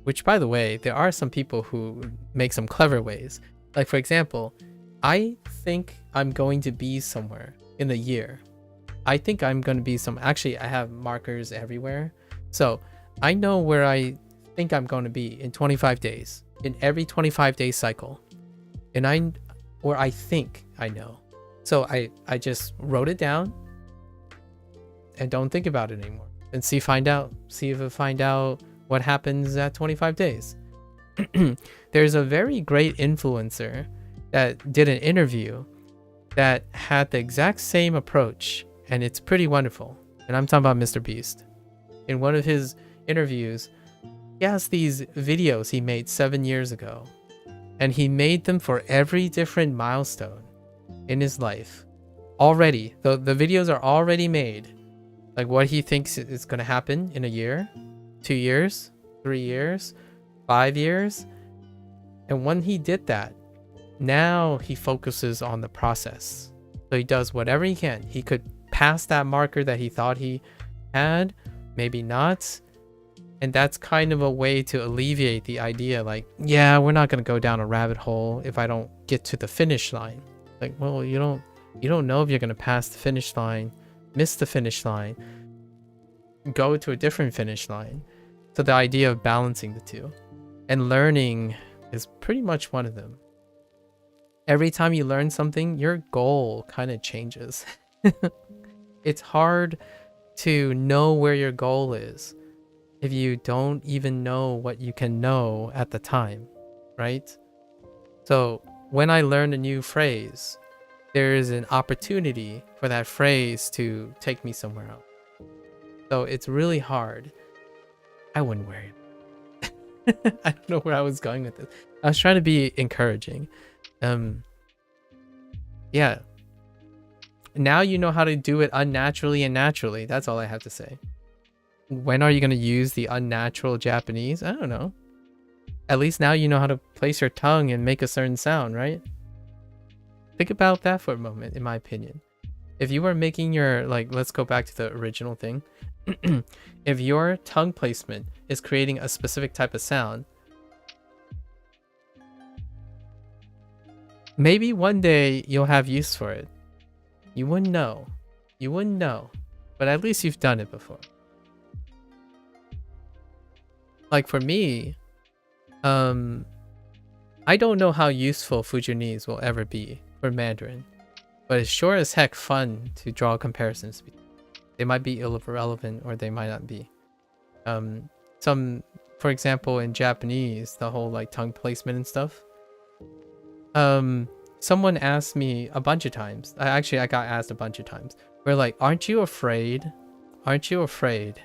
which, by the way, there are some people who make some clever ways. Like, for example, I think I'm going to be somewhere in the year. I think I'm going to be actually, I have markers everywhere. So I know where I think I'm going to be in 25 days, in every 25-day cycle. And I think I know. So I just wrote it down and don't think about it anymore. And see if I find out what happens at 25 days. There's a very great influencer that did an interview that had the exact same approach, and it's pretty wonderful. And I'm talking about Mr. Beast. In one of his interviews, he has these videos he made 7 years ago, and he made them for every different milestone in his life. Already, the videos are already made. Like what he thinks is going to happen in a year, 2 years, 3 years, 5 years. And when he did that, now he focuses on the process. So he does whatever he can. He could passed that marker that he thought he had, maybe not. And that's kind of a way to alleviate the idea, like, yeah, we're not going to go down a rabbit hole if I don't get to the finish line. Like, well, you don't know if you're going to pass the finish line, miss the finish line, go to a different finish line. So the idea of balancing the two, and learning is pretty much one of them. Every time you learn something, your goal kind of changes. It's hard to know where your goal is if you don't even know what you can know at the time, right? So when I learn a new phrase, there is an opportunity for that phrase to take me somewhere else. So it's really hard. I wouldn't worry. I don't know where I was going with this. I was trying to be encouraging. Yeah. Now you know how to do it unnaturally and naturally. That's all I have to say. When are you going to use the unnatural Japanese? I don't know. At least now you know how to place your tongue and make a certain sound, right? Think about that for a moment, in my opinion. If you were making your, like, let's go back to the original thing. If your tongue placement is creating a specific type of sound, maybe one day you'll have use for it. You wouldn't know. You wouldn't know. But at least you've done it before. Like for me, I don't know how useful Fujianese will ever be for Mandarin, but it's sure as heck fun to draw comparisons. They might be irrelevant or they might not be. For example, in Japanese, the whole like tongue placement and stuff. Someone asked me a bunch of times. I got asked a bunch of times. We're like, aren't you afraid? Aren't you afraid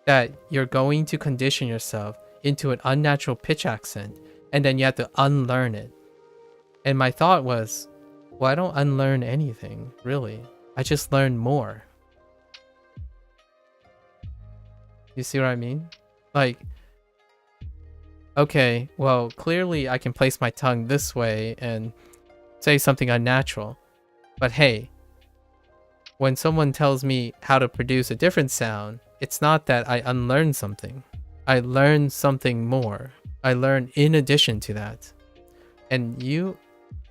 that you're going to condition yourself into an unnatural pitch accent and then you have to unlearn it? And my thought was, well, I don't unlearn anything, really. I just learn more. You see what I mean? Like, okay, well, clearly I can place my tongue this way and say something unnatural. But hey, when someone tells me how to produce a different sound, it's not that I unlearn something. I learn something more. I learn in addition to that. And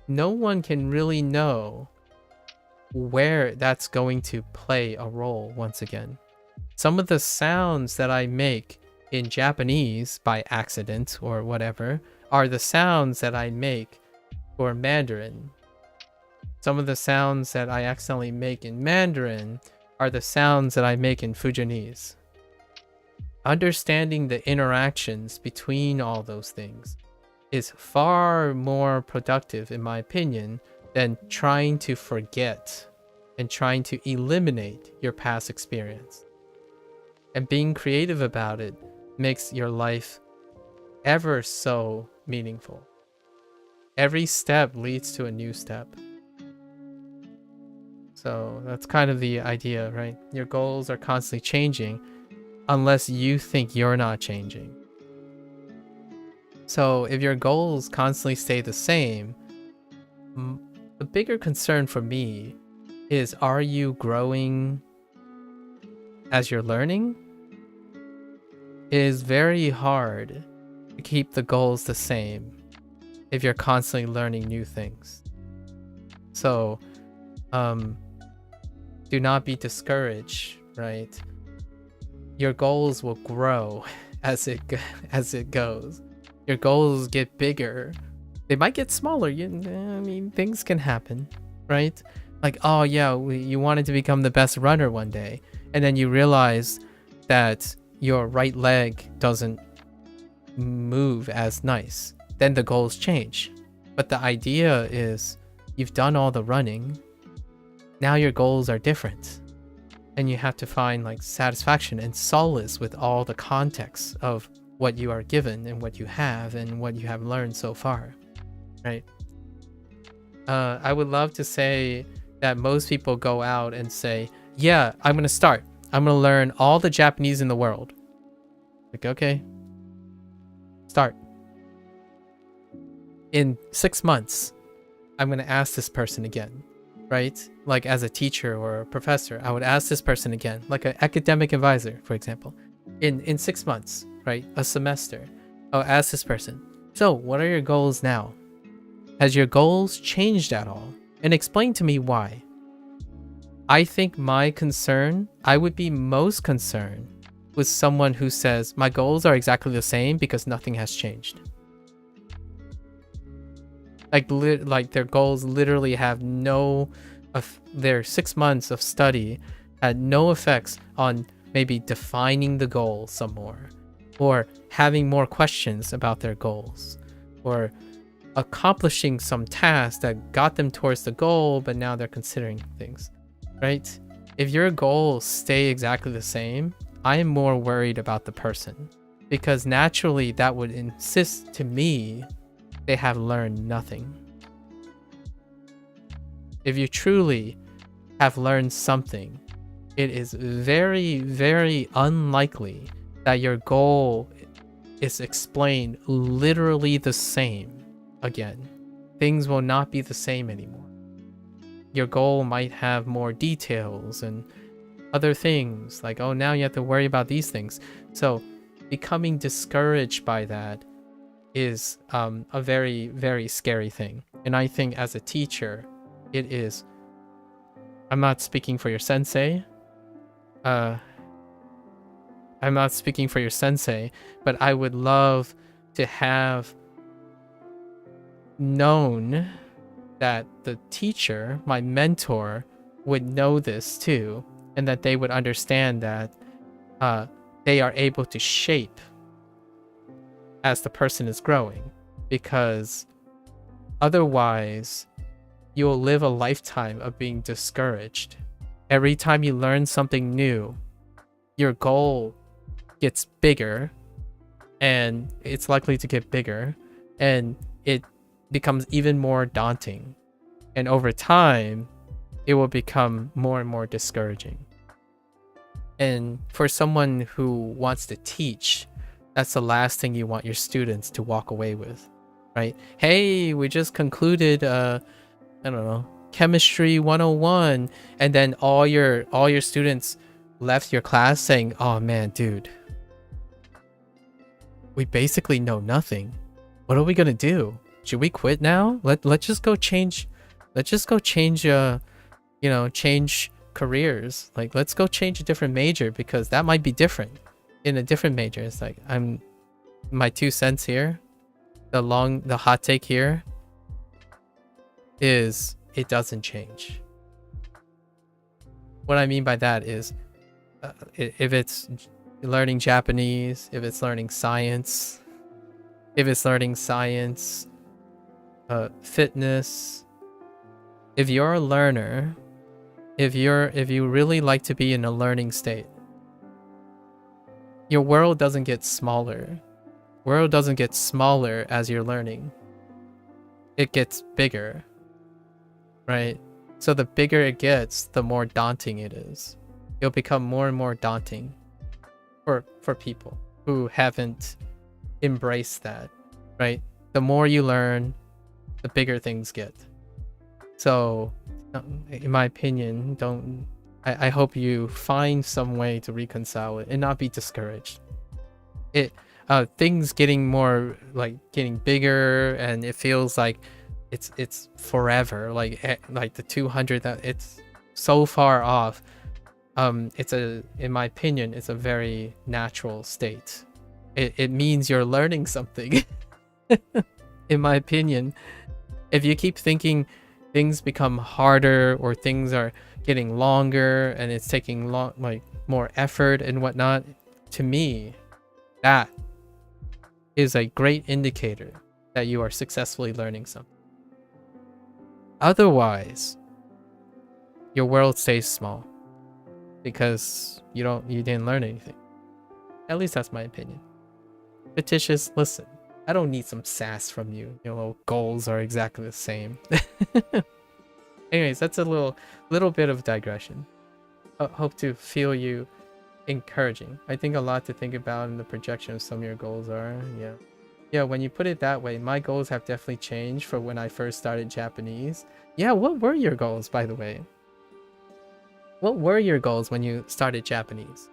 no one can really know where that's going to play a role once again. Some of the sounds that I make in Japanese by accident or whatever are the sounds that I make for Mandarin. Some of the sounds that I accidentally make in Mandarin are the sounds that I make in Fujianese. Understanding the interactions between all those things is far more productive, in my opinion, than trying to forget and trying to eliminate your past experience. And being creative about it makes your life ever so meaningful. Every step leads to a new step. So that's kind of the idea, right? Your goals are constantly changing unless you think you're not changing. So if your goals constantly stay the same, the bigger concern for me is, are you growing as you're learning? It is very hard to keep the goals the same if you're constantly learning new things. So, do not be discouraged, right? Your goals will grow as it goes. Your goals get bigger. They might get smaller. I mean, things can happen, right? Like, oh yeah, you wanted to become the best runner one day, and then you realize that your right leg doesn't move as nice. Then the goals change. But the idea is, you've done all the running. Now your goals are different. And you have to find like satisfaction and solace with all the context of what you are given and what you have and what you have learned so far, right? I would love to say that most people go out and say, yeah, I'm going to start. I'm going to learn all the Japanese in the world. Like, okay, start. In 6 months, I'm going to ask this person again, right? Like as a teacher or a professor, I would ask this person again, like an academic advisor, for example, in 6 months, right? A semester, I'll ask this person, so what are your goals now? Has your goals changed at all? And explain to me why. I think I would be most concerned with someone who says, my goals are exactly the same because nothing has changed. Like their goals literally have their 6 months of study had no effects on maybe defining the goal some more, or having more questions about their goals, or accomplishing some task that got them towards the goal, but now they're considering things, right? If your goals stay exactly the same, I am more worried about the person, because naturally that would insist to me they have learned nothing. If you truly have learned something, it is very, very unlikely that your goal is explained literally the same again. Things will not be the same anymore. Your goal might have more details and other things, like, oh, now you have to worry about these things. So becoming discouraged by that is a very, very scary thing. And I think as a teacher, it is, I'm not speaking for your sensei, but I would love to have known that the teacher, my mentor, would know this too, and that they would understand that they are able to shape as the person is growing, because otherwise you'll live a lifetime of being discouraged. Every time you learn something new, your goal gets bigger, and it's likely to get bigger, and it becomes even more daunting. And over time, it will become more and more discouraging. And for someone who wants to teach, that's the last thing you want your students to walk away with, right? Hey, we just concluded, I don't know, chemistry 101, and then all your students left your class saying, oh man, dude, we basically know nothing. What are we gonna do? Should we quit now? Let's just go change. Let's just go change. Change careers. Like, let's go change a different major, because that might be different in a different major. It's like, my 2 cents here. The hot take here is it doesn't change. What I mean by that is, if it's learning Japanese, if it's learning science, fitness, if you're a learner, if you really like to be in a learning state, your world doesn't get smaller. World doesn't get smaller as you're learning. It gets bigger, right? So the bigger it gets, the more daunting it is. It'll become more and more daunting for people who haven't embraced that, right? The more you learn, the bigger things get. So, in my opinion, I hope you find some way to reconcile it and not be discouraged. Things getting more, like, getting bigger, and it feels like it's forever, like the 200, that it's so far off. In my opinion, it's a very natural state. It means you're learning something. In my opinion, if you keep thinking things become harder, or things are getting longer, and it's taking more effort and whatnot, to me, that is a great indicator that you are successfully learning something. Otherwise, your world stays small because you didn't learn anything. At least that's my opinion. Fictitious, listen, I don't need some sass from you. Goals are exactly the same. Anyways, that's a little bit of digression. Hope to feel you encouraging. I think a lot to think about in the projection of some of your goals are, yeah. Yeah, when you put it that way, my goals have definitely changed for when I first started Japanese. Yeah, what were your goals, by the way? What were your goals when you started Japanese?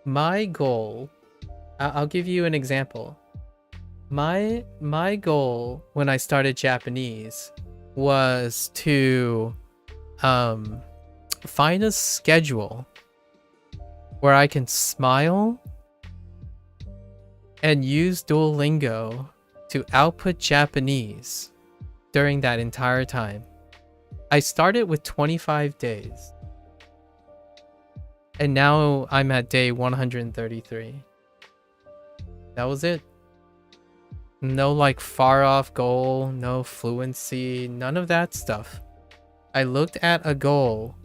My goal, I'll give you an example. My goal when I started Japanese was to find a schedule where I can smile and use Duolingo to output Japanese during that entire time. I started with 25 days. And now I'm at day 133. That was it. No like far off goal, no fluency, none of that stuff. I looked at a goal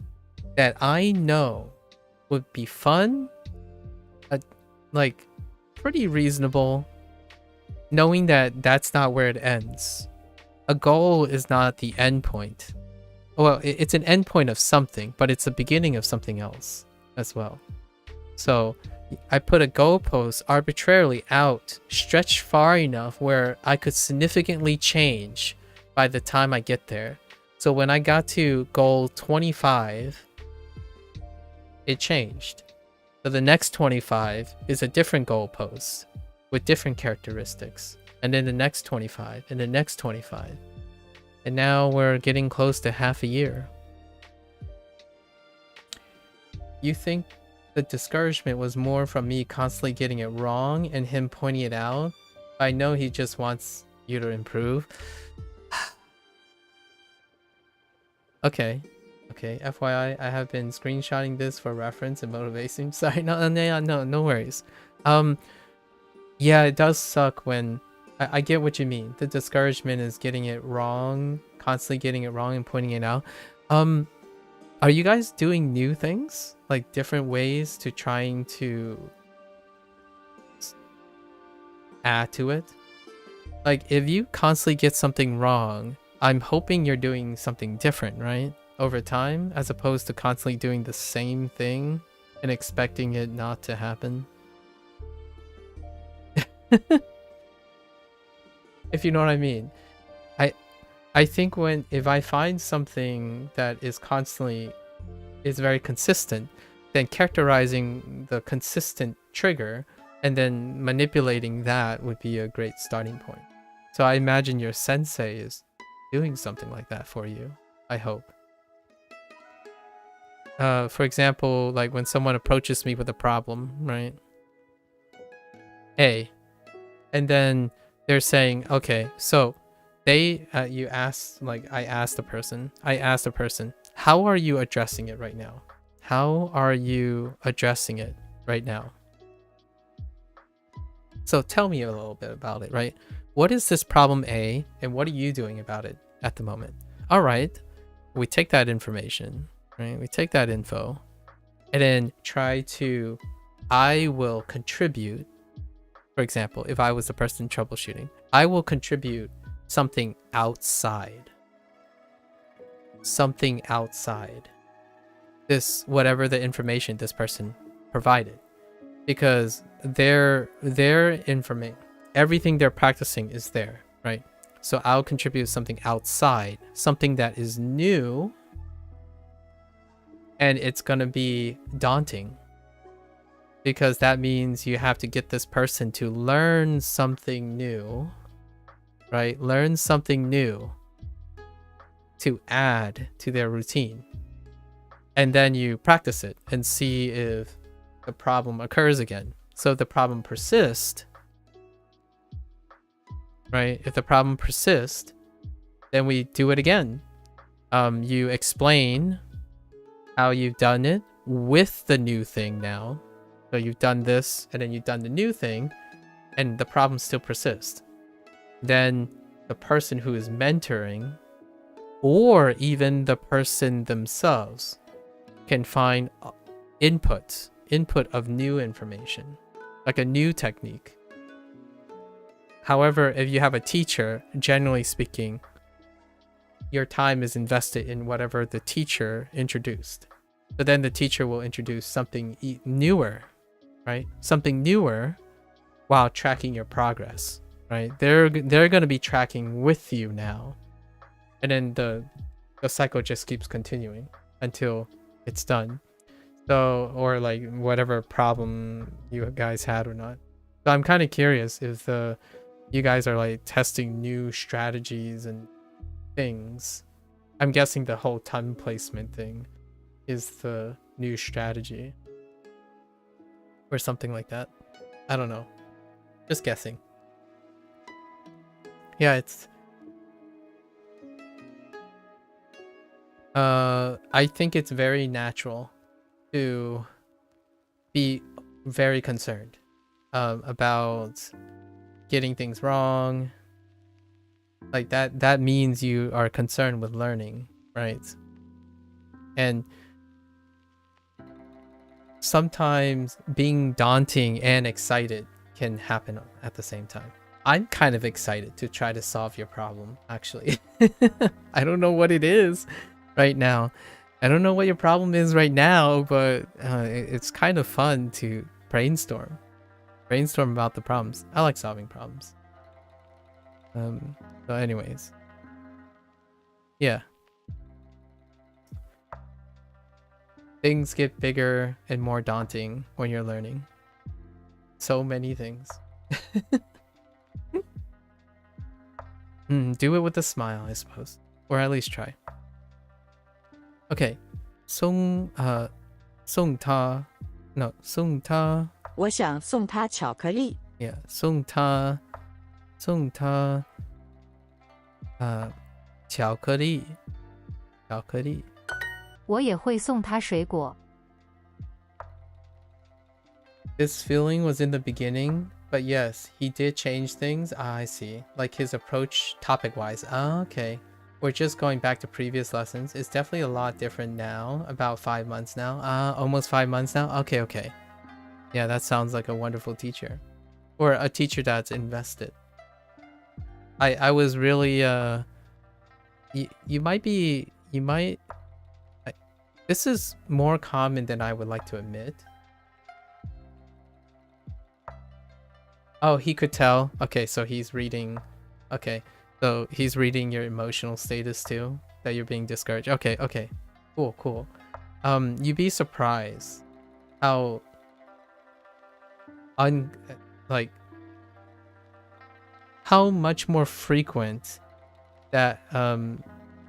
that I know would be fun, like pretty reasonable, knowing that that's not where it ends. A goal is not the end point. Well, it's an end point of something, but it's the beginning of something else as well. So I put a goalpost arbitrarily out, stretched far enough where I could significantly change by the time I get there. So when I got to goal 25, it changed. So the next 25 is a different goalpost with different characteristics. And then the next 25 and the next 25. And now we're getting close to half a year. You think the discouragement was more from me constantly getting it wrong and him pointing it out? I know he just wants you to improve. Okay. FYI, I have been screenshotting this for reference and motivation. Sorry, no worries. Yeah, it does suck when I get what you mean. The discouragement is getting it wrong, constantly getting it wrong and pointing it out. Are you guys doing new things? Like different ways to trying to add to it? Like if you constantly get something wrong, I'm hoping you're doing something different, right? Over time, as opposed to constantly doing the same thing and expecting it not to happen. If you know what I mean. I think if I find something that is very consistent, then characterizing the consistent trigger and then manipulating that would be a great starting point. So I imagine your sensei is doing something like that for you. I hope. For example, like when someone approaches me with a problem, right? A. And then they're saying, okay, so I asked the person, how are you addressing it right now? How are you addressing it right now? So tell me a little bit about it, right? What is this problem A, and what are you doing about it at the moment? All right, we take that information, right? We take that info, and then I will contribute. For example, if I was the person troubleshooting, I will contribute something outside. This, whatever the information this person provided. Because their information, everything they're practicing is there, right? So I'll contribute something outside, something that is new, and it's gonna be daunting. Because that means you have to get this person to learn something new, right? Learn something new to add to their routine. And then you practice it and see if the problem occurs again. So if the problem persists, right? If the problem persists, then we do it again. You explain how you've done it with the new thing now. So you've done this, and then you've done the new thing, and the problem still persists. Then the person who is mentoring, or even the person themselves, can find input of new information, like a new technique. However, if you have a teacher, generally speaking, your time is invested in whatever the teacher introduced. But then the teacher will introduce something newer, right? Something newer while tracking your progress, right? They're going to be tracking with you now. And then the cycle just keeps continuing until it's done. So, or like whatever problem you guys had or not. So I'm kind of curious if you guys are like testing new strategies and things. I'm guessing the whole time placement thing is the new strategy or something like that. I don't know. Just guessing. Yeah, it's I think it's very natural to be very concerned about getting things wrong. Like that means you are concerned with learning, right? And sometimes being daunting and excited can happen at the same time. I'm kind of excited to try to solve your problem, actually. I don't know what it is right now. I don't know what your problem is right now, but it's kind of fun to brainstorm about the problems. I like solving problems. So anyways, yeah, things get bigger and more daunting when you're learning. So many things. Do it with a smile, I suppose, or at least try. Okay, 送他 我想送他巧克力。 Yeah, 送他巧克力。我也会送他水果。 This feeling was in the beginning, but yes, he did change things. I see. Like his approach topic-wise. Okay. We're just going back to previous lessons. It's definitely a lot different now. About 5 months now. Almost 5 months now. Okay. Yeah, that sounds like a wonderful teacher. Or a teacher that's invested. I was really this is more common than I would like to admit. Oh, he could tell. Okay, so he's reading. Okay, so he's reading your emotional status too, that you're being discouraged. Okay. Cool. You'd be surprised how how much more frequent that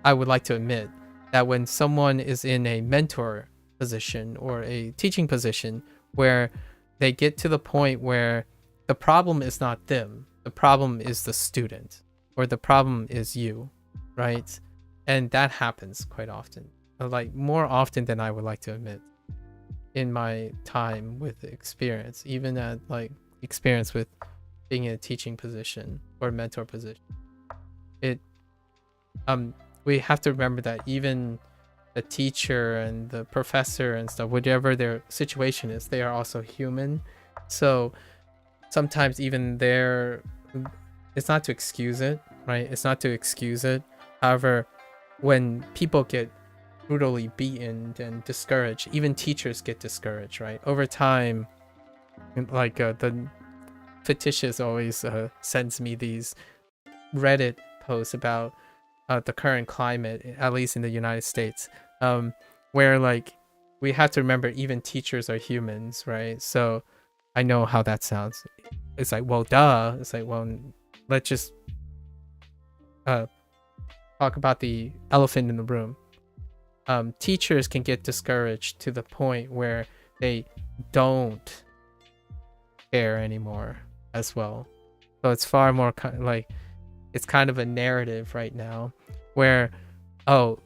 I would like to admit that when someone is in a mentor position or a teaching position where they get to the point where the problem is not them, the problem is the student, or the problem is you, right? And that happens quite often, like more often than I would like to admit in my time with experience, even at like experience with being in a teaching position or mentor position. We have to remember that even the teacher and the professor and stuff, whatever their situation is, they are also human. So sometimes even it's not to excuse it, right? It's not to excuse it. However, when people get brutally beaten and discouraged, even teachers get discouraged, right? Over time, like the fictitious always sends me these Reddit posts about the current climate, at least in the United States, where like we have to remember even teachers are humans, right? So I know how that sounds. It's like, well, duh. It's like, well, let's just talk about the elephant in the room. Teachers can get discouraged to the point where they don't care anymore as well. So it's far more like it's kind of a narrative right now where, oh,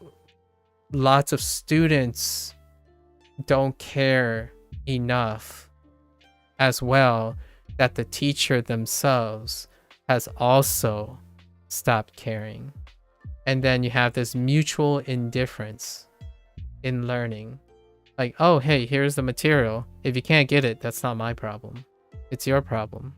lots of students don't care enough as well, that the teacher themselves has also stopped caring. And then you have this mutual indifference in learning. Like, oh, hey, here's the material. If you can't get it, that's not my problem. It's your problem.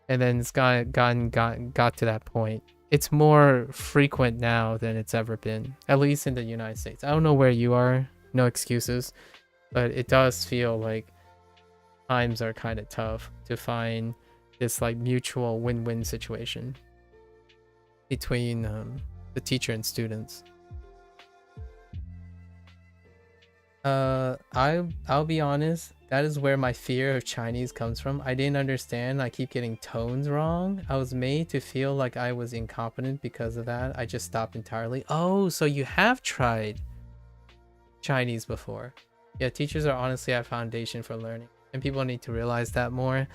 And then it's got to that point. It's more frequent now than it's ever been, at least in the United States. I don't know where you are, no excuses, but it does feel like times are kind of tough to find this like mutual win-win situation between the teacher and students. I'll be honest, that is where my fear of Chinese comes from. I didn't understand. I keep getting tones wrong. I was made to feel like I was incompetent because of that. I just stopped entirely. Oh, so you have tried Chinese before. Yeah, teachers are honestly a foundation for learning, and people need to realize that more.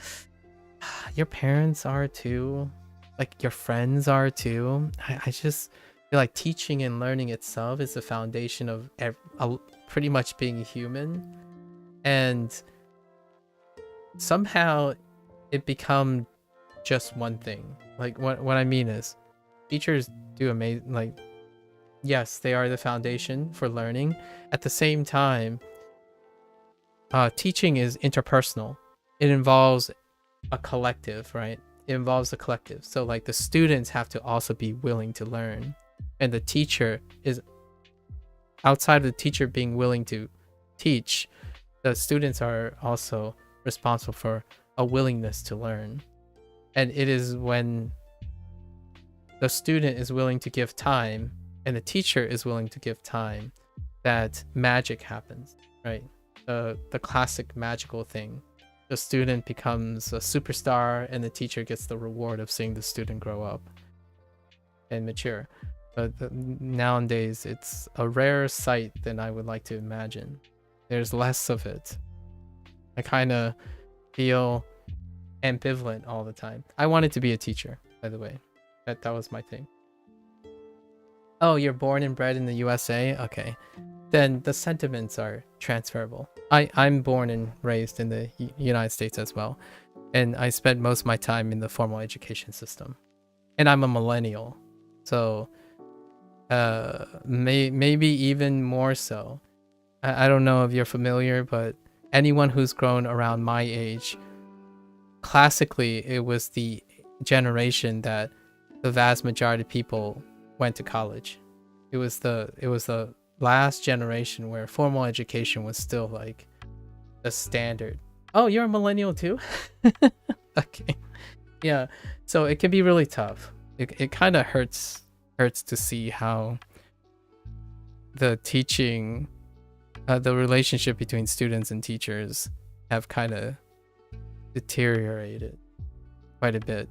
Your parents are too, like your friends are too. I just feel like teaching and learning itself is the foundation of pretty much being human, and somehow it become just one thing. Like what I mean is, teachers do amazing, like, yes, they are the foundation for learning. At the same time, teaching is interpersonal. It involves a collective, right? It involves a collective. So like the students have to also be willing to learn, and the teacher is outside of the teacher being willing to teach. The students are also responsible for a willingness to learn, and it is when the student is willing to give time and the teacher is willing to give time that magic happens, right? The classic magical thing. The student becomes a superstar and the teacher gets the reward of seeing the student grow up and mature. But nowadays it's a rarer sight than I would like to imagine. There's less of it. I kind of feel ambivalent all the time. I wanted to be a teacher, by the way. That was my thing. Oh, you're born and bred in the USA? Okay. Then the sentiments are transferable. I'm born and raised in the United States as well. And I spent most of my time in the formal education system. And I'm a millennial. So maybe even more so. I don't know if you're familiar, but anyone who's grown around my age, classically, it was the generation that the vast majority of people went to college. It was the last generation where formal education was still like the standard. Oh, you're a millennial too? Okay. Yeah. So it can be really tough. It kind of hurts to see how the teaching, the relationship between students and teachers have kind of deteriorated quite a bit.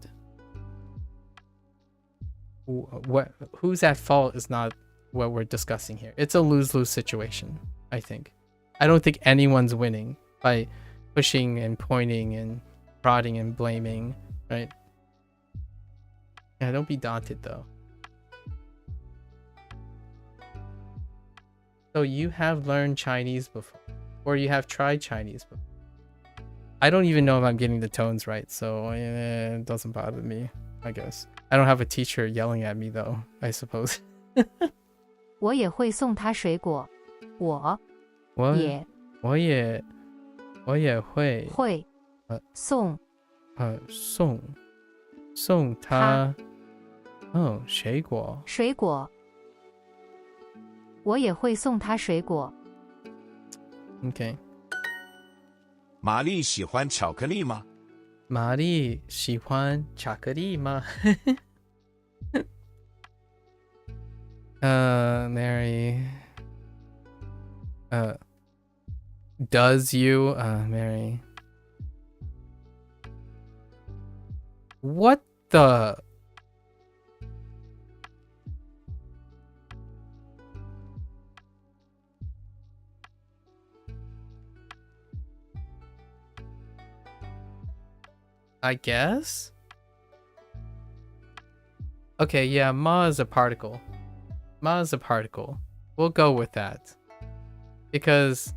Who's at fault is not what we're discussing here. It's a lose-lose situation, I think. I don't think anyone's winning by pushing and pointing and prodding and blaming, right? Yeah, don't be daunted though. So you have learned Chinese before, or you have tried Chinese before. I don't even know if I'm getting the tones right, so it doesn't bother me, I guess. I don't have a teacher yelling at me though, I suppose. 我也会送他水果。我也会送他水果。我也会送他水果。 Okay. 玛丽喜欢巧克力吗？玛丽喜欢巧克力吗？ Mary. Does you, Mary? What the? I guess? Okay, yeah, ma is a particle. Ma is a particle. We'll go with that. Because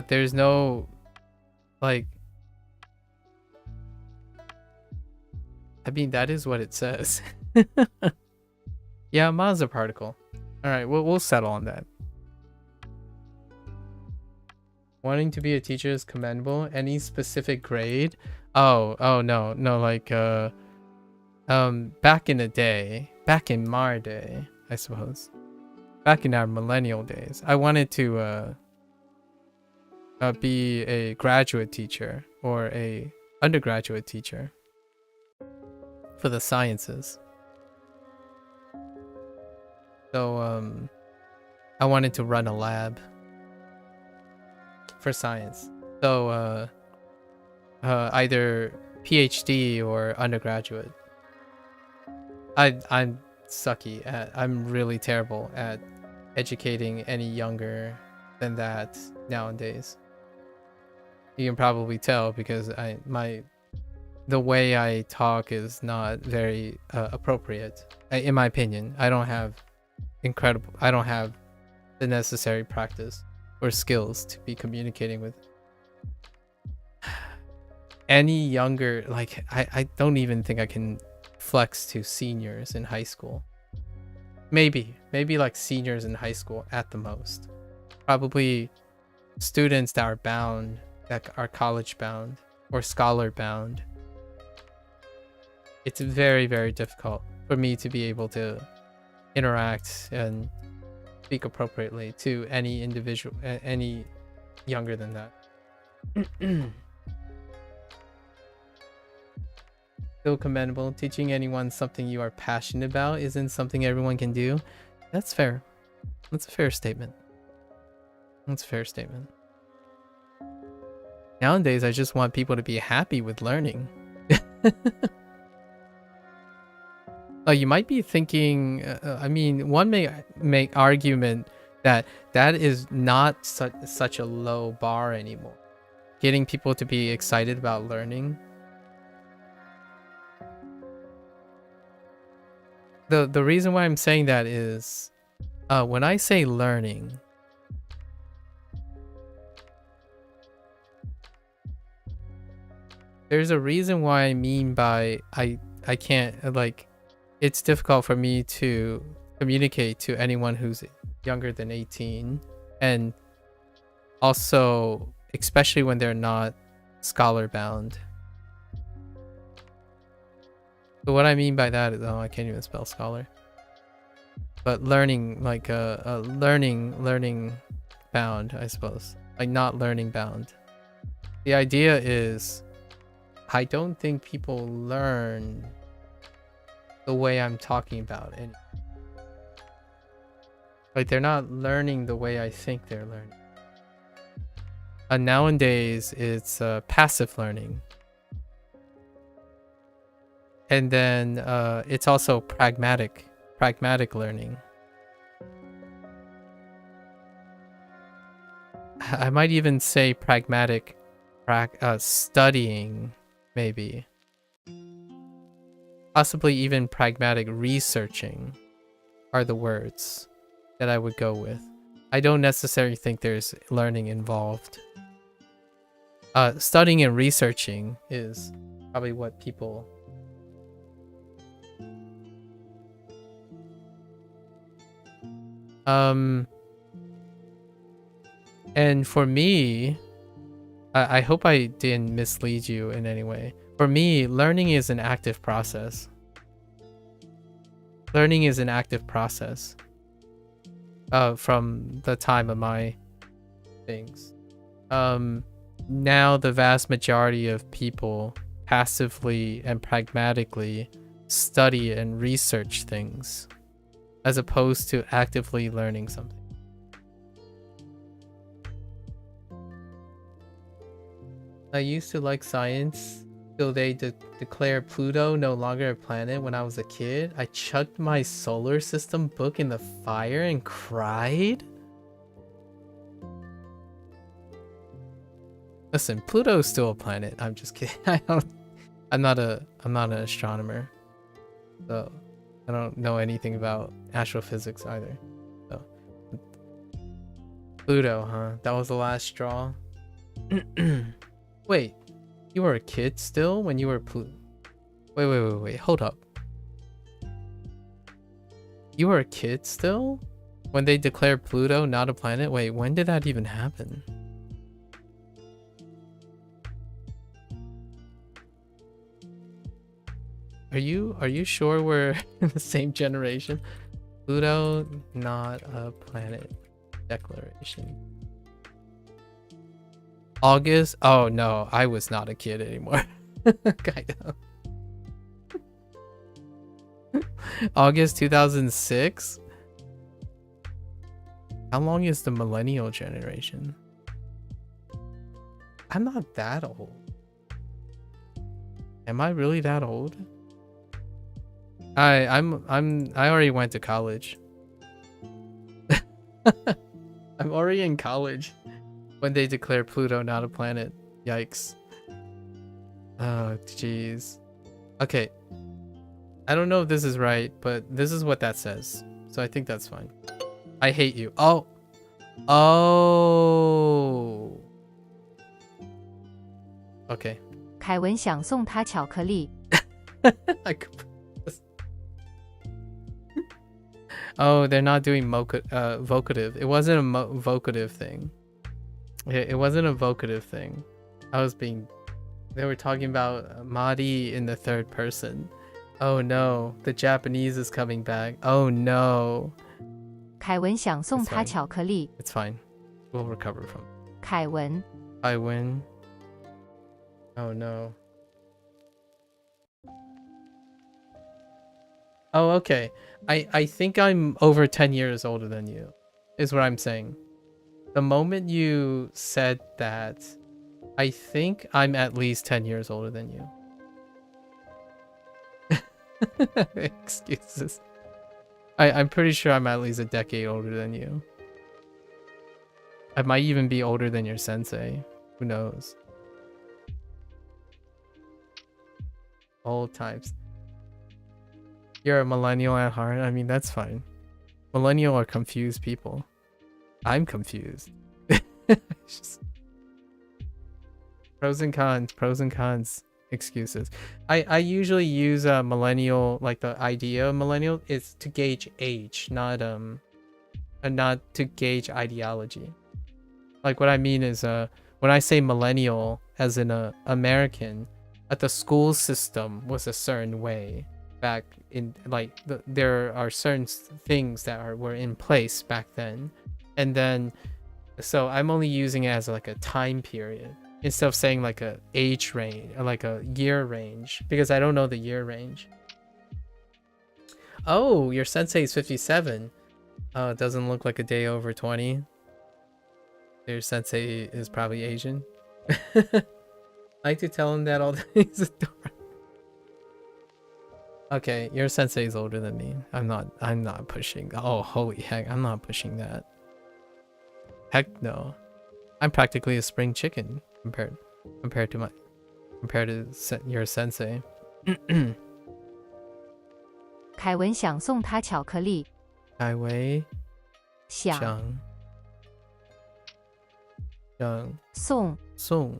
there's no, like, I mean, that is what it says. Yeah, ma is a particle. All right, we'll settle on that. Wanting to be a teacher is commendable. Any specific grade? Oh no, like back in the day, back in my day, I suppose. Back in our millennial days, I wanted to be a graduate teacher or a undergraduate teacher for the sciences. So I wanted to run a lab for science. So either PhD or undergraduate. I'm sucky at, I'm really terrible at educating any younger than that nowadays. You can probably tell because the way I talk is not very appropriate, in my opinion. I don't have the necessary practice or skills to be communicating with any younger. Like I don't even think I can flex to seniors in high school. Maybe like seniors in high school at the most. Probably students that are bound, that are college bound or scholar bound. It's very, very difficult for me to be able to interact and speak appropriately to any individual, any younger than that. Still commendable. Teaching anyone something you are passionate about isn't something everyone can do. That's fair. That's a fair statement. That's a fair statement. Nowadays, I just want people to be happy with learning. You might be thinking, I mean, one may make argument that that is not such a low bar anymore. Getting people to be excited about learning. The reason why I'm saying that is, when I say learning, there's a reason why I mean by I can't, like, it's difficult for me to communicate to anyone who's younger than 18, and also especially when they're not scholar bound. So what I mean by that is, I can't even spell scholar, but learning, like learning bound, I suppose, like not learning bound. The idea is, I don't think people learn the way I'm talking about it. Like, they're not learning the way I think they're learning. Nowadays, it's passive learning. And then it's also pragmatic learning. I might even say pragmatic studying, maybe. Possibly even pragmatic researching are the words that I would go with. I don't necessarily think there's learning involved. Studying and researching is probably what people... And for me, I hope I didn't mislead you in any way. For me, learning is an active process. Learning is an active process. From the time of my things. Now the vast majority of people passively and pragmatically study and research things, as opposed to actively learning something. I used to like science till they declared Pluto no longer a planet when I was a kid. I chucked my solar system book in the fire and cried. Listen, Pluto's still a planet. I'm just kidding. I'm not an astronomer. So I don't know anything about astrophysics either. So Pluto, huh? That was the last straw. Wait, you were a kid still when you were Wait, hold up. You were a kid still when they declared Pluto not a planet? Wait, when did that even happen? Are you sure we're in the same generation? Pluto, not a planet. Declaration. August? Oh no, I was not a kid anymore. Kind of. August 2006? How long is the millennial generation? I'm not that old. Am I really that old? I already went to college. I'm already in college when they declare Pluto not a planet. Yikes. Oh, jeez. Okay. I don't know if this is right, but this is what that says. So I think that's fine. I hate you. Oh. Oh. Okay. 凯文想送他巧克力。Oh, they're not doing vocative. It wasn't a vocative thing. It wasn't a vocative thing. They were talking about Mari in the third person. Oh no, the Japanese is coming back. Oh no. 凯文想送他巧克力。 It's fine. We'll recover from it. 凯文。 I win. Oh no. Oh, okay. I think I'm over 10 years older than you, is what I'm saying. The moment you said that, I think I'm at least 10 years older than you. Excuses. I'm pretty sure I'm at least a decade older than you. I might even be older than your sensei. Who knows? Old times. You're a millennial at heart. I mean, that's fine. Millennial are confused people. I'm confused. Just... Pros and cons. Excuses. I usually use millennial, like the idea of millennial is to gauge age, not to gauge ideology. Like what I mean is when I say millennial as in American, the school system was a certain way back in, like there are certain things that were in place back then, and then so I'm only using it as like a time period instead of saying like a age range or like a year range, because I don't know the year range. Oh, your sensei is 57. Oh, it doesn't look like a day over 20. Your sensei is probably Asian. I like to tell him that all the he's adorable. Okay, your sensei is older than me. I'm not pushing. Oh, holy heck, I'm not pushing that. Heck no. I'm practically a spring chicken compared to your sensei. 凯文想送他巧克力。凯文想送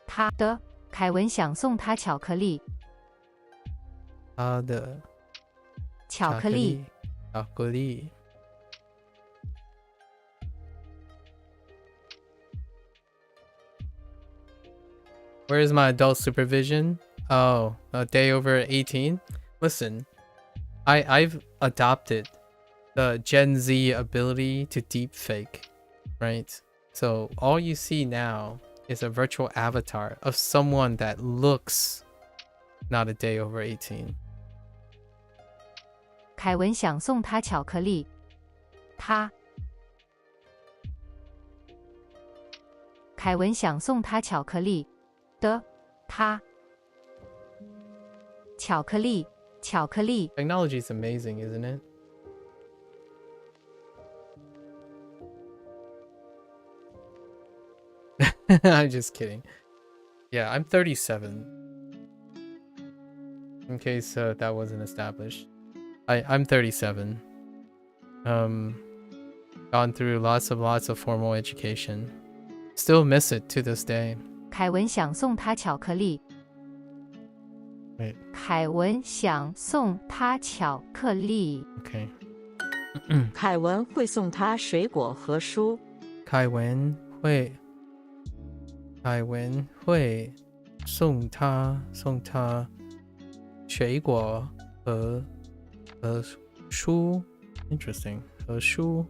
他的。凯文想送他巧克力。他的巧克力。巧克力。Where is my adult supervision? Oh, a day over 18? Listen, I've adopted the Gen Z ability to deepfake, right? So all you see now is a virtual avatar of someone that looks not a day over 18. 凯文想送他巧克力。他。凯文想送他巧克力。的。他。巧克力。巧克力。 Technology is amazing, isn't it? I'm just kidding. Yeah, I'm 37. In case that wasn't established. I'm 37. Gone through lots of formal education. Still miss it to this day. 凯文想送他巧克力。Wait. 凯文想送他巧克力。 Okay. 凯文会送他水果和书。凯文会送他水果和书 interesting 和书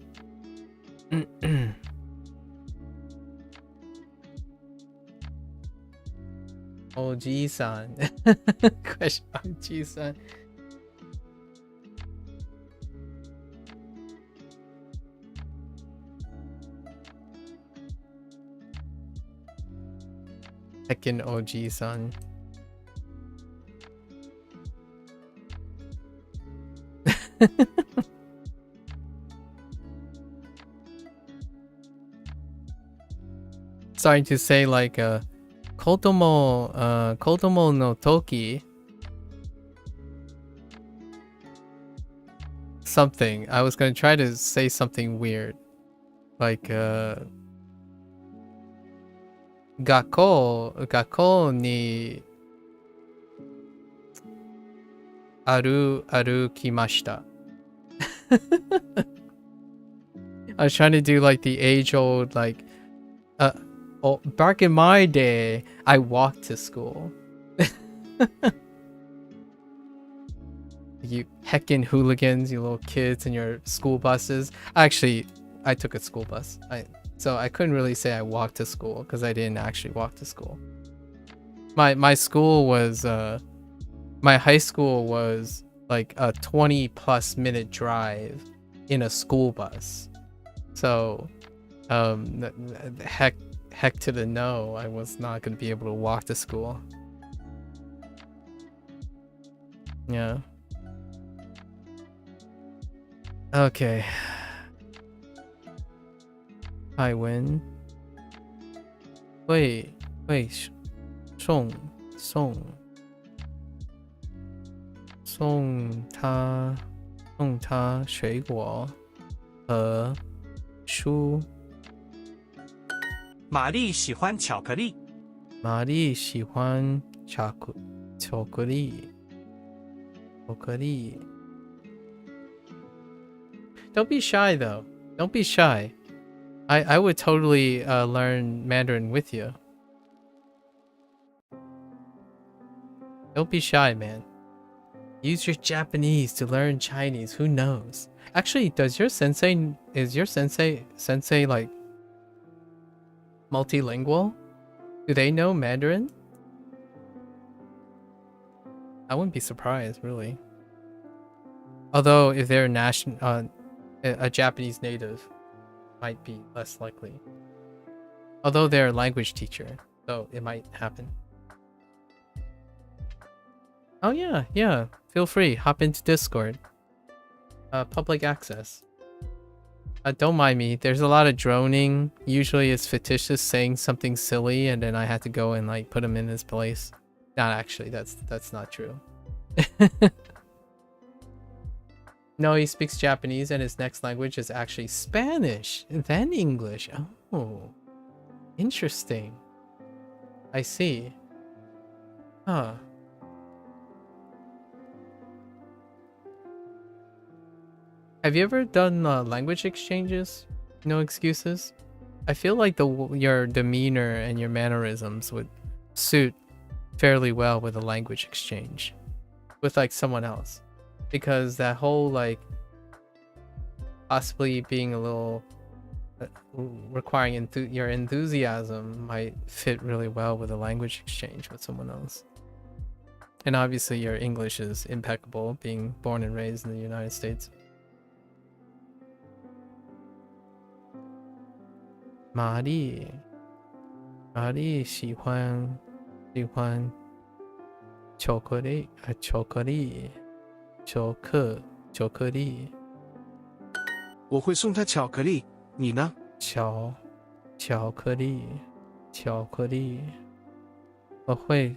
おじいさん question おじいさんHeckin' OG son. Starting to say like Kotomo no Toki something. I was gonna try to say something weird. Like 学校に歩きました I was trying to do like the age old like back in my day I walked to school. You heckin' hooligans, you little kids in your school buses. Actually, I took a school bus. So I couldn't really say I walked to school because I didn't actually walk to school. My school was my high school was like a 20+ minute drive in a school bus. So heck to the no, I was not going to be able to walk to school. Yeah. Okay. I win. Wait, 送他水果和书。玛丽喜欢巧克力。玛丽喜欢巧克力。Don't be shy though. Don't be shy. I would totally learn Mandarin with you. Don't be shy, man. Use your Japanese to learn Chinese. Who knows? Actually, is your sensei like multilingual? Do they know Mandarin? I wouldn't be surprised, really. Although if they're a Japanese native, might be less likely. Although they're a language teacher, so it might happen. Oh yeah. Feel free, hop into Discord. Public access. Don't mind me. There's a lot of droning. Usually it's fictitious saying something silly, and then I had to go and like put him in his place. Not actually. That's not true. No, he speaks Japanese, and his next language is actually Spanish, then English. Oh, interesting. I see. Huh. Have you ever done language exchanges? No excuses? I feel like your demeanor and your mannerisms would suit fairly well with a language exchange with like someone else. Because that whole like possibly being a little requiring your enthusiasm might fit really well with a language exchange with someone else. And obviously your English is impeccable, being born and raised in the United States. 玛丽喜欢巧克力。我会送他巧克力，你呢？巧克力。我会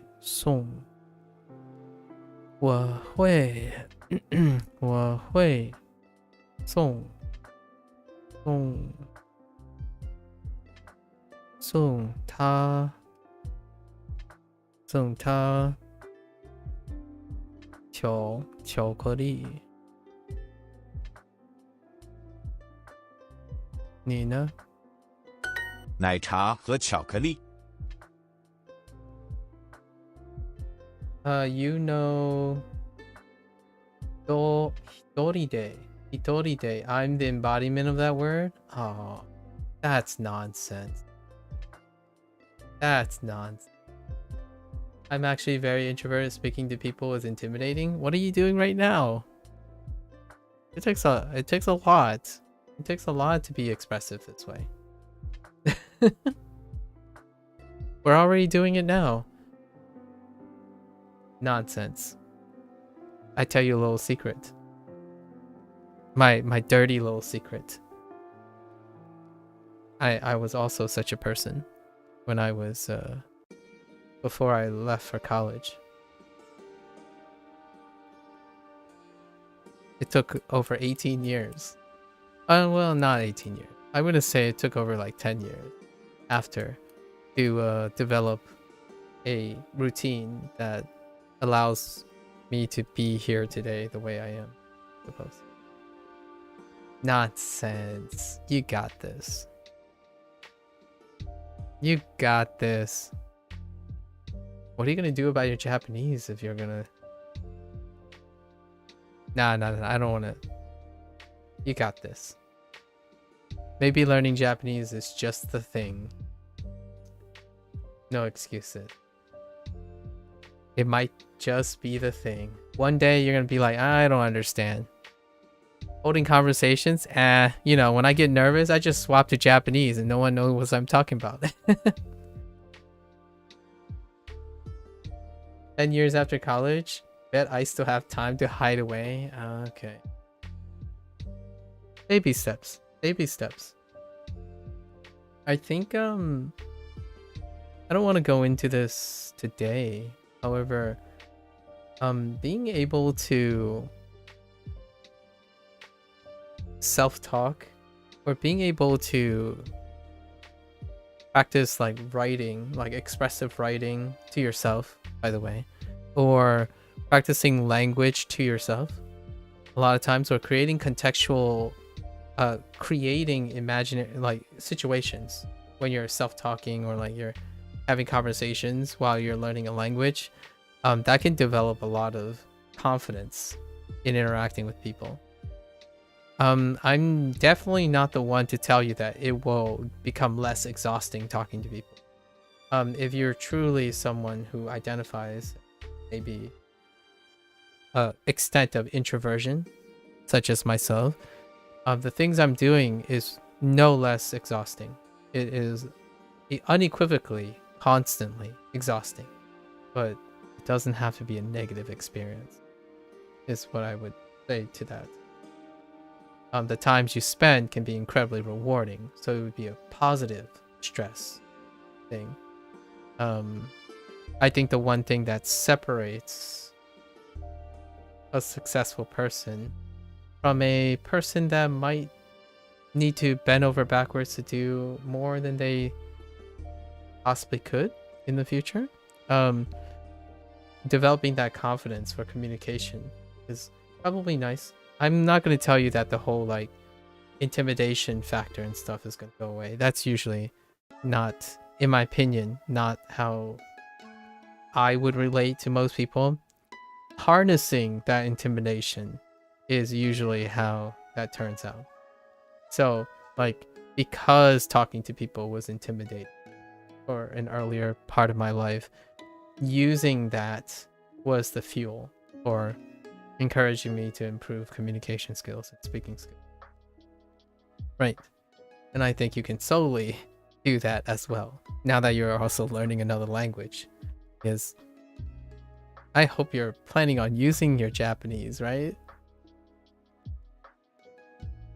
送他巧克力。你呢？奶茶和巧克力。You know Hitoride. Hitoride. I'm the embodiment of that word? Oh, that's nonsense. That's nonsense. I'm actually very introverted. Speaking to people is intimidating. What are you doing right now? It takes a lot. It takes a lot to be expressive this way. We're already doing it now. Nonsense. I tell you a little secret. My dirty little secret. I was also such a person when I was before I left for college. It took over 18 years. Well, not 18 years. I wouldn't say it took over like 10 years after to develop a routine that allows me to be here today the way I am, I suppose. Nonsense. You got this. You got this. What are you gonna do about your Japanese if you're gonna... Nah, I don't wanna... You got this. Maybe learning Japanese is just the thing. No excuses. It might just be the thing. One day you're gonna be like, I don't understand. Holding conversations, you know, when I get nervous, I just swap to Japanese and no one knows what I'm talking about. 10 years after college, bet I still have time to hide away. Okay. Baby steps. Baby steps. I think, I don't want to go into this today. However, being able to self-talk or being able to practice like writing, like expressive writing to yourself, by the way, or practicing language to yourself a lot of times, or creating contextual creating imaginary like situations when you're self-talking or like you're having conversations while you're learning a language, that can develop a lot of confidence in interacting with people. I'm definitely not the one to tell you that it will become less exhausting talking to people. If you're truly someone who identifies maybe extent of introversion, such as myself, the things I'm doing is no less exhausting. It is unequivocally, constantly exhausting, but it doesn't have to be a negative experience, is what I would say to that. The times you spend can be incredibly rewarding, so it would be a positive stress thing. I think the one thing that separates a successful person from a person that might need to bend over backwards to do more than they possibly could in the future, developing that confidence for communication is probably nice. I'm not going to tell you that the whole like intimidation factor and stuff is going to go away. That's usually not, in my opinion, not how I would relate to most people. Harnessing that intimidation is usually how that turns out. So like, because talking to people was intimidating for an earlier part of my life, using that was the fuel for encouraging me to improve communication skills and speaking skills. Right. And I think you can solely do that as well, now that you're also learning another language. Because I hope you're planning on using your Japanese, right?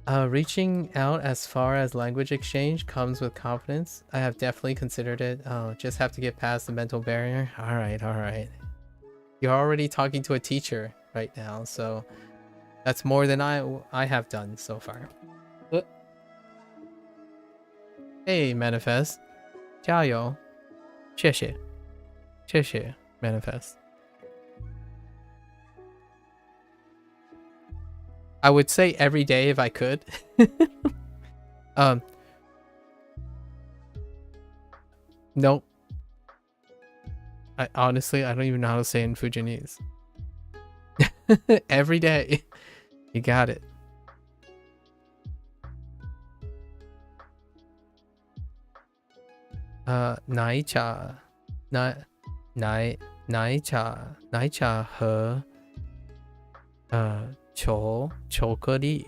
Reaching out as far as language exchange comes with confidence. I have definitely considered it. Just have to get past the mental barrier. All right. You're already talking to a teacher right now, so that's more than I have done so far. Hey, Manifest. 加油. 谢谢. 谢谢, Manifest. I would say every day if I could. Nope. Honestly, I don't even know how to say it in Fujianese. Every day. You got it. Nai cha. Nai cha 和巧克力。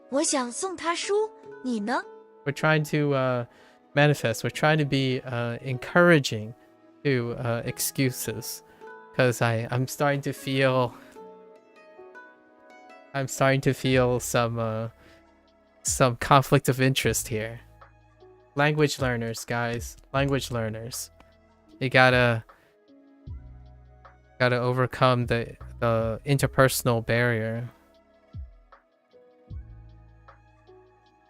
我想送他书，你呢？ We're trying to manifest. We're trying to be encouraging to excuses, because I'm starting to feel some conflict of interest here. Language learners, guys. Language learners. You gotta overcome the interpersonal barrier.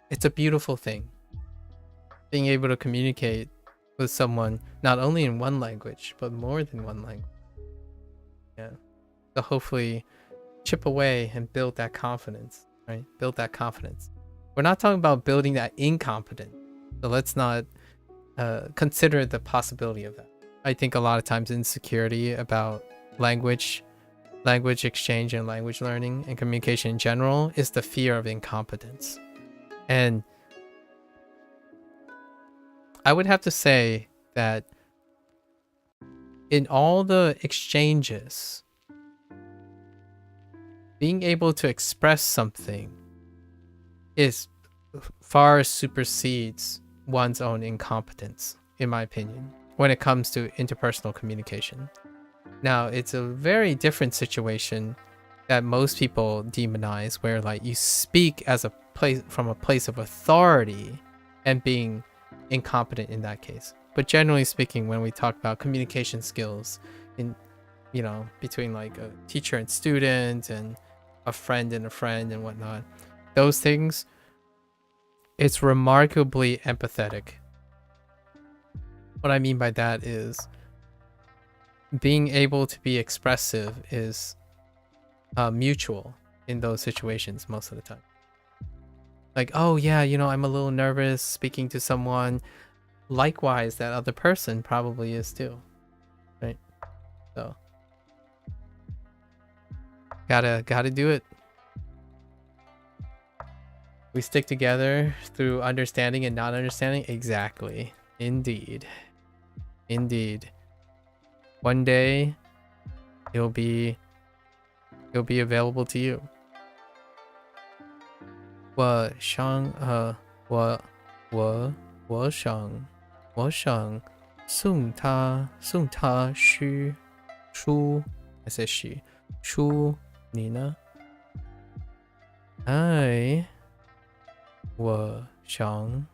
It's a beautiful thing. Being able to communicate with someone not only in one language, but more than one language. Yeah. So hopefully chip away and build that confidence, right? Build that confidence. We're not talking about building that incompetence. So let's not consider the possibility of that. I think a lot of times insecurity about language exchange and language learning and communication in general is the fear of incompetence. And I would have to say that in all the exchanges, being able to express something is far supersedes one's own incompetence, in my opinion, when it comes to interpersonal communication. Now, it's a very different situation that most people demonize, where like you speak as a place from a place of authority and being incompetent in that case. But generally speaking, when we talk about communication skills in, you know, between like a teacher and student and a friend and whatnot, those things, it's remarkably empathetic. What I mean by that is being able to be expressive is mutual in those situations most of the time. Like, oh yeah, you know, I'm a little nervous speaking to someone. Likewise, that other person probably is too, right? So gotta do it. We stick together through understanding and not understanding. Exactly. Indeed. One day it'll be available to you. 我想送他书 I said she 书你呢 我想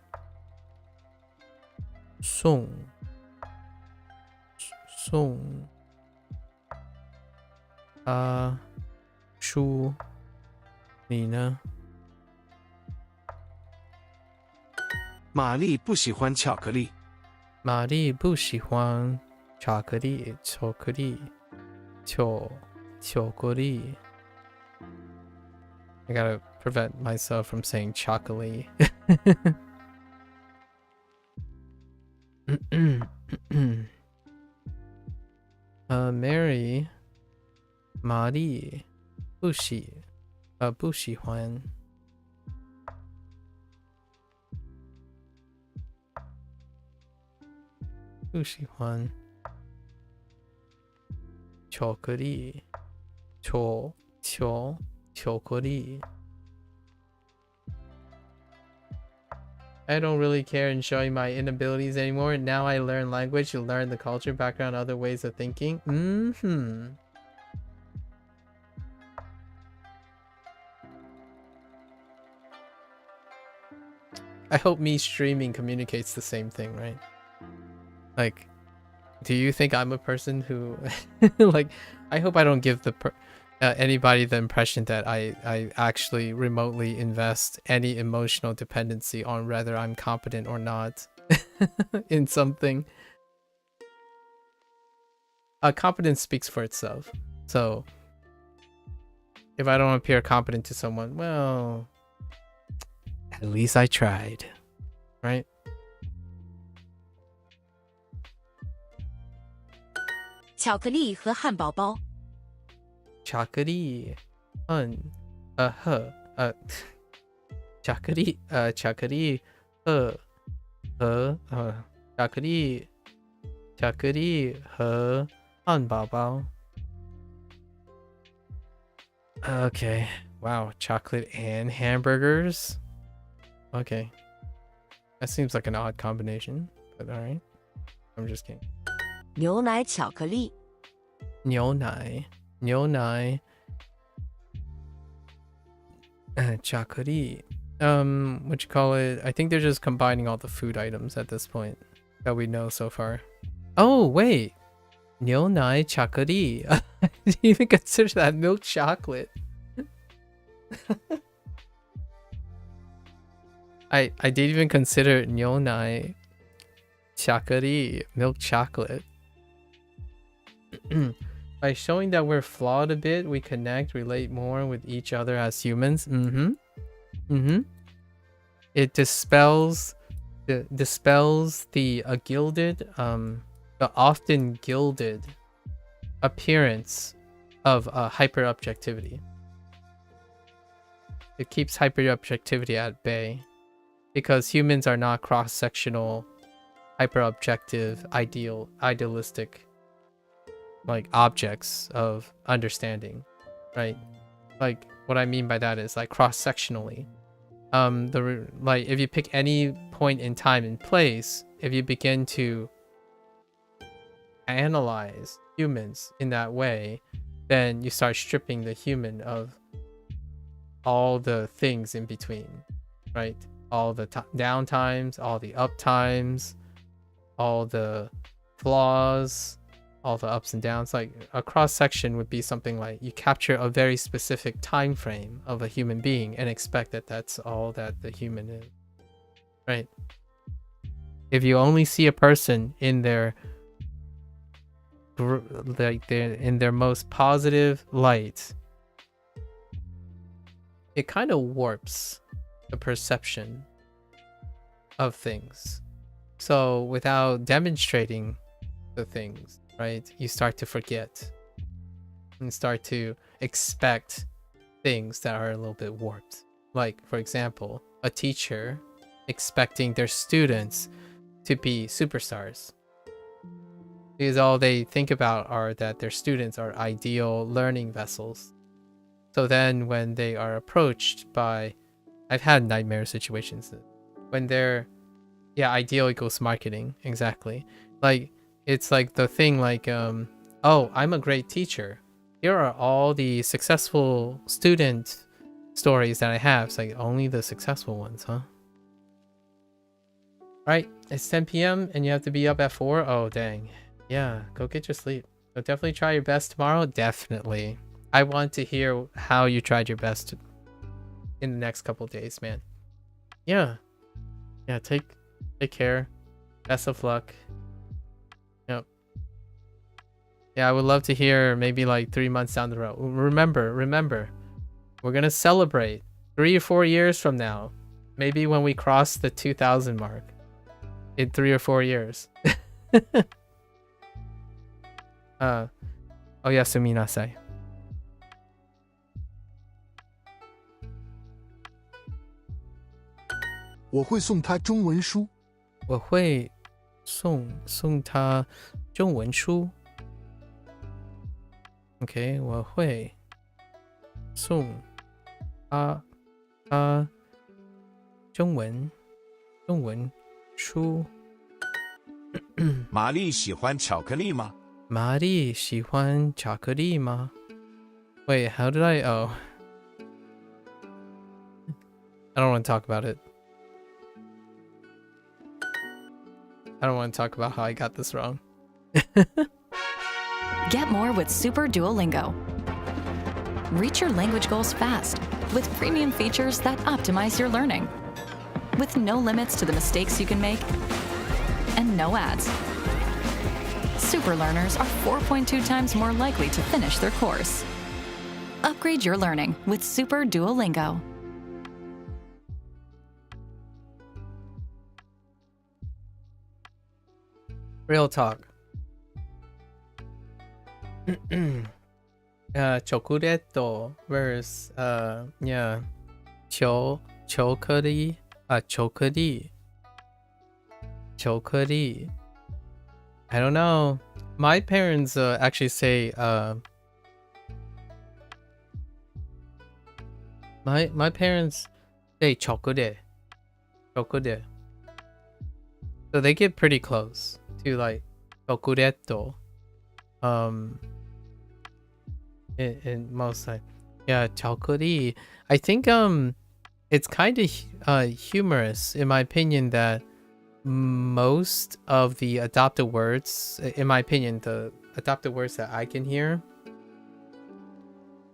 送他书你呢 玛丽不喜欢巧克力。玛丽不喜欢巧克力。I gotta prevent myself from saying chocolate. Mary 玛丽不喜欢巧克力巧克力 I don't really care in showing my inabilities anymore. Now I learn language to learn the culture, background, other ways of thinking. I hope me streaming communicates the same thing, right? Like, do you think I'm a person who like, I hope I don't give anybody the impression that I actually remotely invest any emotional dependency on whether I'm competent or not in something. Competence speaks for itself. So if I don't appear competent to someone, well, At least I tried. Right? 巧克力和汉堡包。巧克力和巧克力巧克力和汉堡包。Okay. Wow, chocolate and hamburgers? Okay. That seems like an odd combination, but alright. I'm just kidding. 牛奶巧克力。牛奶巧克力 what you call it? I think they're just combining all the food items at this point that we know so far. Oh wait, 牛奶巧克力. I didn't even consider that milk chocolate. I didn't even consider 牛奶巧克力 milk chocolate. By showing that we're flawed a bit, we connect, relate more with each other as humans. It dispels the gilded, the often gilded appearance of hyper-objectivity. It keeps hyper-objectivity at bay because humans are not cross-sectional, hyper-objective, idealistic, like objects of understanding, right? Like what I mean by that is like cross-sectionally. Like if you pick any point in time and place, if you begin to analyze humans in that way, then you start stripping the human of all the things in between, right? All the down times, all the up times, all the flaws, all the ups and downs. Like a cross section would be something like you capture a very specific time frame of a human being and expect that that's all that the human is, right? If you only see a person in their most positive light, it kind of warps the perception of things. So without demonstrating the things, right, you start to forget and start to expect things that are a little bit warped. Like, for example, a teacher expecting their students to be superstars, because all they think about are that their students are ideal learning vessels. So then when they are approached by, I've had nightmare situations when they're, ideal equals marketing, exactly. Like, it's like the thing like, oh, I'm a great teacher. Here are all the successful student stories that I have. It's like only the successful ones, huh? Right, it's 10 p.m. and you have to be up at 4. Oh, dang. Yeah, go get your sleep. So definitely try your best tomorrow. Definitely. I want to hear how you tried your best in the next couple days, man. Yeah. Yeah, take care. Best of luck. Yep. Yeah, I would love to hear maybe like 3 months down the road. Remember, we're going to celebrate 3 or 4 years from now. Maybe when we cross the 2000 mark in 3 or 4 years. Oyasumi nasai. 我会送他中文书。我会送他中文书。OK， 我会送他中文书。玛丽喜欢巧克力吗？玛丽喜欢巧克力吗？ Wait, how did I? Oh, I don't want to talk about it. I don't want to talk about how I got this wrong. Get more with Super Duolingo. Reach your language goals fast with premium features that optimize your learning. With no limits to the mistakes you can make and no ads. Super learners are 4.2 times more likely to finish their course. Upgrade your learning with Super Duolingo. Real talk. Chocolate versus yeah, chocolate, chocolate. I don't know. My parents actually say my parents say chocolate. So they get pretty close to like chocoretto. In most like, yeah, chocolate. I think it's kind of humorous in my opinion that most of the adopted words, in my opinion, the adopted words that I can hear,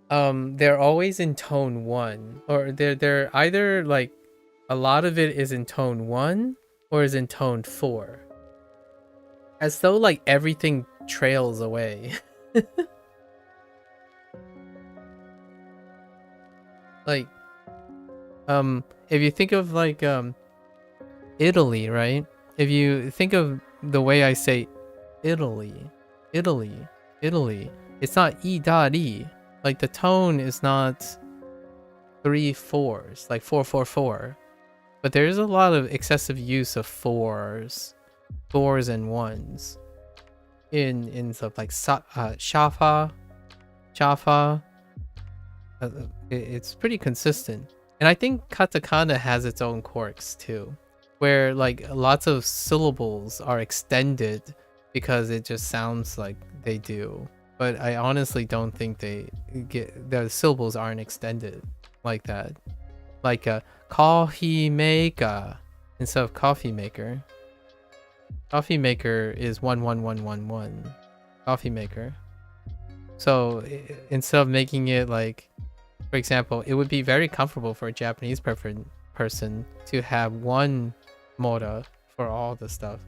they're always in tone 1, or they're either like a lot of it is in tone 1 or is in tone 4, as though like everything trails away. Like if you think of like Italy, right? If you think of the way I say Italy, it's not Italy. Like the tone is not 3 4s, like 4 4 4. But there's a lot of excessive use of 4s and 1s in stuff like shafa. It's pretty consistent. And I think katakana has its own quirks too, where like lots of syllables are extended because it just sounds like they do. But I honestly don't think the syllables aren't extended like that. Like a coffee maker instead of coffee maker. Coffee maker is 11111. Coffee maker. So instead of making it like, for example, it would be very comfortable for a Japanese person to have one motor for all the stuff.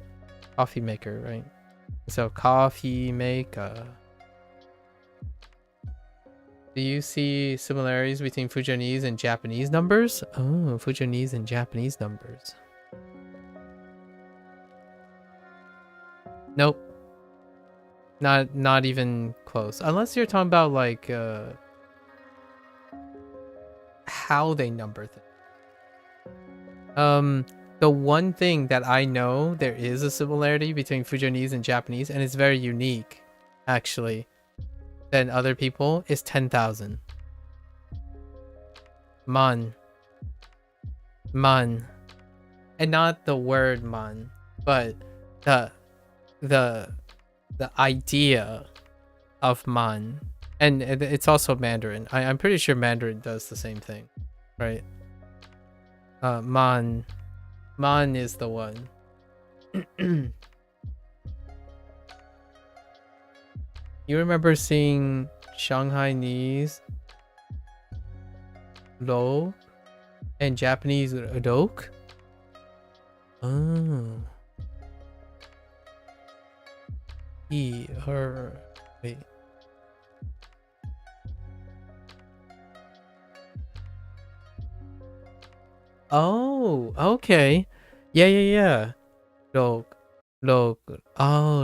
Coffee maker, right? So coffee maker. Do you see similarities between Fujianese and Japanese numbers? Oh, Fujianese and Japanese numbers. Nope. Not even close. Unless you're talking about like how they number things. The one thing that I know there is a similarity between Fujianese and Japanese, and it's very unique, actually, than other people, is 10,000. Man. And not the word man, but the idea of man. And it's also Mandarin. I'm pretty sure Mandarin does the same thing, right? Man is the one. You remember seeing Shanghainese lo and Japanese rok? Oh. Wait. Oh, okay. Yeah. Rok. Oh,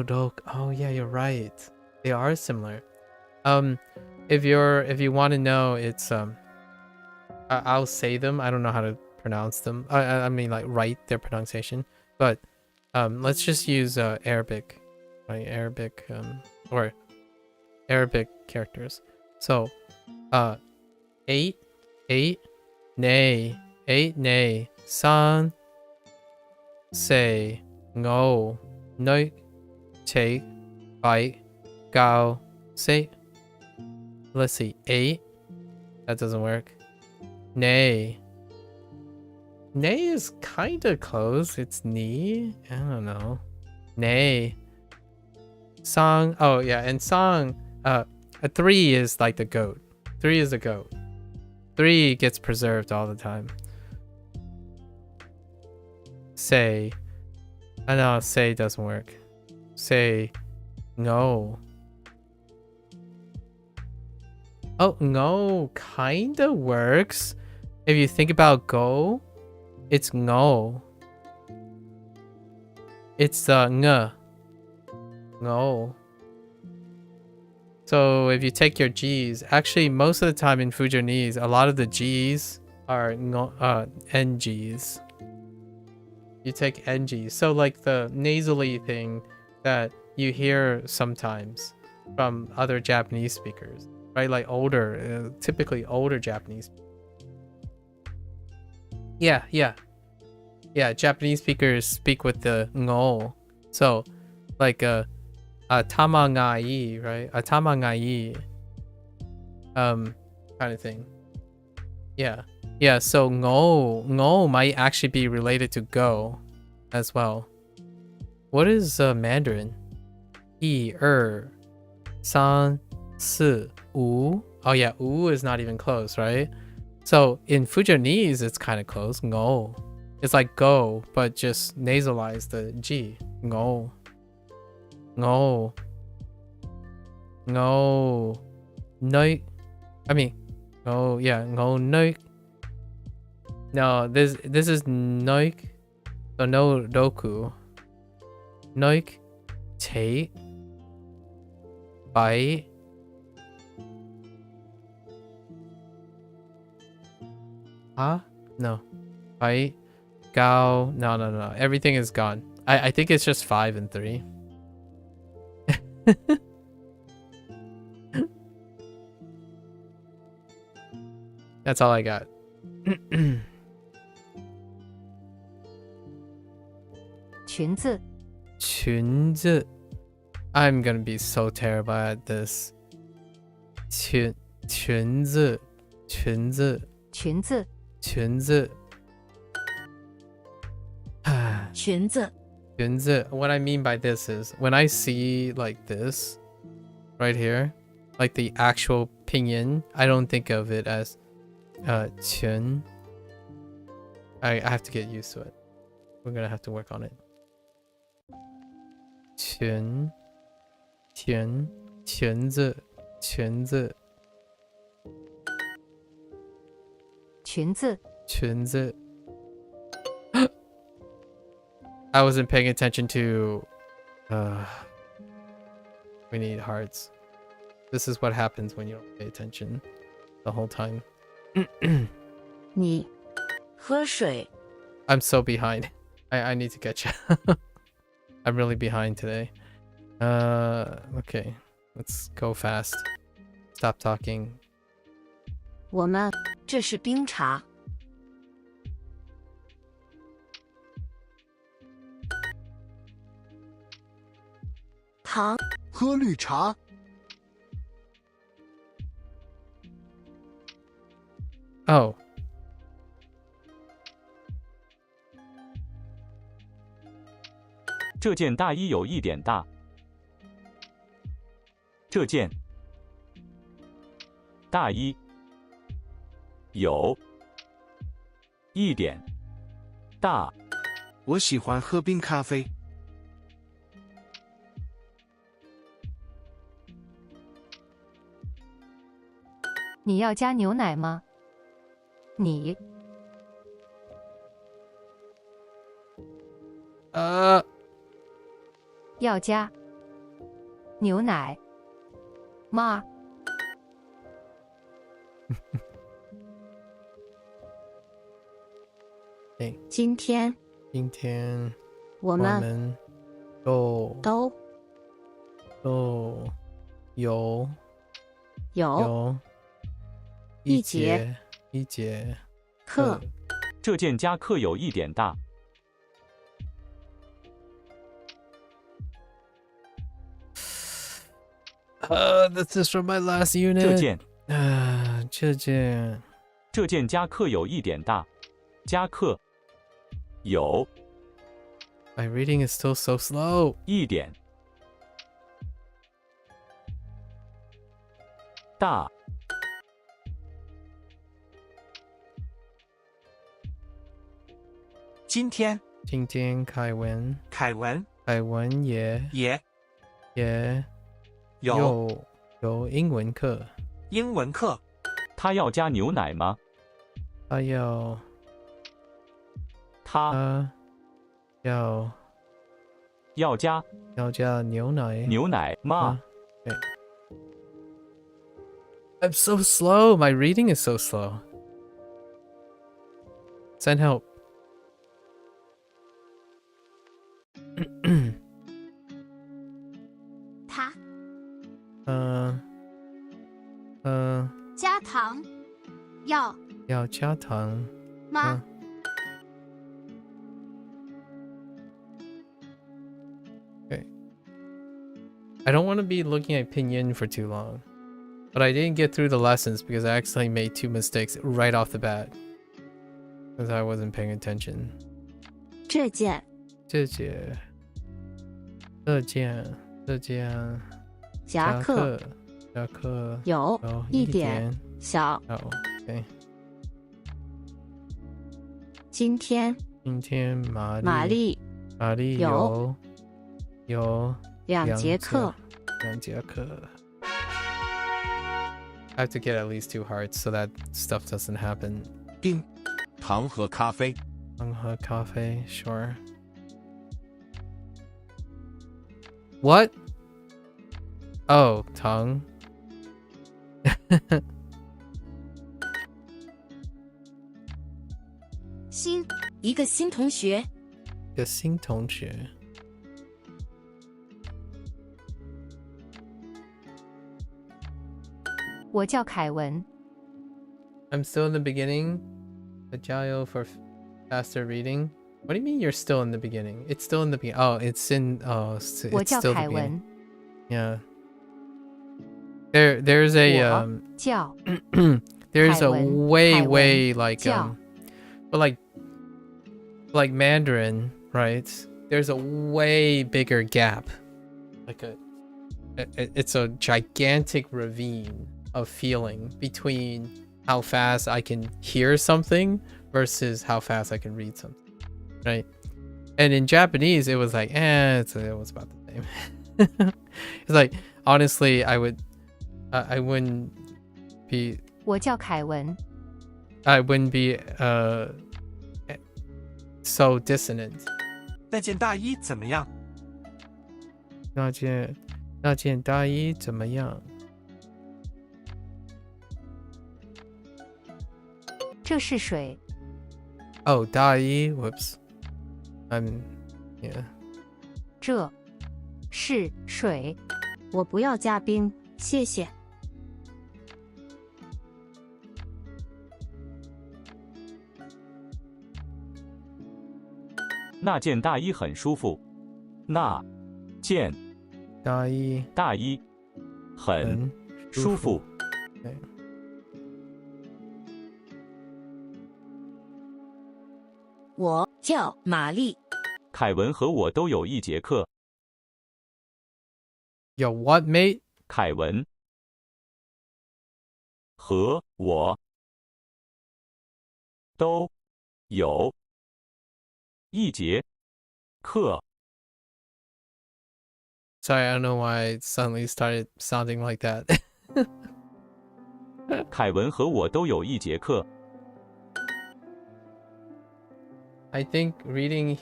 rok. Oh, yeah, you're right. They are similar. If you want to know, it's I'll say them. I don't know how to pronounce them. I mean like write their pronunciation. But let's just use Arabic, right? Arabic or Arabic characters. So 8 nay 3 4 5 6 5 6. Let's see, 8. That doesn't work. Nay is kind of close. It's ni. I don't know. Nay. Song. Oh yeah, and song. A 3 is like the goat. 3 is a goat. 3 gets preserved all the time. Say. I know say doesn't work. Say no. Oh, no kinda works. If you think about go, it's no. It's ng. No. So if you take your G's, actually most of the time in Fujianese, a lot of the G's are NGs. You take NGs. So like the nasally thing that you hear sometimes from other Japanese speakers, right? Like older, typically older Japanese. Yeah. Japanese speakers speak with the ngo. So like tamangai, right? Tamangai, kind of thing. Yeah. So ngo might actually be related to go as well. What is Mandarin? 1 2 3 4 5. Oh yeah, u is not even close, right? So in Fujianese, it's kind of close. Ngo. It's like go, but just nasalize the G. Ngo. No. No. No. I mean, oh yeah, no no. No, this is noik. So no roku. Noik. Te. Bai. Huh? No. Bai. Gao. No. Everything is gone. I think it's just 5 and 3. That's all I got.裙子. I'm gonna be so terrible at this. 裙子. What I mean by this is when I see like this right here, like the actual pinyin, I don't think of it as 裙. I have to get used to it. We're gonna have to work on it. 裙子. I wasn't paying attention to we need hearts. This is what happens when you don't pay attention the whole time. 你喝水. I'm so behind. I need to catch up. I'm really behind today. Okay. Let's go fast. Stop talking. 我们这是冰茶. 糖. 喝绿茶. Oh. 这件大衣有一点大。这件大衣有一点大。我喜欢喝冰咖啡。你要加牛奶吗？你要加牛奶吗？今天我们都有一节课。这件夹克有一点大。This is from my last unit. 这件夹克有一点大。夹克有 My reading is still so slow. 一点大。今天凯文也有英文课。他要加牛奶吗？他要要加牛奶牛奶吗？ Okay. I'm so slow. My reading is so slow. Send help. 他加糖要加糖吗？ Okay. I don't want to be looking at pinyin for too long. But I didn't get through the lessons because I accidentally made 2 mistakes right off the bat. Because I wasn't paying attention. 这件夹克有一点小。Okay. 今天玛丽有2节课。I have to get at least 2 hearts so that stuff doesn't happen. 糖和咖啡 Sure. What? Oh, tongue. 一个新同学。我叫凯文。 I'm still in the beginning. Ajayo for faster reading. What do you mean you're still in the beginning? It's still in the beginning. Oh, it's in. Oh, it's still the beginning. Yeah. There's a there's a way like but like Mandarin, right? There's a way bigger gap. Like it's a gigantic ravine of feeling between how fast I can hear something versus how fast I can read something, right? And in Japanese, it was like, it was about the same. It's like, honestly, I wouldn't be. 我叫凯文。 I wouldn't be so dissonant. 那件大衣怎么样？那件大衣怎么样？这是水。 Oh, 大衣 whoops. Yeah. 这是水。我不要加冰，谢谢。那件大衣很舒服。那件大衣很舒服。我叫玛丽。凯文和我都有1节课。Yo, what, mate? 凯文和我都有1节课。 Sorry, I don't know why it suddenly started sounding like that. 凯文和我都有1节课。 I think reading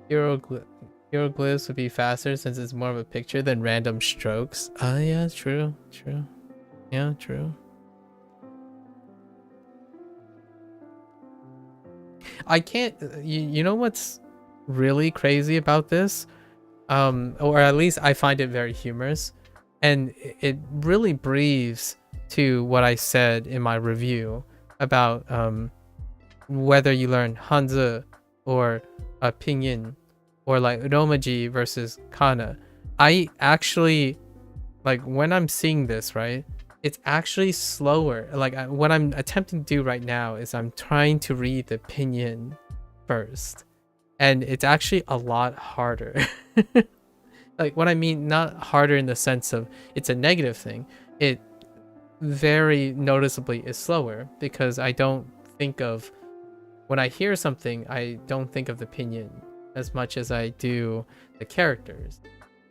hieroglyphs would be faster since it's more of a picture than random strokes. Yeah, true. Yeah, true. I can't. You know what's really crazy about this? Or at least I find it very humorous, and it really breathes to what I said in my review about whether you learn Hanzi or Pinyin or like Romaji versus Kana. I actually, like, when I'm seeing this, right, it's actually slower. Like what I'm attempting to do right now is I'm trying to read the Pinyin first, and it's actually a lot harder. Like what I mean, not harder in the sense of it's a negative thing. It very noticeably is slower because I don't think of, when I hear something, I don't think of the pinyin as much as I do the characters.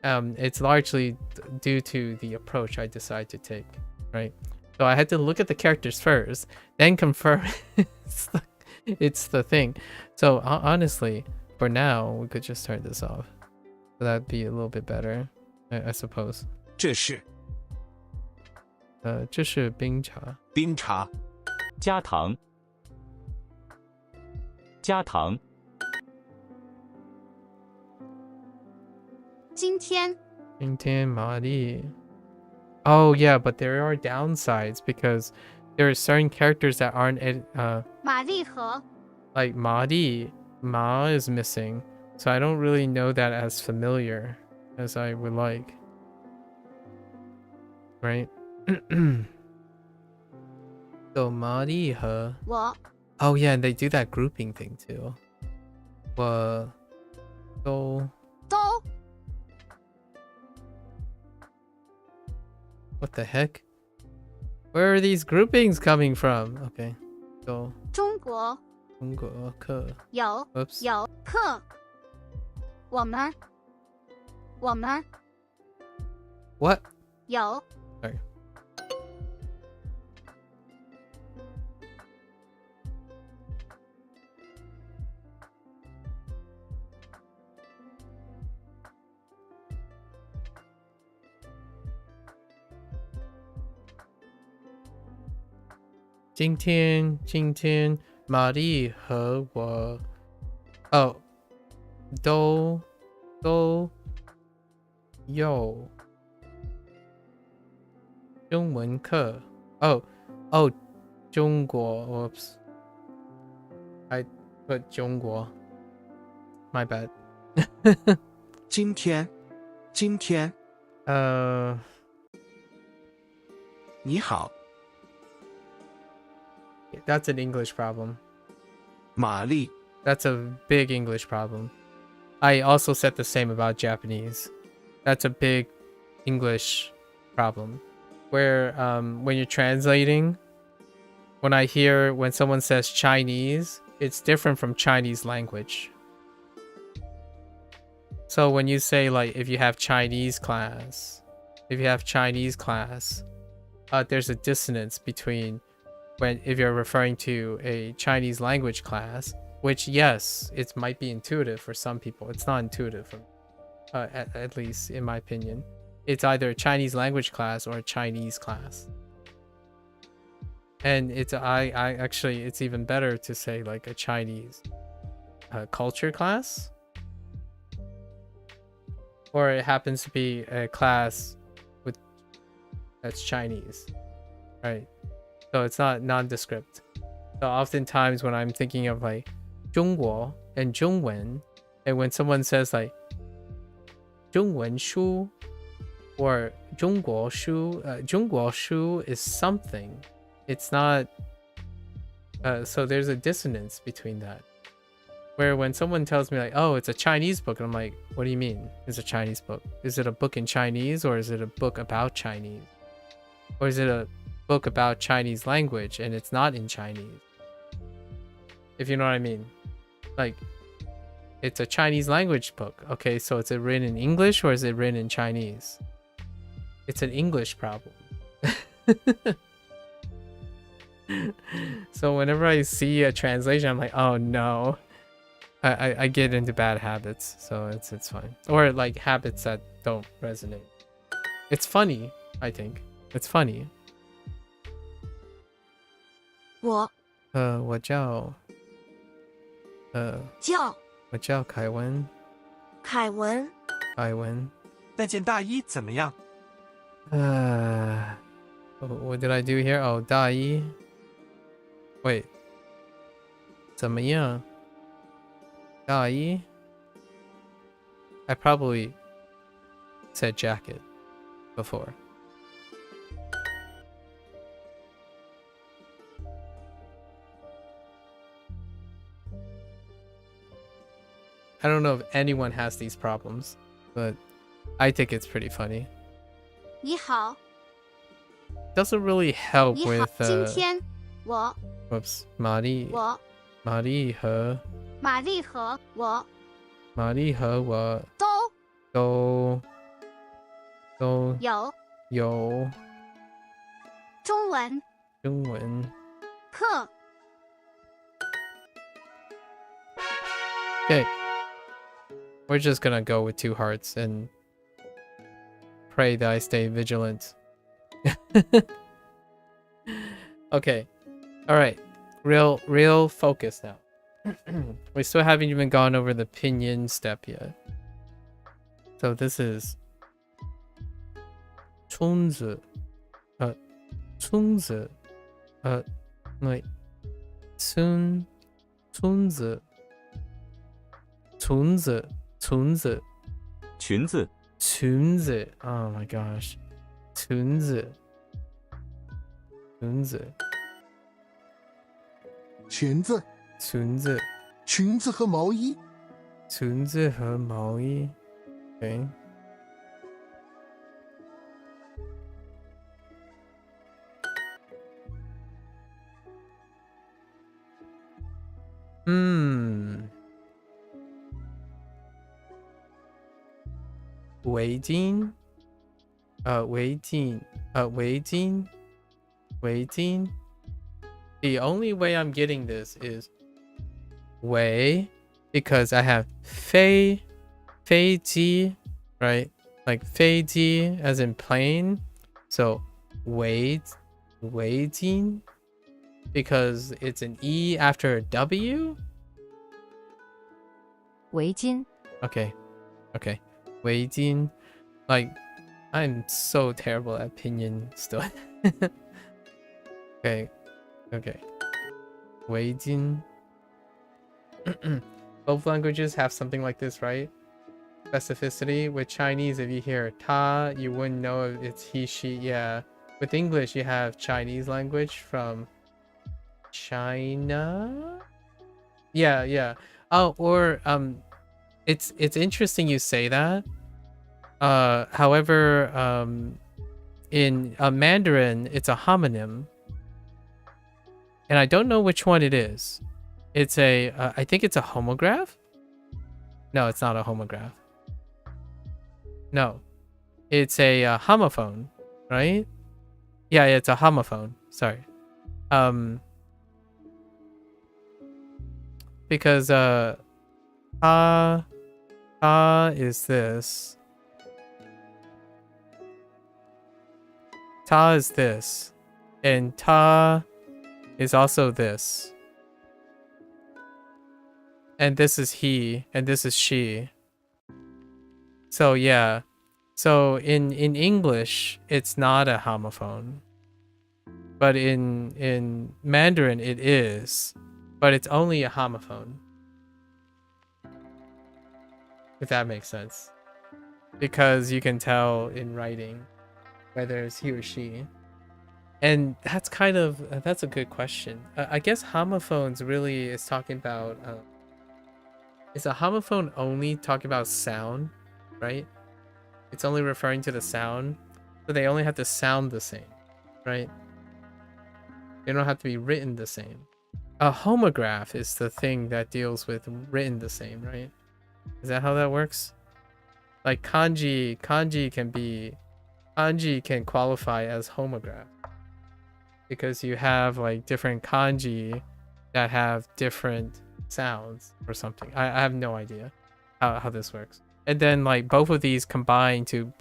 It's largely due to the approach I decide to take, right? So I had to look at the characters first, then confirm it's the thing. So honestly, for now, we could just turn this off. So that'd be a little bit better, I suppose. 这是这是冰茶。冰茶。加糖。加糖。今天玛丽。Oh yeah, but there are downsides because there are certain characters that aren't 玛丽和 like Madi. Ma is missing, so I don't really know that as familiar as I would like. Right? So Madi 和 我 Oh yeah, and they do that grouping thing too. 我都 都 What the heck? Where are these groupings coming from? Okay. So 中国中国课有 Oops. 有课我们 What? 有 Sorry. Jing Tian, Mari 和我 Oh 都有中文课 Oh 中国 Whoops I put 中国 My bad 今天你好 That's an English problem. 玛丽 That's a big English problem. I also said the same about Japanese. That's a big English problem. Where when you're translating, when someone says Chinese, it's different from Chinese language. So when you say like if you have Chinese class, there's a dissonance between if you're referring to a Chinese language class, which yes, it might be intuitive for some people. It's not intuitive for at least in my opinion. It's either a Chinese language class or a Chinese class. And it's it's even better to say like a Chinese culture class. Or it happens to be a class that's Chinese. Right? So it's not nondescript. So oftentimes when I'm thinking of like 中国 and 中文, and when someone says like 中文书 or 中国书, 中国书 is something. It's not. So there's a dissonance between that. Where when someone tells me like, oh, it's a Chinese book, and I'm like, what do you mean it's a Chinese book? Is it a book in Chinese or is it a book about Chinese? Or is it a book about Chinese language and it's not in Chinese? If you know what I mean. Like, it's a Chinese language book. Okay, so is it written in English or is it written in Chinese? It's an English problem. So whenever I see a translation, I'm like, oh no. I get into bad habits, so it's fine. Or like habits that don't resonate. It's funny, I think. It's funny. 我叫凯文。凯文。那件大衣怎么样？ What did I do here? Oh, 大衣。Wait. 怎么样？大衣？ I probably said jacket before. I don't know if anyone has these problems, but I think it's pretty funny. 你好 Doesn't really help 你好 with 今天我 Whoops. 玛丽和玛丽和我都有中文课 Okay. We're just gonna go with 2 hearts and pray that I stay vigilant. Okay. Alright. Real focus now. We still haven't even gone over the pinyin step yet. So this is 村子 村子 wait 村子 裙子 oh my gosh 裙子 裙子和毛衣 okay.围巾 围巾 The only way I'm getting this is 围 because I have 飞机 right, like 飞机 as in plane, so 围巾 because it's an E after a W. 围巾 Okay. 围巾 like I'm so terrible at pinyin still. Okay. 围巾 Both languages have something like this, right? Specificity. With Chinese, if you hear ta, you wouldn't know if it's he, she. Yeah. With English, you have Chinese language from China. Yeah. Oh, or it's interesting you say that. However, in Mandarin, it's a homonym, and I don't know which one it is. It's a, I think it's a homograph. No, it's not a homograph. No, it's a homophone, right? Yeah, it's a homophone. Sorry. Because ta is this. Ta is this, and ta is also this. And this is he, and this is she. So yeah. So in English, it's not a homophone. But in Mandarin, it is. But it's only a homophone. If that makes sense. Because you can tell in writing whether it's he or she. And that's kind of, that's a good question. I guess homophones really is talking about... is a homophone only talking about sound, right? It's only referring to the sound. So they only have to sound the same, right? They don't have to be written the same. A homograph is the thing that deals with written the same, right? Is that how that works? Like kanji can qualify as homograph. Because you have like different kanji that have different sounds or something. I have no idea how this works. And then like both of these combine to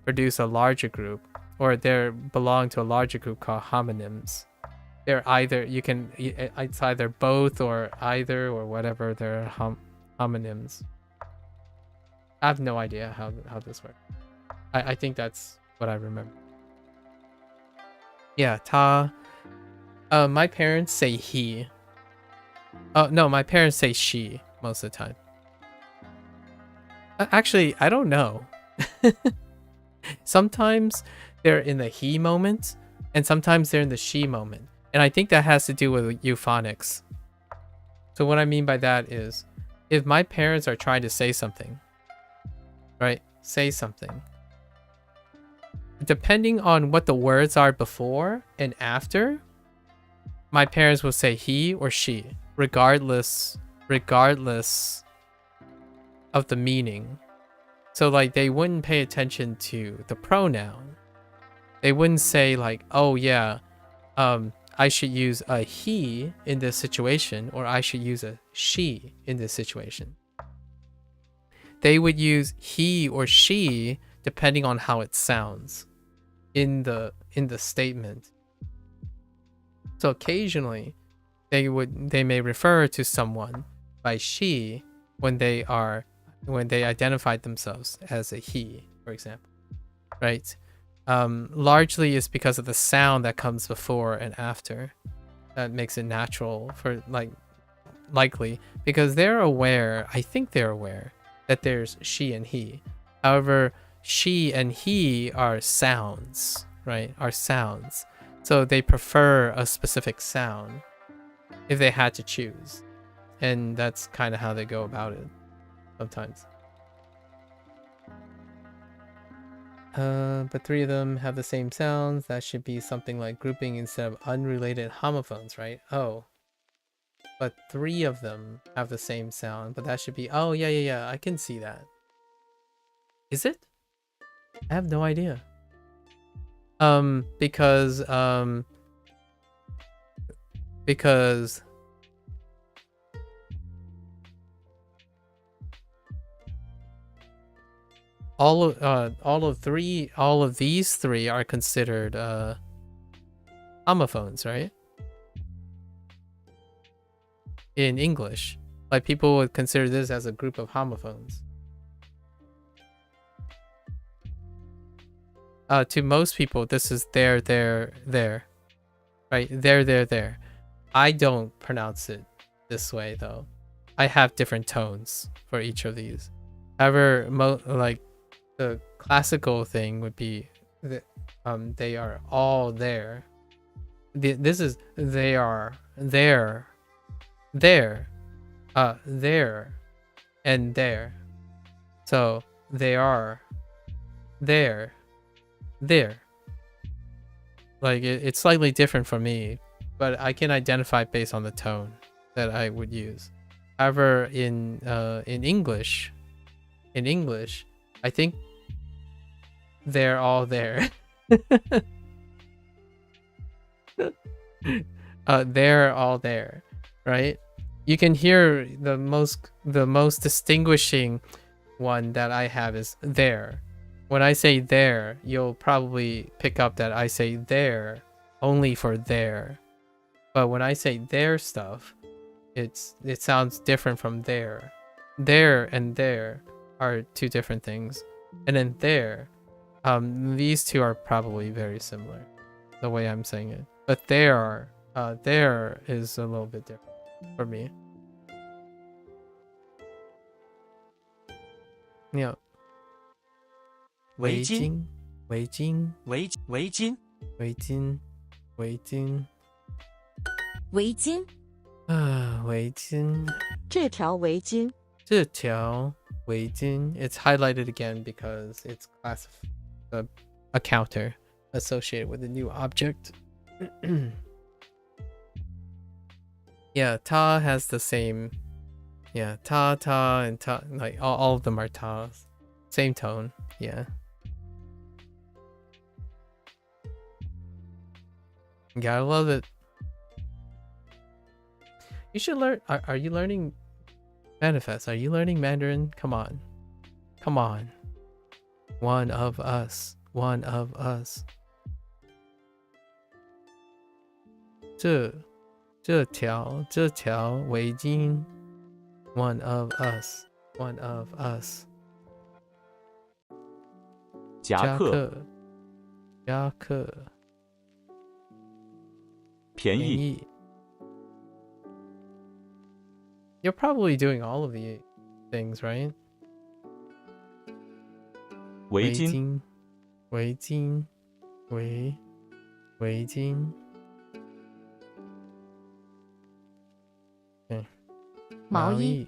produce a larger group, or they belong to a larger group called homonyms. They're either, it's either both or either or whatever, they're homonyms. I have no idea how this works. I think that's what I remember. Yeah, ta. My parents say he. Oh, no, my parents say she most of the time. Actually, I don't know. Sometimes they're in the he moment, and sometimes they're in the she moment. And I think that has to do with euphonics. So what I mean by that is, if my parents are trying to say something, right? Say something. Depending on what the words are before and after, my parents will say he or she, regardless of the meaning. So like they wouldn't pay attention to the pronoun. They wouldn't say like, oh yeah, I should use a he in this situation, or I should use a she in this situation. they would use he or she depending on how it sounds in the statement. So occasionally they may refer to someone by she when they identified themselves as a he, for example, right? Largely is because of the sound that comes before and after that makes it natural for likely because I think they're aware that there's she and he. However, she and he are sounds, right? Are sounds. So they prefer a specific sound if they had to choose. And that's kind of how they go about it sometimes. But 3 of them have the same sounds. That should be something like grouping instead of unrelated homophones, right? Oh. But 3 of them have the same sound. But that should be... Oh, yeah. I can see that. Is it? I have no idea. Because all of these 3 are considered homophones, right? In English, like people would consider this as a group of homophones. To most people, this is there, right? There. I don't pronounce it this way though. I have different tones for each of these. However, like the classical thing would be that they are all there. This is they are there, there, and there. So they are there. Like it's slightly different from me, but I can identify based on the tone that I would use. However, in English, I think they're all there. They're all there, right? You can hear the most distinguishing one that I have is there. When I say there, you'll probably pick up that I say there only for there. But when I say their stuff, it sounds different from there. There and there are 2 different things. And then there, these 2 are probably very similar, the way I'm saying it. But there is a little bit different for me. Yeah. 围巾这条围巾 It's highlighted again because it's a counter associated with a new object. Yeah, ta has the same. Yeah, ta and ta, like all of them are tas. Same tone. Yeah. Gotta love it. You should learn. Are you learning Manifest? Are you learning Mandarin? Come on. One of us. 这条围巾 One of us. 夹克便宜 You're probably doing all of the things, right? 围巾Okay. 毛衣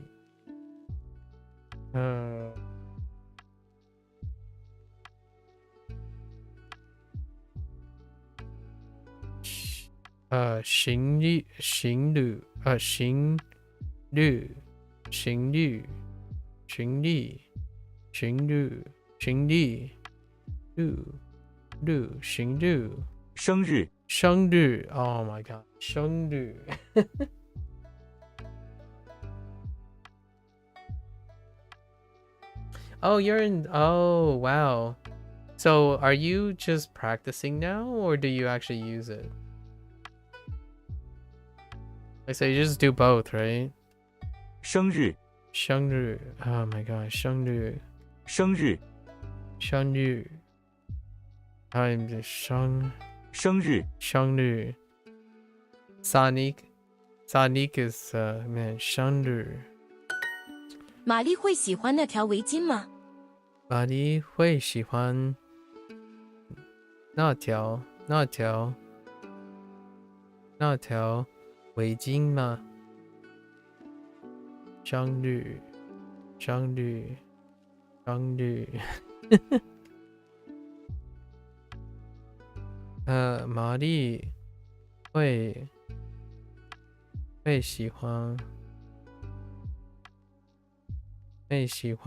行旅生日 Oh my god 生日 Oh, you're in. Oh, wow. So are you just practicing now, or do you actually use it? Like, so you just do both, right? 生日，生日 Oh my god, 生日生日，生日 I'm the 生日，生日 Sonic is man 生日。玛丽会喜欢那条围巾吗？玛丽会喜欢那条围巾吗？生日玛丽会喜欢那条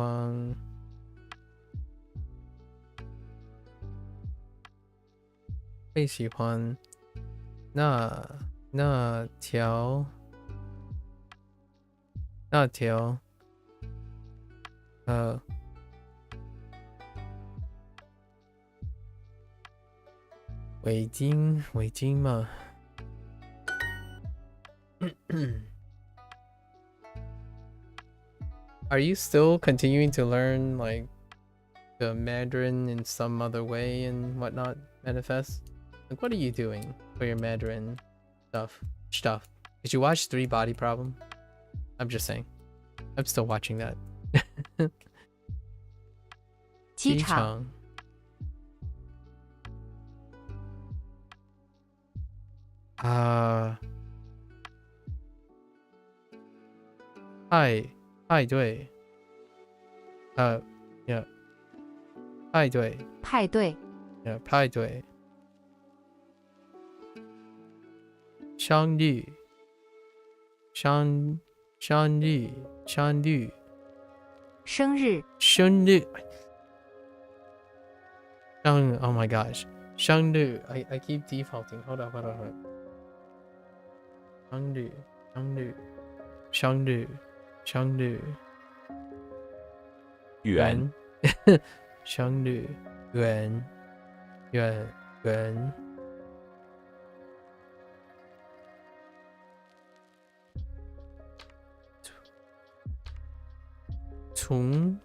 围巾吗？Are you still continuing to learn like the Mandarin in some other way and whatnot, Manifest? Like, what are you doing for your Mandarin stuff? Did you watch 3 Body Problem? I'm just saying. I'm still watching that. 机场派对yeah 派对yeah 派对生日Oh my gosh 生日 I keep defaulting hold on 生日圆生日圆穷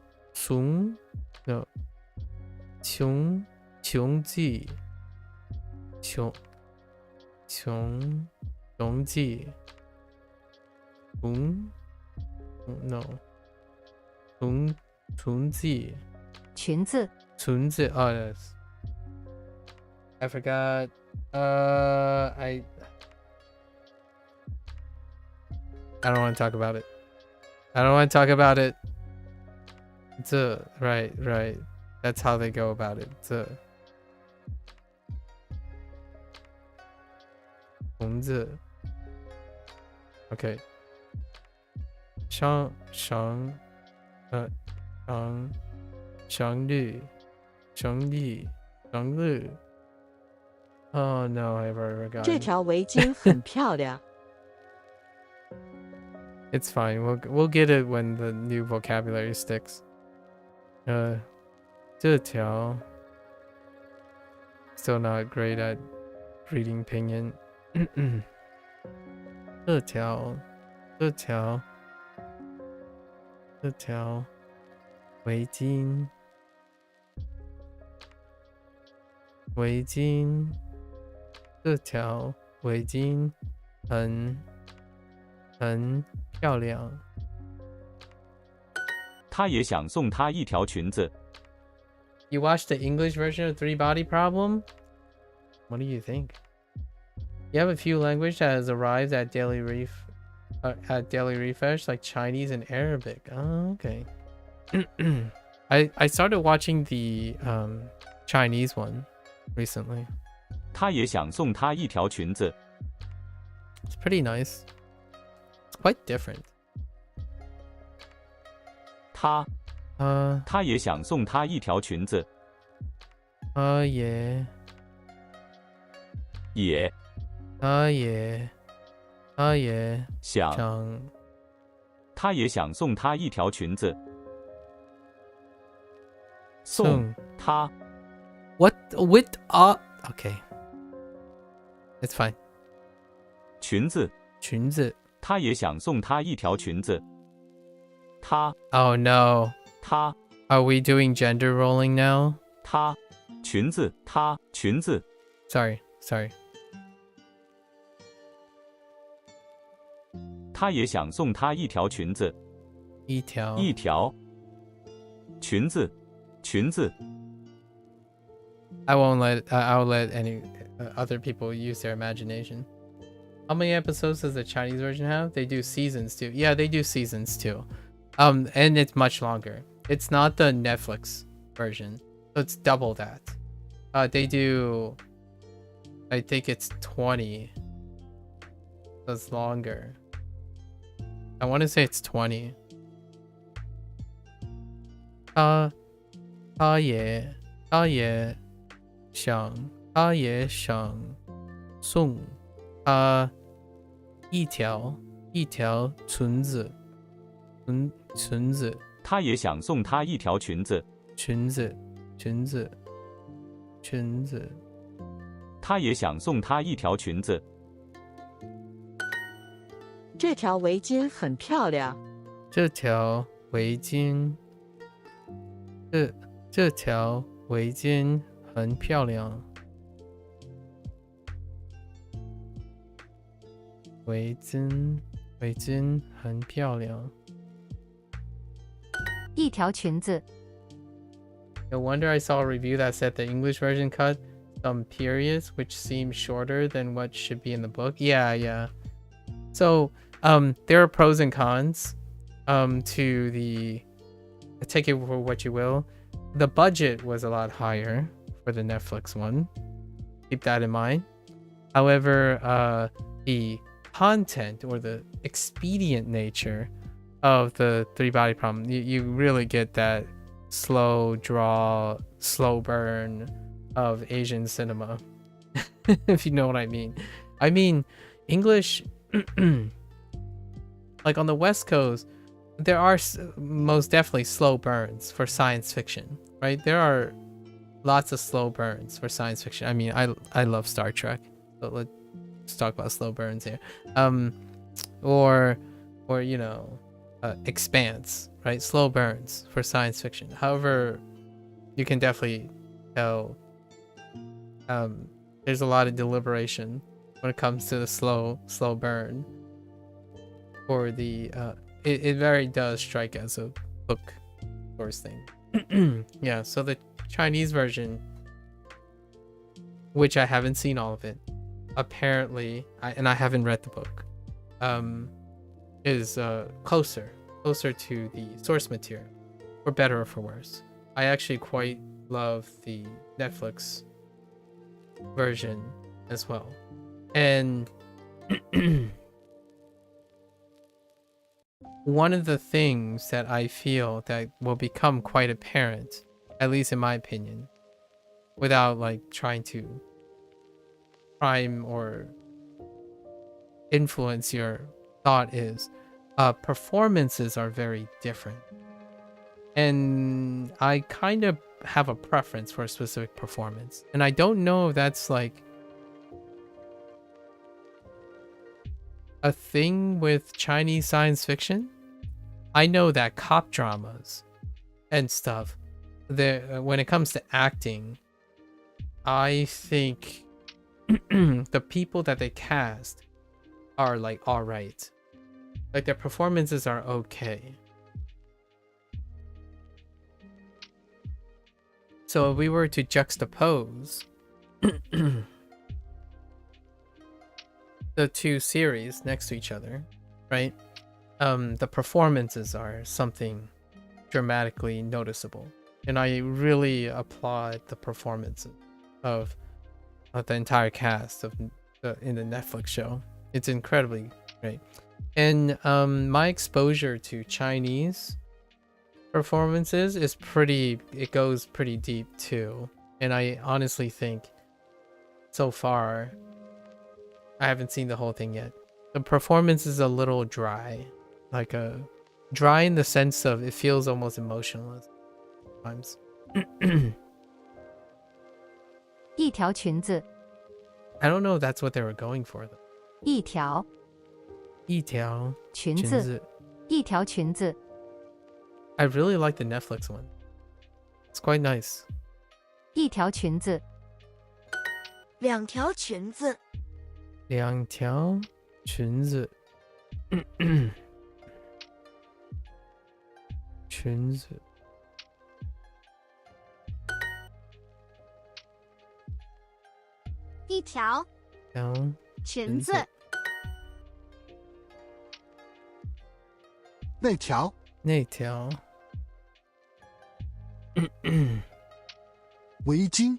记裙子 Oh yes I forgot I don't want to talk about it. Right. That's how they go about it.红字 Okay. 生日 Oh no, I've already forgotten. 这条围巾很漂亮。It's fine. We'll get it when the new vocabulary sticks. 这条 Still not great at reading pinyin. 这条围巾这条围巾很漂亮。他也想送她一条裙子。You watched the English version of 3 Body Problem? What do you think? You have a few language that has arrived at daily refresh, like Chinese and Arabic. Oh, okay. I started watching the Chinese one recently. 他也想送她一条裙子。It's pretty nice. It's quite different. 他也想送她一条裙子。也想，他也想送她一条裙子。送他 What with okay. It's fine. 裙子裙子他也想送她一条裙子。他 Oh no. 他 Are we doing gender rolling now? 他裙子他裙子 Sorry. 他也想送她一条裙子。一条裙子 I won't let I'll let any other people use their imagination. How many episodes does the Chinese version have? They do seasons too. Yeah, they do seasons too. And it's much longer. It's not the Netflix version. So it's double that. They do, I think it's 20. So it's longer. I want to say it's 20. 他也想送他一条裙子。他也想送她一条裙子。他也想送她一条裙子。这条围巾很漂亮。这条围巾很漂亮。围巾很漂亮。一条裙子。No wonder I saw a review that said the English version cut some periods which seem shorter than what should be in the book. Yeah. So, there are pros and cons to the, take it for what you will. The budget was a lot higher for the Netflix one. Keep that in mind. However, the content or the expedient nature of the three body problem, you really get that slow draw, slow burn of Asian cinema. If you know what I mean. I mean, English, like on the West Coast, there are most definitely slow burns for science fiction, right? There are lots of slow burns for science fiction. I mean, I love Star Trek, so let's talk about slow burns here. Or you know, Expanse, right? Slow burns for science fiction. However, you can definitely tell there's a lot of deliberation when it comes to the slow burn. Or the it very does strike as a book source thing. Yeah, so the Chinese version, which I haven't seen all of it, apparently, I haven't read the book, is closer to the source material, for better or for worse. I actually quite love the Netflix version as well. And one of the things that I feel that will become quite apparent, at least in my opinion, without like trying to prime or influence your thought, is performances are very different. And I kind of have a preference for a specific performance. And I don't know if that's like a thing with Chinese science fiction. I know that cop dramas and stuff, when it comes to acting, I think the people that they cast are like all right. Like their performances are okay. So if we were to juxtapose the two series next to each other, right? The performances are something dramatically noticeable. And I really applaud the performances of the entire cast in the Netflix show. It's incredibly great. And my exposure to Chinese performances is it goes pretty deep too. And I honestly think so far, I haven't seen the whole thing yet, the performance is a little dry. Like dry in the sense of it feels almost emotionless sometimes. 一条裙子 I don't know if that's what they were going for though. 一条一条裙子一条裙子 I really like the Netflix one. It's quite nice. 一条裙子两条裙子两条裙子裙子一条裙子那条那条围巾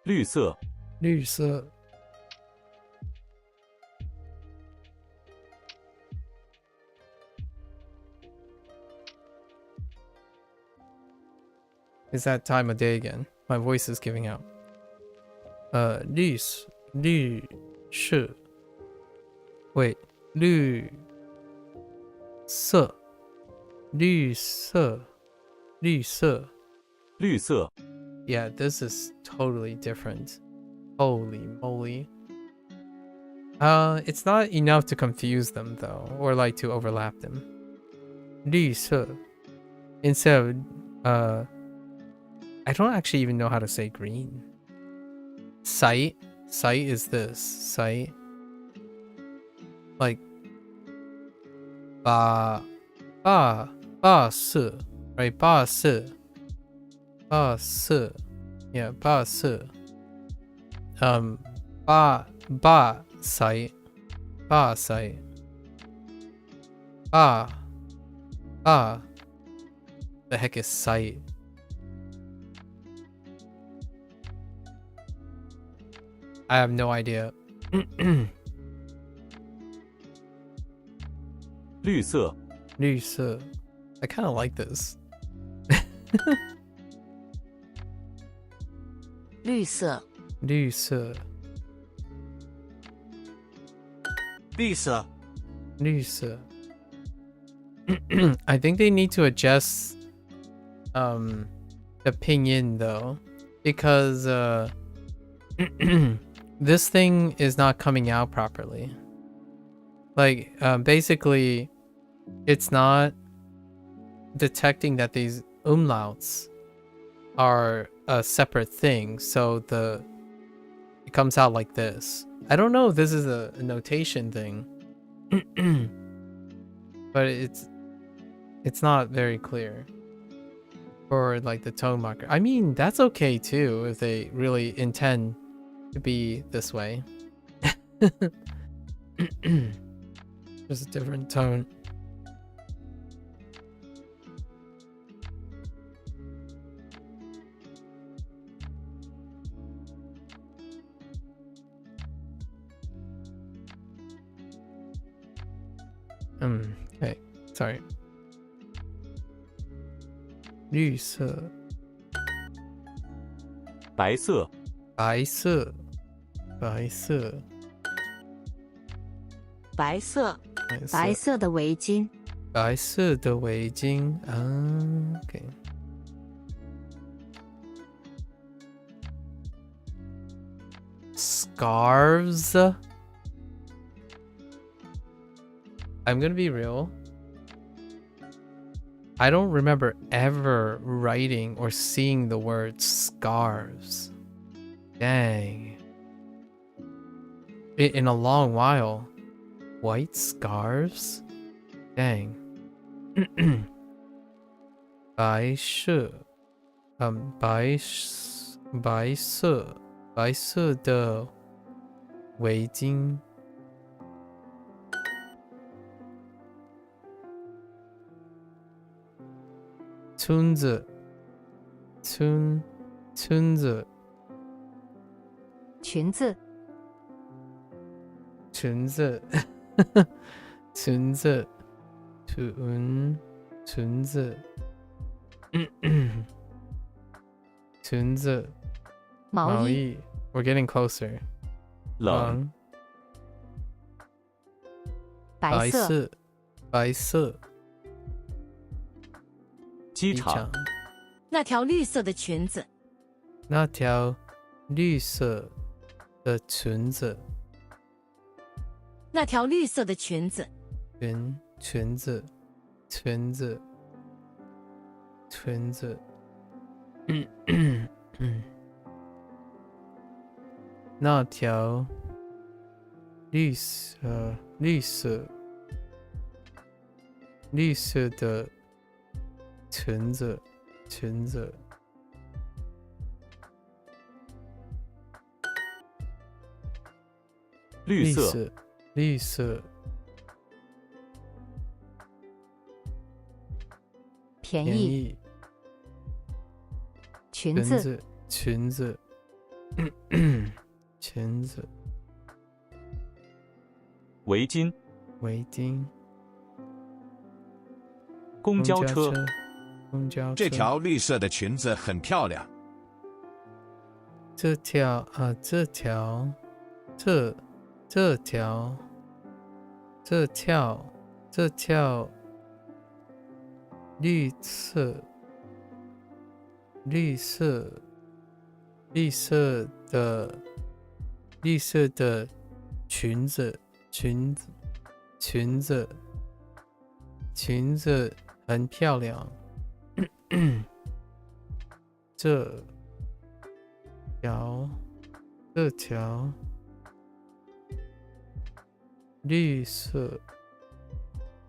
绿色绿色 It's that time of day again. My voice is giving out. 绿色 Wait, 绿色 Yeah, this is totally different. Holy moly. It's not enough to confuse them though, or like to overlap them. 绿色 Instead of I don't actually even know how to say green. Sight is this. Sight. Like 八色 right? 八色 yeah, 八色 sight the heck is sight? I have no idea. 绿色 I kind of like this. 绿色绿色I think they need to adjust the pinyin though, because this thing is not coming out properly. Like basically it's not detecting that these umlauts are a separate thing, so it comes out like this. I don't know if this is a notation thing. But it's not very clear for like the tone marker. I mean, that's okay too if they really intend to be this way. Just a different tone. Okay, sorry. 绿色白色白色白色的围巾白色的围巾 okay. Scarves. I'm gonna be real. I don't remember ever writing or seeing the word scarves. Dang. In a long while. White scarves? Dang. 白色的围巾村子裙子裙子裙子毛衣 We're getting closer. 冷白色，白色。机场。那条绿色的裙子。那条绿色的裙子。那条绿色的裙子。裙子。那条绿色的裙子。绿色。便宜。裙子。围巾。公交车。这条绿色的裙子很漂亮。这条绿色的裙子很漂亮。这条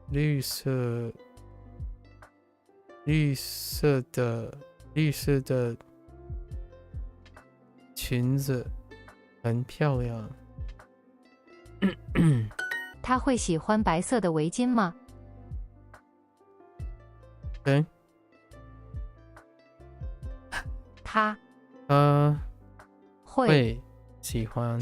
绿色的裙子很漂亮。他会喜欢白色的围巾吗？他会喜欢。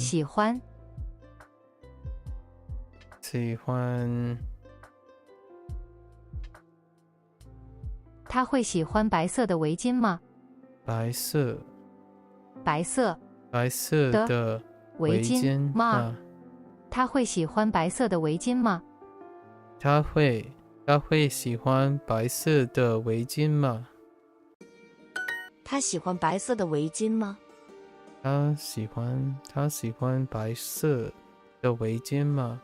他会喜欢白色的围巾吗？白色的围巾吗？他会喜欢白色的围巾吗？他会喜欢白色的围巾吗？他喜欢白色的围巾吗？他喜欢白色的围巾吗？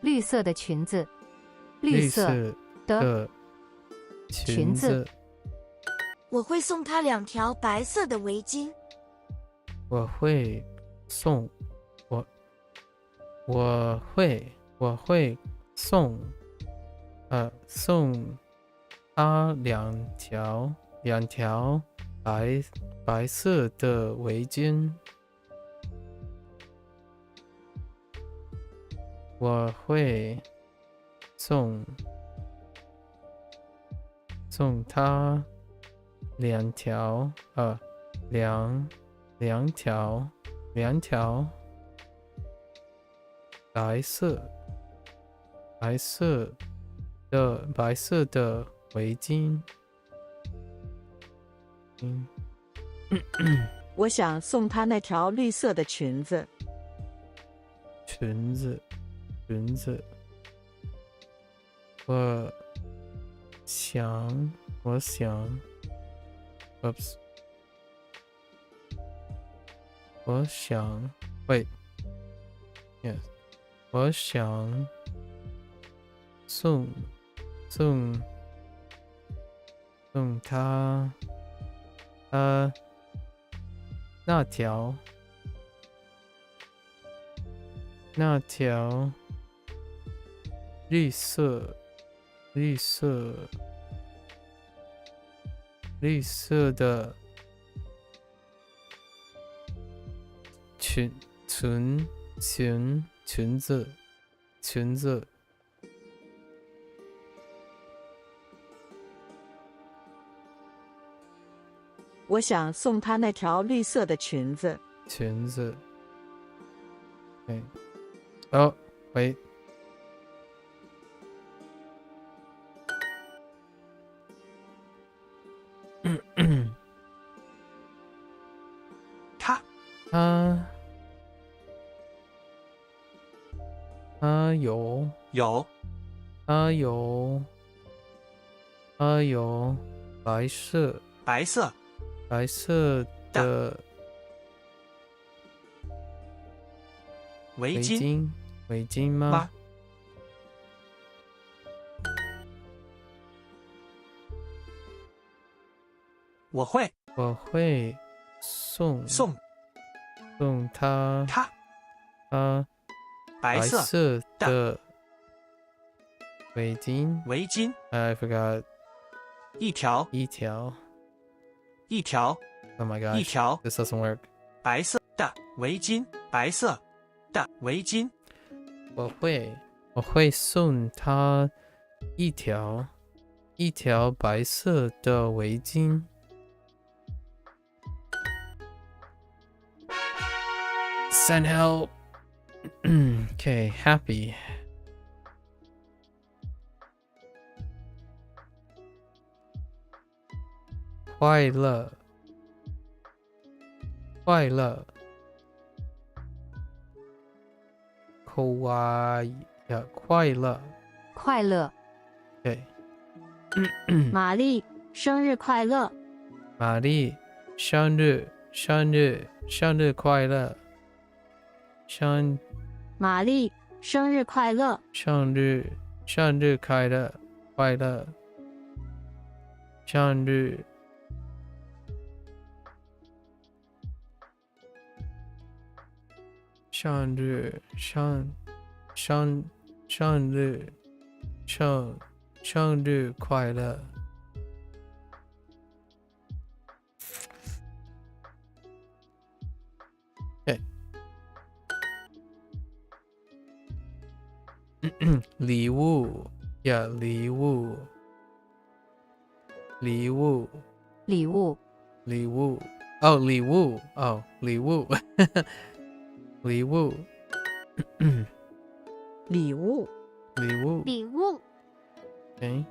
绿色的裙子。绿色的裙子。我会送他2条白色的围巾。我会送他两条白色的围巾。我会送他两条白色的围巾。我想送他那条绿色的裙子。裙子。我想 wait yes 我想送他那条绿色的裙子。我想送他那条绿色的裙子。喂。他有白色的围巾吗？我会送他白色的围巾。I forgot 一条 Oh my gosh 一条 This doesn't work 白色的围巾我会送他一条白色的围巾。Send help. Okay, happy. 快乐。快乐。对。玛丽，生日快乐！玛丽，生日快乐！玛丽，生日快乐！生日快乐！生日。生日快乐！礼物呀，礼物哦，礼物哎，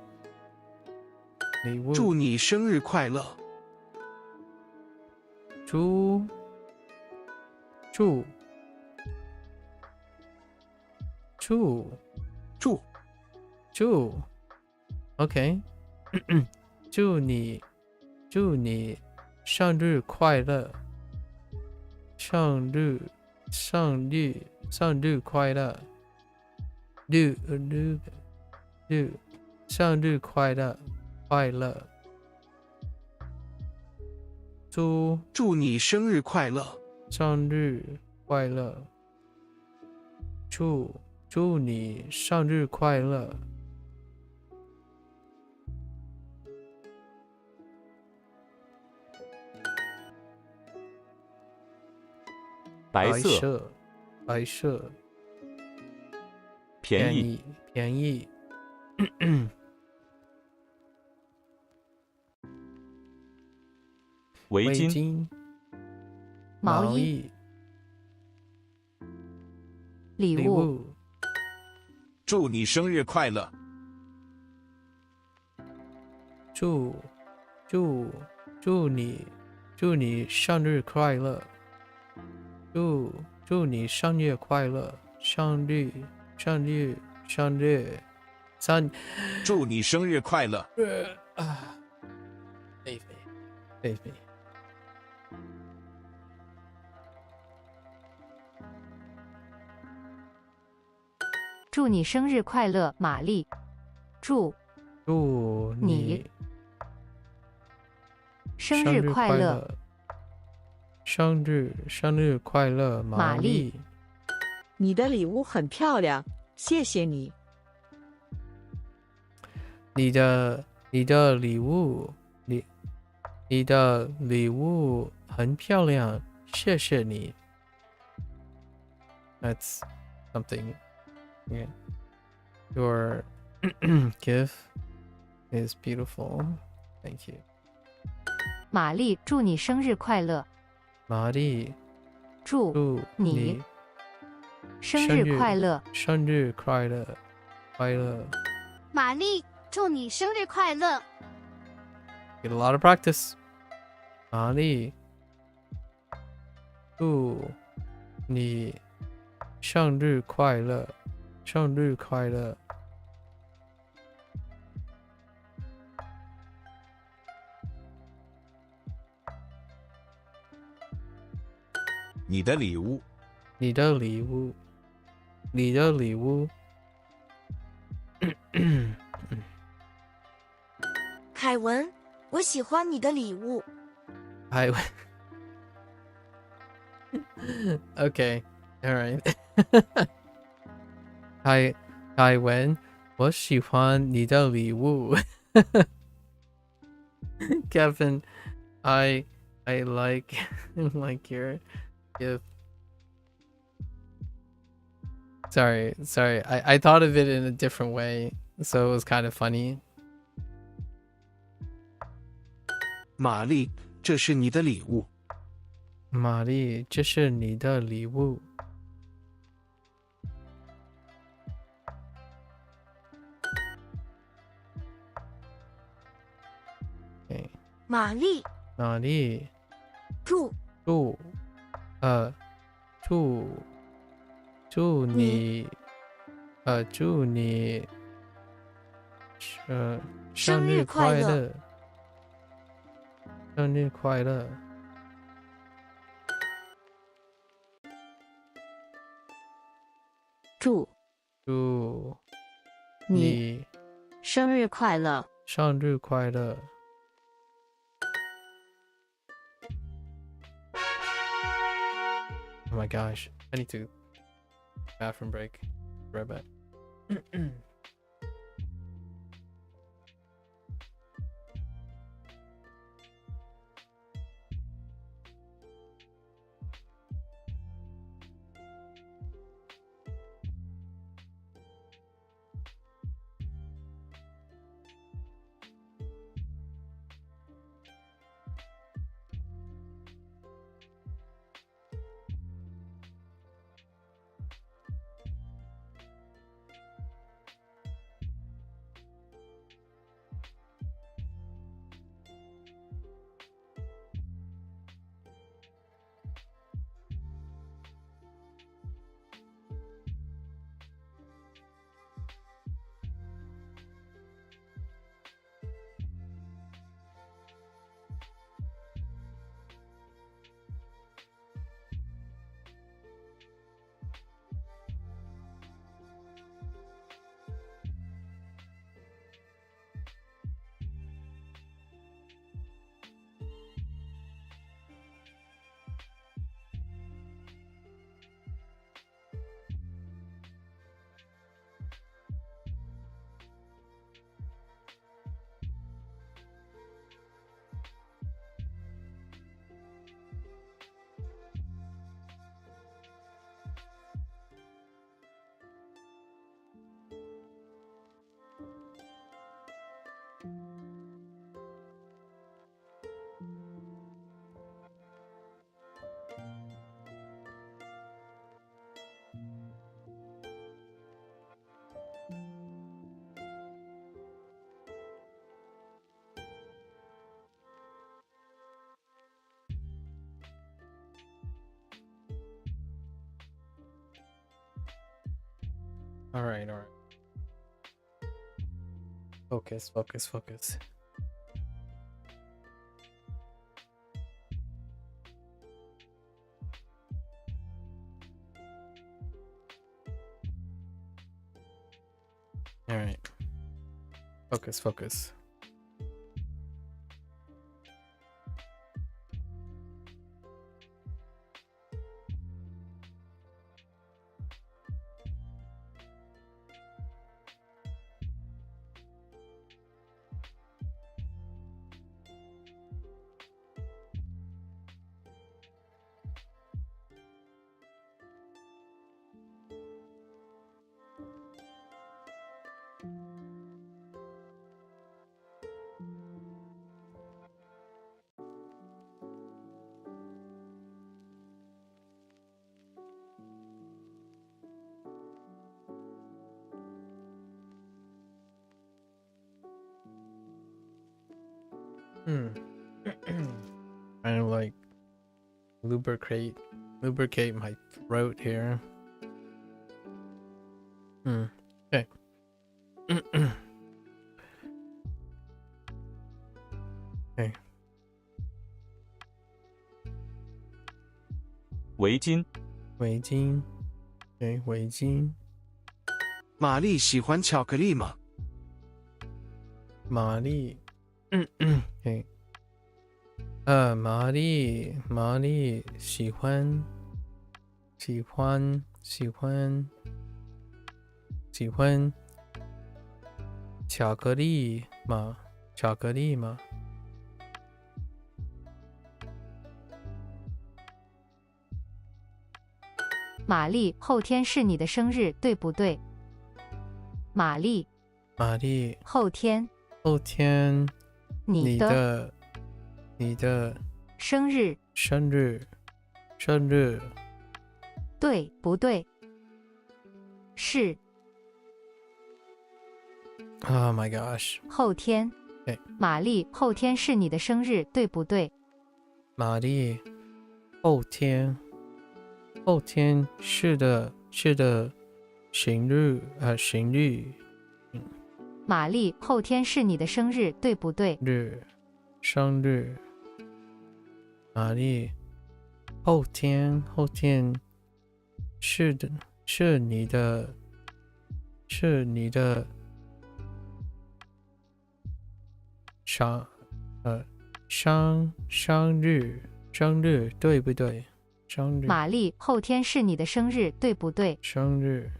礼物。祝你生日快乐！祝 OK 祝你生日快乐！生日快乐！生日快乐！祝你生日快乐！生日快乐！祝你生日快乐！白色。便宜。围巾。毛衣。礼物。祝你生日快乐！祝你生日快乐！祝你生日快乐！祝你生日快乐！贝贝。祝你生日快乐，玛丽！祝你生日快乐！生日快乐，玛丽！你的礼物很漂亮，谢谢你。你的礼物很漂亮，谢谢你。That's something. Yeah. Your gift is beautiful. Thank you. 玛丽，祝你生日快乐！玛丽，祝你生日快乐！生日快乐！玛丽，祝你生日快乐！ Get a lot of practice. 玛丽，祝你生日快乐！生日快乐！你的礼物，你的礼物，你的礼物。凯文，我喜欢你的礼物。凯文。Okay, all right. 凯文，我喜欢你的礼物。Kevin, I like like your gift. Sorry. I thought of it in a different way, so it was kind of funny. 玛丽，这是你的礼物。玛丽，这是你的礼物。Okay. 玛丽，玛丽，祝你生日快乐！生日快乐！祝你生日快乐！生日快乐！ Oh my gosh, I need to bathroom break. Right back. All right. Focus. All right. Focus. Hmm. Trying to like lubricate my throat here. Okay. 围巾，围巾，对，围巾。玛丽喜欢巧克力吗？玛丽，对，玛丽喜欢巧克力吗？巧克力吗？玛丽，后天是你的生日，对不对？玛丽，后天你的生日对不对？是 Oh my gosh！ 后天。对，玛丽，后天是你的生日，对不对？玛丽，后天是的，生日。玛丽，后天是你的生日，对不对？生日。玛丽，后天是的，是你的生日，对不对？生日。玛丽，后天是你的生日，对不对？生日。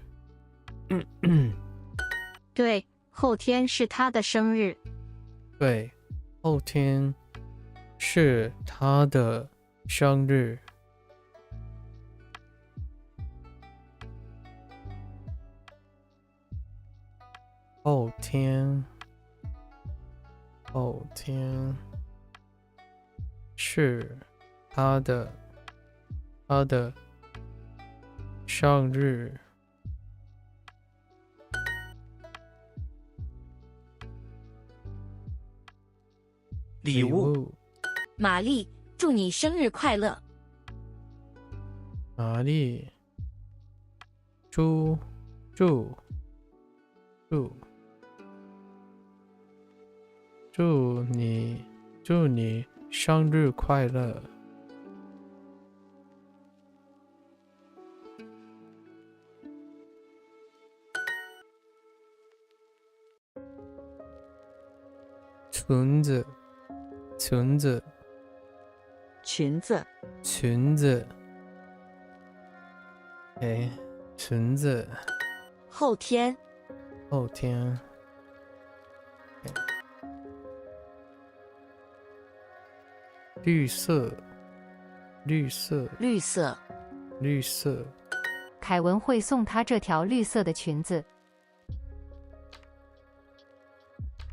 对，后天是他的生日。对，后天是他的生日。后天是他的生日。礼物，玛丽，祝你生日快乐。玛丽，祝你生日快乐。裙子，哎，裙子。后天，绿色。凯文会送她这条绿色的裙子。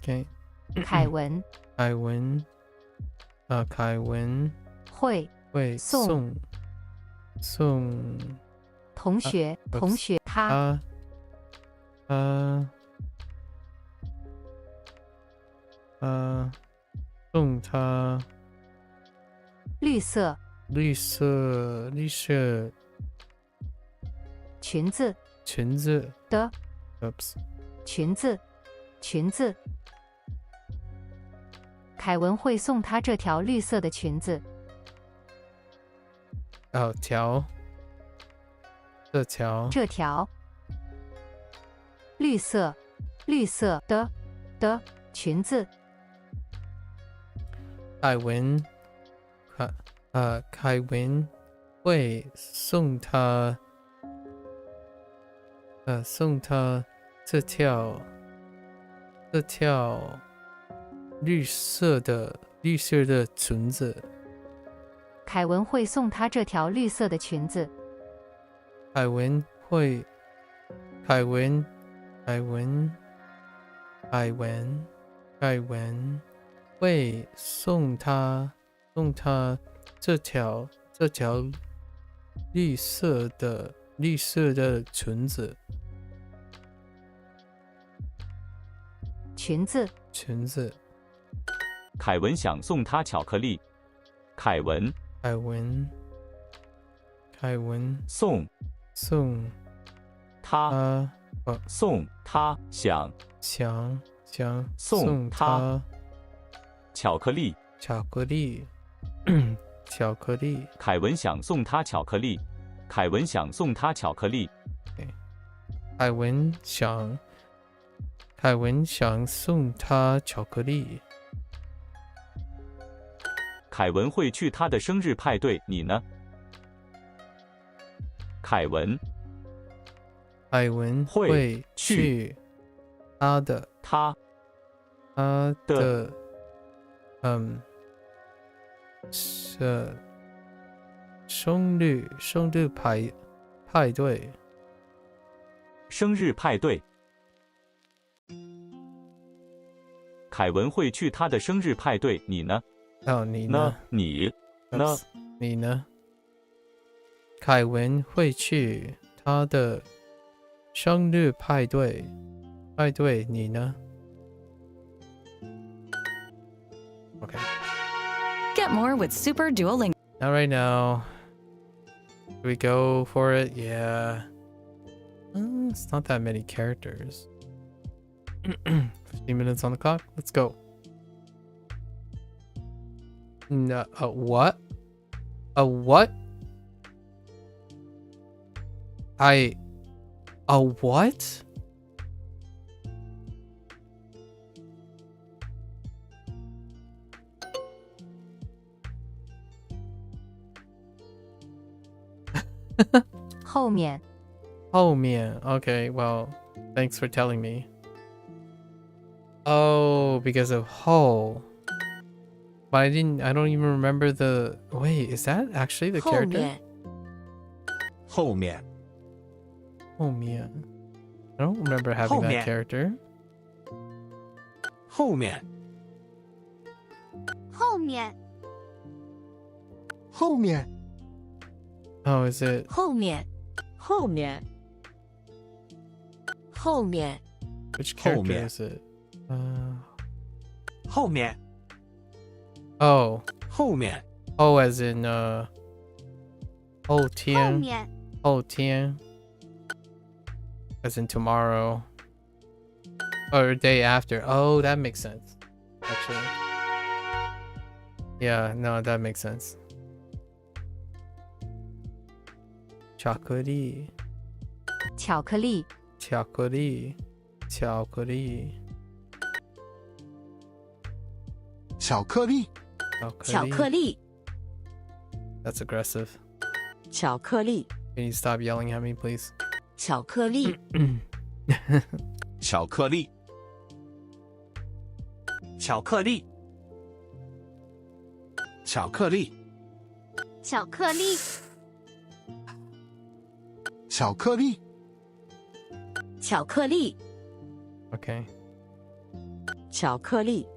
Okay. 凯文会送同学他送他绿色裙子的 Oops. 裙子。凯文会送她这条绿色的裙子。哦，这条绿色的裙子。凯文会送他这条绿色的裙子。凯文会送她这条绿色的裙子。凯文会送他这条绿色的裙子。裙子。凯文想送他巧克力。凯文送他送他想送他巧克力。凯文想送他巧克力。凯文想送他巧克力。凯文想送他巧克力。凯文会去他的生日派对，你呢？凯文会去他的生日派对。生日派对。凯文会去他的生日派对，你呢？你呢？你呢？你呢？凯文会去他的生日派对。你呢？ Okay. Get more with Super Duolingo. Not right now. Do we go for it? Yeah. It's not that many characters. 15 minutes on the clock. Let's go. No, what? A what? A what?后面 Okay, well, thanks for telling me. Oh, because of Ho. But I don't even remember the... Wait, is that actually the character? 后面 I don't remember having that character. 后面后面 Oh, is it? 后面 Which character is it? 后面 Oh. 后面 Oh, as in, 后后天面后天 as in tomorrow. Or day after. Oh, that makes sense. Actually. Yeah, no, that makes sense. Chocolate. 巧克力 Chocolate. 巧克力 巧克力 That's aggressive. 巧克力 Can you stop yelling at me, please? 巧克力巧克力巧克力巧克力巧克力巧克力巧克力 Okay. 巧克力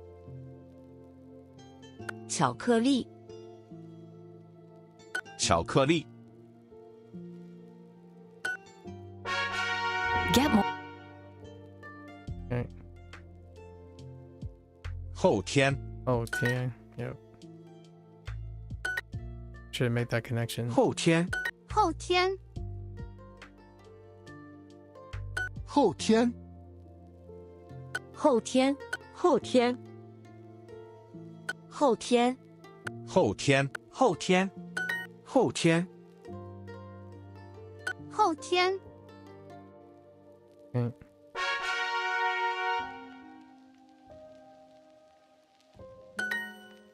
巧克力巧克力 Get more. Okay. 后天 Oh, Tian. Yep. Should have made that connection. 后天后天后天后天后天后天后天后天Okay.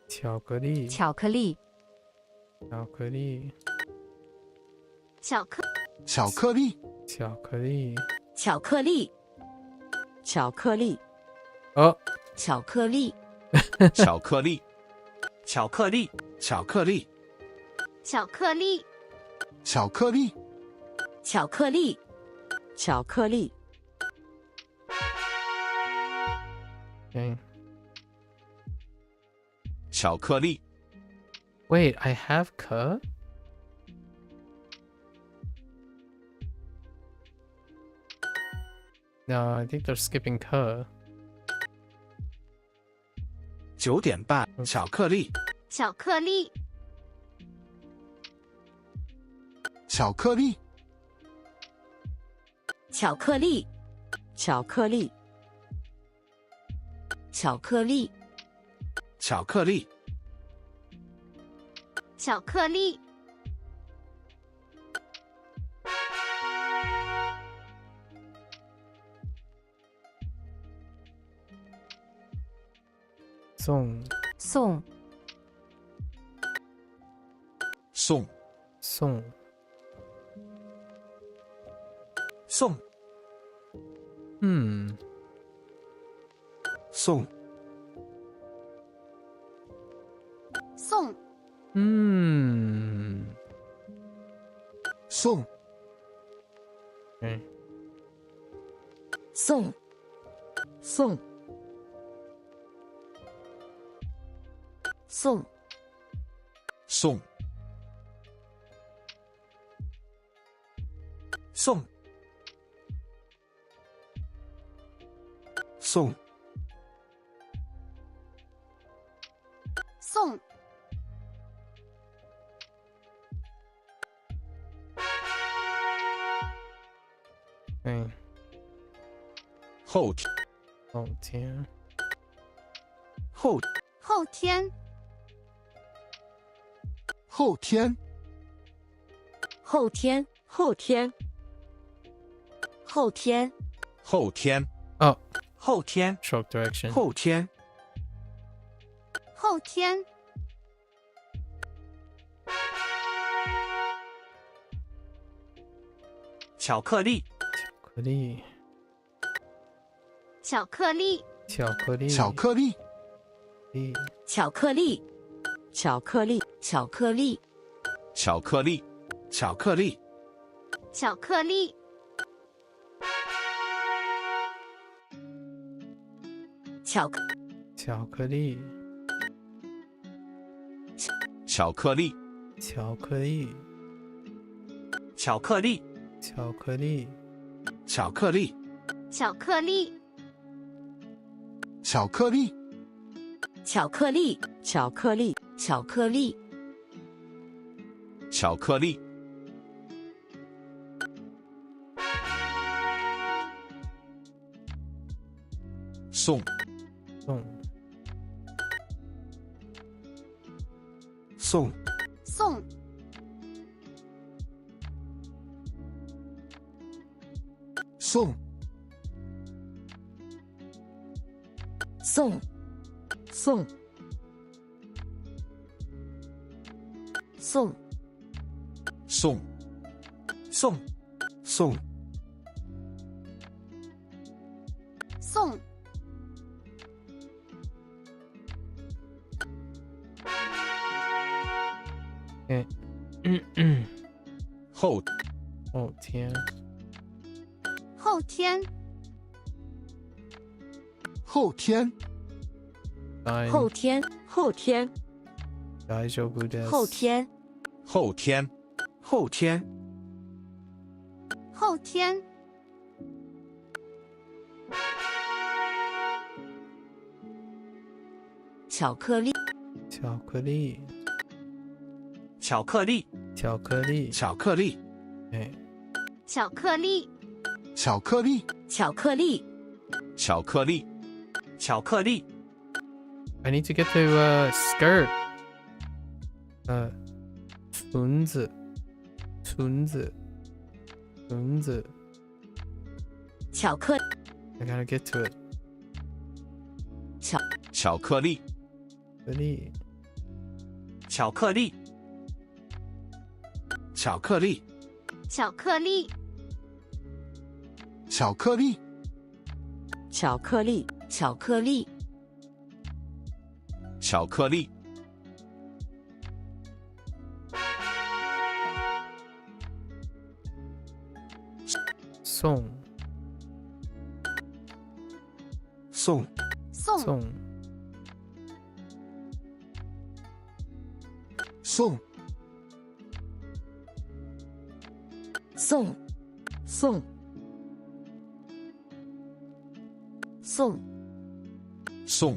巧克力巧克力巧克力巧克巧克力巧克力巧克力巧克力 Oh. 巧克力巧克力巧克力巧克力巧克力巧克力巧克力巧克力 Okay. 巧克力 Wait, I have ke? No, I think they're skipping ke. 9点半，巧克力，巧克力，巧克力，巧克力，巧克力，巧克力，巧克力，巧克力，送送送送送嗯送送嗯送嗯送送送送送送送嗯后天后天后后天后天后天后天后天后天哦后天 stroke direction 后天后天巧克力，巧克力巧克力，巧克力巧克力，巧克力，巧克力，巧克力，巧克力巧克力，巧克力，巧克巧克力巧克力巧克力巧克力，巧克力巧克力，巧克力，巧克力，巧克力，巧克力，巧克力，巧克力送送送送送送送送送送送送后后天后天后天后天后天大丈夫です后天后天后天后天巧克力巧克力巧克力，巧克力巧克力，哎巧克力，巧克力，巧克力，巧克力巧克力， I need to get to skirt 裙子裙子裙子巧克 I gotta get to it 巧克力巧克力巧克力，巧克力，巧克力，巧克力，巧克力，巧克力，巧克力送送送送送送送送送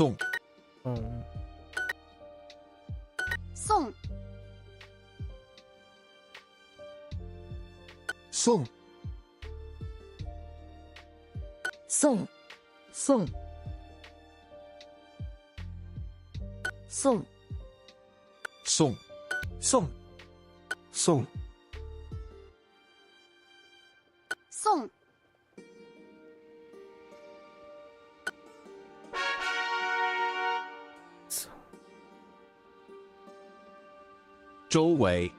送送送送送送送送送送周围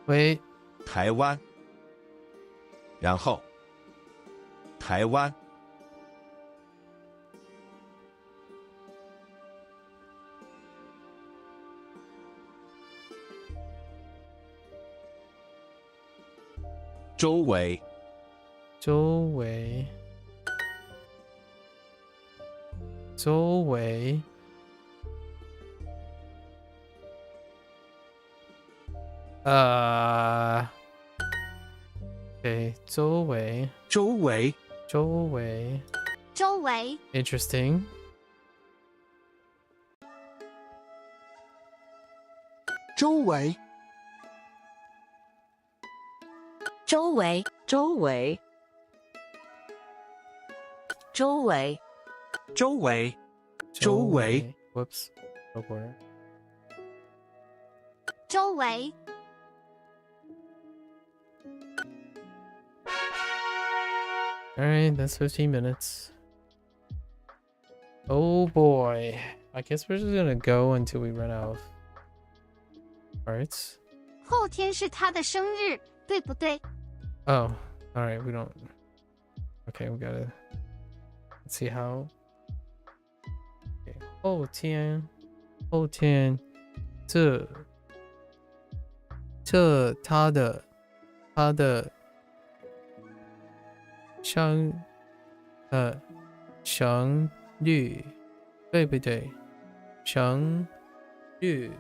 喂台湾，然后台湾周围周围周围okay 周围周围周围周围 interesting 周围周围周围周围周围周围 whoops recorder 周围 Alright, that's 15 minutes. Oh boy. I guess we're just gonna go until we run out of parts. 后天是他的生日，对不对？ Oh, alright, we don't. Okay, we gotta. Let's see how. Okay, 后天这他的生日对不对？生日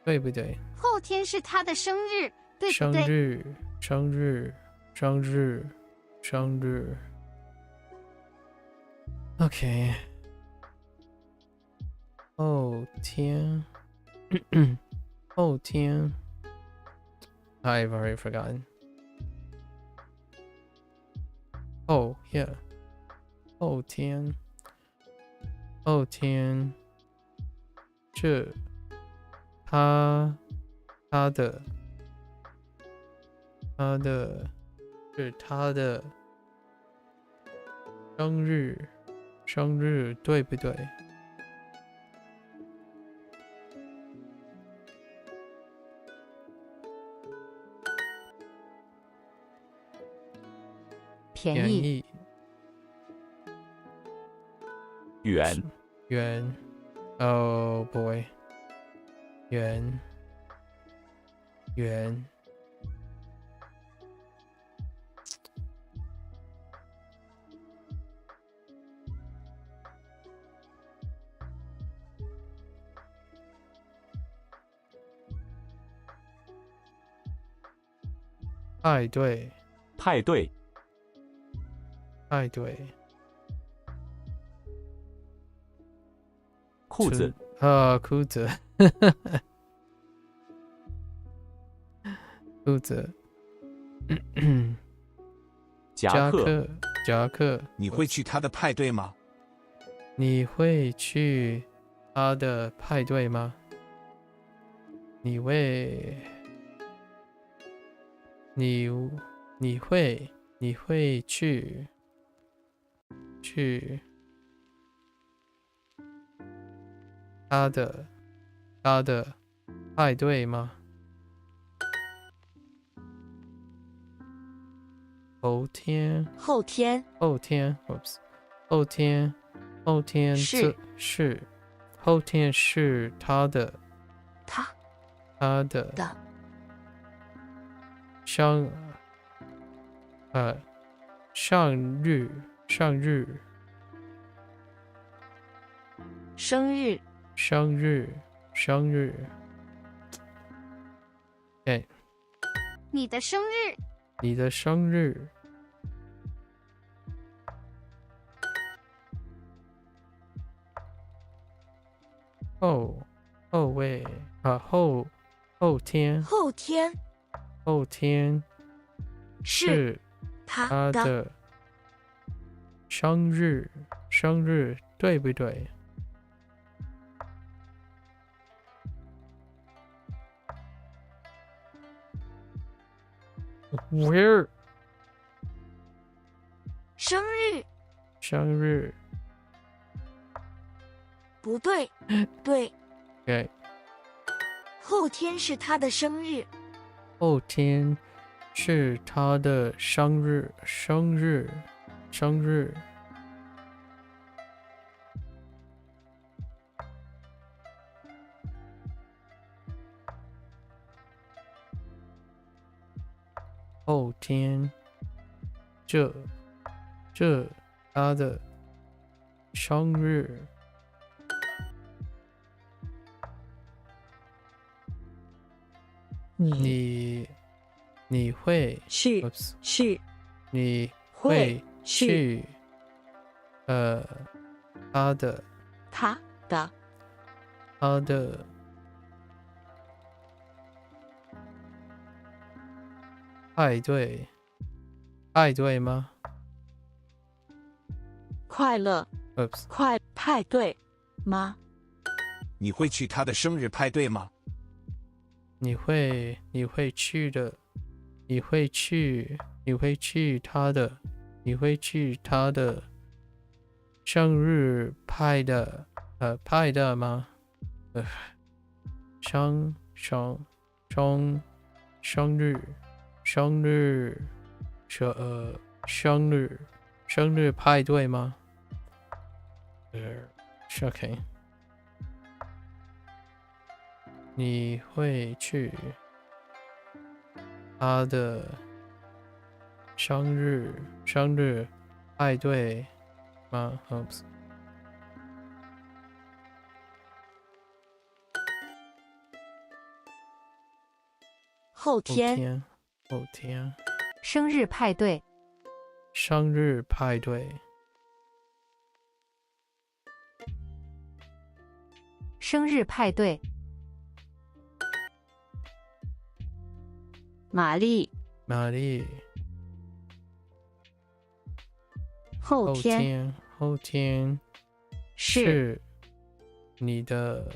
对不对？后天是他的生日，对不对？生日。OK。后天I've already forgotten. Oh, yeah. 后天这他的是他的生日对不对？便宜元 Oh boy 元派对裤子裤子夹克你会去他的派对吗？你会去他的派对吗？你会去他的派对吗？后天 Oops 后天是后天是他的生日哎，你的生日后天后天后天是他的生日，生日对不对？Where 生日生日不对，对， ，OK， 后天是他的生日，后天是他的生日，生日，生日。后天，这他的生日。你会去去你会去他的派对吗？快乐快派对吗？你会去他的生日派对吗？你会去的，你会去他的生日派的吗？生日派对吗？OK。你会去他的生日派对吗 ？Oops。后天生日派对，生日派对，生日派对，玛丽后天是你的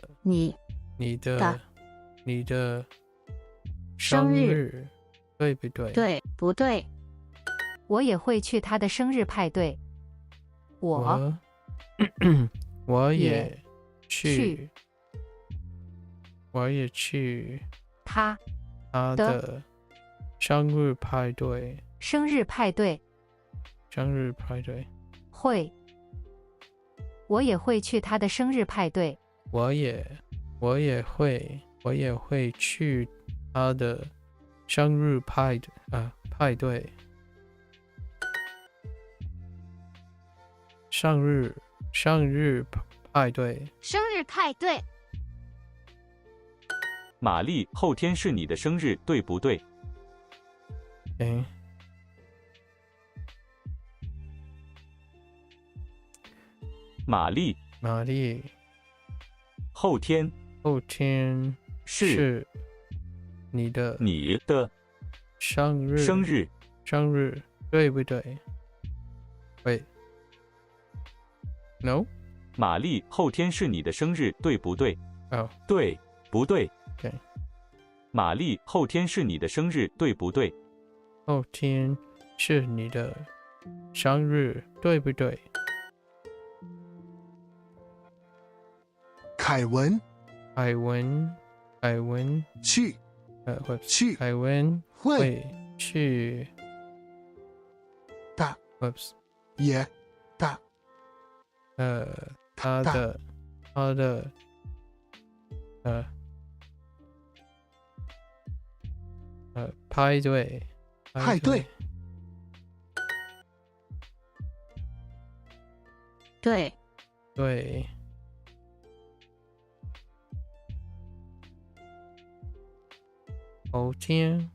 生日，对不对？对不对？我也会去他的生日派对。我也去他的生日派对。生日派对会，我也会去他的生日派对。我也会去他的生日派对。生日派对。生日派对。玛丽，后天是你的生日，对不对？玛丽，后天是你的生日，对不对？Wait, no？ 玛丽，后天是你的生日，对不对？对不对？ Okay. 玛丽，后天是你的生日，对不对？后天是你的生日，对不对？凯文去凯文会去也他的派对对后天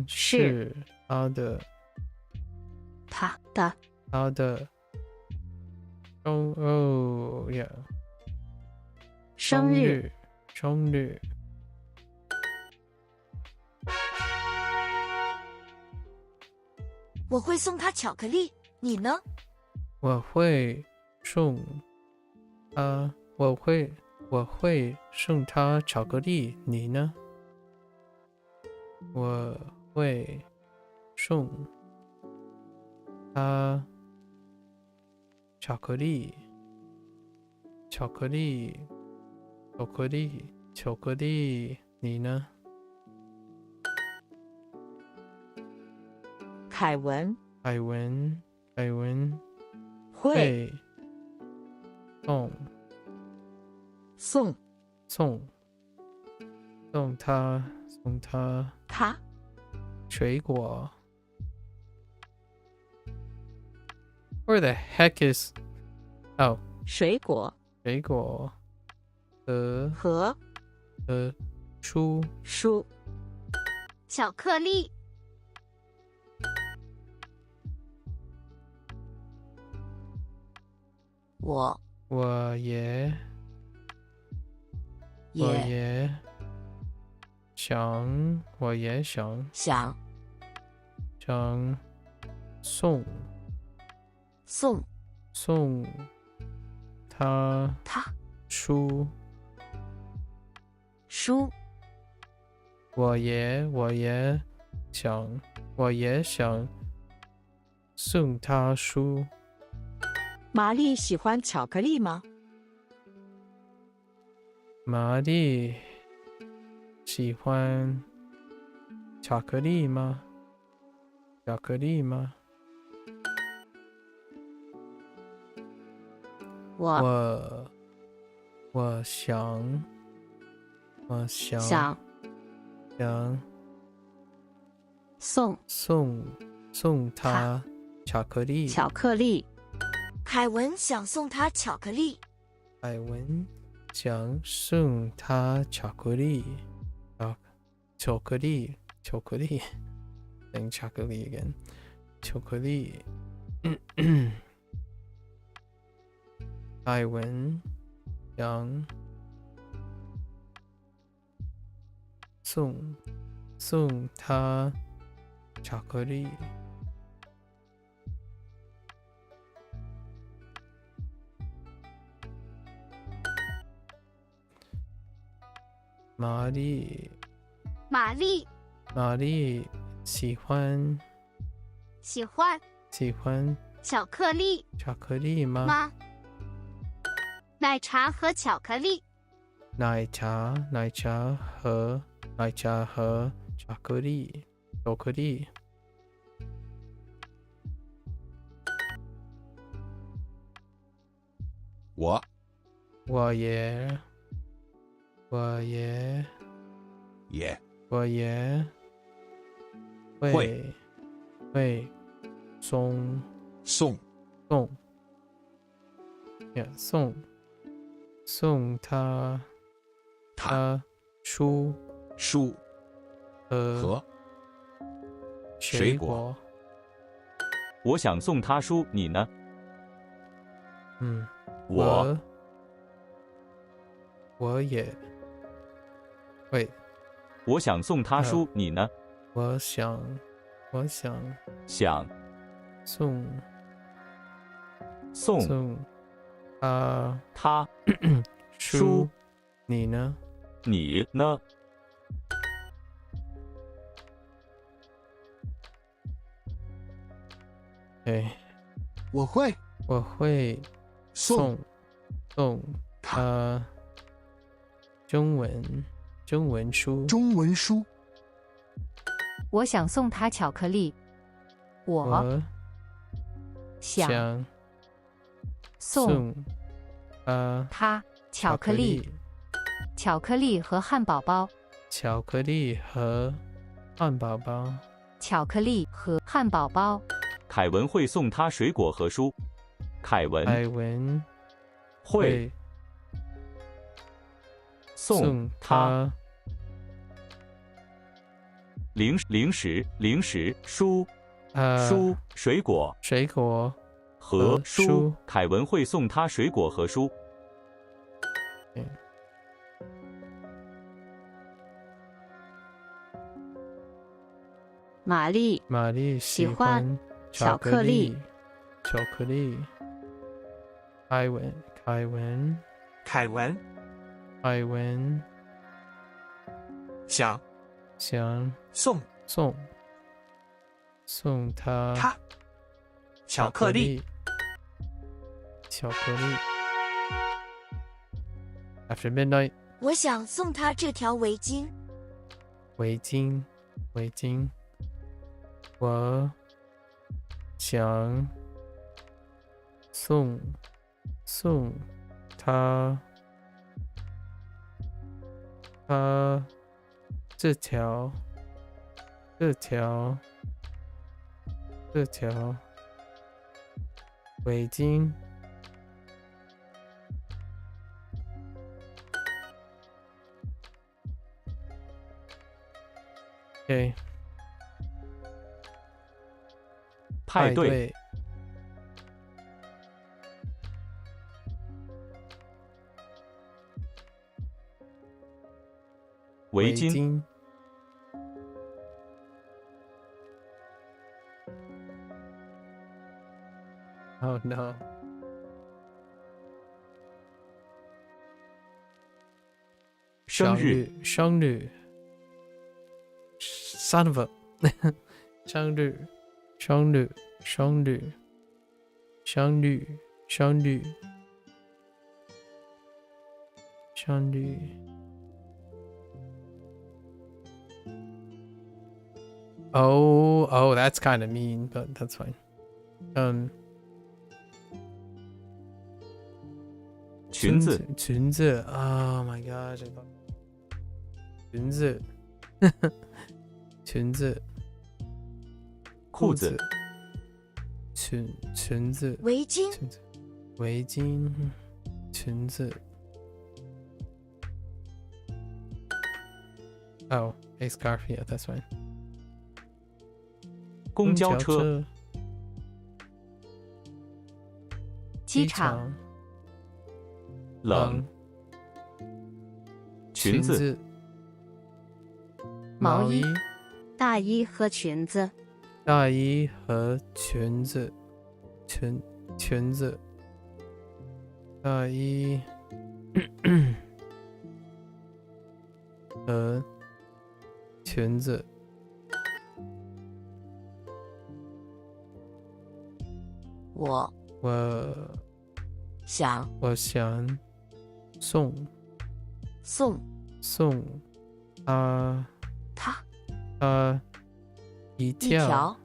是他的 Oh yeah. 生日。生日。我会送他巧克力，你呢？我会送他，我会送他巧克力，你呢？我会送他巧克力，巧克力，巧克力，巧克力，你呢？凯文，凯文，凯文会送他水果。Where the heck is oh 水果和书巧克力。我也想送他书，我也想送他书。玛丽喜欢巧克力吗？玛丽喜欢巧克力吗？我想送他巧克力。凯文想送他巧克力。凯文想送他巧克力。巧克力。Saying 巧克力 again. 巧克力。凯文想送他巧克力。玛丽喜欢巧克力吗？奶茶和巧克力。奶茶和巧克力。我也会送他书和水果。我想送他书，你呢？我也会。我想送他书，你呢？我想送他书，你呢？我会送他中文书。我想送他巧克力。我想送他巧克力。巧克力和汉堡包。巧克力和汉堡包。凯文会送他水果和书。凯文会送他零食、书、水果和书，凯文会送他水果和书。玛丽喜欢巧克力。巧克力。凯文想送他巧克力。After midnight， 我想送他这条围巾。围巾。我想送他这条围巾。Okay. 派对。围巾。Oh no. 生日。Son of a 生日。Oh, that's kind of mean, but that's fine. 裙子。Oh my god. 裙子。裤子。裙子。围巾。裙子。Oh, a scarf. Yeah, that's fine. 公交车。机场。冷。裙子。毛衣。大衣和裙子。裙子。大衣和裙子。我想送他一条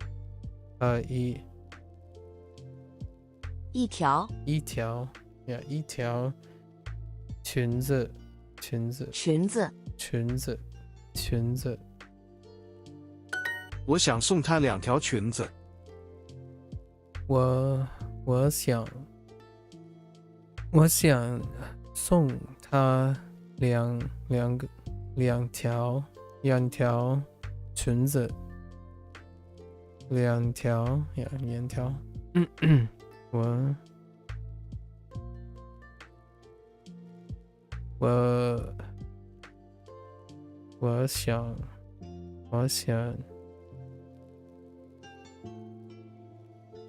裙子。我想送他2条裙子。我想送他两条裙子。2条。我想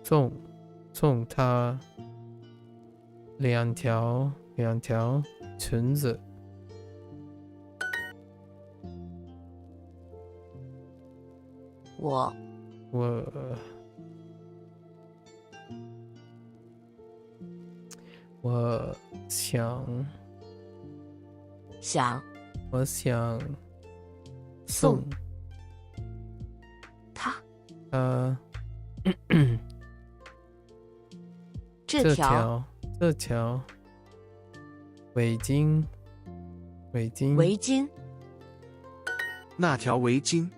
送他2条裙子。我想送他这条围巾。那条围巾。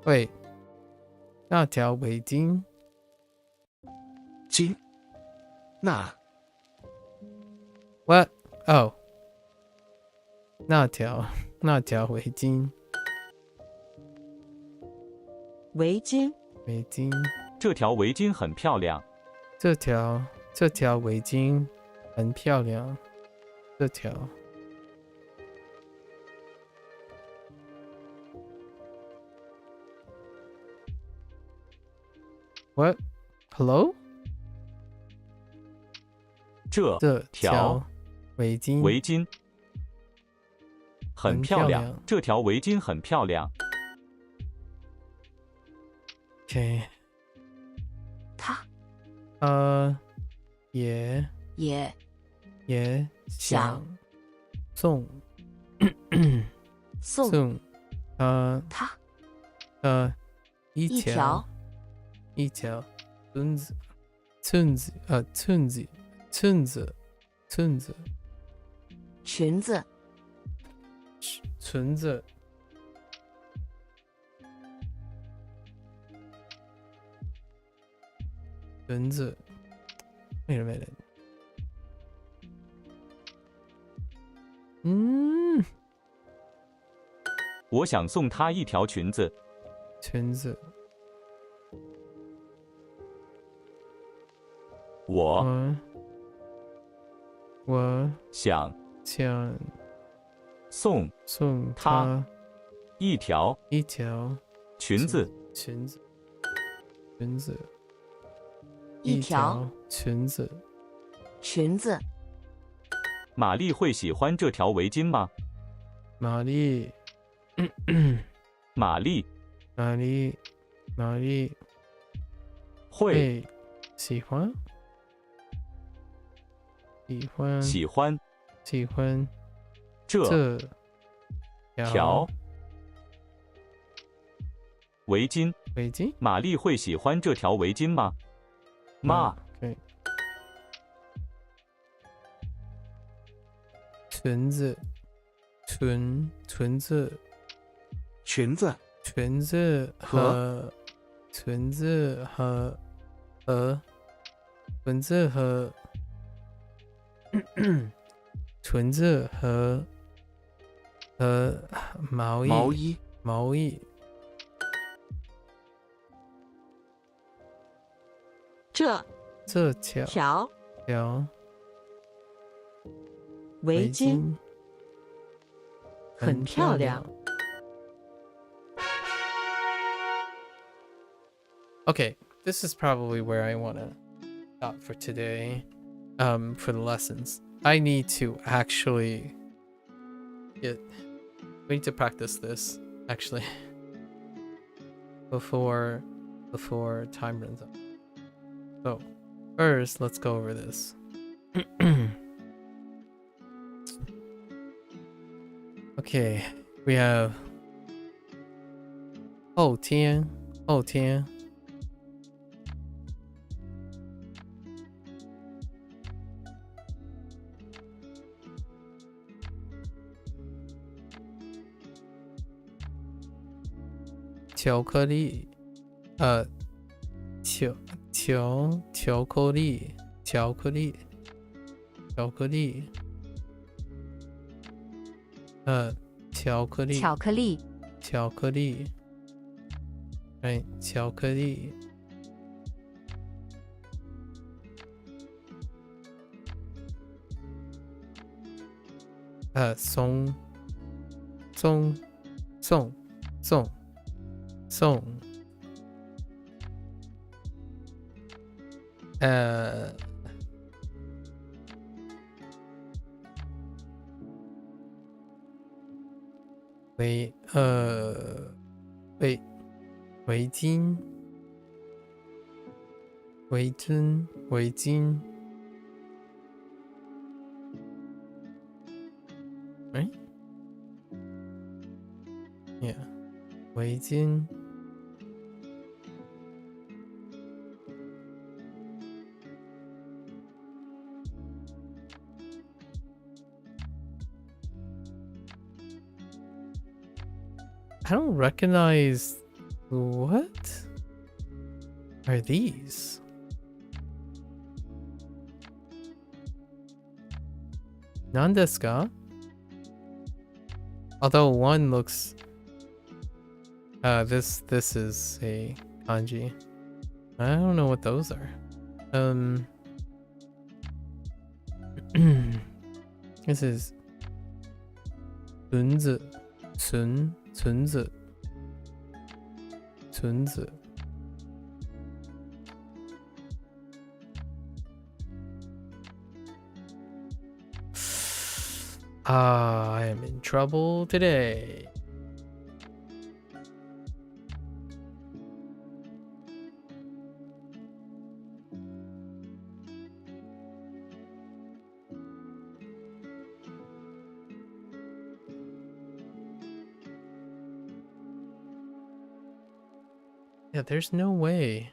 喂，那条围巾。那 What? Oh. 那条那条围巾。围巾。围巾。这条围巾很漂亮。这条围巾很漂亮。这条。What? Hello? 这条围巾很漂亮。这条围巾很漂亮。OK。他。也想送他一条裙子裙子Wait a minute. 我想送她一条裙子。我想送她一条裙子。裙子。玛丽会喜欢这条围巾吗？玛丽会喜欢这条围巾。玛丽会喜欢这条围巾吗？妈。裙子和毛衣。这条围巾很漂亮。Okay, this is probably where I want to stop for today. For the lessons, I need to actually we need to practice this actually before time runs out. So first, let's go over this. Okay, we have 后天巧克力巧克力哎，巧克力送围巾right? Yeah, 围巾I don't recognize what are these? Nan desu ka? Although one looks this is a kanji. I don't know what those are. This is 存子 存子 I am in trouble today. Yeah, there's no way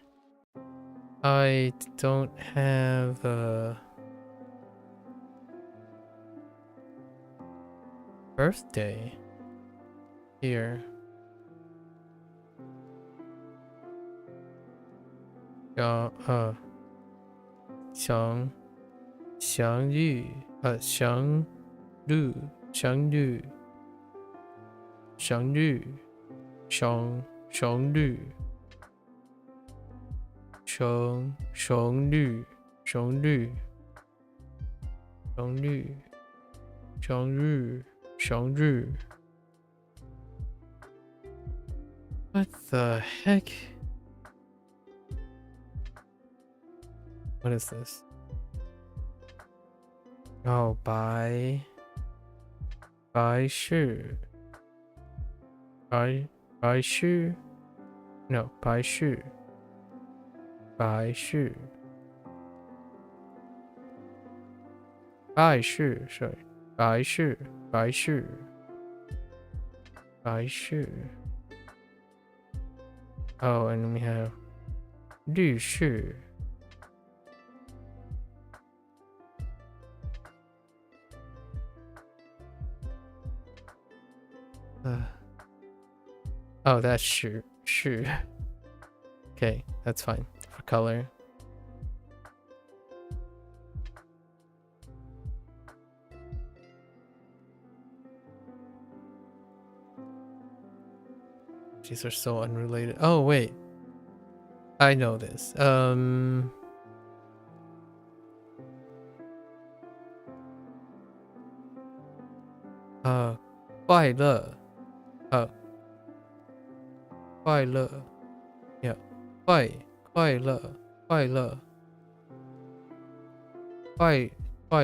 I don't have birthday here. 相遇相遇相遇相遇相遇相遇相遇相遇相遇 What the heck? What is this? Oh, 白事 白事 No, 白事 sorry 白事 Oh, and we have 律师 Oh, that's 是 Okay, that's fine for color. These are so unrelated. Oh, wait. I know this. 快乐 快乐 Yeah 快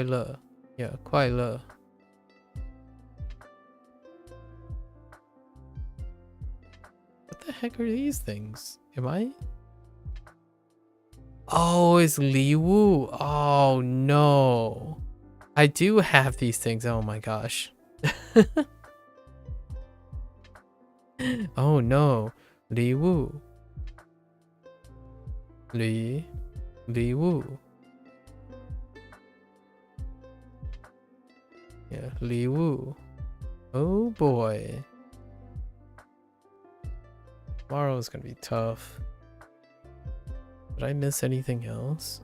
乐 Yeah 快乐 What the heck are these things? Am I? Oh, it's Li Wu. Oh no. I do have these things. Oh my gosh. Oh no. Li Wu. Li Wu. Yeah, Li Wu. Oh boy. Tomorrow's gonna be tough. Did I miss anything else?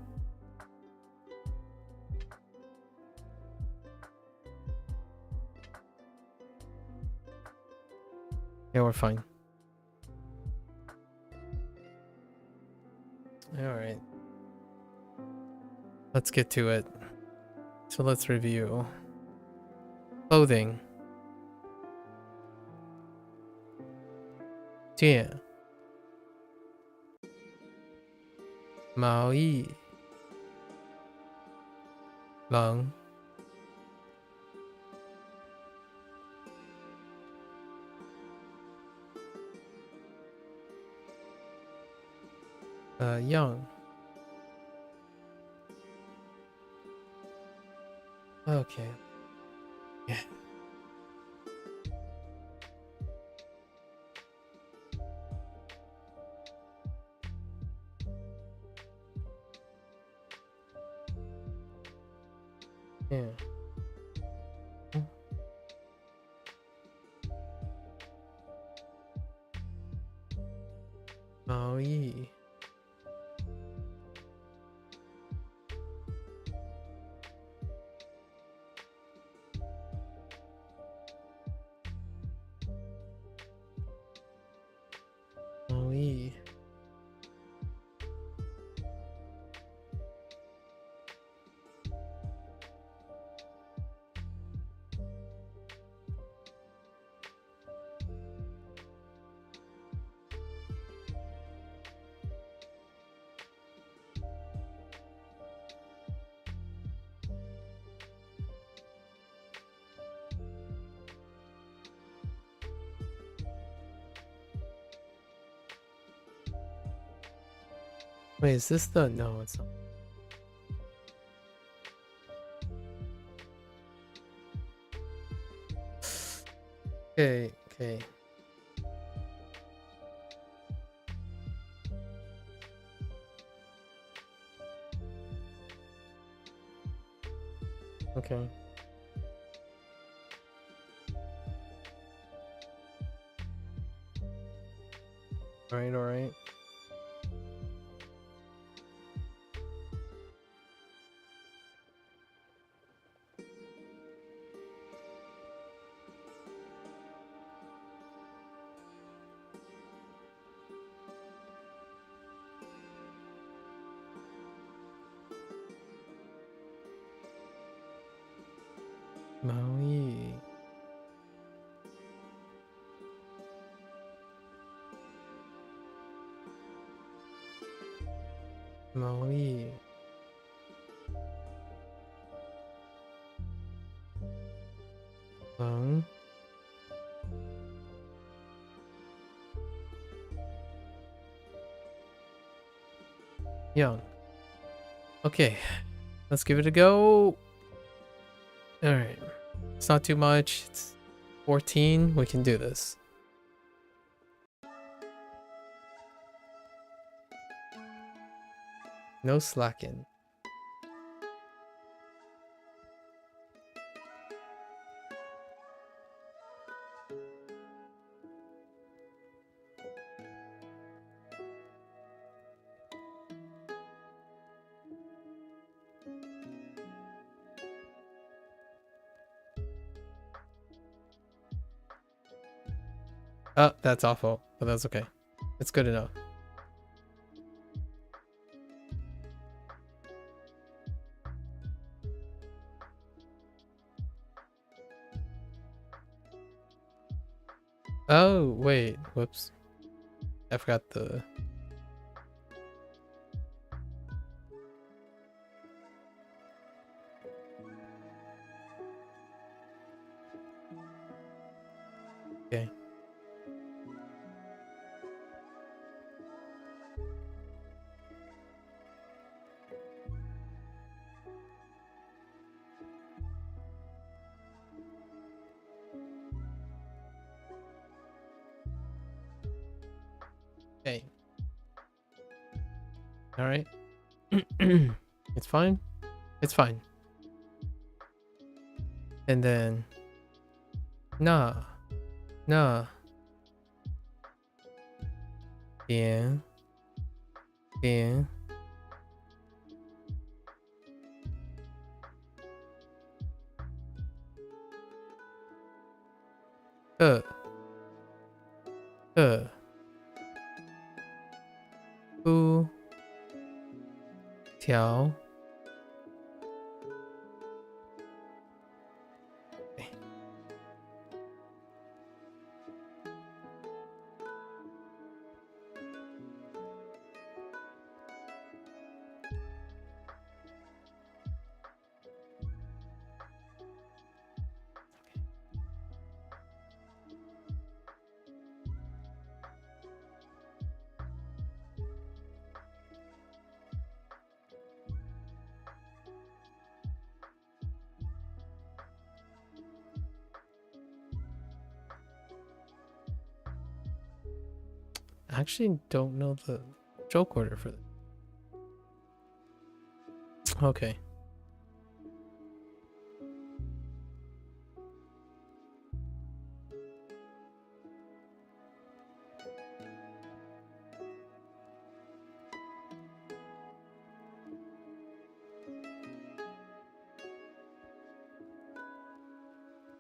Yeah, we're fine. Alright. Let's get to it. So let's review. Clothing. 剑 毛衣 狼 young. Okay. Yeah. Yeah. Maui. Wait, is this the... No, it's not. Okay, okay. Okay. Alright, alright. Maui. Maui. Vâng. Young. Okay, let's give it a go. Alright. It's not too much. It's 14. We can do this. No slacking. Oh, that's awful, but that's okay. It's good enough. Oh, wait. Whoops. I forgot the... Okay. Okay. All right. It's fine. It's fine. And then... Nah. Nah. Bien. Bien. Bu. Tiao. I actually don't know the joke order for this. Okay.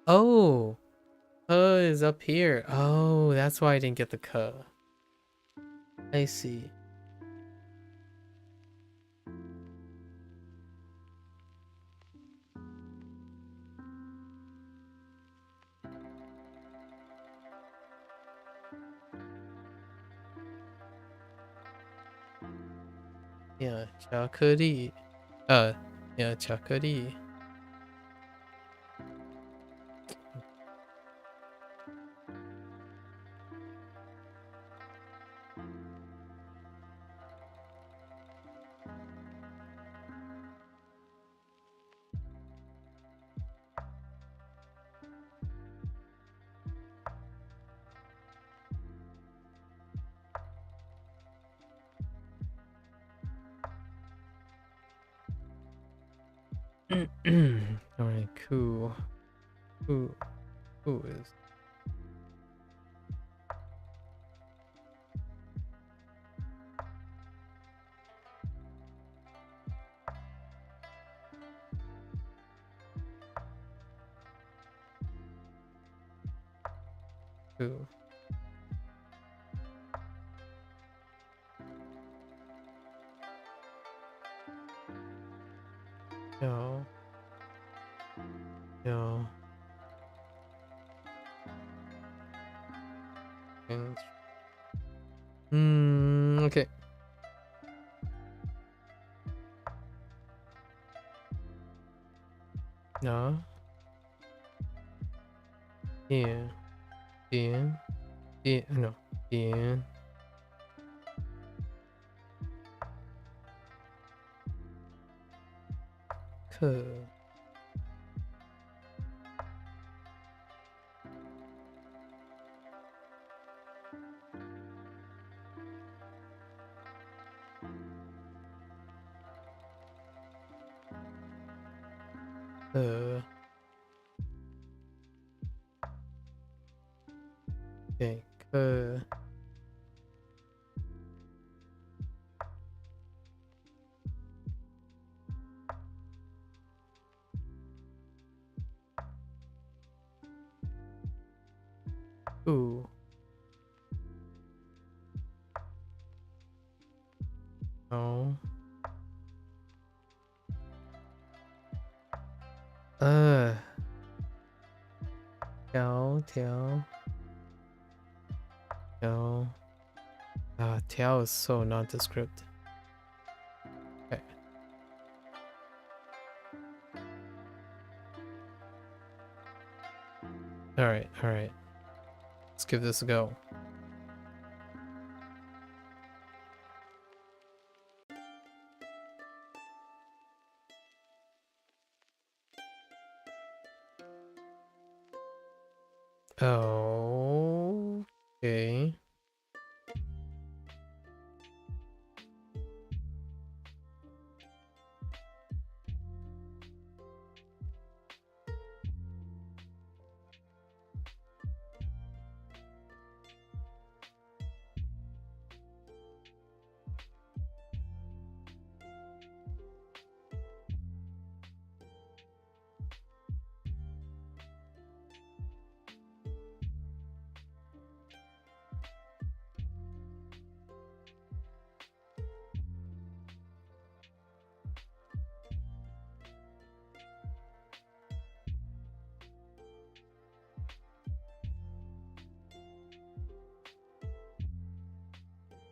Oh, is up here. Oh, that's why I didn't get the K. I see. Yeah, 巧克力. Yeah, 巧克力. Alright, cool. Who is? Who? No. No. Okay. No. Yeah. No. Yeah. Cool. Okay. Ooh. No. Tiao is so nondescript. Okay. Alright. Let's give this a go. Oh, okay.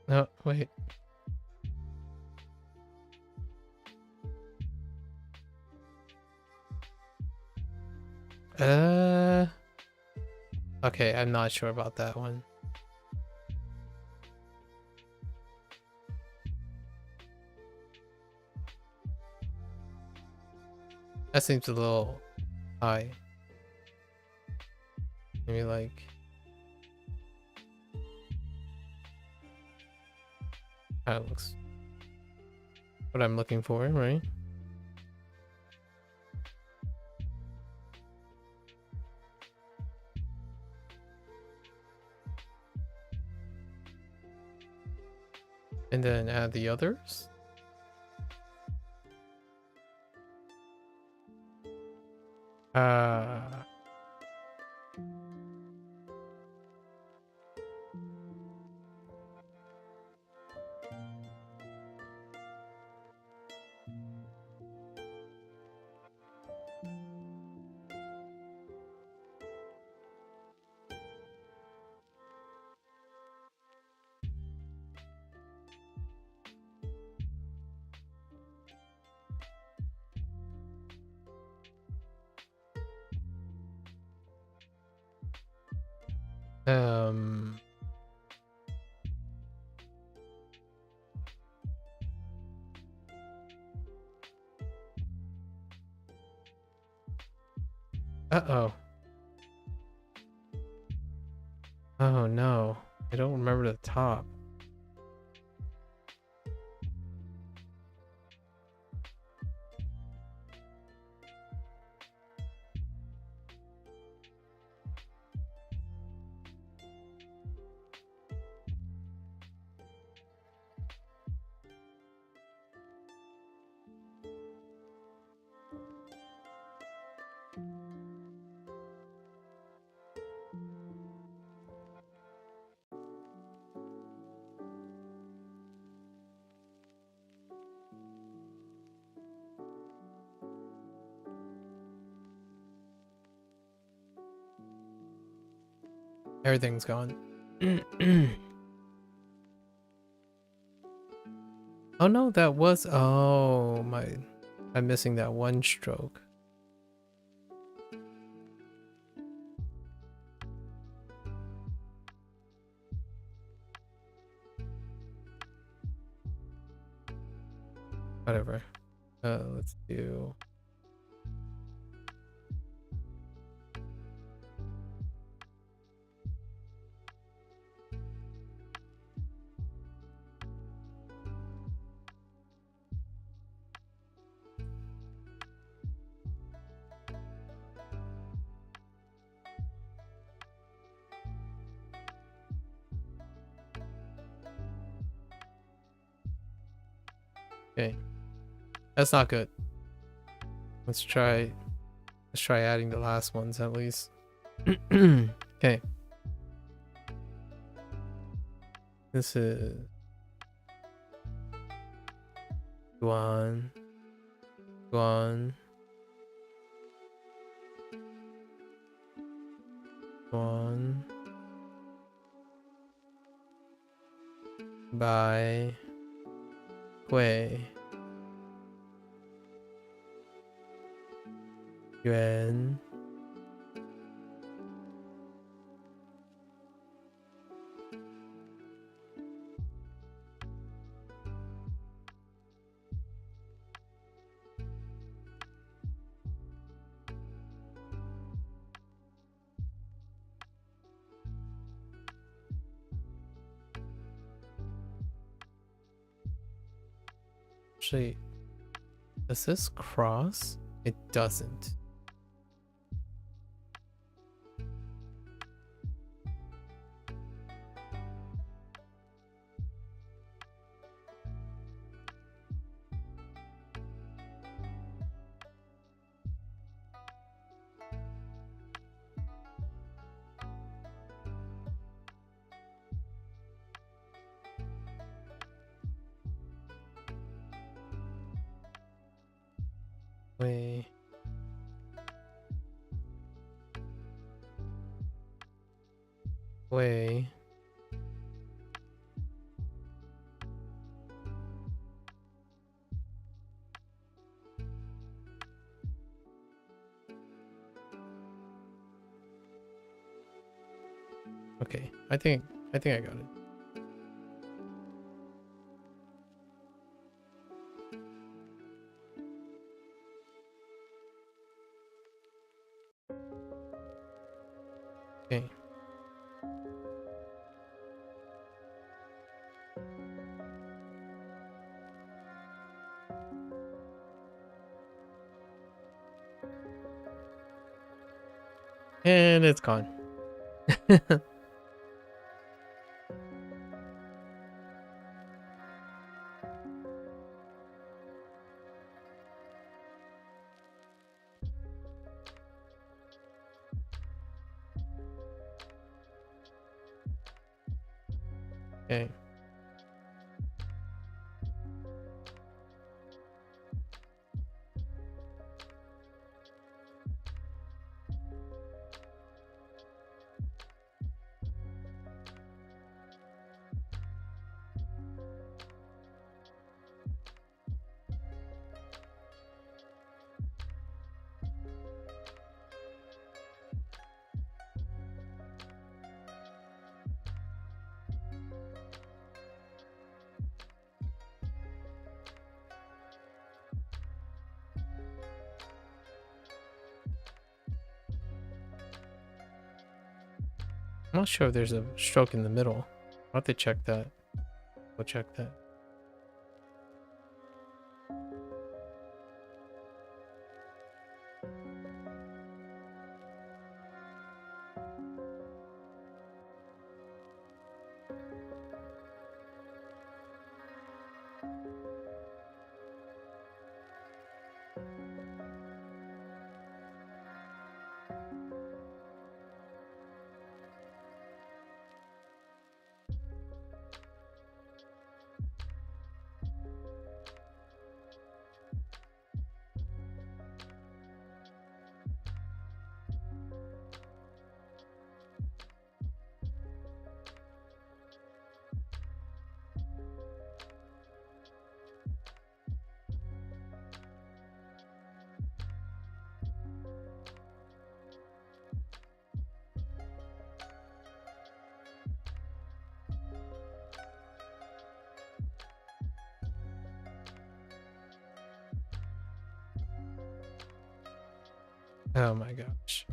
No, wait. Okay, I'm not sure about that one. That seems a little high. Maybe like... That looks what I'm looking for, right? And then add the others. Uh-oh. Oh no. I don't remember the top. Everything's gone. Oh no, that was... Oh, I'm missing that one stroke. Whatever. Let's do... Okay. That's not good. Let's try adding the last ones at least. Okay. This is Guan. Guan. Guan. Bai. Gui. Yuan. Actually, does this cross? It doesn't. Wait. Wait. Okay, I think I got it. Okay. And it's gone. Okay. I'm not sure if there's a stroke in the middle. I'll have to check that. We'll check that. Oh my gosh.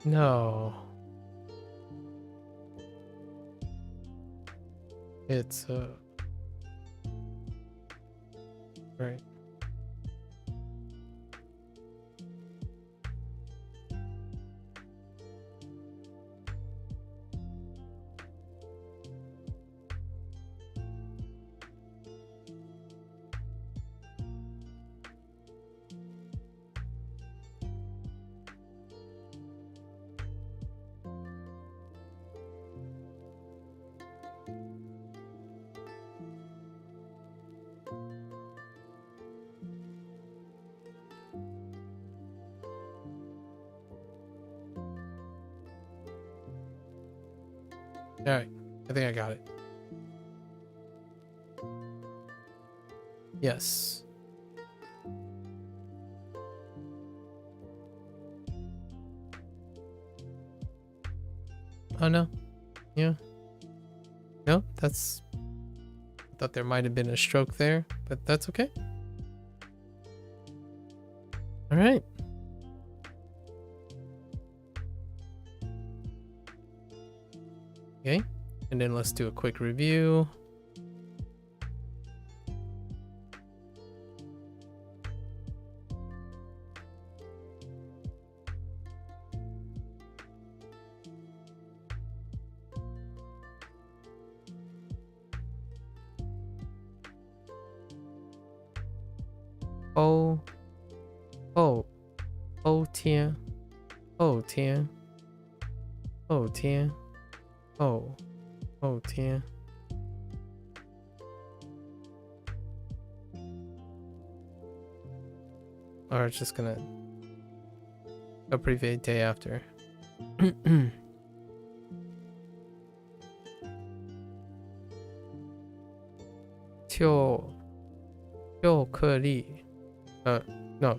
No. It's right. All right, I think I got it. Yes. Oh no. Yeah. No, that's... I thought there might have been a stroke there, but that's okay. All right. Okay, and then let's do a quick review. Oh, dear. Or it's just gonna abbreviate day after.巧克力 no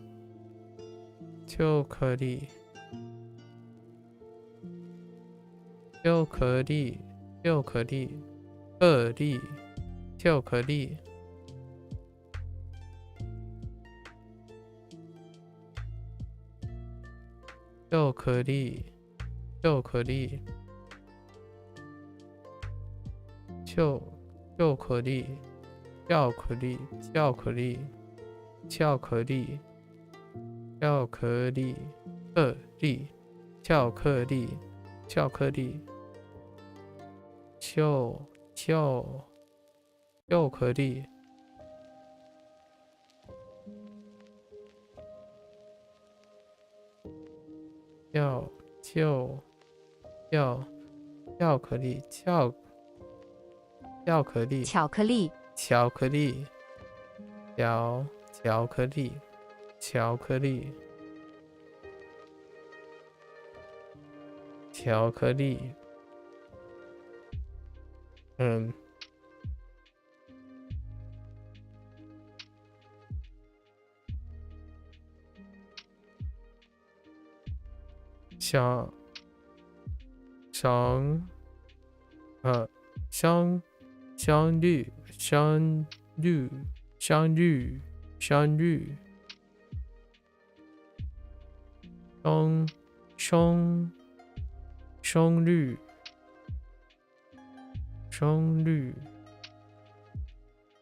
巧克力巧克力巧克力克力巧克力巧克力巧克力巧克力巧克力巧克力巧克力巧克力克力巧克力巧克力巧克力巧克力巧克力巧克力巧克力巧克力巧克力巧克力香绿香绿香绿香绿香绿香绿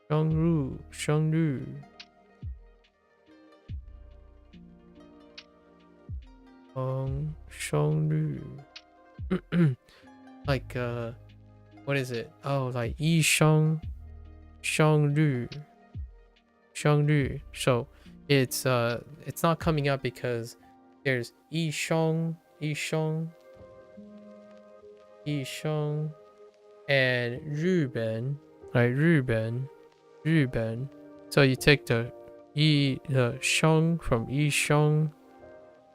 香绿香绿like what is it? Oh, like 医生生日. So it's not coming up because there's 一生 and 日本, right? 日本. So you take the 生 from 一生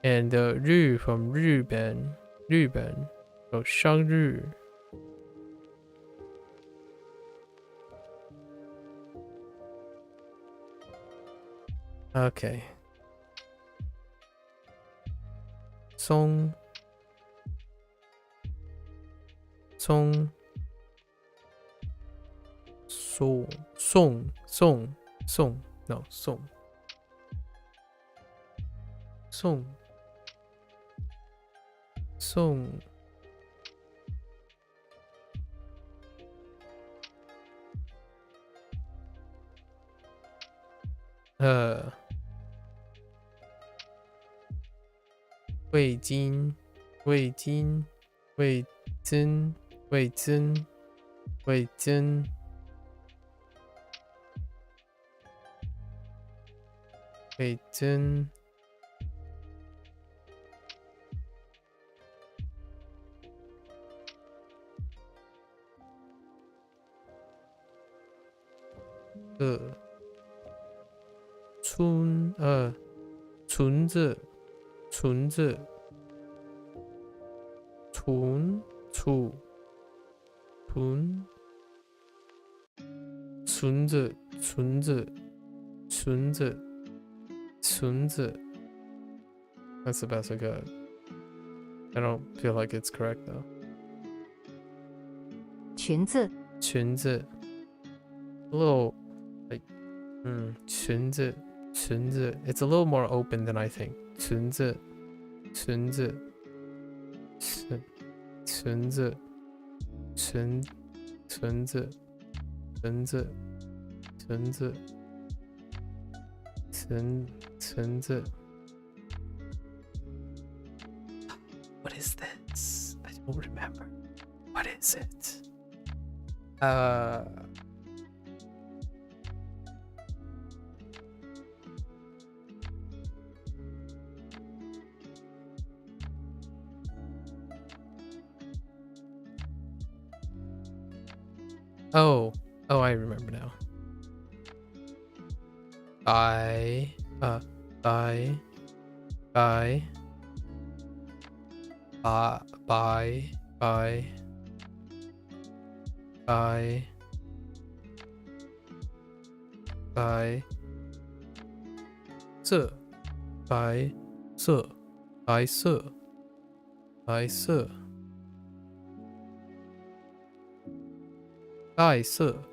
and the 日 from 日本. So 生日. Okay. Song. No, song. Wei Jin. That's the best I got. I don't feel like it's correct though. 裙子 A little like 裙子 It's a little more open than I think. 裙子 What is this? I don't remember. What is it? Oh, I remember now. Bye. So, bye.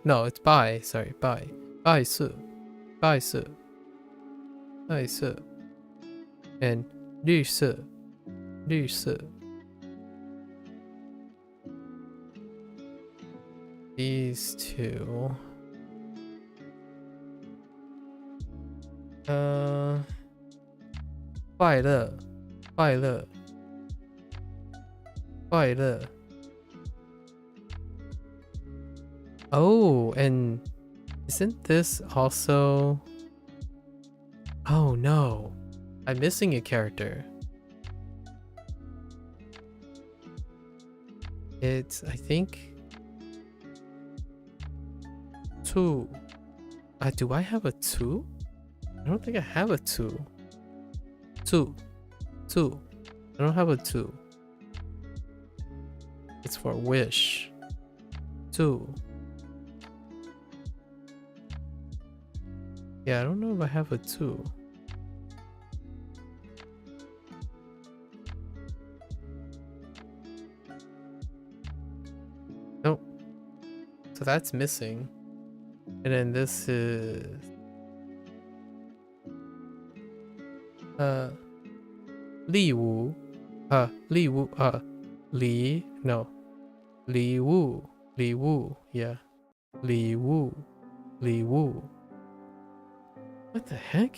No, it's bye. Sorry, bye. Bye, and 绿色 These two. 快乐 Oh, and isn't this also... Oh no, I'm missing a character. It's, I think... 2. Do I have a 2? I don't think I have a 2. 2. I don't have a 2. It's for wish. 2. Yeah, I don't know if I have a 2. Nope. So that's missing. And then this is... Li Wu. Li Wu. Li. No. Li Wu. Li Wu. Yeah. Li Wu. Li Wu. What the heck?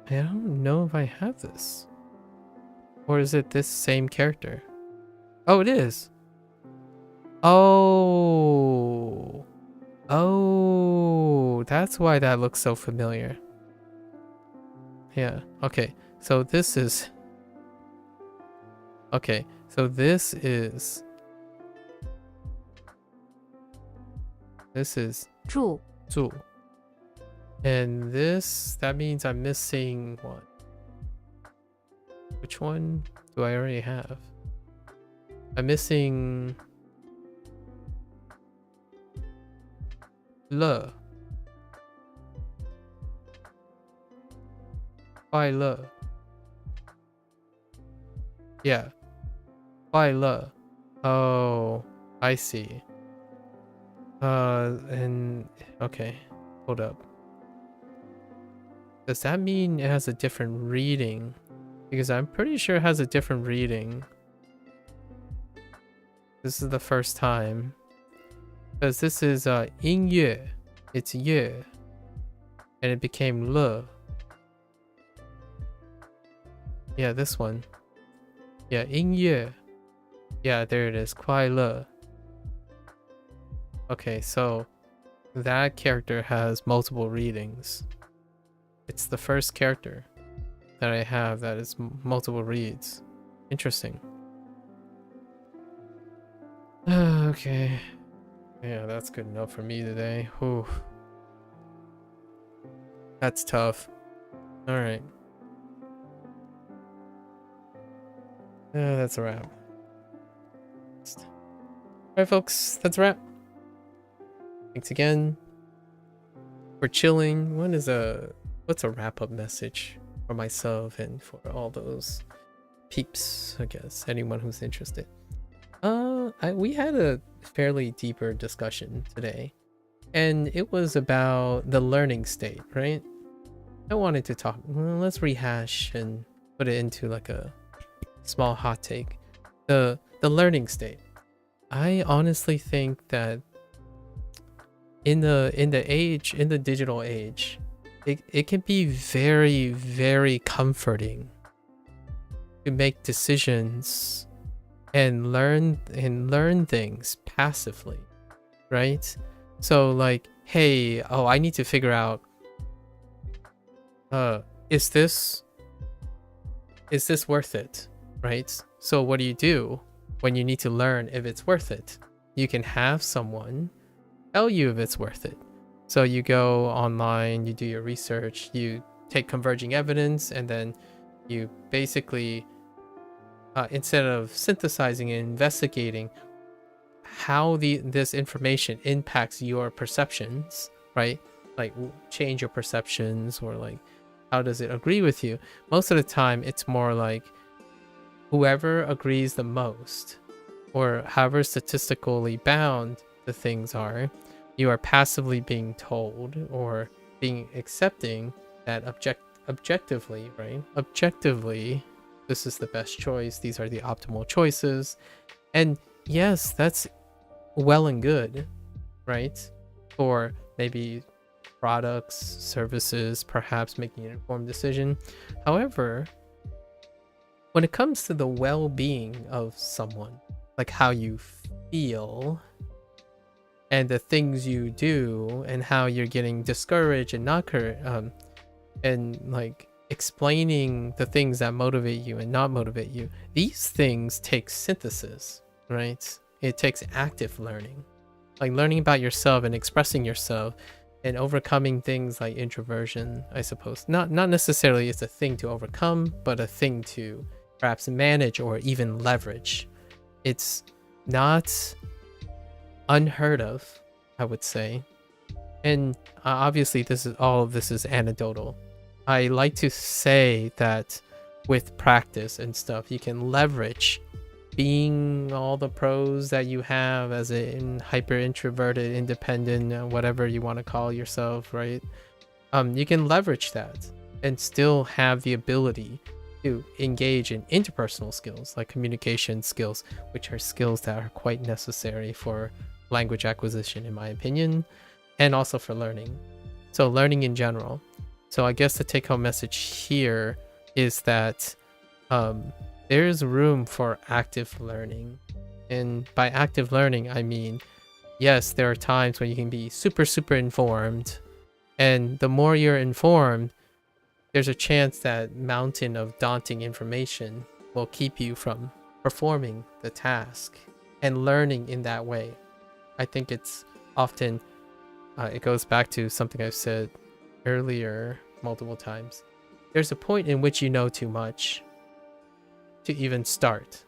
I don't know if I have this. Or is it this same character? Oh, it is. Oh. Oh, that's why that looks so familiar. Yeah, okay. So this is... Okay, so this is... This is... 住. 住. And this, that means I'm missing what? Which one do I already have? I'm missing... le. 快乐. Yeah. 快乐. Oh, I see. And okay, hold up. Does that mean it has a different reading? Because I'm pretty sure it has a different reading. This is the first time. Because this is 音乐. It's 乐. And it became le. Yeah, this one. Yeah, 音乐. Yeah, there it is. 快乐. Okay, so that character has multiple readings. It's the first character that I have that is multiple reads. Interesting. Okay. Yeah, that's good enough for me today. Whew. That's tough. Alright. That's a wrap. Alright, folks, that's a wrap. Thanks again for chilling. What's a wrap-up message for myself and for all those peeps, I guess, anyone who's interested? We had a fairly deeper discussion today, and it was about the learning state, right? I wanted to talk, let's rehash and put it into like a small hot take. The learning state. I honestly think that in the digital age, it can be very, very comforting to make decisions and learn things passively, right? So like, hey, I need to figure out is this worth it, right? So what do you do when you need to learn if it's worth it? You can have someone tell you if it's worth it. So you go online, you do your research, you take converging evidence, and then you basically instead of synthesizing and investigating how this information impacts your perceptions, right? Like change your perceptions, or like how does it agree with you? Most of the time it's more like whoever agrees the most, or however statistically bound the things are, you are passively being told or being accepting that objectively, right? Objectively, this is the best choice. These are the optimal choices. And yes, that's well and good, right? For maybe products, services, perhaps making an informed decision. However, when it comes to the well-being of someone, like how you feel and the things you do and how you're getting discouraged and not and like explaining the things that motivate you and not motivate you, these things take synthesis, right? It takes active learning, like learning about yourself and expressing yourself and overcoming things like introversion, I suppose. Not necessarily it's a thing to overcome, but a thing to perhaps manage or even leverage. It's not unheard of, I would say. And obviously all of this is anecdotal. I like to say that with practice and stuff, you can leverage being all the pros that you have as a hyper introverted, independent, whatever you want to call yourself, right? You can leverage that and still have the ability to engage in interpersonal skills like communication skills, which are skills that are quite necessary for language acquisition, in my opinion, and also for learning. So learning in general. So I guess the take-home message here is that there's room for active learning. And by active learning, I mean yes, there are times when you can be super informed, and the more you're informed, there's a chance that mountain of daunting information will keep you from performing the task and learning in that way. I think it's often, it goes back to something I've said earlier multiple times. There's a point in which you know too much to even start.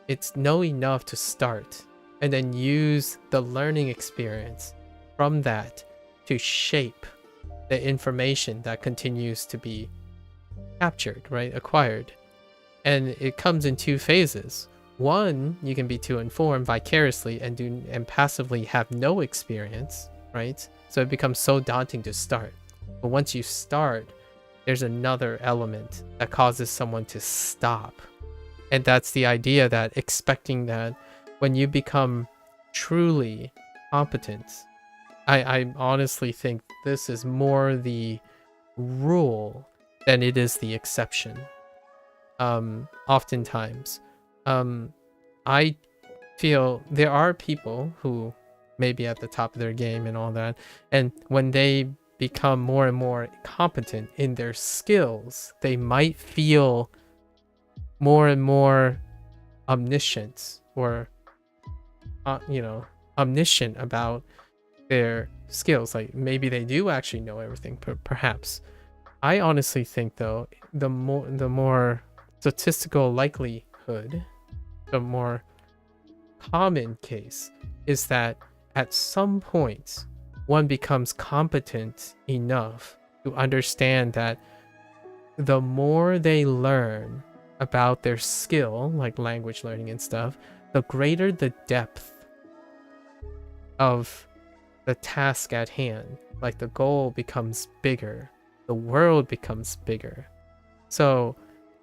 It's know enough to start, and then use the learning experience from that to shape the information that continues to be captured, right? Acquired. And it comes in two phases. One, you can be too informed vicariously and passively have no experience, right? So it becomes so daunting to start. But once you start, there's another element that causes someone to stop. And that's the idea that expecting that when you become truly competent, I honestly think this is more the rule than it is the exception. Oftentimes, I feel there are people who may be at the top of their game and all that, and when they become more and more competent in their skills, they might feel more and more omniscient or omniscient about their skills. Like maybe they do actually know everything, perhaps. I honestly think though, the more statistical likelihood, the more common case is that at some point one becomes competent enough to understand that the more they learn about their skill, like language learning and stuff, the greater the depth of the task at hand. Like the goal becomes bigger, the world becomes bigger. So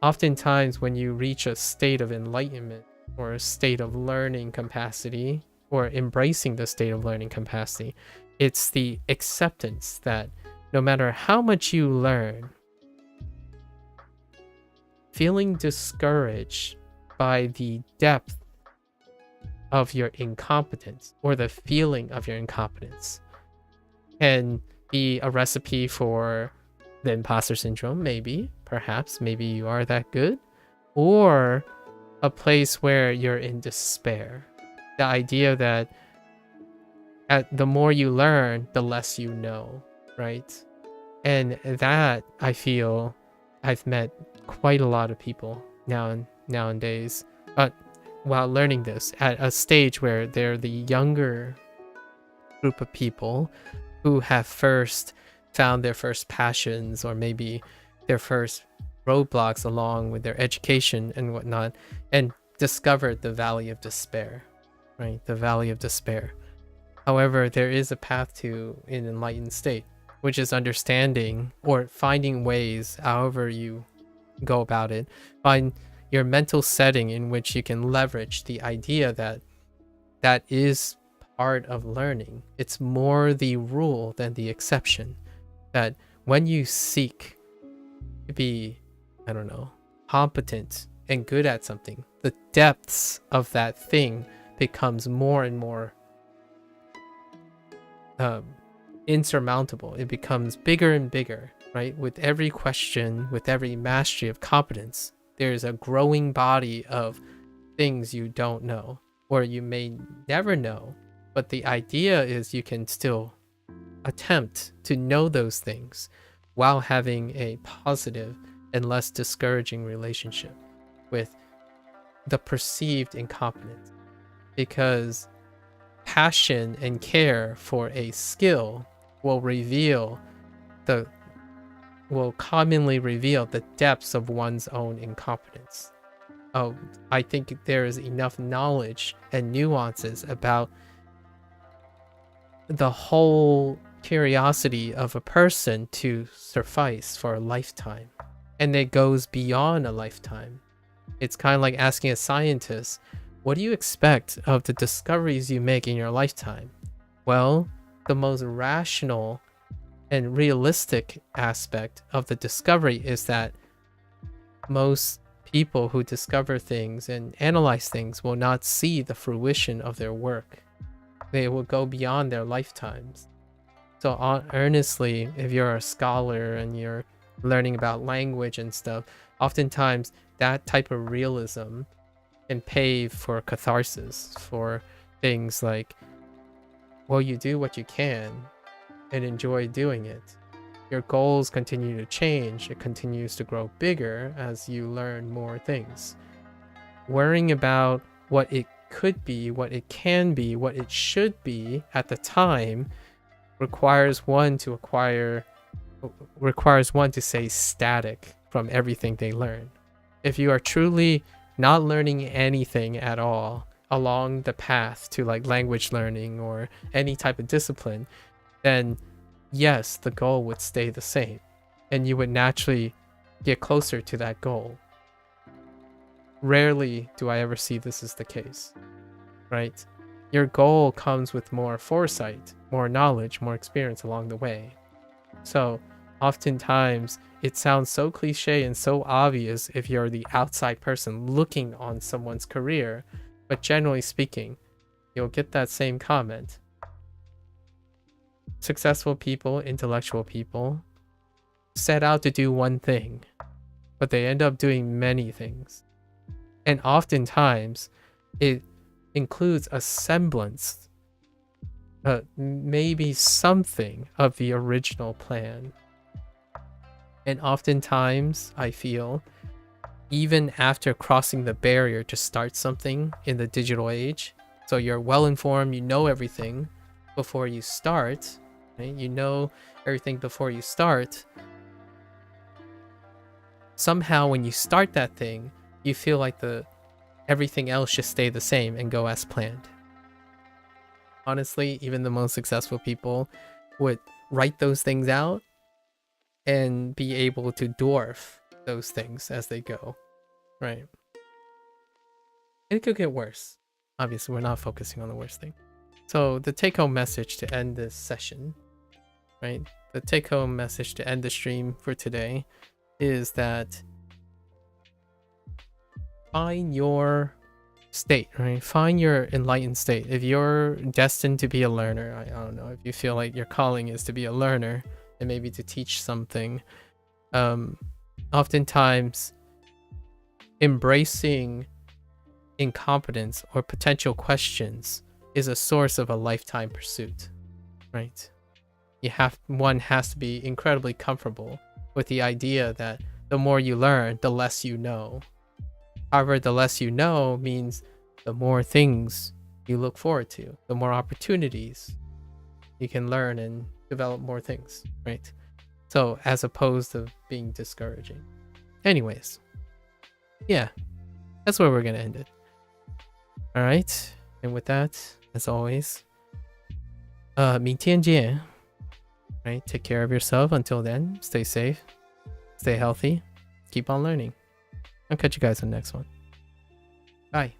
oftentimes when you reach a state of enlightenment or a state of learning capacity, or embracing the state of learning capacity, it's the acceptance that no matter how much you learn, feeling discouraged by the depth of your incompetence or the feeling of your incompetence can be a recipe for the imposter syndrome, maybe, perhaps, maybe you are that good, or a place where you're in despair. The idea that the more you learn, the less you know, right? And that, I feel, I've met quite a lot of people nowadays while learning this at a stage where they're the younger group of people who have first found their first passions or maybe their first roadblocks along with their education and whatnot, and discovered the valley of despair, right? The valley of despair. However, there is a path to an enlightened state, which is understanding or finding ways, however you go about it, find your mental setting in which you can leverage the idea that that is part of learning. It's more the rule than the exception. That when you seek to be, I don't know, competent and good at something, the depths of that thing becomes more and more insurmountable. It becomes bigger and bigger, right? With every question, with every mastery of competence, there's a growing body of things you don't know, or you may never know. But the idea is you can still attempt to know those things while having a positive and less discouraging relationship with the perceived incompetence. Because passion and care for a skill will commonly reveal the depths of one's own incompetence. I think there is enough knowledge and nuances about the whole curiosity of a person to suffice for a lifetime, and it goes beyond a lifetime. It's kind of like asking a scientist, what do you expect of the discoveries you make in your lifetime? Well, the most rational and realistic aspect of the discovery is that most people who discover things and analyze things will not see the fruition of their work They will go beyond their lifetimes. So earnestly, if you're a scholar and you're learning about language and stuff, oftentimes that type of realism can pave for catharsis, for things like, well, you do what you can and enjoy doing it. Your goals continue to change. It continues to grow bigger as you learn more things. Worrying about what it could be, what it can be, what it should be at the time requires one to stay static from everything they learn. If you are truly not learning anything at all along the path to like language learning or any type of discipline, then yes, the goal would stay the same and you would naturally get closer to that goal. Rarely do I ever see this is the case, right? Your goal comes with more foresight, more knowledge, more experience along the way. So oftentimes it sounds so cliche and so obvious if you're the outside person looking on someone's career, but generally speaking, you'll get that same comment. Successful people, intellectual people, set out to do one thing, but they end up doing many things. And oftentimes, it includes a semblance, maybe something of the original plan. And oftentimes, I feel, even after crossing the barrier to start something in the digital age, so you're well informed, you know everything before you start, right? You know everything before you start. Somehow when you start that thing, you feel like everything else should stay the same and go as planned. Honestly, even the most successful people would write those things out and be able to dwarf those things as they go, right? And it could get worse. Obviously, we're not focusing on the worst thing. So the take-home message to end this session, right? The take-home message to end the stream for today is that find your state, right? Find your enlightened state. If you're destined to be a learner, I don't know, if you feel like your calling is to be a learner and maybe to teach something, oftentimes embracing incompetence or potential questions is a source of a lifetime pursuit, right? One has to be incredibly comfortable with the idea that the more you learn, the less you know. However, the less you know means the more things you look forward to, the more opportunities you can learn and develop more things, right? So as opposed to being discouraging. Anyways, yeah, that's where we're gonna end it. All right, and with that, as always, 明天见. Right, take care of yourself. Until then, stay safe, stay healthy, keep on learning. I'll catch you guys on the next one. Bye.